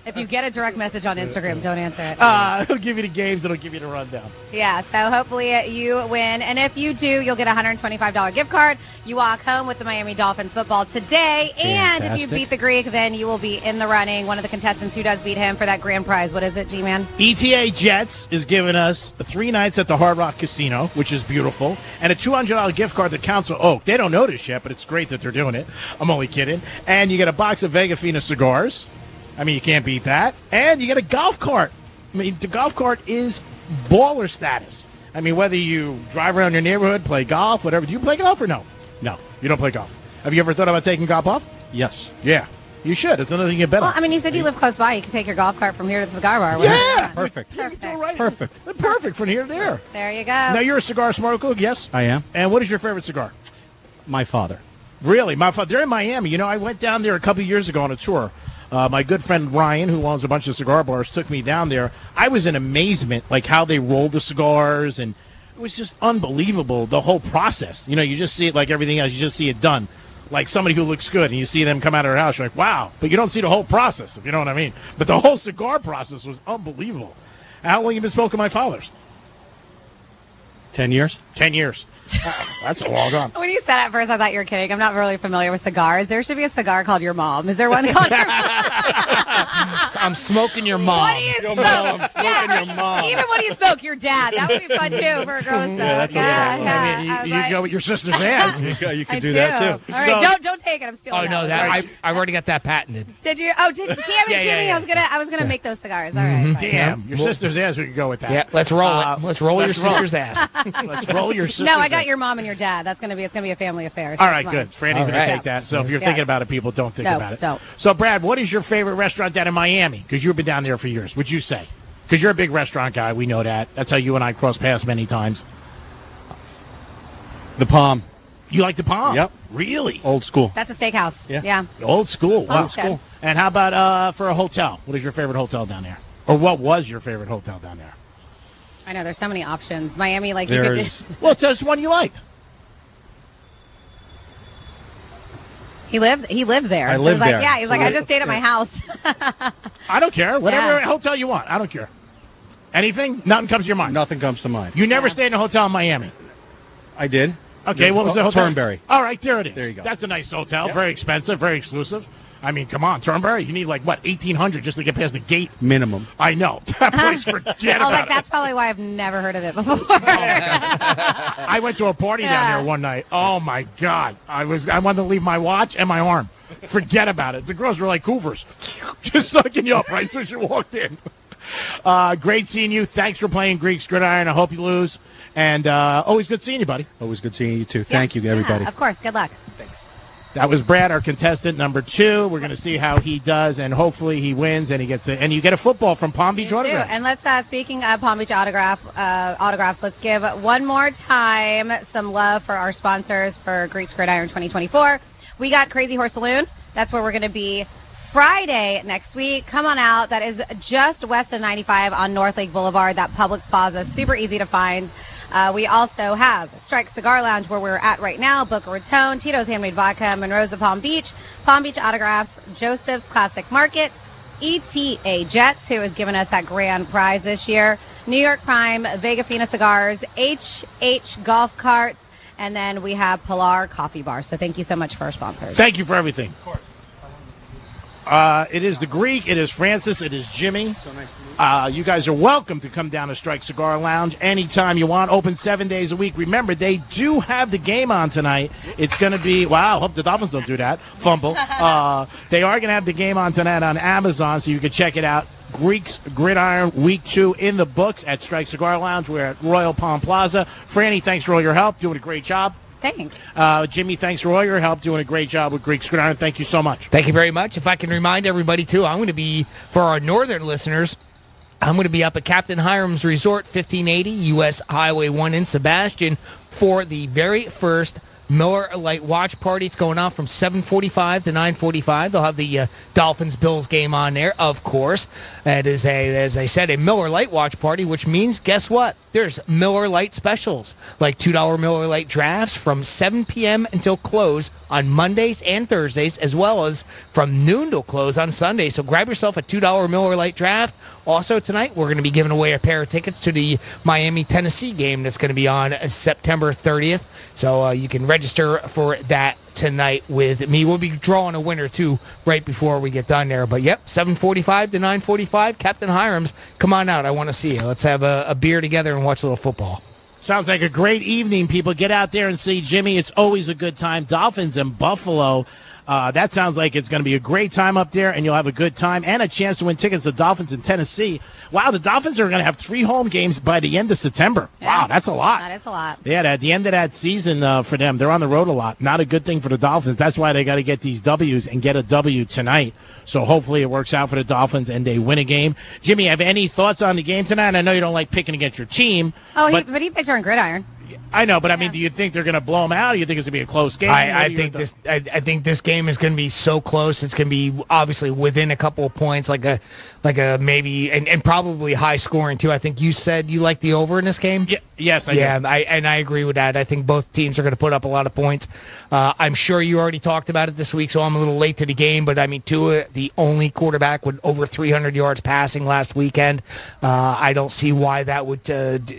If you get a direct message on Instagram, don't answer it. He'll give you the games. It'll give you the rundown. Yeah, so hopefully you win. And if you do, you'll get a $125 gift card. You walk home with the Miami Dolphins football today. And if you beat the Greek, then you will be in the running. One of the contestants who does beat him for that grand prize. What is it, G-Man? ETA Jets is giving us 3 nights at the Hard Rock Casino, which is beautiful, and a $200 gift card to Council Oak. They don't know this yet, but it's great that they're doing it. I'm only kidding. And you get a box of Vega Fina cigars. I mean, you can't beat that. And you get a golf cart. I mean, the golf cart is baller status. I mean, whether you drive around your neighborhood, play golf, whatever. Do you play golf or no? No, you don't play golf. Have you ever thought about taking golf off? Yes. Yeah, you should. It's another thing you get better. Well, I mean, you said you live close by. You can take your golf cart from here to the cigar bar. Yeah. Perfect. Perfect from here to there. There you go. Now, you're a cigar smoker, yes? I am. And what is your favorite cigar? My father. Really? They're in Miami. I went down there a couple years ago on a tour. My good friend Ryan, who owns a bunch of cigar bars, took me down there. I was in amazement, like how they rolled the cigars, and it was just unbelievable, the whole process. You just see it like everything else. You just see it done. Like somebody who looks good, and you see them come out of their house, you're like, wow. But you don't see the whole process, if you know what I mean. But the whole cigar process was unbelievable. How long have you been smoking my father's? 10 years. 10 years. That's a long time. When you said at first, I thought you were kidding. I'm not really familiar with cigars. There should be a cigar called Your Mom. Is there one called Your Mom? I'm smoking your mom. What do you smoke? I'm smoking your mom. Even when you smoke your dad. That would be fun, too, for a girl to smoke. Yeah, that's you go with your sister's ass. You can do that, too. All right, don't take it. I'm stealing Oh, no, I've already got that patented. Did you? Oh, damn it, Jimmy. Yeah. I was gonna make those cigars. All right. Fine. Damn, your sister's ass, we could go with that. Yeah, let's roll it. Let's roll your sister's ass. Let's roll your sister's No, I got ass. your mom and your dad. It's gonna be a family affair. So All right, good. Franny's going right. to take that. So if you're thinking about it, people, don't think about it. Don't. So, Brad, what is your favorite restaurant down in Miami? Because you've been down there for years. Would you say? Because you're a big restaurant guy. We know that. That's how you and I cross paths many times. The Palm. You like the Palm? Yep. Really? Old school. That's a steakhouse. Yeah. Old school. Wow. Old school. And how about for a hotel? What is your favorite hotel down there? Or what was your favorite hotel down there? I know there's so many options. Miami, like There's- you could. Well, tell us one you liked. He lived there. I so lived he's there. like, yeah. He's So like, I I- just stayed at my house. I don't care. Whatever Yeah. hotel you want. I don't care. Anything? Nothing comes to your mind. Nothing comes to mind. You never stayed in a hotel in Miami. I did. Okay, Yeah, what was the hotel? Turnberry. All right, there it is. There you go. That's a nice hotel. Yep. Very expensive, very exclusive. I mean, come on, Turnberry. You need like what, 1,800 just to get past the gate. Minimum. I know that place. Forget about like it. that's probably why I've never heard of it before. I went to a party down there one night. Oh my God, I wanted to leave my watch and my arm. Forget about it. The girls were like Hoovers, just sucking you up right as soon as you walked in. Great seeing you. Thanks for playing Greeks Gridiron. I hope you lose. And always good seeing you, buddy. Always good seeing you, too. Thank you, everybody. Of course. Good luck. That was Brad, our contestant number 2. We're going to see how he does, and hopefully he wins, and and you get a football from Palm Beach Autographs. And let's speaking of Palm Beach autographs, let's give one more time some love for our sponsors for Greeks Gridiron 2024. We got Crazy Horse Saloon. That's where we're going to be Friday next week. Come on out. That is just west of 95 on North Lake Boulevard, that Publix Plaza. Super easy to find. We also have Strike Cigar Lounge, where we're at right now, Boca Raton, Tito's Handmade Vodka, Monroe's of Palm Beach Autographs, Joseph's Classic Market, ETA Jets, who has given us that grand prize this year, New York Prime, Vega Fina Cigars, HH Golf Carts, and then we have Pilar Coffee Bar. So thank you so much for our sponsors. Thank you for everything. Of course. It is the Greek. It is Francis. It is Jimmy. So nice to meet you. You guys are welcome to come down to Strike Cigar Lounge anytime you want. Open 7 days a week. Remember, they do have the game on tonight. It's going to be, wow, hope the Dolphins don't do that. Fumble. They are going to have the game on tonight on Amazon, so you can check it out. Greeks Gridiron Week 2 in the books at Strike Cigar Lounge. We're at Royal Palm Plaza. Franny, thanks for all your help. Doing a great job. Thanks. Jimmy, thanks for all your help. Doing a great job with Greeks Gridiron. Thank you so much. Thank you very much. If I can remind everybody, too, I'm going to be, for our northern listeners, I'm going to be up at Captain Hiram's Resort, 1580 U.S. Highway 1 in Sebastian for the very first Miller Lite Watch Party. It's going on from 7:45 to 9:45. They'll have the Dolphins-Bills game on there, of course. It is, as I said, a Miller Lite Watch Party, which means, guess what? There's Miller Lite specials, like $2 Miller Lite drafts from 7 p.m. until close on Mondays and Thursdays, as well as from noon till close on Sundays. So grab yourself a $2 Miller Lite draft. Also tonight, we're going to be giving away a pair of tickets to the Miami-Tennessee game that's going to be on September 30th. So you can register for that tonight with me. We'll be drawing a winner, too, right before we get done there. But, yep, 7:45 to 9:45, Captain Hiram's. Come on out. I want to see you. Let's have a beer together and watch a little football. Sounds like a great evening, people. Get out there and see Jimmy. It's always a good time. Dolphins in Buffalo. That sounds like it's going to be a great time up there, and you'll have a good time and a chance to win tickets to Dolphins in Tennessee. Wow, the Dolphins are going to have 3 home games by the end of September. Yeah. Wow, that's a lot. That is a lot. Yeah, at the end of that season for them, they're on the road a lot. Not a good thing for the Dolphins. That's why they got to get these W's and get a W tonight. So hopefully it works out for the Dolphins and they win a game. Jimmy, have any thoughts on the game tonight? I know you don't like picking against your team. Oh, but he picked her on Gridiron. I know, but I mean, do you think they're going to blow them out? Or do you think it's going to be a close game? I think this game is going to be so close. It's going to be obviously within a couple of points, like a maybe and probably high scoring too. I think you said you like the over in this game. Yeah, yes, I do. I agree with that. I think both teams are going to put up a lot of points. I'm sure you already talked about it this week, so I'm a little late to the game. But I mean, Tua, the only quarterback with over 300 yards passing last weekend. I don't see why that would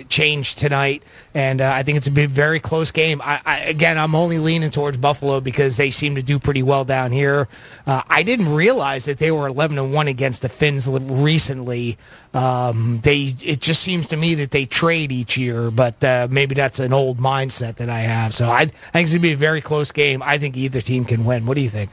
change tonight, and I think it's a very close game. I'm only leaning towards Buffalo because they seem to do pretty well down here. I didn't realize that they were 11-1 against the Finns recently. It just seems to me that they trade each year, but maybe that's an old mindset that I have. So I think it's going to be a very close game. I think either team can win. What do you think?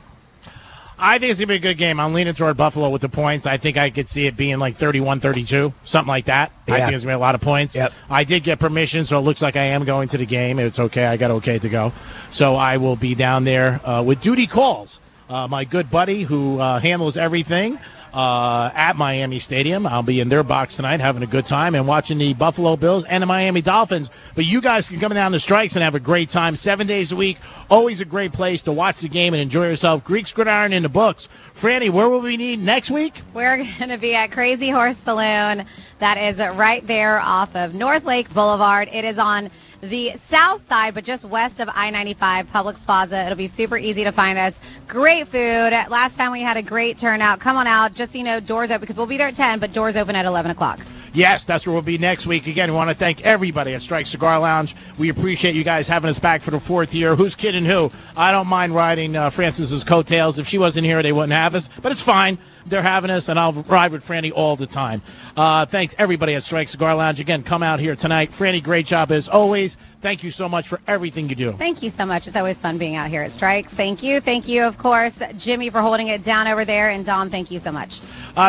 I think it's going to be a good game. I'm leaning toward Buffalo with the points. I think I could see it being like 31-32, something like that. Yeah. I think it's going to be a lot of points. Yep. I did get permission, so it looks like I am going to the game. It's okay. I got okay to go. So I will be down there with Duty Calls, my good buddy who handles everything at Miami Stadium. I'll be in their box tonight having a good time and watching the Buffalo Bills and the Miami Dolphins. But you guys can come down to Strikes and have a great time 7 days a week. Always a great place to watch the game and enjoy yourself. Greek's Gridiron in the books. Franny, where will we need next week? We're going to be at Crazy Horse Saloon. That is right there off of North Lake Boulevard. It is on the south side, but just west of I-95, Publix Plaza. It'll be super easy to find us. Great food. Last time we had a great turnout. Come on out. Just so you know, doors open, because we'll be there at 10, but doors open at 11 o'clock. Yes, that's where we'll be next week. Again, we want to thank everybody at Strike Cigar Lounge. We appreciate you guys having us back for the fourth year. Who's kidding who? I don't mind riding Francis's coattails. If she wasn't here, they wouldn't have us, but it's fine. They're having us, and I'll ride with Franny all the time. Thanks, everybody at Strike Cigar Lounge. Again, come out here tonight. Franny, great job as always. Thank you so much for everything you do. Thank you so much. It's always fun being out here at Strikes. Thank you. Thank you, of course, Jimmy, for holding it down over there. And Dom, thank you so much.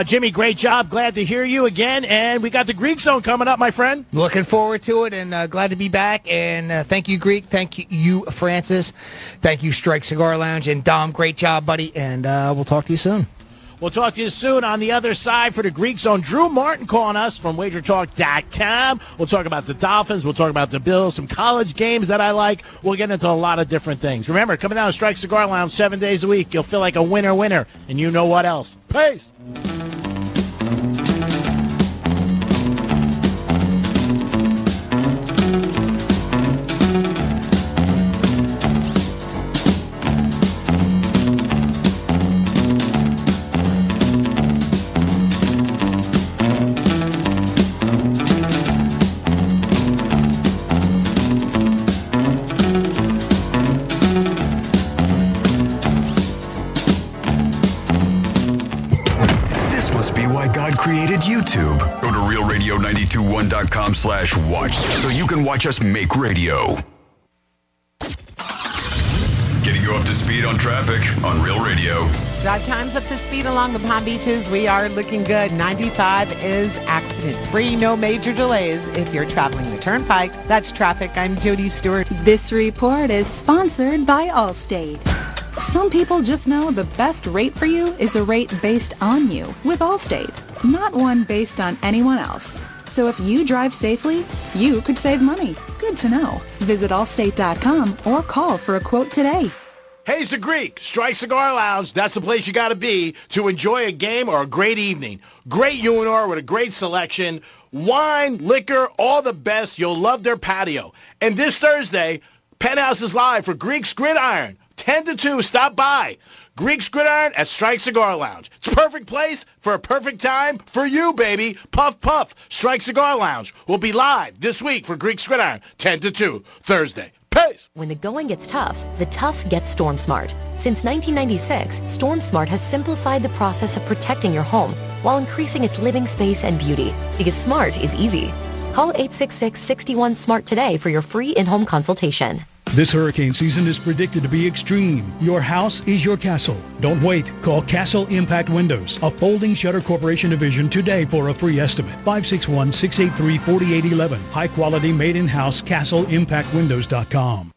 Jimmy, great job. Glad to hear you again. And we got the Greek Zone coming up, my friend. Looking forward to it, and glad to be back. And thank you, Greek. Thank you, Francis. Thank you, Strike Cigar Lounge. And Dom, great job, buddy. And we'll talk to you soon. We'll talk to you soon on the other side for the Greek Zone. Drew Martin calling us from WagerTalk.com. We'll talk about the Dolphins. We'll talk about the Bills, some college games that I like. We'll get into a lot of different things. Remember, coming down to Strike Cigar Lounge 7 days a week, you'll feel like a winner. And you know what else. Peace. Created YouTube. Go to realradio921.com/watch so you can watch us make radio. Getting you up to speed on traffic on Real Radio. Drive times up to speed along the Palm Beaches. We are looking good. 95 is accident-free. No major delays if you're traveling the Turnpike. That's traffic. I'm Jody Stewart. This report is sponsored by Allstate. Some people just know the best rate for you is a rate based on you with Allstate, not one based on anyone else. So if you drive safely, you could save money. Good to know. Visit allstate.com or call for a quote today. Hey, it's the Greek. Strike Cigar Lounge. That's the place you got to be to enjoy a game or a great evening. Great UNR with a great selection. Wine, liquor, all the best. You'll love their patio. And this Thursday, Penthouse is live for Greek's Gridiron. 10 to 2, stop by. Greek's Gridiron at Strike Cigar Lounge. It's a perfect place for a perfect time for you, baby. Puff, puff. Strike Cigar Lounge will be live this week for Greek's Gridiron, 10 to 2, Thursday. Peace. When the going gets tough, the tough gets StormSmart. Since 1996, StormSmart has simplified the process of protecting your home while increasing its living space and beauty. Because smart is easy. Call 866-61-SMART today for your free in-home consultation. This hurricane season is predicted to be extreme. Your house is your castle. Don't wait. Call Castle Impact Windows, a folding shutter corporation division today for a free estimate. 561-683-4811. High quality made in-house CastleImpactWindows.com.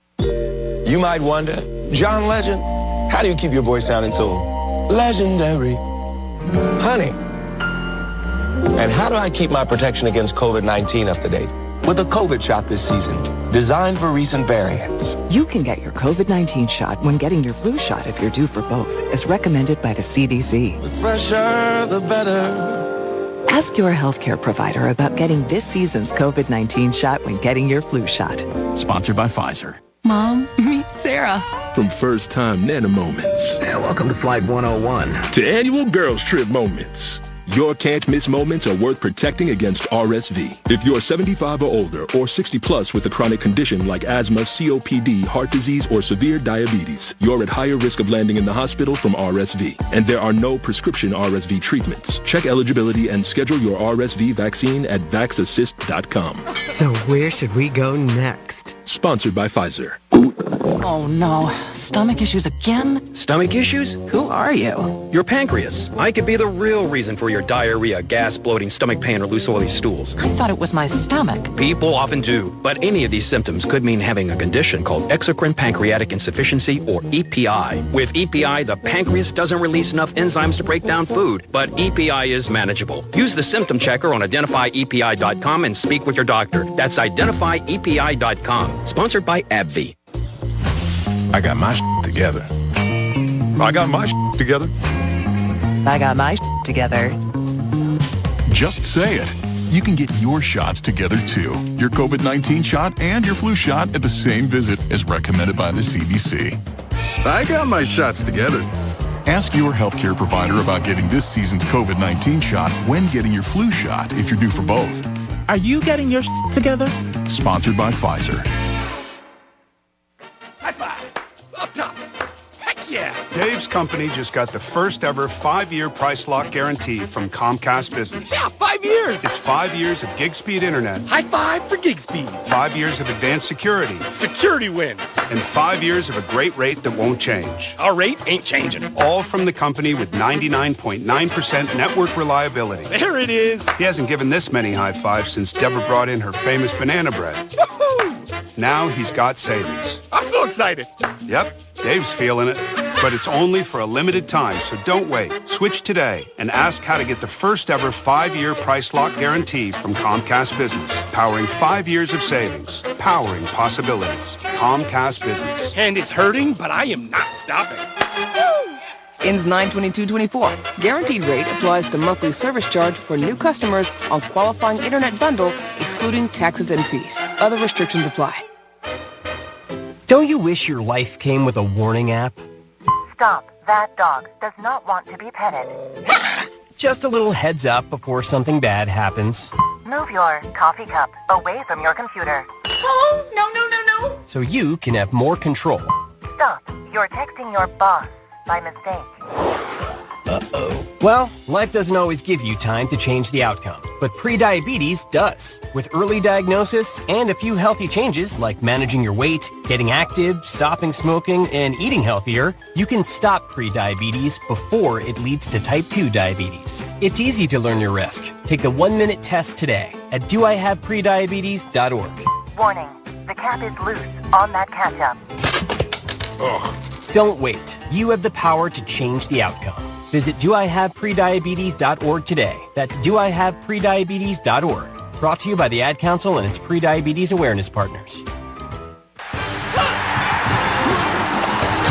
You might wonder, John Legend, how do you keep your voice sounding so legendary? Honey. And how do I keep my protection against COVID-19 up to date? with a COVID shot this season, designed for recent variants. You can get your COVID-19 shot when getting your flu shot if you're due for both, as recommended by the CDC. The fresher, the better. Ask your healthcare provider about getting this season's COVID-19 shot when getting your flu shot. Sponsored by Pfizer. Mom, meet Sarah. From first-time Nana moments. Welcome to Flight 101. To annual girls trip moments. Your can't-miss moments are worth protecting against RSV. If you're 75 or older or 60 plus with a chronic condition like asthma, COPD, heart disease, or severe diabetes, you're at higher risk of landing in the hospital from RSV. And there are no prescription RSV treatments. Check eligibility and schedule your RSV vaccine at vaxassist.com. So where should we go next? Sponsored by Pfizer. Oh no, stomach issues again? Stomach issues? Who are you? Your pancreas. I could be the real reason for your diarrhea, gas, bloating, stomach pain, or loose oily stools. I thought it was my stomach. People often do, but any of these symptoms could mean having a condition called exocrine pancreatic insufficiency, or EPI. With EPI, the pancreas doesn't release enough enzymes to break down food, but EPI is manageable. Use the symptom checker on identifyepi.com and speak with your doctor. That's identifyepi.com. Sponsored by AbbVie. I got my together. I got my together. I got my together. Just say it. You can get your shots together too. Your COVID-19 shot and your flu shot at the same visit as recommended by the CDC. I got my shots together. Ask your healthcare provider about getting this season's COVID-19 shot when getting your flu shot if you're due for both. Are you getting your together? Sponsored by Pfizer. High five. Up top. Heck yeah. Dave's company just got the first ever 5-year price lock guarantee from Comcast Business. Yeah, 5 years. It's 5 years of gig speed internet. High five for gig speed. 5 years of advanced security. Security win. And 5 years of a great rate that won't change. Our rate ain't changing. All from the company with 99.9% network reliability. There it is. He hasn't given this many high fives since Deborah brought in her famous banana bread. Woohoo! Now he's got savings. I'm so excited. Yep, Dave's feeling it. But it's only for a limited time, so don't wait. Switch today and ask how to get the first ever 5-year price lock guarantee from Comcast Business. Powering 5 years of savings. Powering possibilities. Comcast Business. And it's hurting, but I am not stopping. Woo! Ends 9/22/24. Guaranteed rate applies to monthly service charge for new customers on qualifying internet bundle, excluding taxes and fees. Other restrictions apply. Don't you wish your life came with a warning app? Stop. That dog does not want to be petted. Just a little heads up before something bad happens. Move your coffee cup away from your computer. Oh, no. So you can have more control. Stop. You're texting your boss by mistake. Uh-oh. Well, life doesn't always give you time to change the outcome, but prediabetes does. With early diagnosis and a few healthy changes like managing your weight, getting active, stopping smoking, and eating healthier, you can stop prediabetes before it leads to type 2 diabetes. It's easy to learn your risk. Take the 1-minute test today at doihaveprediabetes.org. Warning. The cap is loose on that ketchup. Ugh. Don't wait. You have the power to change the outcome. Visit doihaveprediabetes.org today. That's doihaveprediabetes.org. Brought to you by the Ad Council and its pre-diabetes awareness partners.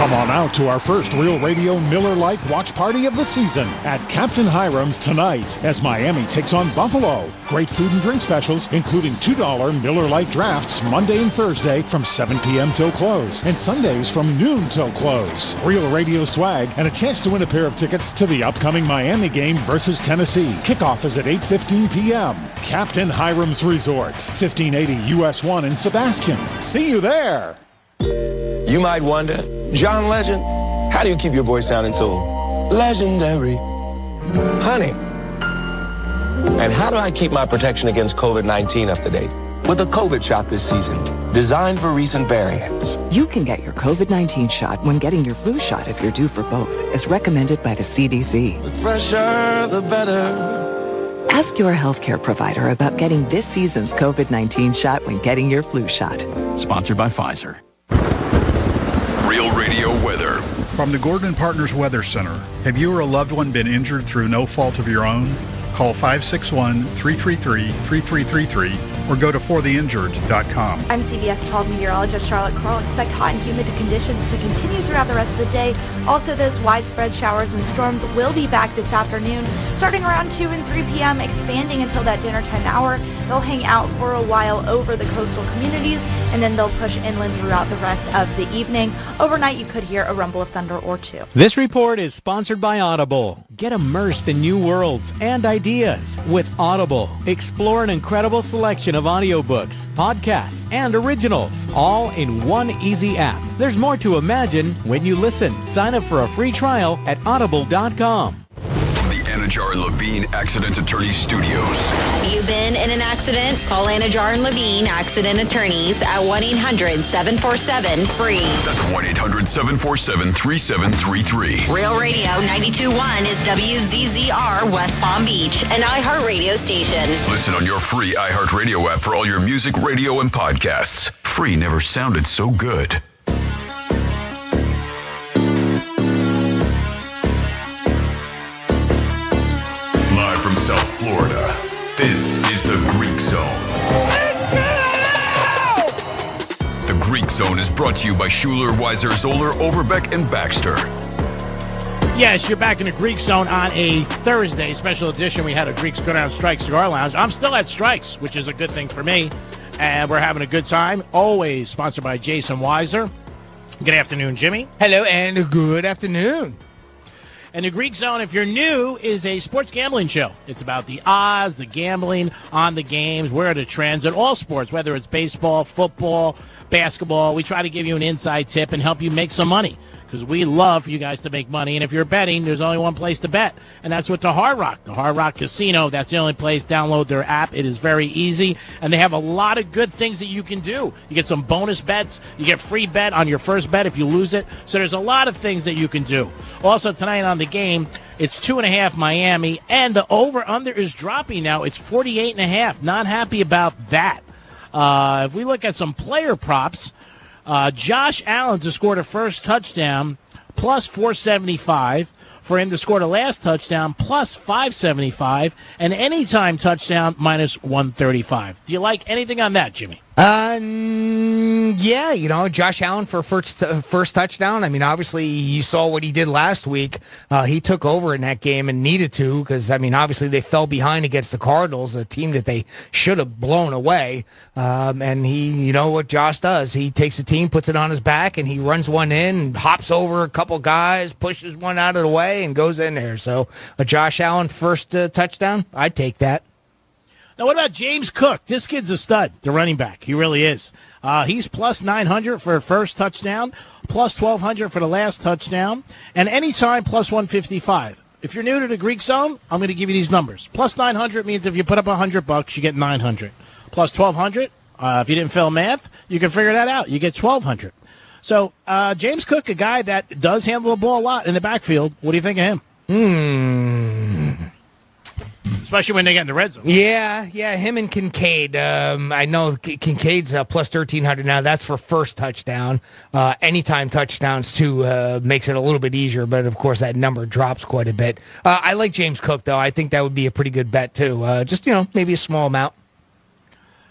Come on out to our first Real Radio Miller Lite watch party of the season at Captain Hiram's tonight as Miami takes on Buffalo. Great food and drink specials, including $2 Miller Lite drafts Monday and Thursday from 7 p.m. till close, and Sundays from noon till close. Real Radio swag and a chance to win a pair of tickets to the upcoming Miami game versus Tennessee. Kickoff is at 8:15 p.m. Captain Hiram's Resort, 1580 US 1 in Sebastian. See you there. You might wonder, John Legend, how do you keep your voice sounding so legendary? Honey. And how do I keep my protection against COVID-19 up to date? With a COVID shot this season, designed for recent variants. You can get your COVID-19 shot when getting your flu shot if you're due for both, as recommended by the CDC. The fresher, the better. Ask your healthcare provider about getting this season's COVID-19 shot when getting your flu shot. Sponsored by Pfizer. Real Radio weather. From the Gordon Partners Weather Center, have you or a loved one been injured through no fault of your own? Call 561-333-3333 or go to fortheinjured.com. I'm CBS 12 meteorologist Charlotte Kroll. Expect hot and humid conditions to continue throughout the rest of the day. Also, those widespread showers and storms will be back this afternoon, starting around 2 and 3 p.m., expanding until that dinner time hour. They'll hang out for a while over the coastal communities, and then they'll push inland throughout the rest of the evening. Overnight, you could hear a rumble of thunder or two. This report is sponsored by Audible. Get immersed in new worlds and ideas with Audible. Explore an incredible selection of audiobooks, podcasts, and originals, all in one easy app. There's more to imagine when you listen. Sign up for a free trial at audible.com. From the Anajar and Levine Accident Attorneys Studios. Have you been in an accident? Call Anajar and Levine Accident Attorneys at 1-800-747-FREE. That's 1-800-747-3733. Real Radio 92.1 is WZZR West Palm Beach, an iHeartRadio station. Listen on your free iHeartRadio app for all your music, radio, and podcasts. Free never sounded so good. Live from South Florida, this is the Greek Zone. The Greek Zone is brought to you by Schuler, Weiser, Zoller, Overbeck, and Baxter. Yes, you're back in the Greek Zone on a Thursday special edition. We had a Greeks Go Down Strikes Cigar Lounge. I'm still at Strikes, which is a good thing for me, and we're having a good time. Always sponsored by Jason Weiser. Good afternoon, Jimmy. Hello, and good afternoon. And the Greek Zone, if you're new, is a sports gambling show. It's about the odds, the gambling on the games, where are the trends in all sports, whether it's baseball, football, basketball. We try to give you an inside tip and help you make some money because we love for you guys to make money. And if you're betting, there's only one place to bet, and that's with the Hard Rock. The Hard Rock Casino, that's the only place. Download their app. It is very easy, and they have a lot of good things that you can do. You get some bonus bets. You get free bet on your first bet if you lose it. So there's a lot of things that you can do. Also, tonight on the game, it's 2.5 Miami, and the over-under is dropping now. It's 48.5. Not happy about that. If we look at some player props, Josh Allen to score the first touchdown, plus 475. For him to score the last touchdown, plus 575. And anytime touchdown, minus 135. Do you like anything on that, Jimmy? Yeah, Josh Allen for first touchdown. I mean, obviously, you saw what he did last week. He took over in that game and needed to because, I mean, obviously they fell behind against the Cardinals, a team that they should have blown away. And he, you know what Josh does? He takes a team, puts it on his back, and he runs one in, hops over a couple guys, pushes one out of the way, and goes in there. So a Josh Allen first touchdown, I'd take that. Now, what about James Cook? This kid's a stud, the running back. He really is. He's plus 900 for a first touchdown, plus 1,200 for the last touchdown, and anytime plus 155. If you're new to the Greek Zone, I'm going to give you these numbers. Plus 900 means if you put up $100, you get 900. Plus 1,200, if you didn't fail math, you can figure that out. You get 1,200. So James Cook, a guy that does handle the ball a lot in the backfield. What do you think of him? Especially when they get in the red zone. Yeah, him and Kincaid. I know Kincaid's plus 1,300 now. That's for first touchdown. Anytime touchdowns, too, makes it a little bit easier, but, of course, that number drops quite a bit. I like James Cook, though. I think that would be a pretty good bet, too. Just, maybe a small amount.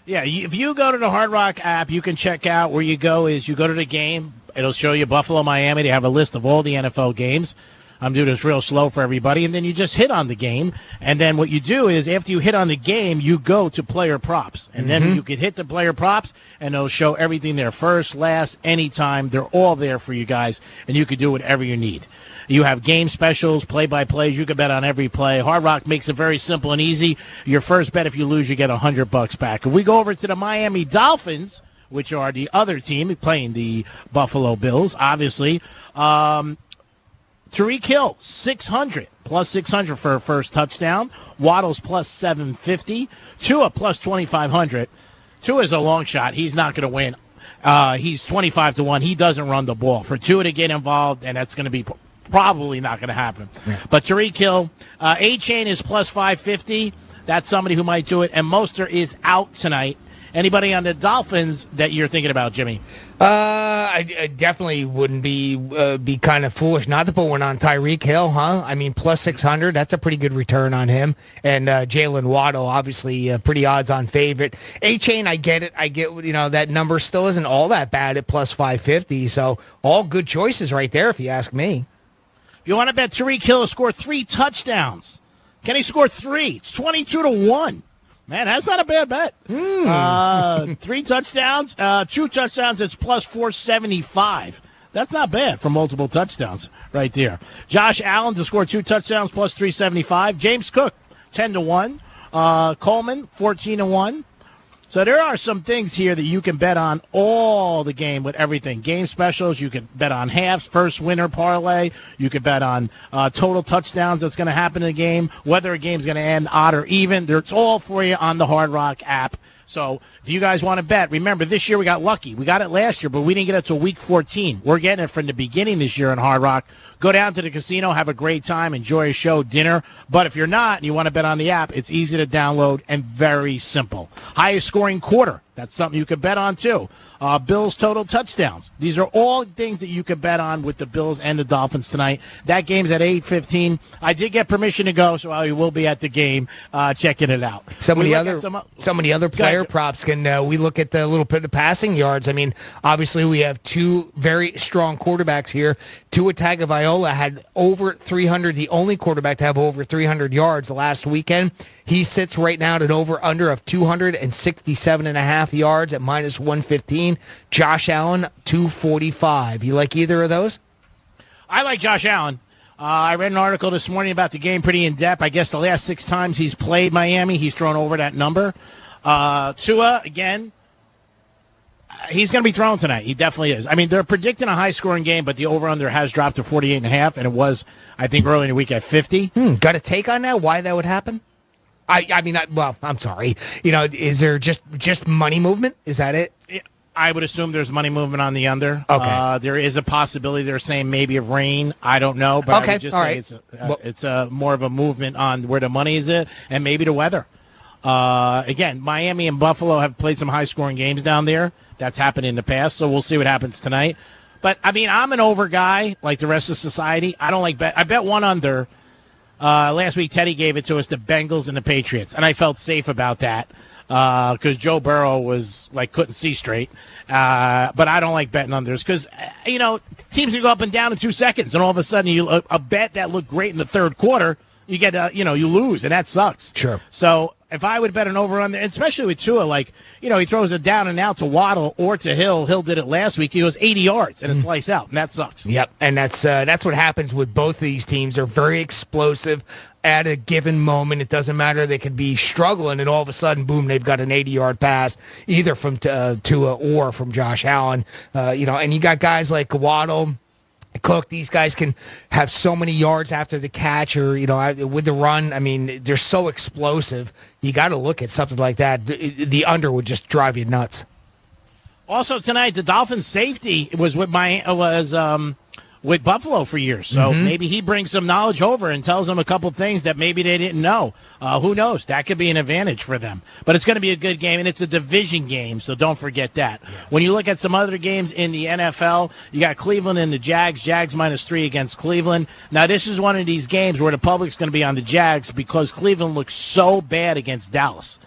Yeah, if you go to the Hard Rock app, you can check out where you go to the game. It'll show you Buffalo, Miami. They have a list of all the NFL games. I'm doing this real slow for everybody, and then you just hit on the game, and then what you do is after you hit on the game, you go to player props, and then you can hit the player props, and it'll show everything there, first, last, anytime. They're all there for you guys, and you can do whatever you need. You have game specials, play-by-plays. You can bet on every play. Hard Rock makes it very simple and easy. Your first bet, if you lose, you get $100 back. If we go over to the Miami Dolphins, which are the other team playing the Buffalo Bills, obviously, Tyreek Hill, 600, plus 600 for a first touchdown. Waddle's plus 750. Tua plus 2,500. Tua's a long shot. He's not going to win. He's 25-1. He doesn't run the ball. For Tua to get involved, and that's going to be probably not going to happen. Yeah. But Tyreek Hill, A-Chain is plus 550. That's somebody who might do it. And Mostert is out tonight. Anybody on the Dolphins that you're thinking about, Jimmy? I definitely wouldn't be kind of foolish not to put one on Tyreek Hill, huh? I mean, plus 600, that's a pretty good return on him. And Jalen Waddle, obviously a pretty odds-on favorite. A-Chain, I get it. I get, that number still isn't all that bad at plus 550. So all good choices right there, if you ask me. If you want to bet Tyreek Hill to score 3 touchdowns, can he score 3? It's 22-1. Man, that's not a bad bet. 3 touchdowns, 2 touchdowns, it's plus 475. That's not bad for multiple touchdowns right there. Josh Allen to score 2 touchdowns, plus 375. James Cook, 10-1. Coleman, 14-1. So there are some things here that you can bet on all the game with everything. Game specials, you can bet on halves, first winner parlay. You can bet on total touchdowns that's going to happen in the game, whether a game's going to end odd or even. It's all for you on the Hard Rock app. So if you guys want to bet, remember, this year we got lucky. We got it last year, but we didn't get it till week 14. We're getting it from the beginning this year in Hard Rock. Go down to the casino, have a great time, enjoy a show, dinner. But if you're not and you want to bet on the app, it's easy to download and very simple. Highest scoring quarter, that's something you can bet on too. Bills total touchdowns. These are all things that you can bet on with the Bills and the Dolphins tonight. That game's at 8:15. I did get permission to go, so I will be at the game checking it out. Some of the other player props can we look at the little bit of passing yards. I mean, obviously we have 2 very strong quarterbacks here. Tua Tagovailoa had over 300, the only quarterback to have over 300 yards the last weekend. He sits right now at an over-under of 267.5 yards at minus 115. Josh Allen, 245. You like either of those? I like Josh Allen. I read an article this morning about the game pretty in-depth. I guess the last 6 times he's played Miami, he's thrown over that number. Tua, again, he's going to be thrown tonight. He definitely is. I mean, they're predicting a high-scoring game, but the over-under has dropped to 48.5, and it was, I think, early in the week at 50. Got a take on that? Why that would happen? I'm sorry. Is there just money movement? Is that it? I would assume there's money movement on the under. Okay. There is a possibility they're saying maybe of rain. I don't know, but I would just say it's more of a movement on where the money is at and maybe the weather. Again, Miami and Buffalo have played some high-scoring games down there. That's happened in the past, so we'll see what happens tonight. But, I mean, I'm an over guy like the rest of society. I don't like bet. I bet one under. Last week, Teddy gave it to us, the Bengals and the Patriots, and I felt safe about that because Joe Burrow was, couldn't see straight. But I don't like betting unders because, teams can go up and down in 2 seconds, and all of a sudden, a bet that looked great in the third quarter, you get, you lose, and that sucks. Sure. So if I would bet an over-under, especially with Tua, he throws it down and out to Waddle or to Hill. Hill did it last week. He goes 80 yards, and it's lights out, and that sucks. Yep, and that's what happens with both of these teams. They're very explosive at a given moment. It doesn't matter. They could be struggling, and all of a sudden, boom, they've got an 80-yard pass, either from Tua or from Josh Allen. And you got guys like Waddle, Cook. These guys can have so many yards after the catch or, with the run. I mean, they're so explosive. You got to look at something like that. The under would just drive you nuts. Also tonight, the Dolphins safety was with Buffalo for years. So maybe he brings some knowledge over and tells them a couple things that maybe they didn't know. Who knows? That could be an advantage for them. But it's going to be a good game, and it's a division game, so don't forget that. Yeah. When you look at some other games in the NFL, you got Cleveland and the Jags. Jags -3 against Cleveland. Now, this is one of these games where the public's going to be on the Jags because Cleveland looks so bad against Dallas.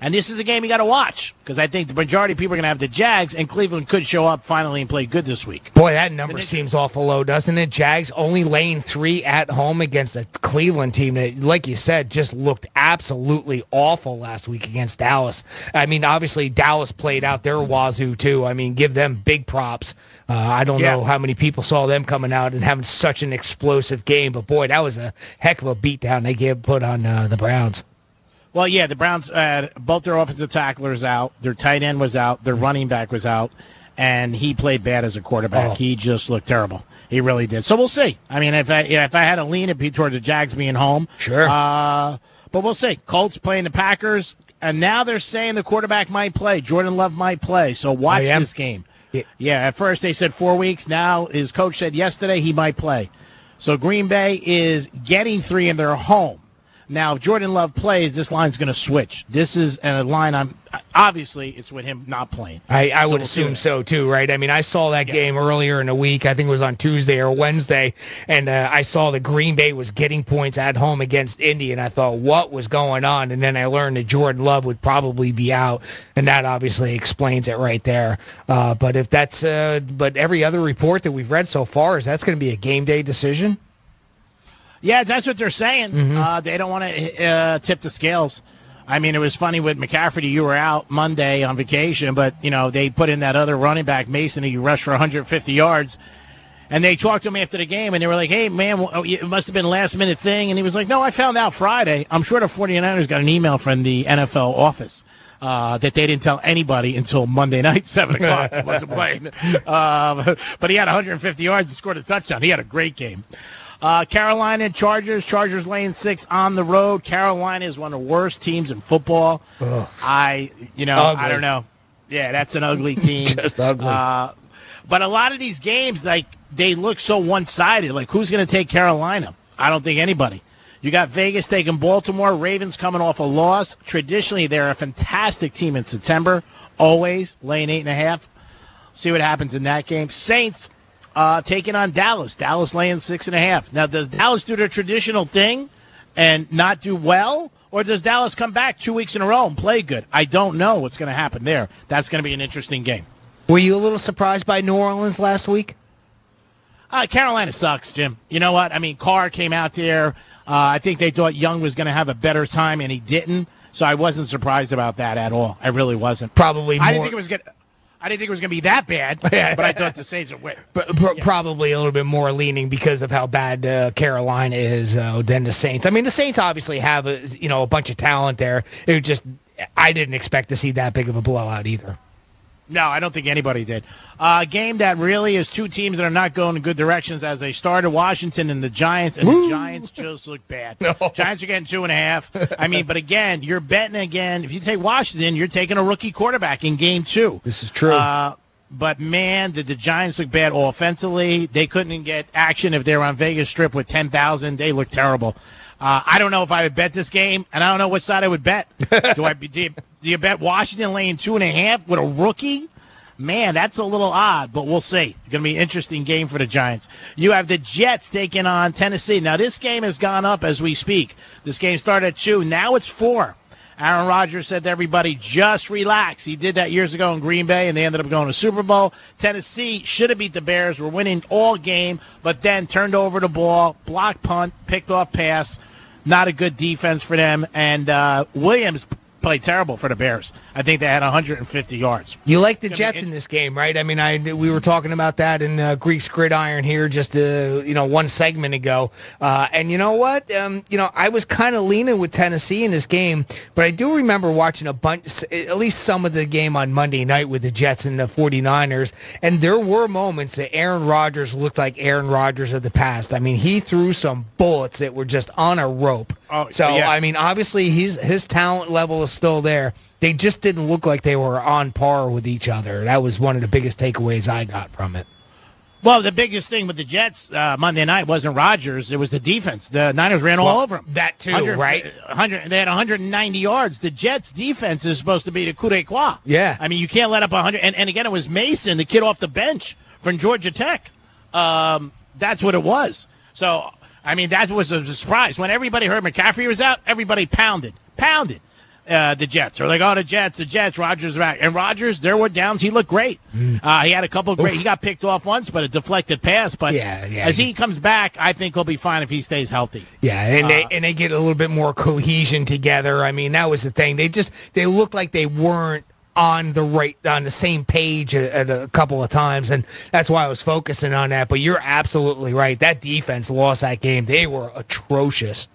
And this is a game you got to watch because I think the majority of people are going to have the Jags, and Cleveland could show up finally and play good this week. Boy, that number seems awful low, doesn't it? Jags only laying 3 at home against a Cleveland team that, like you said, just looked absolutely awful last week against Dallas. I mean, obviously, Dallas played out their wazoo, too. I mean, give them big props. I don't know how many people saw them coming out and having such an explosive game, but boy, that was a heck of a beatdown they put on the Browns. Well, yeah, the Browns, both their offensive tacklers out, their tight end was out, their running back was out, and he played bad as a quarterback. Oh. He just looked terrible. He really did. So we'll see. I mean, if I had to lean, it'd be toward the Jags being home. Sure. But we'll see. Colts playing the Packers, and now they're saying the quarterback might play. Jordan Love might play. So watch this game. Yeah, at first they said 4 weeks. Now his coach said yesterday he might play. So Green Bay is getting 3 in their home. Now, if Jordan Love plays, this line's going to switch. This is a line obviously it's with him not playing. I would assume so too, right? I mean, I saw that game earlier in the week. I think it was on Tuesday or Wednesday, and I saw that Green Bay was getting points at home against Indy, and I thought, what was going on? And then I learned that Jordan Love would probably be out, and that obviously explains it right there. But if that's, but every other report that we've read so far is that's going to be a game day decision. Yeah, that's what they're saying. They don't want to tip the scales. I mean, it was funny with McCaffrey. You were out Monday on vacation, but, they put in that other running back, Mason, who rushed for 150 yards. And they talked to him after the game, and they were like, hey, man, it must have been a last-minute thing. And he was like, no, I found out Friday. I'm sure the 49ers got an email from the NFL office that they didn't tell anybody until Monday night, 7 o'clock. He wasn't playing. But he had 150 yards and scored a touchdown. He had a great game. Carolina Chargers laying 6 on the road. Carolina is one of the worst teams in football. Ugh. I don't know. Yeah, that's an ugly team. Just ugly. But a lot of these games, they look so one-sided. Like, who's going to take Carolina? I don't think anybody. You got Vegas taking Baltimore. Ravens coming off a loss. Traditionally, they're a fantastic team in September. Always laying 8.5. See what happens in that game. Saints taking on Dallas. Dallas laying 6.5. Now, does Dallas do their traditional thing and not do well? Or does Dallas come back 2 weeks in a row and play good? I don't know what's going to happen there. That's going to be an interesting game. Were you a little surprised by New Orleans last week? Carolina sucks, Jim. You know what? I mean, Carr came out there. I think they thought Young was going to have a better time, and he didn't. So I wasn't surprised about that at all. I really wasn't. Probably more. I didn't think it was going to be that bad, but I thought the Saints would win. Probably a little bit more leaning because of how bad Carolina is than the Saints. I mean, the Saints obviously have a bunch of talent there. I didn't expect to see that big of a blowout either. No, I don't think anybody did. A game that really is two teams that are not going in good directions as they started, Washington and the Giants, and the Giants just look bad. No. Giants are getting 2.5. I mean, but again, you're betting again. If you take Washington, you're taking a rookie quarterback in game 2. This is true. But, man, did the Giants look bad offensively. They couldn't get action if they were on Vegas Strip with 10,000. They look terrible. I don't know if I would bet this game, and I don't know what side I would bet. Do you bet Washington laying 2.5 with a rookie? Man, that's a little odd, but we'll see. It's going to be an interesting game for the Giants. You have the Jets taking on Tennessee. Now, this game has gone up as we speak. This game started at 2. Now it's 4. Aaron Rodgers said to everybody, just relax. He did that years ago in Green Bay, and they ended up going to Super Bowl. Tennessee should have beat the Bears. Were winning all game, but then turned over the ball, blocked punt, picked off pass. Not a good defense for them. And Williams played terrible for the Bears. I think they had 150 yards. You like the Jets in this game, right? I mean, we were talking about that in Greek's Gridiron here just one segment ago. And you know what? I was kind of leaning with Tennessee in this game, but I do remember watching a bunch, at least some of the game on Monday night with the Jets and the 49ers, and there were moments that Aaron Rodgers looked like Aaron Rodgers of the past. I mean, he threw some bullets that were just on a rope. I mean, obviously his talent level is still there. They just didn't look like they were on par with each other. That was one of the biggest takeaways I got from it. Well, the biggest thing with the Jets Monday night wasn't Rodgers. It was the defense. The Niners ran all over them. That too, right? They had 190 yards. The Jets' defense is supposed to be the coup d'etat. Yeah. I mean, you can't let up 100. And again, it was Mason, the kid off the bench from Georgia Tech. That's what it was. So, I mean, that was a surprise. When everybody heard McCaffrey was out, everybody pounded. The Jets. They're like, oh, the Jets, Rodgers back. And Rodgers, there were downs. He looked great. He had a couple of great. He got picked off once, but a deflected pass. But as he comes back, I think he'll be fine if he stays healthy. Yeah, and they get a little bit more cohesion together. I mean, that was the thing. They looked like they weren't on the same page at a couple of times, and that's why I was focusing on that. But you're absolutely right. That defense lost that game. They were atrocious.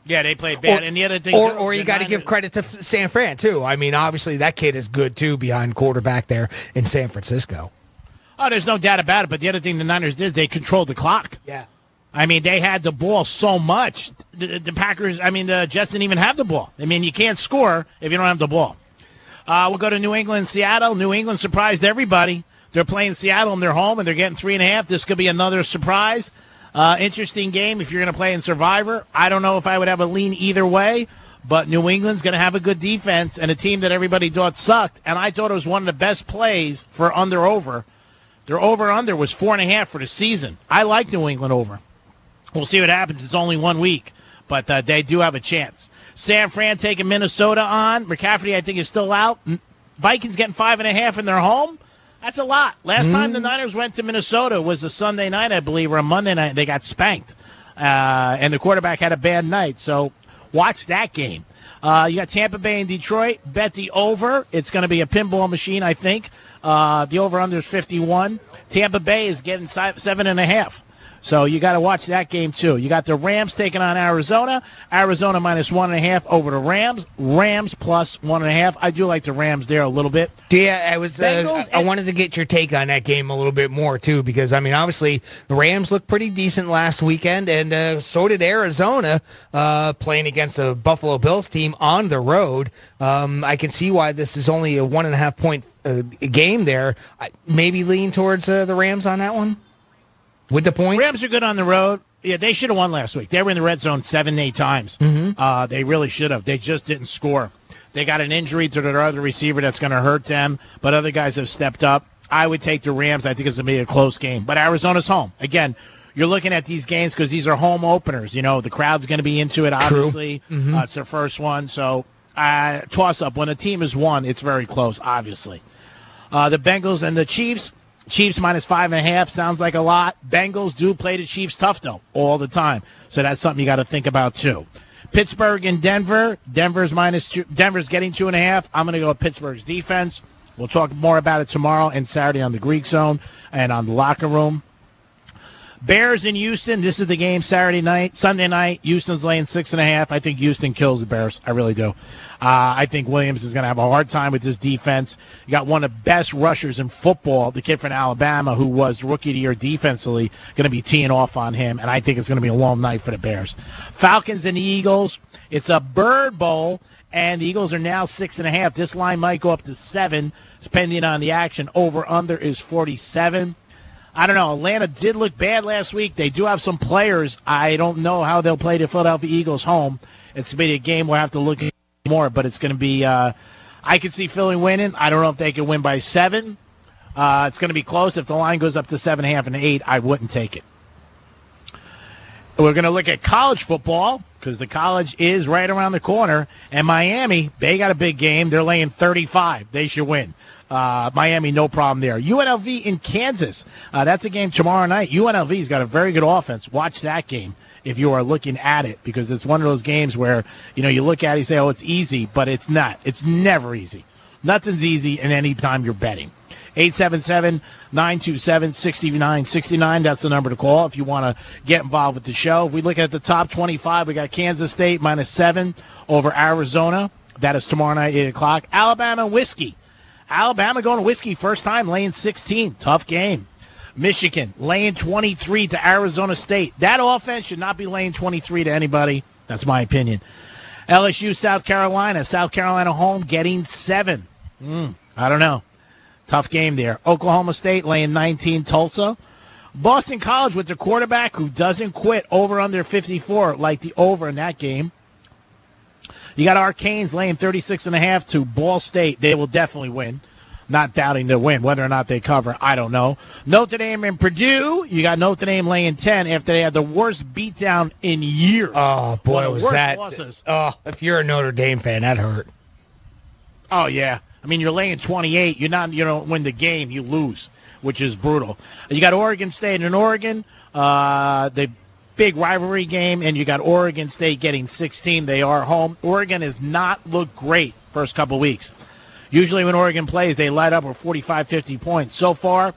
Yeah, they played bad. And the other thing, or you got to give credit to San Fran too. I mean, obviously that kid is good too behind quarterback there in San Francisco. Oh, there's no doubt about it. But the other thing the Niners did, they controlled the clock. Yeah. I mean, they had the ball so much. The Packers, the Jets didn't even have the ball. I mean, you can't score if you don't have the ball. We'll go to New England, Seattle. New England surprised everybody. They're playing Seattle in their home, and they're getting 3.5. This could be another surprise. Interesting game if you're going to play in Survivor. I don't know if I would have a lean either way, but New England's going to have a good defense and a team that everybody thought sucked, and I thought it was one of the best plays for under-over. Their over-under was 4.5 for the season. I like New England over. We'll see what happens. It's only 1 week, but they do have a chance. San Fran taking Minnesota on. McCaffrey, I think, is still out. Vikings getting 5.5 in their home. That's a lot. Last time the Niners went to Minnesota was a Sunday night, I believe, or a Monday night. They got spanked, and the quarterback had a bad night. So watch that game. You got Tampa Bay and Detroit. Bet the over. It's going to be a pinball machine, I think. The over-under is 51. Tampa Bay is getting 7.5. So you got to watch that game, too. You got the Rams taking on Arizona. Arizona minus 1.5 over the Rams. Rams plus 1.5. I do like the Rams there a little bit. Yeah, I wanted to get your take on that game a little bit more, too, because, I mean, obviously, the Rams looked pretty decent last weekend, and so did Arizona playing against a Buffalo Bills team on the road. I can see why this is only a 1.5-point game there. Maybe lean towards the Rams on that one? With the points? Rams are good on the road. Yeah, they should have won last week. They were in the red zone 7-8 times. They really should have. They just didn't score. They got an injury to their other receiver that's going to hurt them, but other guys have stepped up. I would take the Rams. I think it's going to be a close game. But Arizona's home. Again, you're looking at these games because these are home openers. You know, the crowd's going to be into it, obviously. It's their first one. So toss-up. When a team is won, it's very close, obviously. The Bengals and the Chiefs. Chiefs minus 5.5 sounds like a lot. Bengals do play the Chiefs tough, though, all the time. So that's something you got to think about, too. Pittsburgh and Denver. Denver's getting 2.5. I'm going to go with Pittsburgh's defense. We'll talk more about it tomorrow and Saturday on the Greek Zone and on the Locker Room. Bears in Houston. This is the game Sunday night. Houston's laying 6.5. I think Houston kills the Bears. I really do. I think Williams is going to have a hard time with this defense. You got one of the best rushers in football, the kid from Alabama, who was Rookie of the Year defensively, going to be teeing off on him, and I think it's going to be a long night for the Bears. Falcons and the Eagles. It's a Bird Bowl, and the Eagles are now 6.5. This line might go up to 7, depending on the action. Over-under is 47. I don't know. Atlanta did look bad last week. They do have some players. I don't know how they'll play the Philadelphia Eagles home. It's going to be a game we'll have to look at more, but it's going to be I could see Philly winning. I don't know if they can win by 7. It's going to be close. If the line goes up to 7.5 and 8, I wouldn't take it. We're going to look at college football because the college is right around the corner. And Miami, they got a big game. They're laying 35. They should win. Miami, no problem there. UNLV in Kansas. That's a game tomorrow night. UNLV's got a very good offense. Watch that game if you are looking at it, because it's one of those games where, you know, you look at it, you say, oh, it's easy, but it's not. It's never easy. Nothing's easy in any time you're betting. 877-927-6969. That's the number to call if you want to get involved with the show. If we look at the top 25, we got Kansas State minus 7 over Arizona. That is tomorrow night, 8 o'clock. Alabama Whiskey. Alabama going to Whiskey first time, laying 16. Tough game. Michigan laying 23 to Arizona State. That offense should not be laying 23 to anybody. That's my opinion. LSU, South Carolina. South Carolina home getting 7. I don't know. Tough game there. Oklahoma State laying 19, Tulsa. Boston College with their quarterback who doesn't quit, over under 54, like the over in that game. You got Arcanes laying 36.5 to Ball State. They will definitely win. Not doubting they'll win. Whether or not they cover, I don't know. Notre Dame and Purdue. You got Notre Dame laying 10 after they had the worst beatdown in years. Oh, boy, was that. Losses. Oh, if you're a Notre Dame fan, that hurt. Oh, yeah. I mean, you're laying 28. You don't win the game. You lose, which is brutal. You got Oregon State and Oregon. The big rivalry game, and you got Oregon State getting 16. They are home. Oregon has not looked great first couple weeks. Usually when Oregon plays, they light up with 45, 50 points. So far,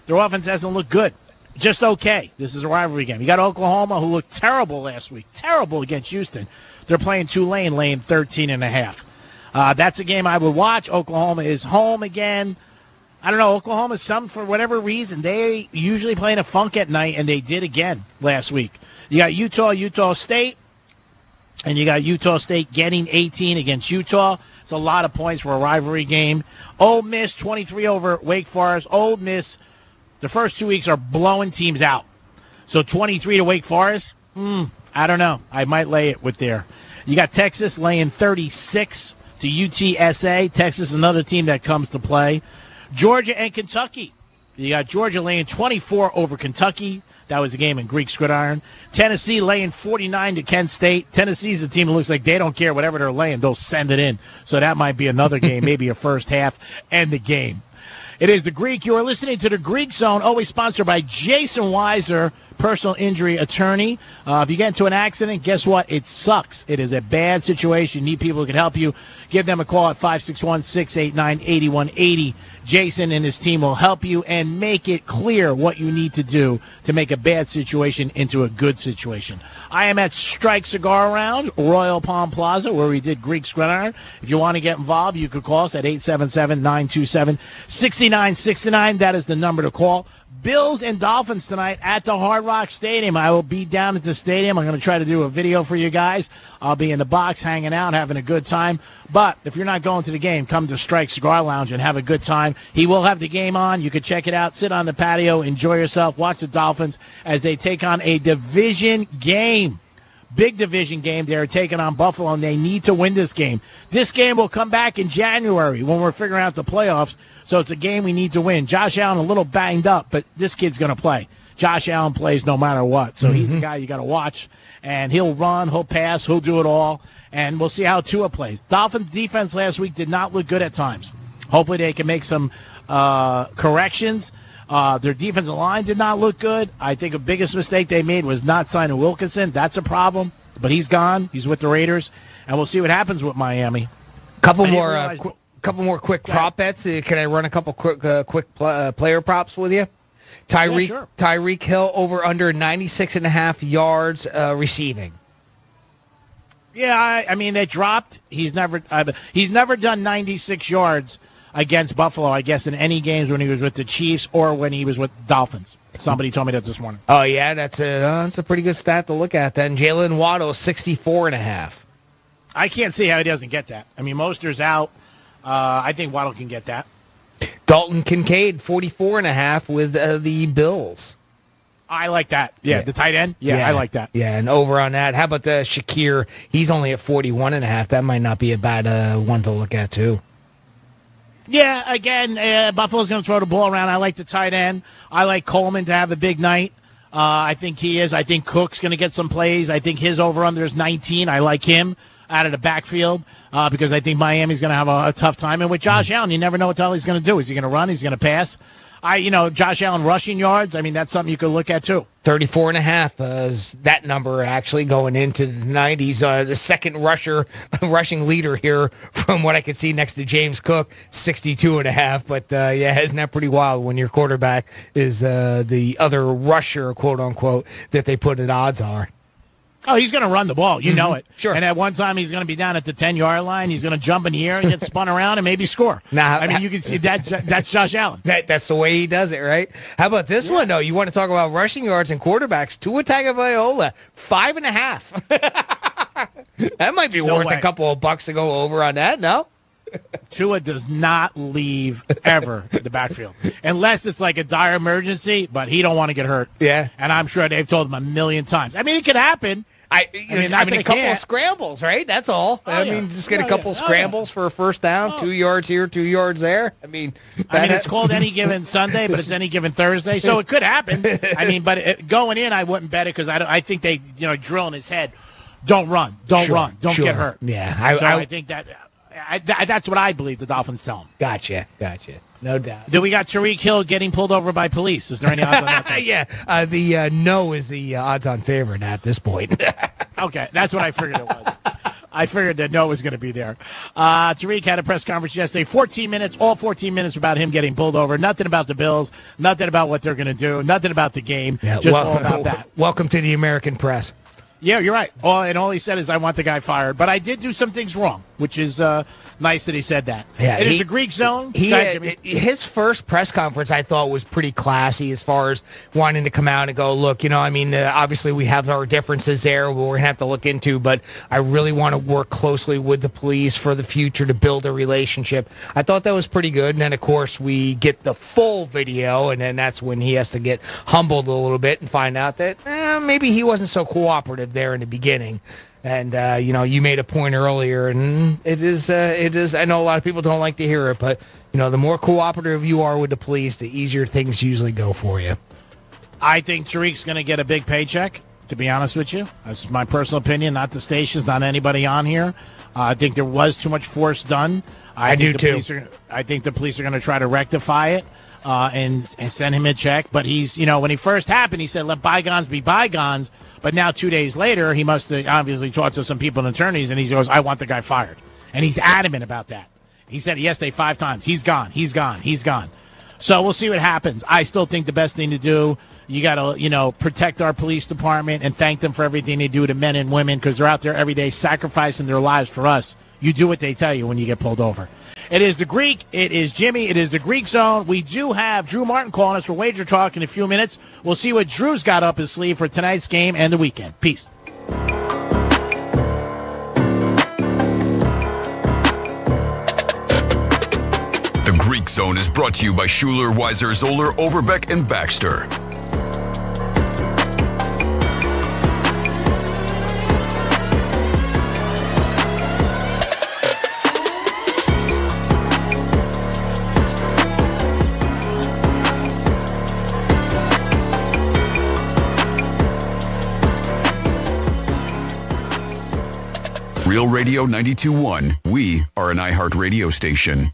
their offense hasn't looked good. Just okay. This is a rivalry game. You got Oklahoma, who looked terrible last week. Terrible against Houston. They're playing Tulane, laying 13.5. That's a game I would watch. Oklahoma is home again. I don't know. Oklahoma, for whatever reason, they usually play in a funk at night, and they did again last week. You got Utah State, and you got Utah State getting 18 against Utah. It's a lot of points for a rivalry game. Ole Miss, 23 over Wake Forest. Ole Miss, the first 2 weeks are blowing teams out. So 23 to Wake Forest? I don't know. I might lay it with there. You got Texas laying 36 to UTSA. Texas is another team that comes to play. Georgia and Kentucky. You got Georgia laying 24 over Kentucky. That was a game in Greek Gridiron. Tennessee laying 49 to Kent State. Tennessee's a team that looks like they don't care whatever they're laying. They'll send it in. So that might be another game, maybe a first half and the game. It is The Greek. You are listening to The Greek Zone, always sponsored by Jason Weiser, personal injury attorney. If you get into an accident, guess what? It sucks. It is a bad situation. You need people who can help you. Give them a call at 561-689-8180. Jason and his team will help you and make it clear what you need to do to make a bad situation into a good situation. I am at Strike Cigar Lounge, Royal Palm Plaza, where we did Greek Gridiron. If you want to get involved, you could call us at 877-927-6969. That is the number to call. Bills and Dolphins tonight at the Hard Rock Stadium. I will be down at the stadium. I'm going to try to do a video for you guys. I'll be in the box hanging out, having a good time. But if you're not going to the game, come to Strike Cigar Lounge and have a good time. He will have the game on. You can check it out, sit on the patio, enjoy yourself, watch the Dolphins as they take on a division game. Big division game. They're taking on Buffalo, and they need to win this game. This game will come back in January when we're figuring out the playoffs, so it's a game we need to win. Josh Allen a little banged up, but this kid's going to play. Josh Allen plays no matter what, so he's the guy you got to watch, and he'll run, he'll pass, he'll do it all, and we'll see how Tua plays. Dolphins' defense last week did not look good at times. Hopefully they can make some corrections. Their defensive line did not look good. I think the biggest mistake they made was not signing Wilkinson. That's a problem, but he's gone. He's with the Raiders, and we'll see what happens with Miami. Couple more quick prop bets. Can I run a couple quick player props with you? Tyreek Hill over under 96.5 yards receiving. Yeah, I mean they dropped. He's never done 96 yards against Buffalo, I guess, in any games when he was with the Chiefs or when he was with Dolphins. Somebody told me that this morning. Oh, yeah, that's a pretty good stat to look at then. Jalen Waddle, 64.5. I can't see how he doesn't get that. I mean, Moster's out. I think Waddle can get that. Dalton Kincaid, 44.5 with the Bills. I like that. Yeah, the tight end. Yeah, I like that. Yeah, and over on that. How about the Shakir? He's only at 41.5. That might not be a bad one to look at, too. Yeah, again, Buffalo's going to throw the ball around. I like the tight end. I like Coleman to have a big night. I think he is. I think Cook's going to get some plays. I think his over-under is 19. I like him out of the backfield because I think Miami's going to have a tough time. And with Josh Allen, you never know what the hell he's going to do. Is he going to run? Is he going to pass? Josh Allen rushing yards, I mean, that's something you could look at, too. 34.5 is that number actually going into the 90s. The second rushing leader here from what I could see next to James Cook, 62.5. But, isn't that pretty wild when your quarterback is the other rusher, quote unquote, that they put at odds are? Oh, he's going to run the ball. You know it. Sure. And at one time, he's going to be down at the 10-yard line. He's going to jump in the air and get spun around and maybe score. You can see that's Josh Allen. That's the way he does it, right? How about this one, though? You want to talk about rushing yards and quarterbacks. Tua Tagovailoa, 5.5. That might be worth a couple of bucks to go over on that, no? Tua does not leave ever the backfield unless it's like a dire emergency, but he don't want to get hurt. Yeah. And I'm sure they've told him a million times. I mean, it could happen. I mean, a couple of scrambles, right? That's all. Just get a couple of scrambles for a first down, 2 yards here, 2 yards there. I mean, it's called any given Sunday, but it's any given Thursday, so it could happen. I mean, but going in, I wouldn't bet it because I think they, drill in his head, don't run, don't get hurt. Yeah, I think that. That's what I believe the Dolphins tell him. Gotcha. No doubt. Do we got Tyreek Hill getting pulled over by police? Is there any odds on that? Yeah, the no is the odds-on favorite at this point. Okay, that's what I figured it was. I figured that no was going to be there. Tyreek had a press conference yesterday, 14 minutes, all 14 minutes about him getting pulled over. Nothing about the Bills, nothing about what they're going to do, nothing about the game, just all about that. Welcome to the American press. Yeah, you're right. All he said is, I want the guy fired. But I did do some things wrong, which is nice that he said that. Yeah, it is a Greek zone. His first press conference, I thought, was pretty classy as far as wanting to come out and go, look, obviously we have our differences there we're going to have to look into, but I really want to work closely with the police for the future to build a relationship. I thought that was pretty good. And then, of course, we get the full video, and then that's when he has to get humbled a little bit and find out that maybe he wasn't so cooperative there in the beginning. And, you made a point earlier, and it is, I know a lot of people don't like to hear it, but, the more cooperative you are with the police, the easier things usually go for you. I think Tariq's going to get a big paycheck, to be honest with you. That's my personal opinion, not the stations, not anybody on here. I think there was too much force done. I do, too. I think the police are going to try to rectify it. And send him a check. But he's, when he first happened, he said, let bygones be bygones. But now 2 days later, he must have obviously talked to some people and attorneys, and he goes, I want the guy fired. And he's adamant about that. He said yesterday 5 times, he's gone. So we'll see what happens. I still think the best thing to do, you got to, protect our police department and thank them for everything they do to men and women, because they're out there every day sacrificing their lives for us. You do what they tell you when you get pulled over. It is the Greek. It is Jimmy. It is the Greek Zone. We do have Drew Martin calling us for Wager Talk in a few minutes. We'll see what Drew's got up his sleeve for tonight's game and the weekend. Peace. The Greek Zone is brought to you by Schuler, Weiser, Zoller, Overbeck, and Baxter. Real Radio 92.1. We are an iHeart radio station.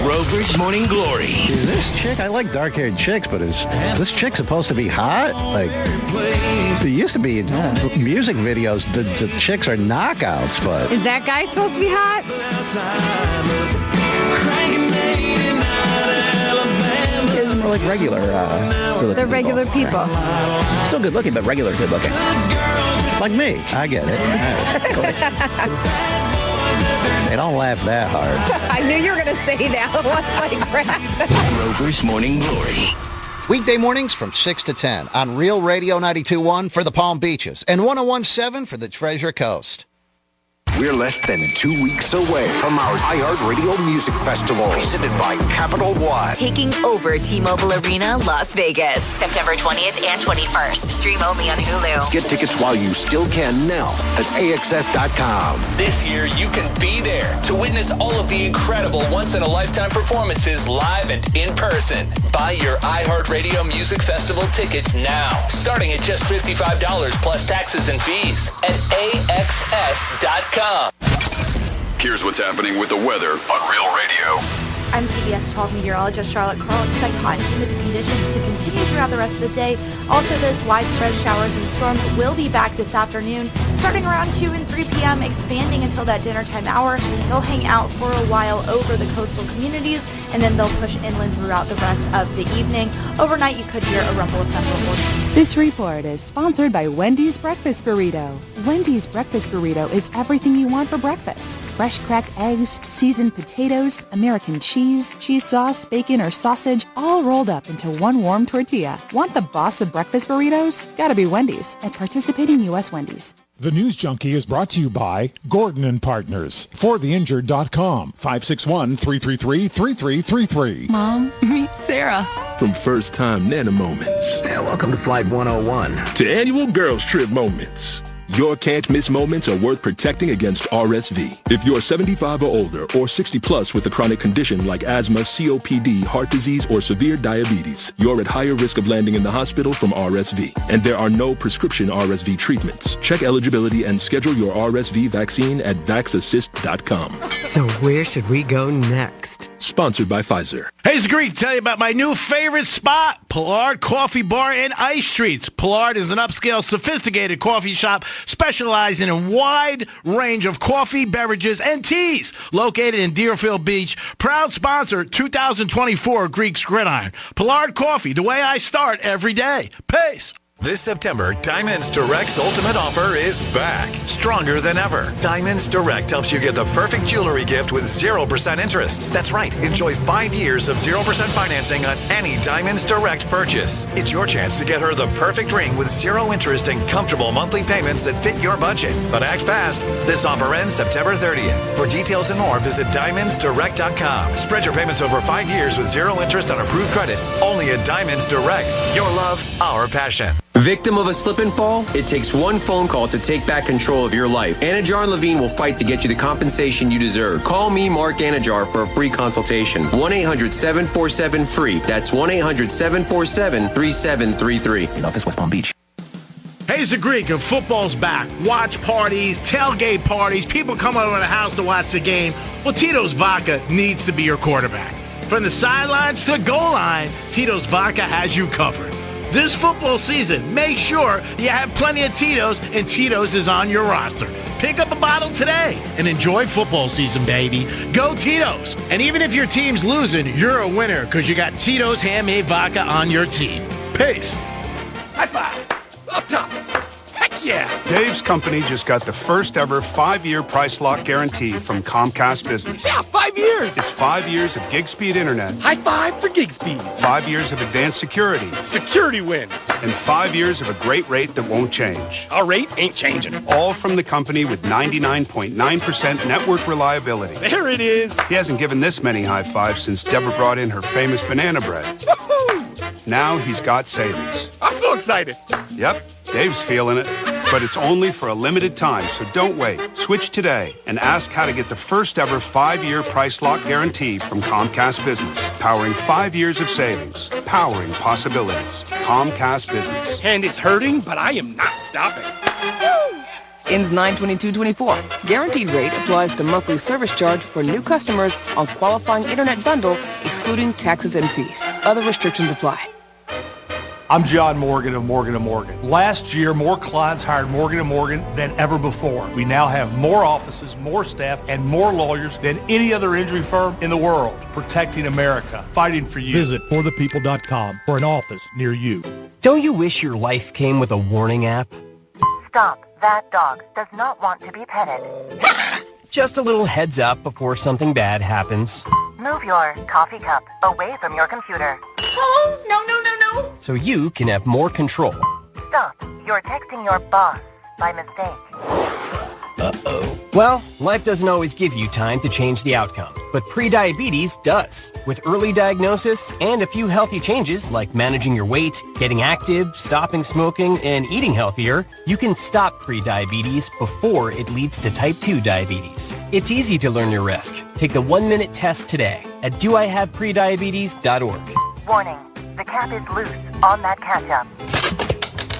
Rover's Morning Glory. Is this chick? I like dark-haired chicks, but is this chick supposed to be hot? Like, it used to be music videos. The chicks are knockouts, but is that guy supposed to be hot? He is more like regular. They're regular people. Still good looking, but regular good looking. Like me. I get it. They don't laugh that hard. I knew you were going to say that once I grabbed. Rover's Morning Glory. Weekday mornings from 6 to 10 on Real Radio 92.1 for the Palm Beaches and 101.7 for the Treasure Coast. We're less than 2 weeks away from our iHeartRadio Music Festival, presented by Capital One. Taking over T-Mobile Arena, Las Vegas, September 20th and 21st. Stream only on Hulu. Get tickets while you still can now at AXS.com. This year, you can be there to witness all of the incredible once-in-a-lifetime performances live and in person. Buy your iHeartRadio Music Festival tickets now, starting at just $55 plus taxes and fees at AXS.com. Here's what's happening with the weather on Real Radio. I'm CBS 12 meteorologist Charlotte Kroll. Expect hot and humid conditions to continue throughout the rest of the day. Also, those widespread showers and storms will be back this afternoon, starting around 2 and 3 p.m., expanding until that dinner time hour. They'll hang out for a while over the coastal communities, and then they'll push inland throughout the rest of the evening. Overnight, you could hear a rumble of thunder. This report is sponsored by Wendy's Breakfast Burrito. Wendy's Breakfast Burrito is everything you want for breakfast. Fresh cracked eggs, seasoned potatoes, American cheese, cheese sauce, bacon, or sausage, all rolled up into one warm tortilla. Want the boss of breakfast burritos? Gotta be Wendy's at participating U.S. Wendy's. The News Junkie is brought to you by Gordon & Partners. ForTheInjured.com. 561-333-3333. Mom, meet Sarah. From first-time Nana moments. Welcome to Flight 101. To annual girls trip moments. Your can't-miss moments are worth protecting against RSV. If you're 75 or older or 60 plus with a chronic condition like asthma, COPD, heart disease, or severe diabetes, you're at higher risk of landing in the hospital from RSV. And there are no prescription RSV treatments. Check eligibility and schedule your RSV vaccine at vaxassist.com. So where should we go next? Sponsored by Pfizer. Hey, it's Greek. Tell you about my new favorite spot, Pollard Coffee Bar and Ice Streets. Pollard is an upscale, sophisticated coffee shop specializing in a wide range of coffee, beverages, and teas. Located in Deerfield Beach, proud sponsor 2024 Greek's Gridiron. Pollard Coffee, the way I start every day. Peace. This September, Diamonds Direct's ultimate offer is back, stronger than ever. Diamonds Direct helps you get the perfect jewelry gift with 0% interest. That's right. Enjoy 5 years of 0% financing on any Diamonds Direct purchase. It's your chance to get her the perfect ring with 0 interest and comfortable monthly payments that fit your budget. But act fast. This offer ends September 30th. For details and more, visit DiamondsDirect.com. Spread your payments over 5 years with 0 interest on approved credit. Only at Diamonds Direct. Your love, our passion. Victim of a slip and fall? It takes one phone call to take back control of your life. Anajar and Levine will fight to get you the compensation you deserve. Call me, Mark Anajar, for a free consultation. 1-800-747-FREE. That's 1-800-747-3733. In office, West Palm Beach. Hey, it's the Greek, and football's back. Watch parties, tailgate parties, people come over to the house to watch the game. Well, Tito's Vodka needs to be your quarterback. From the sidelines to the goal line, Tito's Vodka has you covered. This football season, make sure you have plenty of Tito's, and Tito's is on your roster. Pick up a bottle today and enjoy football season, baby. Go Tito's. And even if your team's losing, you're a winner because you got Tito's handmade vodka on your team. Peace. High five. Up top. Heck yeah. Dave's company just got the first ever 5-year price lock guarantee from Comcast Business. Yeah, 5 years. It's 5 years of gig speed internet. High five for gig speed. 5 years of advanced security. Security win. And 5 years of a great rate that won't change. Our rate ain't changing. All from the company with 99.9% network reliability. There it is. He hasn't given this many high fives since Deborah brought in her famous banana bread. Woohoo! Now he's got savings. I'm so excited. Yep, Dave's feeling it. But it's only for a limited time, so don't wait. Switch today and ask how to get the first ever 5-year price lock guarantee from Comcast Business. Powering 5 years of savings. Powering possibilities. Comcast Business. And it's hurting, but I am not stopping. Ends 9/22/24. Guaranteed rate applies to monthly service charge for new customers on qualifying internet bundle, excluding taxes and fees. Other restrictions apply. I'm John Morgan of Morgan & Morgan. Last year, more clients hired Morgan & Morgan than ever before. We now have more offices, more staff, and more lawyers than any other injury firm in the world, protecting America, fighting for you. Visit forthepeople.com for an office near you. Don't you wish your life came with a warning app? Stop. That dog does not want to be petted. Just a little heads up before something bad happens. Move your coffee cup away from your computer. Oh, no. So you can have more control. Stop. You're texting your boss by mistake. Uh-oh. Well, life doesn't always give you time to change the outcome, but prediabetes does. With early diagnosis and a few healthy changes like managing your weight, getting active, stopping smoking, and eating healthier, you can stop prediabetes before it leads to type 2 diabetes. It's easy to learn your risk. Take the 1-minute test today at doihaveprediabetes.org. Warning. The cap is loose on that ketchup.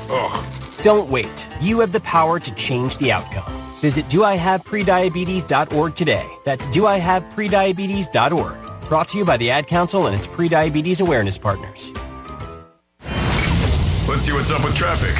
Ugh. Don't wait. You have the power to change the outcome. Visit doihaveprediabetes.org today. That's doihaveprediabetes.org. Brought to you by the Ad Council and its prediabetes awareness partners. Let's see what's up with traffic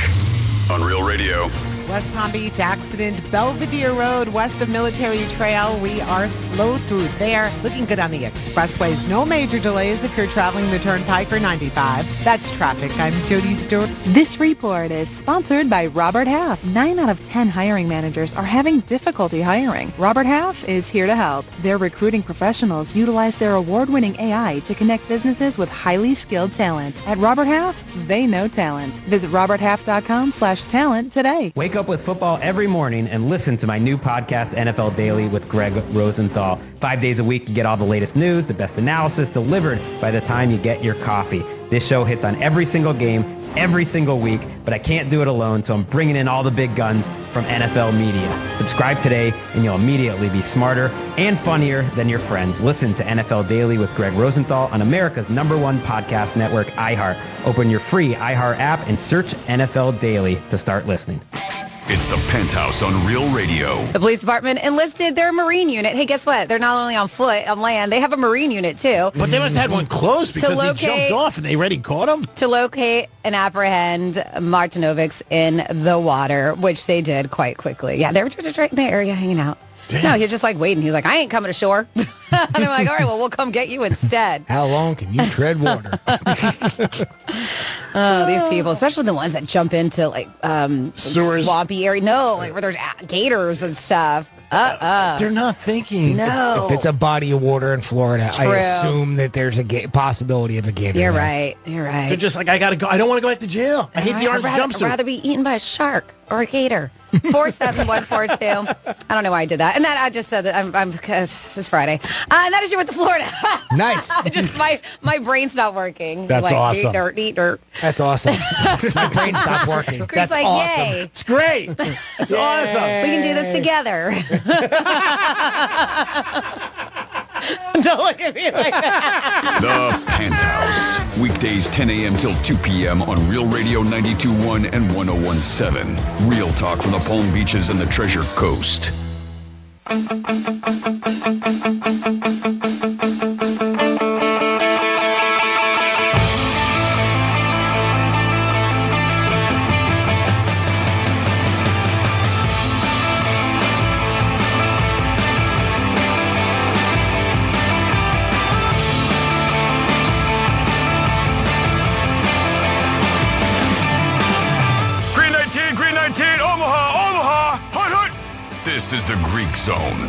on Real Radio. West Palm Beach accident, Belvedere Road, west of Military Trail. We are slow through there. Looking good on the expressways. No major delays if you're traveling the Turnpike or 95. That's traffic. I'm Jody Stewart. This report is sponsored by Robert Half. 9 out of 10 hiring managers are having difficulty hiring. Robert Half is here to help. Their recruiting professionals utilize their award-winning AI to connect businesses with highly skilled talent. At Robert Half, they know talent. Visit roberthalf.com/talent today. Wake up with football every morning and listen to my new podcast, NFL Daily with Greg Rosenthal. 5 days a week, you get all the latest news, the best analysis delivered by the time you get your coffee. This show hits on every single game, every single week, but I can't do it alone, so I'm bringing in all the big guns from NFL Media. Subscribe today, and you'll immediately be smarter and funnier than your friends. Listen to NFL Daily with Greg Rosenthal on America's #1 podcast network, iHeart. Open your free iHeart app and search NFL Daily to start listening. It's the Penthouse on Real Radio. The police department enlisted their Marine unit. Hey, guess what? They're not only on foot, on land, they have a Marine unit, too. But they must have had one close because he jumped off and they already caught him. To locate and apprehend Martinovics in the water, which they did quite quickly. Yeah, they were just right in the area hanging out. Damn. No, he was just like waiting. He was like, I ain't coming ashore. And they're like, all right, well, we'll come get you instead. How long can you tread water? Oh, these people, especially the ones that jump into like Sewers. swampy area. No, like where there's gators and stuff. They're not thinking. No. If it's a body of water in Florida, True. I assume that there's a possibility of a gator. You're there. right. You're right. They're just like, I gotta go. I don't want to go back to jail. I hate the orange jumpsuit. I'd rather be eaten by a shark or a gator. 47142. I don't know why I did that. And that I just said that I'm it's Friday. And that is you with the Florida. Nice. Just my brain's not working. That's like, awesome. Eat dirt. That's awesome. My brain stopped working. Chris That's like, awesome. yay. It's great. It's awesome. We can do this together. Don't look at me like that. The Penthouse. Weekdays 10 a.m. till 2 p.m. on Real Radio 92.1 and 101.7. Real talk from the Palm Beaches and the Treasure Coast. 319, Omaha, hut. This is the Greek Zone.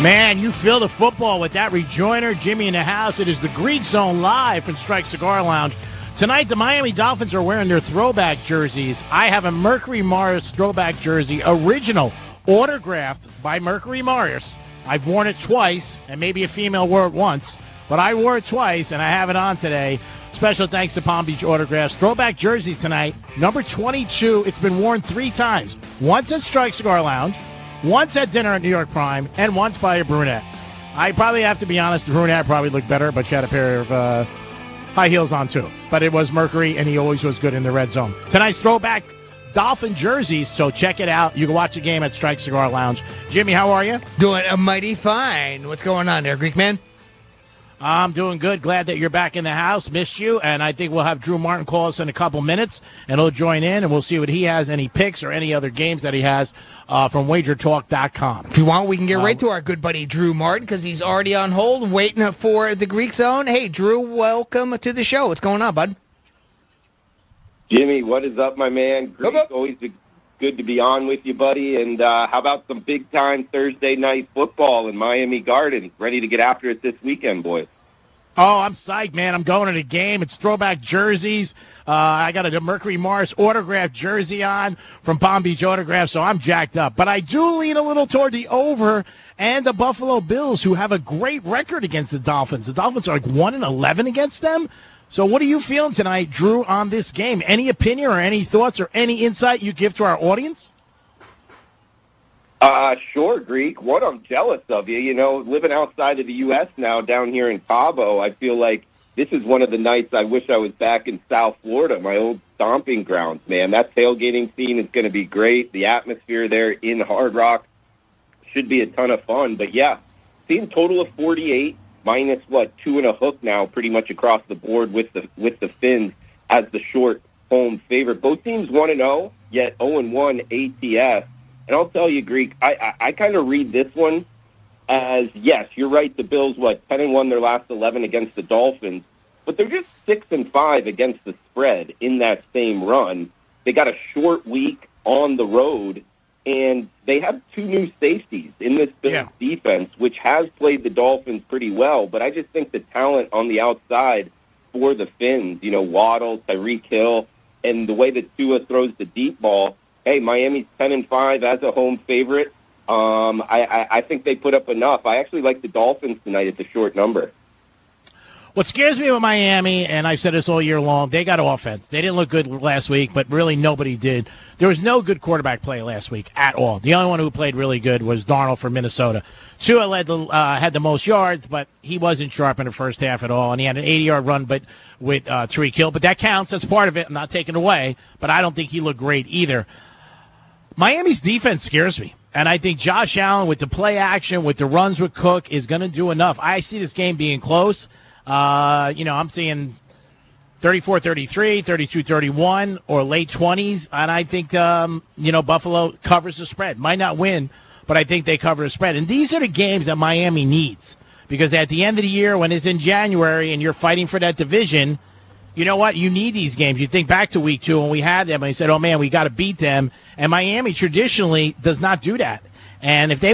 Man, you feel the football with that rejoinder. Jimmy in the house. It is the Greek Zone live from Strike Cigar Lounge. Tonight, the Miami Dolphins are wearing their throwback jerseys. I have a Mercury Morris throwback jersey, original, autographed by Mercury Morris. I've worn it twice, and maybe a female wore it once, but I wore it twice, and I have it on today. Special thanks to Palm Beach Autographs. Throwback jerseys tonight, number 22. It's been worn 3 times. Once at Strike Cigar Lounge, once at dinner at New York Prime, and once by a brunette. I probably have to be honest, the brunette probably looked better, but she had a pair of high heels on too. But it was Mercury, and he always was good in the red zone. Tonight's throwback Dolphin jerseys, so check it out. You can watch the game at Strike Cigar Lounge. Jimmy, how are you? Doing a mighty fine. What's going on there, Greek man? I'm doing good. Glad that you're back in the house. Missed you. And I think we'll have Drew Martin call us in a couple minutes, and he'll join in, and we'll see what he has, any picks or any other games that he has from wagertalk.com. If you want, we can get right to our good buddy Drew Martin because he's already on hold waiting for the Greek Zone. Hey, Drew, welcome to the show. What's going on, bud? Jimmy, what is up, my man? Greek, always good to be on with you, buddy. And how about some big-time Thursday night football in Miami Gardens? Ready to get after it this weekend, boys. Oh, I'm psyched, man. I'm going to the game. It's throwback jerseys. I got a Mercury Morris autographed jersey on from Palm Beach Autograph, so I'm jacked up. But I do lean a little toward the over and the Buffalo Bills, who have a great record against the Dolphins. The Dolphins are like 1-11 against them. So what are you feeling tonight, Drew, on this game? Any opinion or any thoughts or any insight you give to our audience? Sure, Greek. What I'm jealous of you. You know, living outside of the U.S. now, down here in Cabo, I feel like this is one of the nights I wish I was back in South Florida, my old stomping grounds, man. That tailgating scene is going to be great. The atmosphere there in Hard Rock should be a ton of fun. But, yeah, team total of 48. Minus, 2 and a hook now pretty much across the board with the Finns as the short home favorite. Both teams 1-0, yet 0-1 ATS. And I'll tell you, Greek, I kind of read this one as, yes, you're right, the Bills, 10-1 their last 11 against the Dolphins, but they're just 6-5 against the spread in that same run. They got a short week on the road, and they have 2 new safeties in this Bills defense, which has played the Dolphins pretty well. But I just think the talent on the outside for the Finns, Waddle, Tyreek Hill, and the way that Tua throws the deep ball, hey, Miami's 10-5 as a home favorite. I think they put up enough. I actually like the Dolphins tonight at the short number. What scares me with Miami, and I've said this all year long, they got offense. They didn't look good last week, but really nobody did. There was no good quarterback play last week at all. The only one who played really good was Darnold from Minnesota. Tua had the most yards, but he wasn't sharp in the first half at all, and he had an 80-yard run with Tyreek Hill. But that counts. That's part of it. I'm not taking it away, but I don't think he looked great either. Miami's defense scares me. And I think Josh Allen, with the play action, with the runs with Cook, is going to do enough. I see this game being close. I'm seeing 34-33, 32-31, or late 20s. And I think, Buffalo covers the spread. Might not win, but I think they cover the spread. And these are the games that Miami needs. Because at the end of the year, when it's in January and you're fighting for that division, you know what? You need these games. You think back to week 2 when we had them and we said, oh, man, we got to beat them. And Miami traditionally does not do that. And if they